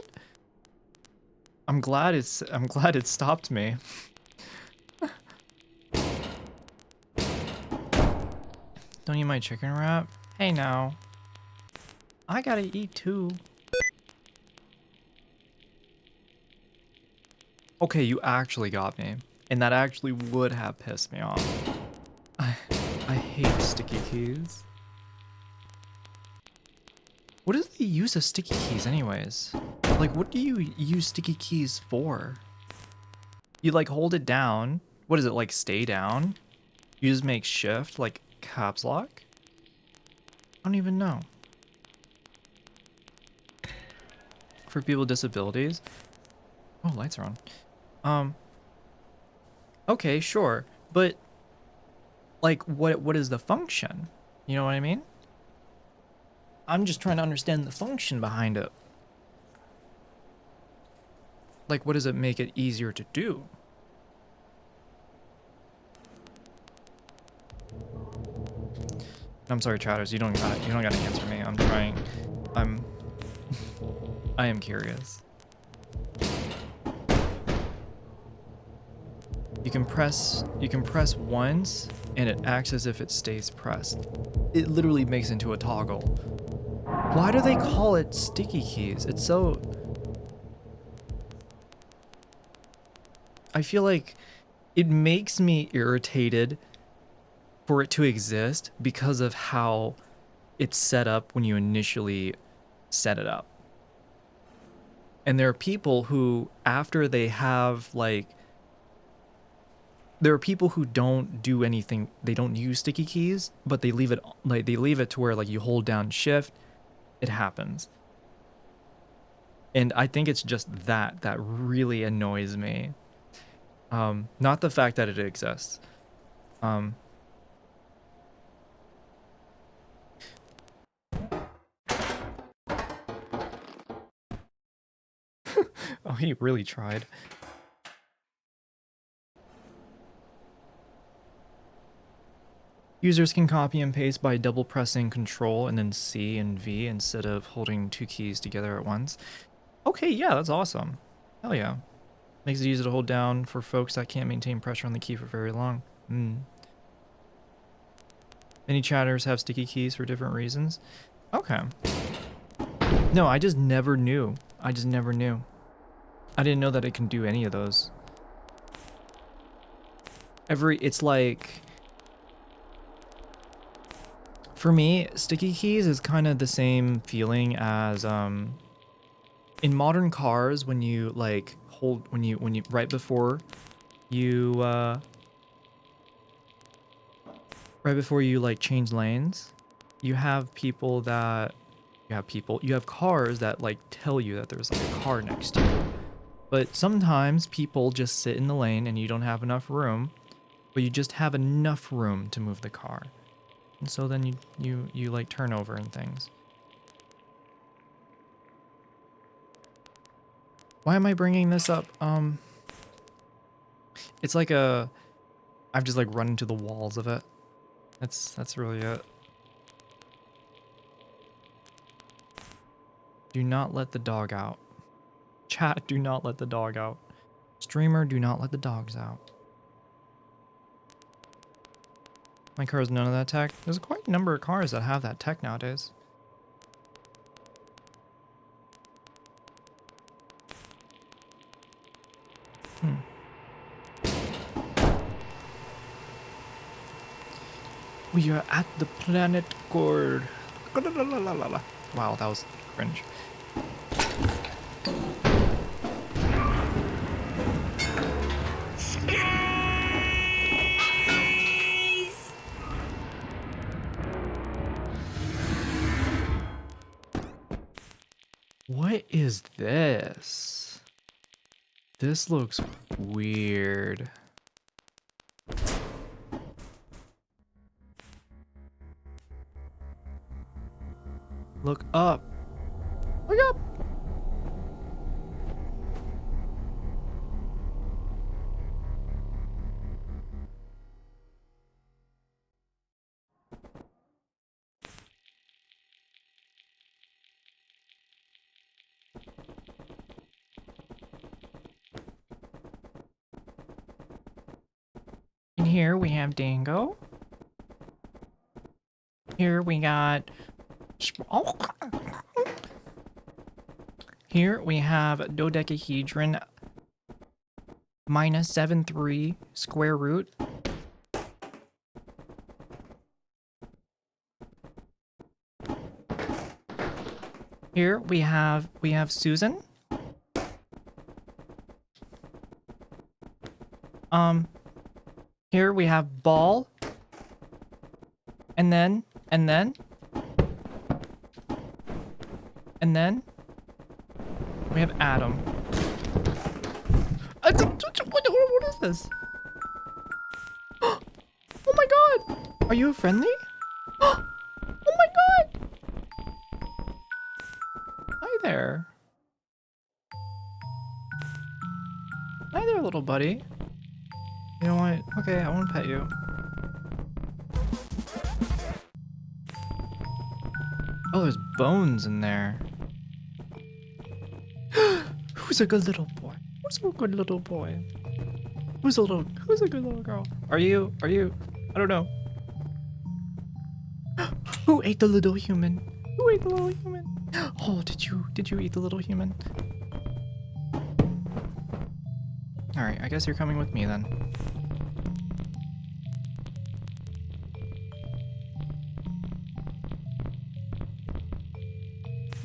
I'm glad it stopped me. Don't eat my chicken wrap? Hey now. I gotta eat too. Okay, you actually got me. And that actually would have pissed me off. I hate sticky keys. What is the use of sticky keys anyways? Like, what do you use sticky keys for? You like hold it down. What is it, like stay down? You just make shift, like caps lock? I don't even know. For people with disabilities? Oh, lights are on. Okay, sure. But like what is the function? You know what I mean? I'm just trying to understand the function behind it. Like, what does it make it easier to do? I'm sorry, chatters. You don't gotta answer me. I'm trying. I am curious. You can press once, and it acts as if it stays pressed. It literally makes into a toggle. Why do they call it sticky keys? It's so... I feel like it makes me irritated for it to exist because of how it's set up when you initially set it up. And there are people who, after they have like, there are people who don't do anything, they don't use sticky keys, but they leave it like, they leave it to where like you hold down shift, it happens. And I think it's just that really annoys me. Not the fact that it exists. Oh, he really tried. Users can copy and paste by double pressing Control and then C and V instead of holding two keys together at once. Okay, yeah, that's awesome. Hell yeah. Makes it easy to hold down for folks that can't maintain pressure on the key for very long. Many chatters have sticky keys for different reasons. Okay. No, I just never knew. I just never knew. I didn't know that it can do any of those. It's like... For me, sticky keys is kind of the same feeling as, in modern cars, when you, like, hold, when you, right before you, like, change lanes, you have people that, you have cars that, like, tell you that there's, like, a car next to you. But sometimes people just sit in the lane and you don't have enough room, but you just have enough room to move the car. And so then you like turn over and things. Why am I bringing this up? It's like I've just like run into the walls of it. That's really it. Do not let the dog out. Chat, do not let the dog out. Streamer, do not let the dogs out. My car has none of that tech. There's quite a number of cars that have that tech nowadays. We are at the planet Gord. Wow, that was cringe. What is this? This looks weird. Look up. Look up. And here we have Dango. Here we got... Here we have dodecahedron minus 7.3 square root. Here we have Susan. Here we have Ball. And then we have Adam. What is this? Oh my god! Are you friendly? Oh my god! Hi there. Hi there, little buddy. You know what? Okay, I won't pet you. Oh, there's bones in there. Who's a good little boy? Who's a good little boy? Who's a good little girl? Are you? I don't know. Who ate the little human? Who ate the little human? Oh, did you eat the little human? Alright, I guess you're coming with me then.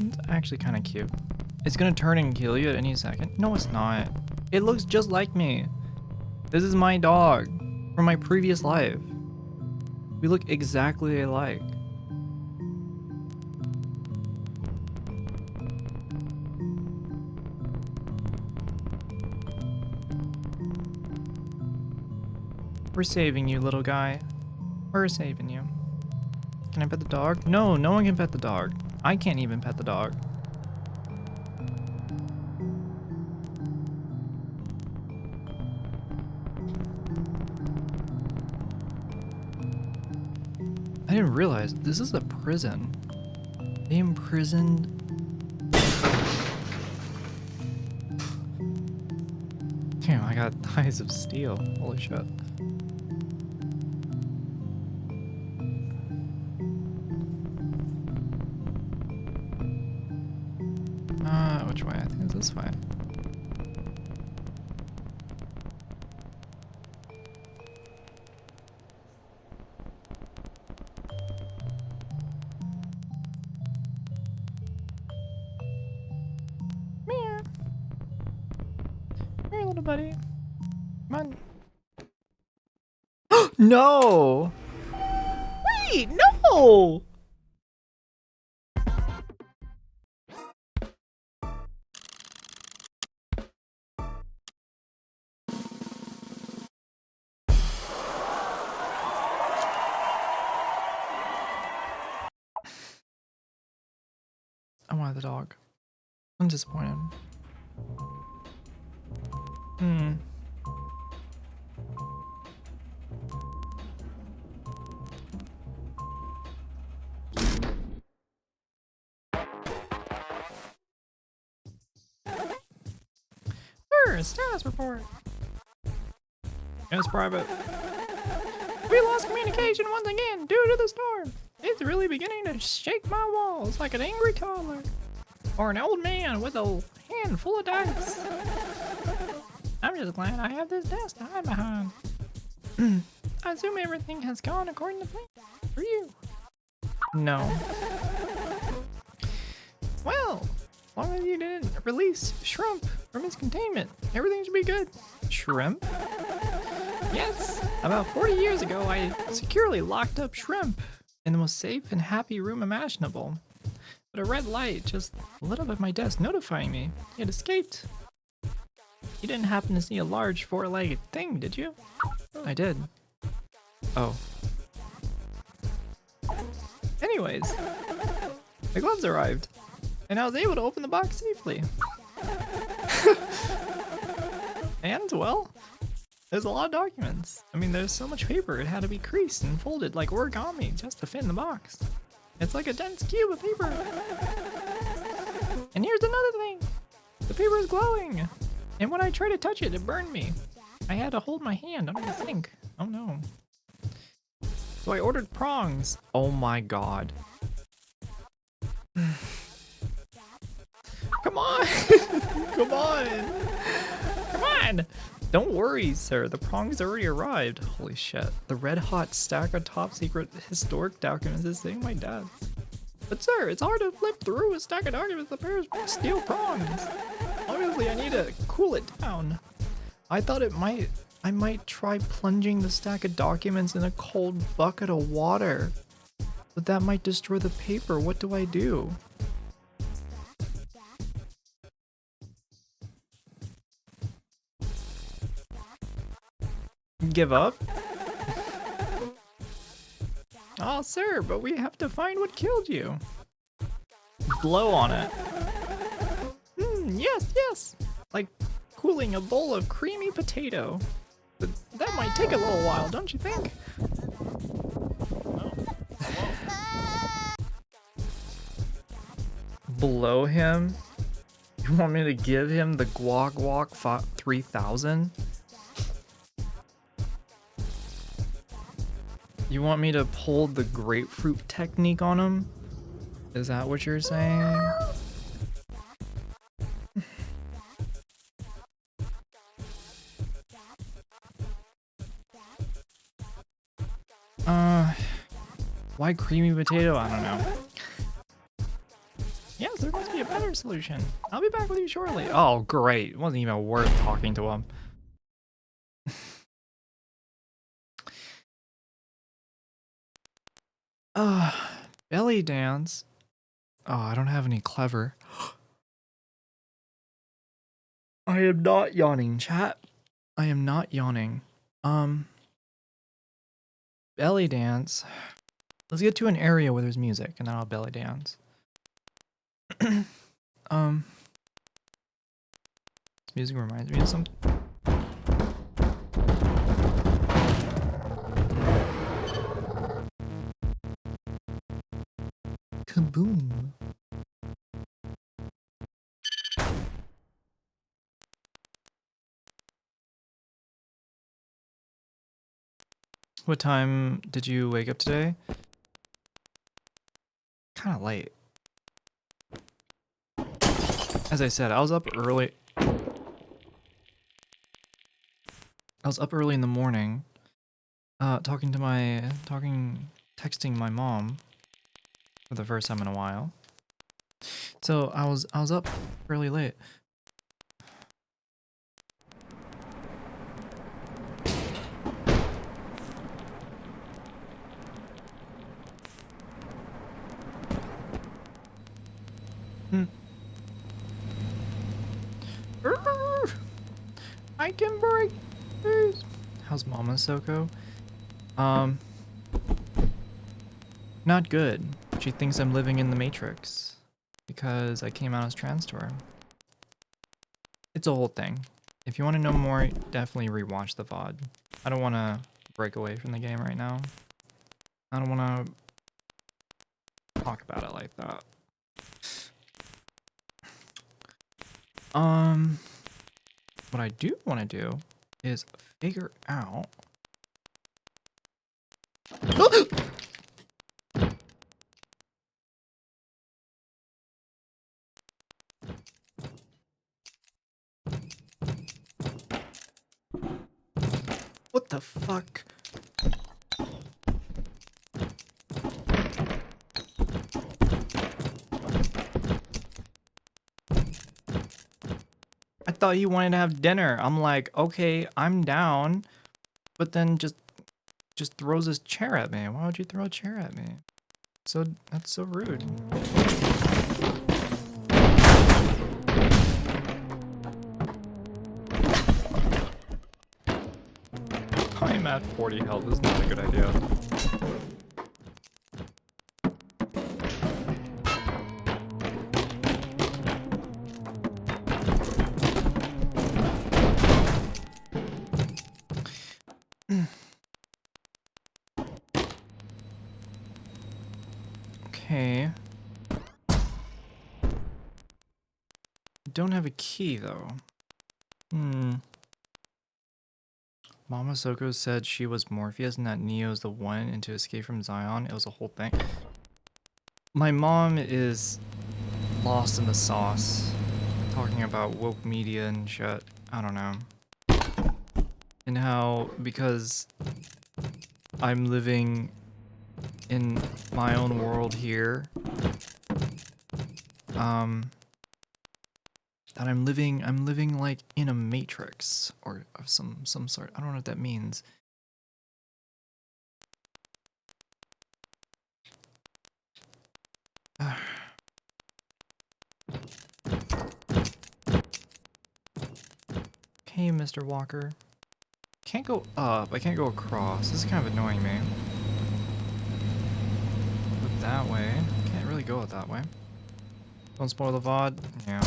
It's actually kind of cute. It's gonna turn and kill you at any second. No, it's not. It looks just like me. This is my dog from my previous life. We look exactly alike. We're saving you, little guy. We're saving you. Can I pet the dog? No, no one can pet the dog. I can't even pet the dog. I didn't realize this is a prison. They imprisoned. Damn, I got eyes of steel. Holy shit. Which way? I think it's this way. Meow. Come here, little buddy. Come on. No! Wait, no! I wanted the dog. I'm disappointed. Sir, status report. It's private. We lost communication once again due to the storm. It's really beginning to shake my walls like an angry toddler. Or an old man with a hand full of dice. I'm just glad I have this desk to hide behind. I assume everything has gone according to plan for you. No. Well, as long as you didn't release Shrimp from his containment, everything should be good. Shrimp? Yes. About 40 years ago, I securely locked up Shrimp in the most safe and happy room imaginable. But a red light just lit up at my desk notifying me he had escaped. You didn't happen to see a large four-legged thing, did you? I did. Oh. Anyways, the gloves arrived, and I was able to open the box safely. And, well, there's a lot of documents. I mean, there's so much paper, it had to be creased and folded like origami just to fit in the box. It's like a dense cube of paper. And here's another thing. The paper is glowing. And when I tried to touch it, it burned me. I had to hold my hand under the sink. Oh no. So I ordered prongs. Oh my god. Come on. Come on. Come on. Don't worry, sir. The prongs already arrived. Holy shit. The red hot stack of top secret historic documents is sitting on my desk. But sir, it's hard to flip through a stack of documents with a pair of steel prongs. Obviously, I need to cool it down. I thought I might try plunging the stack of documents in a cold bucket of water. But that might destroy the paper. What do I do? Give up? Oh, sir, but we have to find what killed you. Blow on it. Yes, yes. Like cooling a bowl of creamy potato. But that might take a little while, don't you think? Blow him? You want me to give him the Guac Guac 3000? You want me to pull the grapefruit technique on him? Is that what you're saying? Why creamy potato? I don't know. Yes, there must be a better solution. I'll be back with you shortly. Oh, great. It wasn't even worth talking to him. Belly dance. Oh, I don't have any clever. I am not yawning, chat. I am not yawning. Belly dance. Let's get to an area where there's music, and then I'll belly dance. This music reminds me of something. Kaboom. What time did you wake up today? Kind of late. As I said, I was up early. I was up early in the morning, texting my mom for the first time in a while. So I was up fairly late. I can break this. How's Mama Soko? Not good. She thinks I'm living in the Matrix because I came out as trans to her. It's a whole thing. If you want to know more, definitely rewatch the VOD. I don't want to break away from the game right now. I don't want to talk about it like that. What I do want to do is figure out. What the fuck? I thought he wanted to have dinner. I'm like, okay, I'm down. But then just throws his chair at me. Why would you throw a chair at me? So that's so rude. I'm at 40 health. This is not a good idea. Okay. Don't have a key though. Mama Soko said she was Morpheus and that Neo's the one and to escape from Zion. It was a whole thing. My mom is lost in the sauce. Talking about woke media and shit. I don't know. And how, because I'm living in my own world here, that I'm living like in a matrix or of some sort. I don't know what that means. Okay, Mr. Walker. Can't go up. I can't go across. This is kind of annoying me. But that way. Can't really go it that way. Don't spoil the VOD. Yeah.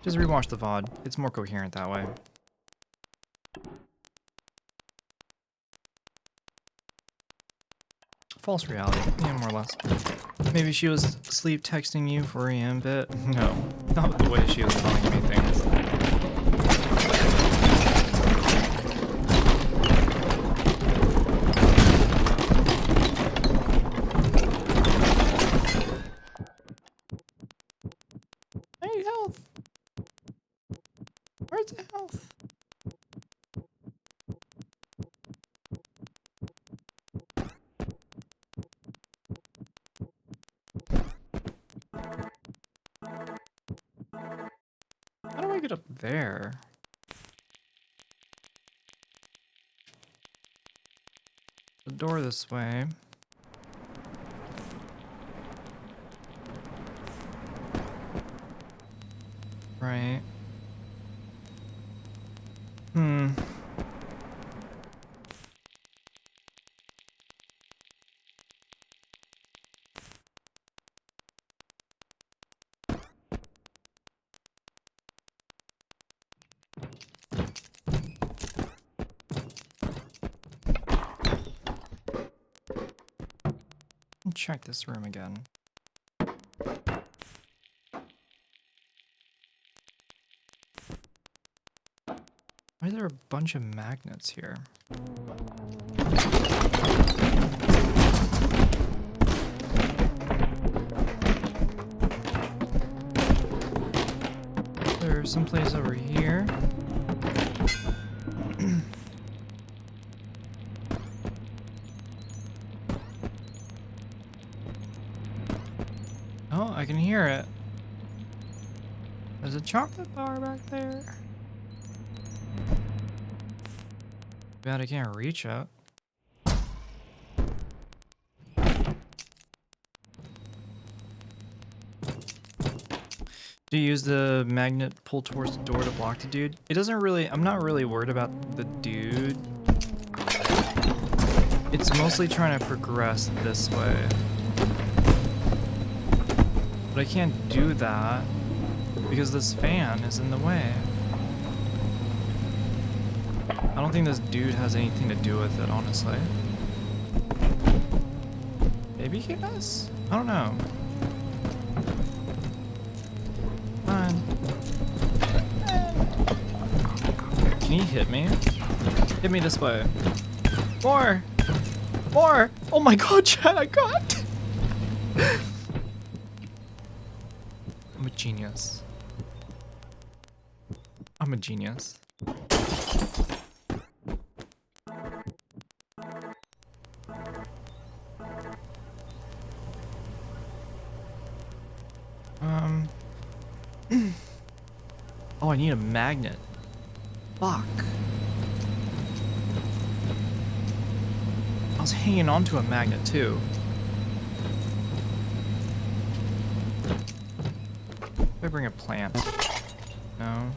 Just rewatch the VOD. It's more coherent that way. False reality. Yeah, more or less. Maybe she was sleep texting you for a bit. No. Not the way she was telling me things. Hey, health! Where's the health? there. The door this way. Right. Check this room again. Why are there a bunch of magnets here? There's someplace over here. Oh, I can hear it. There's a chocolate bar back there. Bad I can't reach it. Do you use the magnet pull towards the door to block the dude? It doesn't really, I'm not really worried about the dude. It's mostly trying to progress this way. But I can't do that because this fan is in the way. I don't think this dude has anything to do with it, honestly. Maybe he does? I don't know. Fine. Can he hit me? Hit me this way. More! More! Oh my god, Chad, I got! I'm a genius. I'm a genius. Oh, I need a magnet. Fuck. I was hanging onto a magnet too. If I bring a plant. No.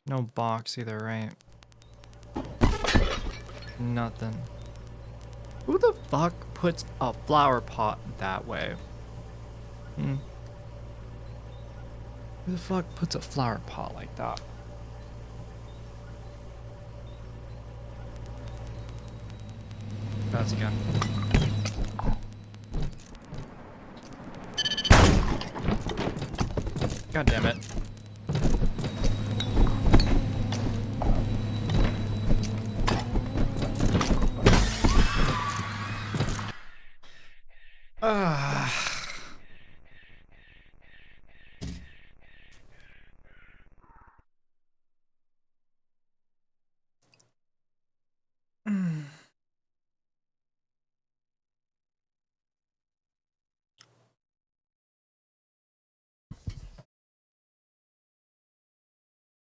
No box either, right? Nothing. Who the fuck puts a flower pot that way? Who the fuck puts a flower pot like that? That's again. God damn it.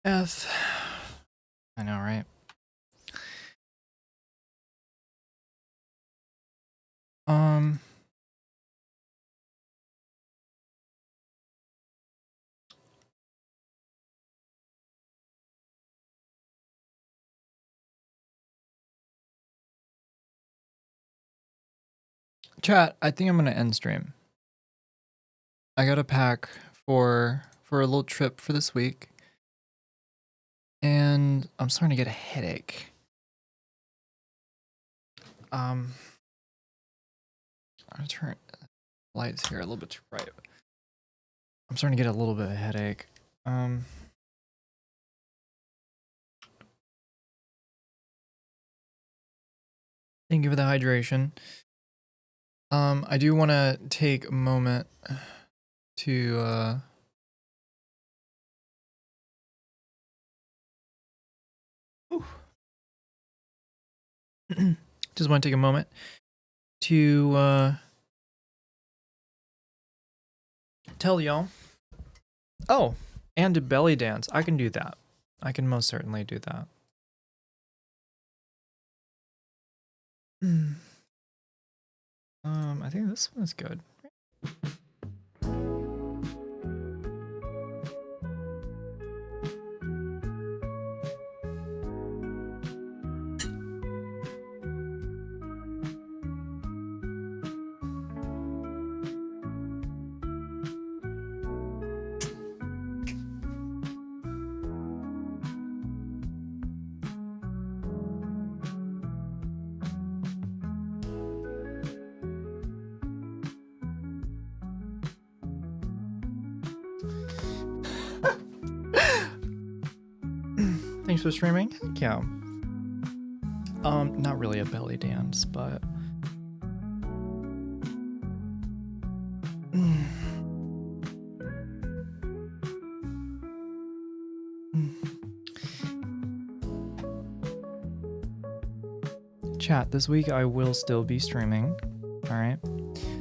F. I know, right? Chat, I think I'm gonna end stream. I gotta pack for a little trip for this week. And I'm starting to get a headache. I'm gonna turn lights here a little bit to right. I'm starting to get a little bit of a headache. Thank you for the hydration. I do want to take a moment to just want to take a moment to tell y'all. Oh, and a belly dance. I can do that. I can most certainly do that. I think this one is good. Thanks for streaming. Heck yeah. Not really a belly dance, but chat, this week I will still be streaming. Alright.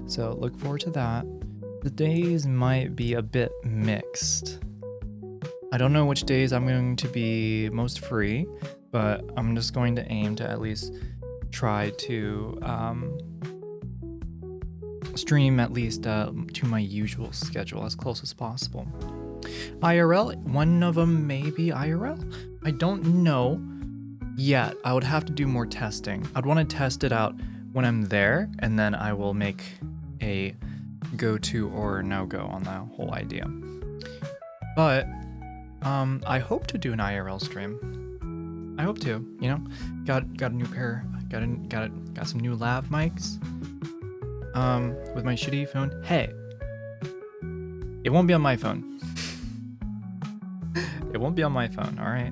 So look forward to that. The days might be a bit mixed. I don't know which days I'm going to be most free, but I'm just going to aim to at least try to stream at least to my usual schedule as close as possible. IRL, one of them may be IRL. I don't know yet. I would have to do more testing. I'd want to test it out when I'm there, and then I will make a go-to or no-go on the whole idea. But I hope to do an IRL stream. I hope to, you know. Got a new pair, got some new lav mics. With my shitty phone. Hey, it won't be on my phone. It won't be on my phone, all right?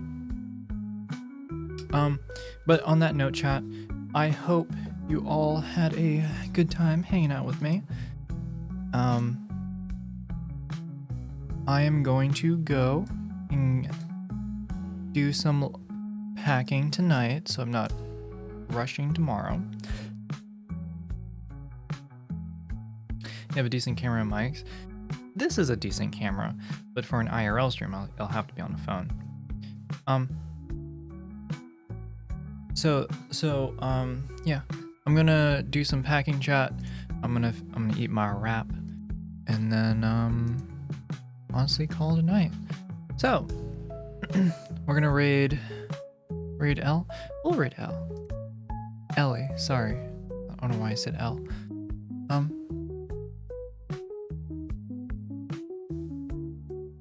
But on that note, chat, I hope you all had a good time hanging out with me. I am going to go and do some packing tonight, so I'm not rushing tomorrow. You have a decent camera and mics. This is a decent camera, but for an IRL stream, I'll have to be on the phone. Yeah, I'm gonna do some packing chat. I'm gonna eat my wrap, and then honestly call it a night. So we're gonna raid L. We'll raid L. Ellie, sorry, I don't know why I said L.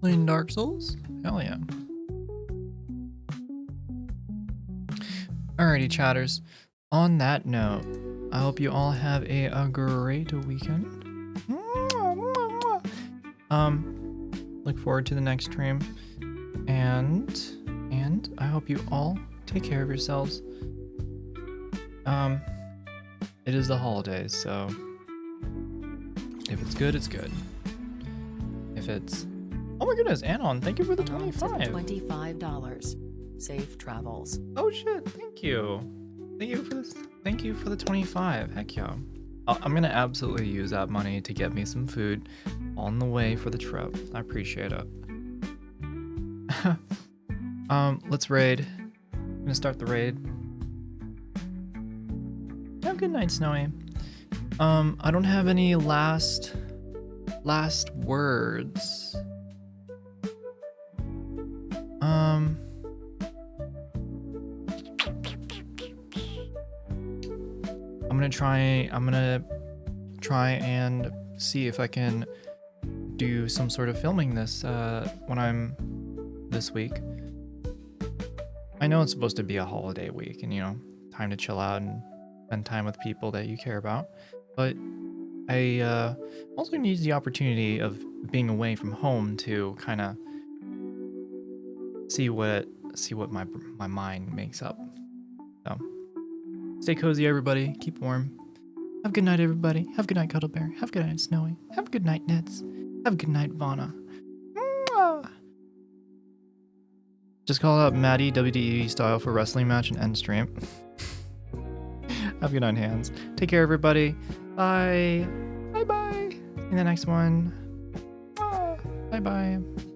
Playing Dark Souls? Hell yeah. Alrighty, chatters. On that note, I hope you all have a great weekend. Look forward to the next stream. And I hope you all take care of yourselves. It is the holidays, so if it's good, it's good. If it's... Oh my goodness, Anon, thank you for the 25. $25. Safe travels. Oh shit, thank you. Thank you for this. Thank you for the 25. Heck yeah. I'm gonna absolutely use that money to get me some food on the way for the trip. I appreciate it. Let's raid. I'm gonna start the raid. Have a good night, Snowy. I don't have any last words. I'm gonna try and see if I can do some sort of filming this this week. I know it's supposed to be a holiday week and, you know, time to chill out and spend time with people that you care about, but I also need the opportunity of being away from home to kind of see what my mind makes up. So stay cozy, everybody. Keep warm. Have a good night, everybody. Have a good night, Cuddle Bear. Have a good night, Snowy. Have a good night, Nets. Have a good night, Vana. Just call out Maddie WWE style for wrestling match and end stream. Have a good night, hands. Take care, everybody. Bye. Bye. See you in the next one. Bye bye.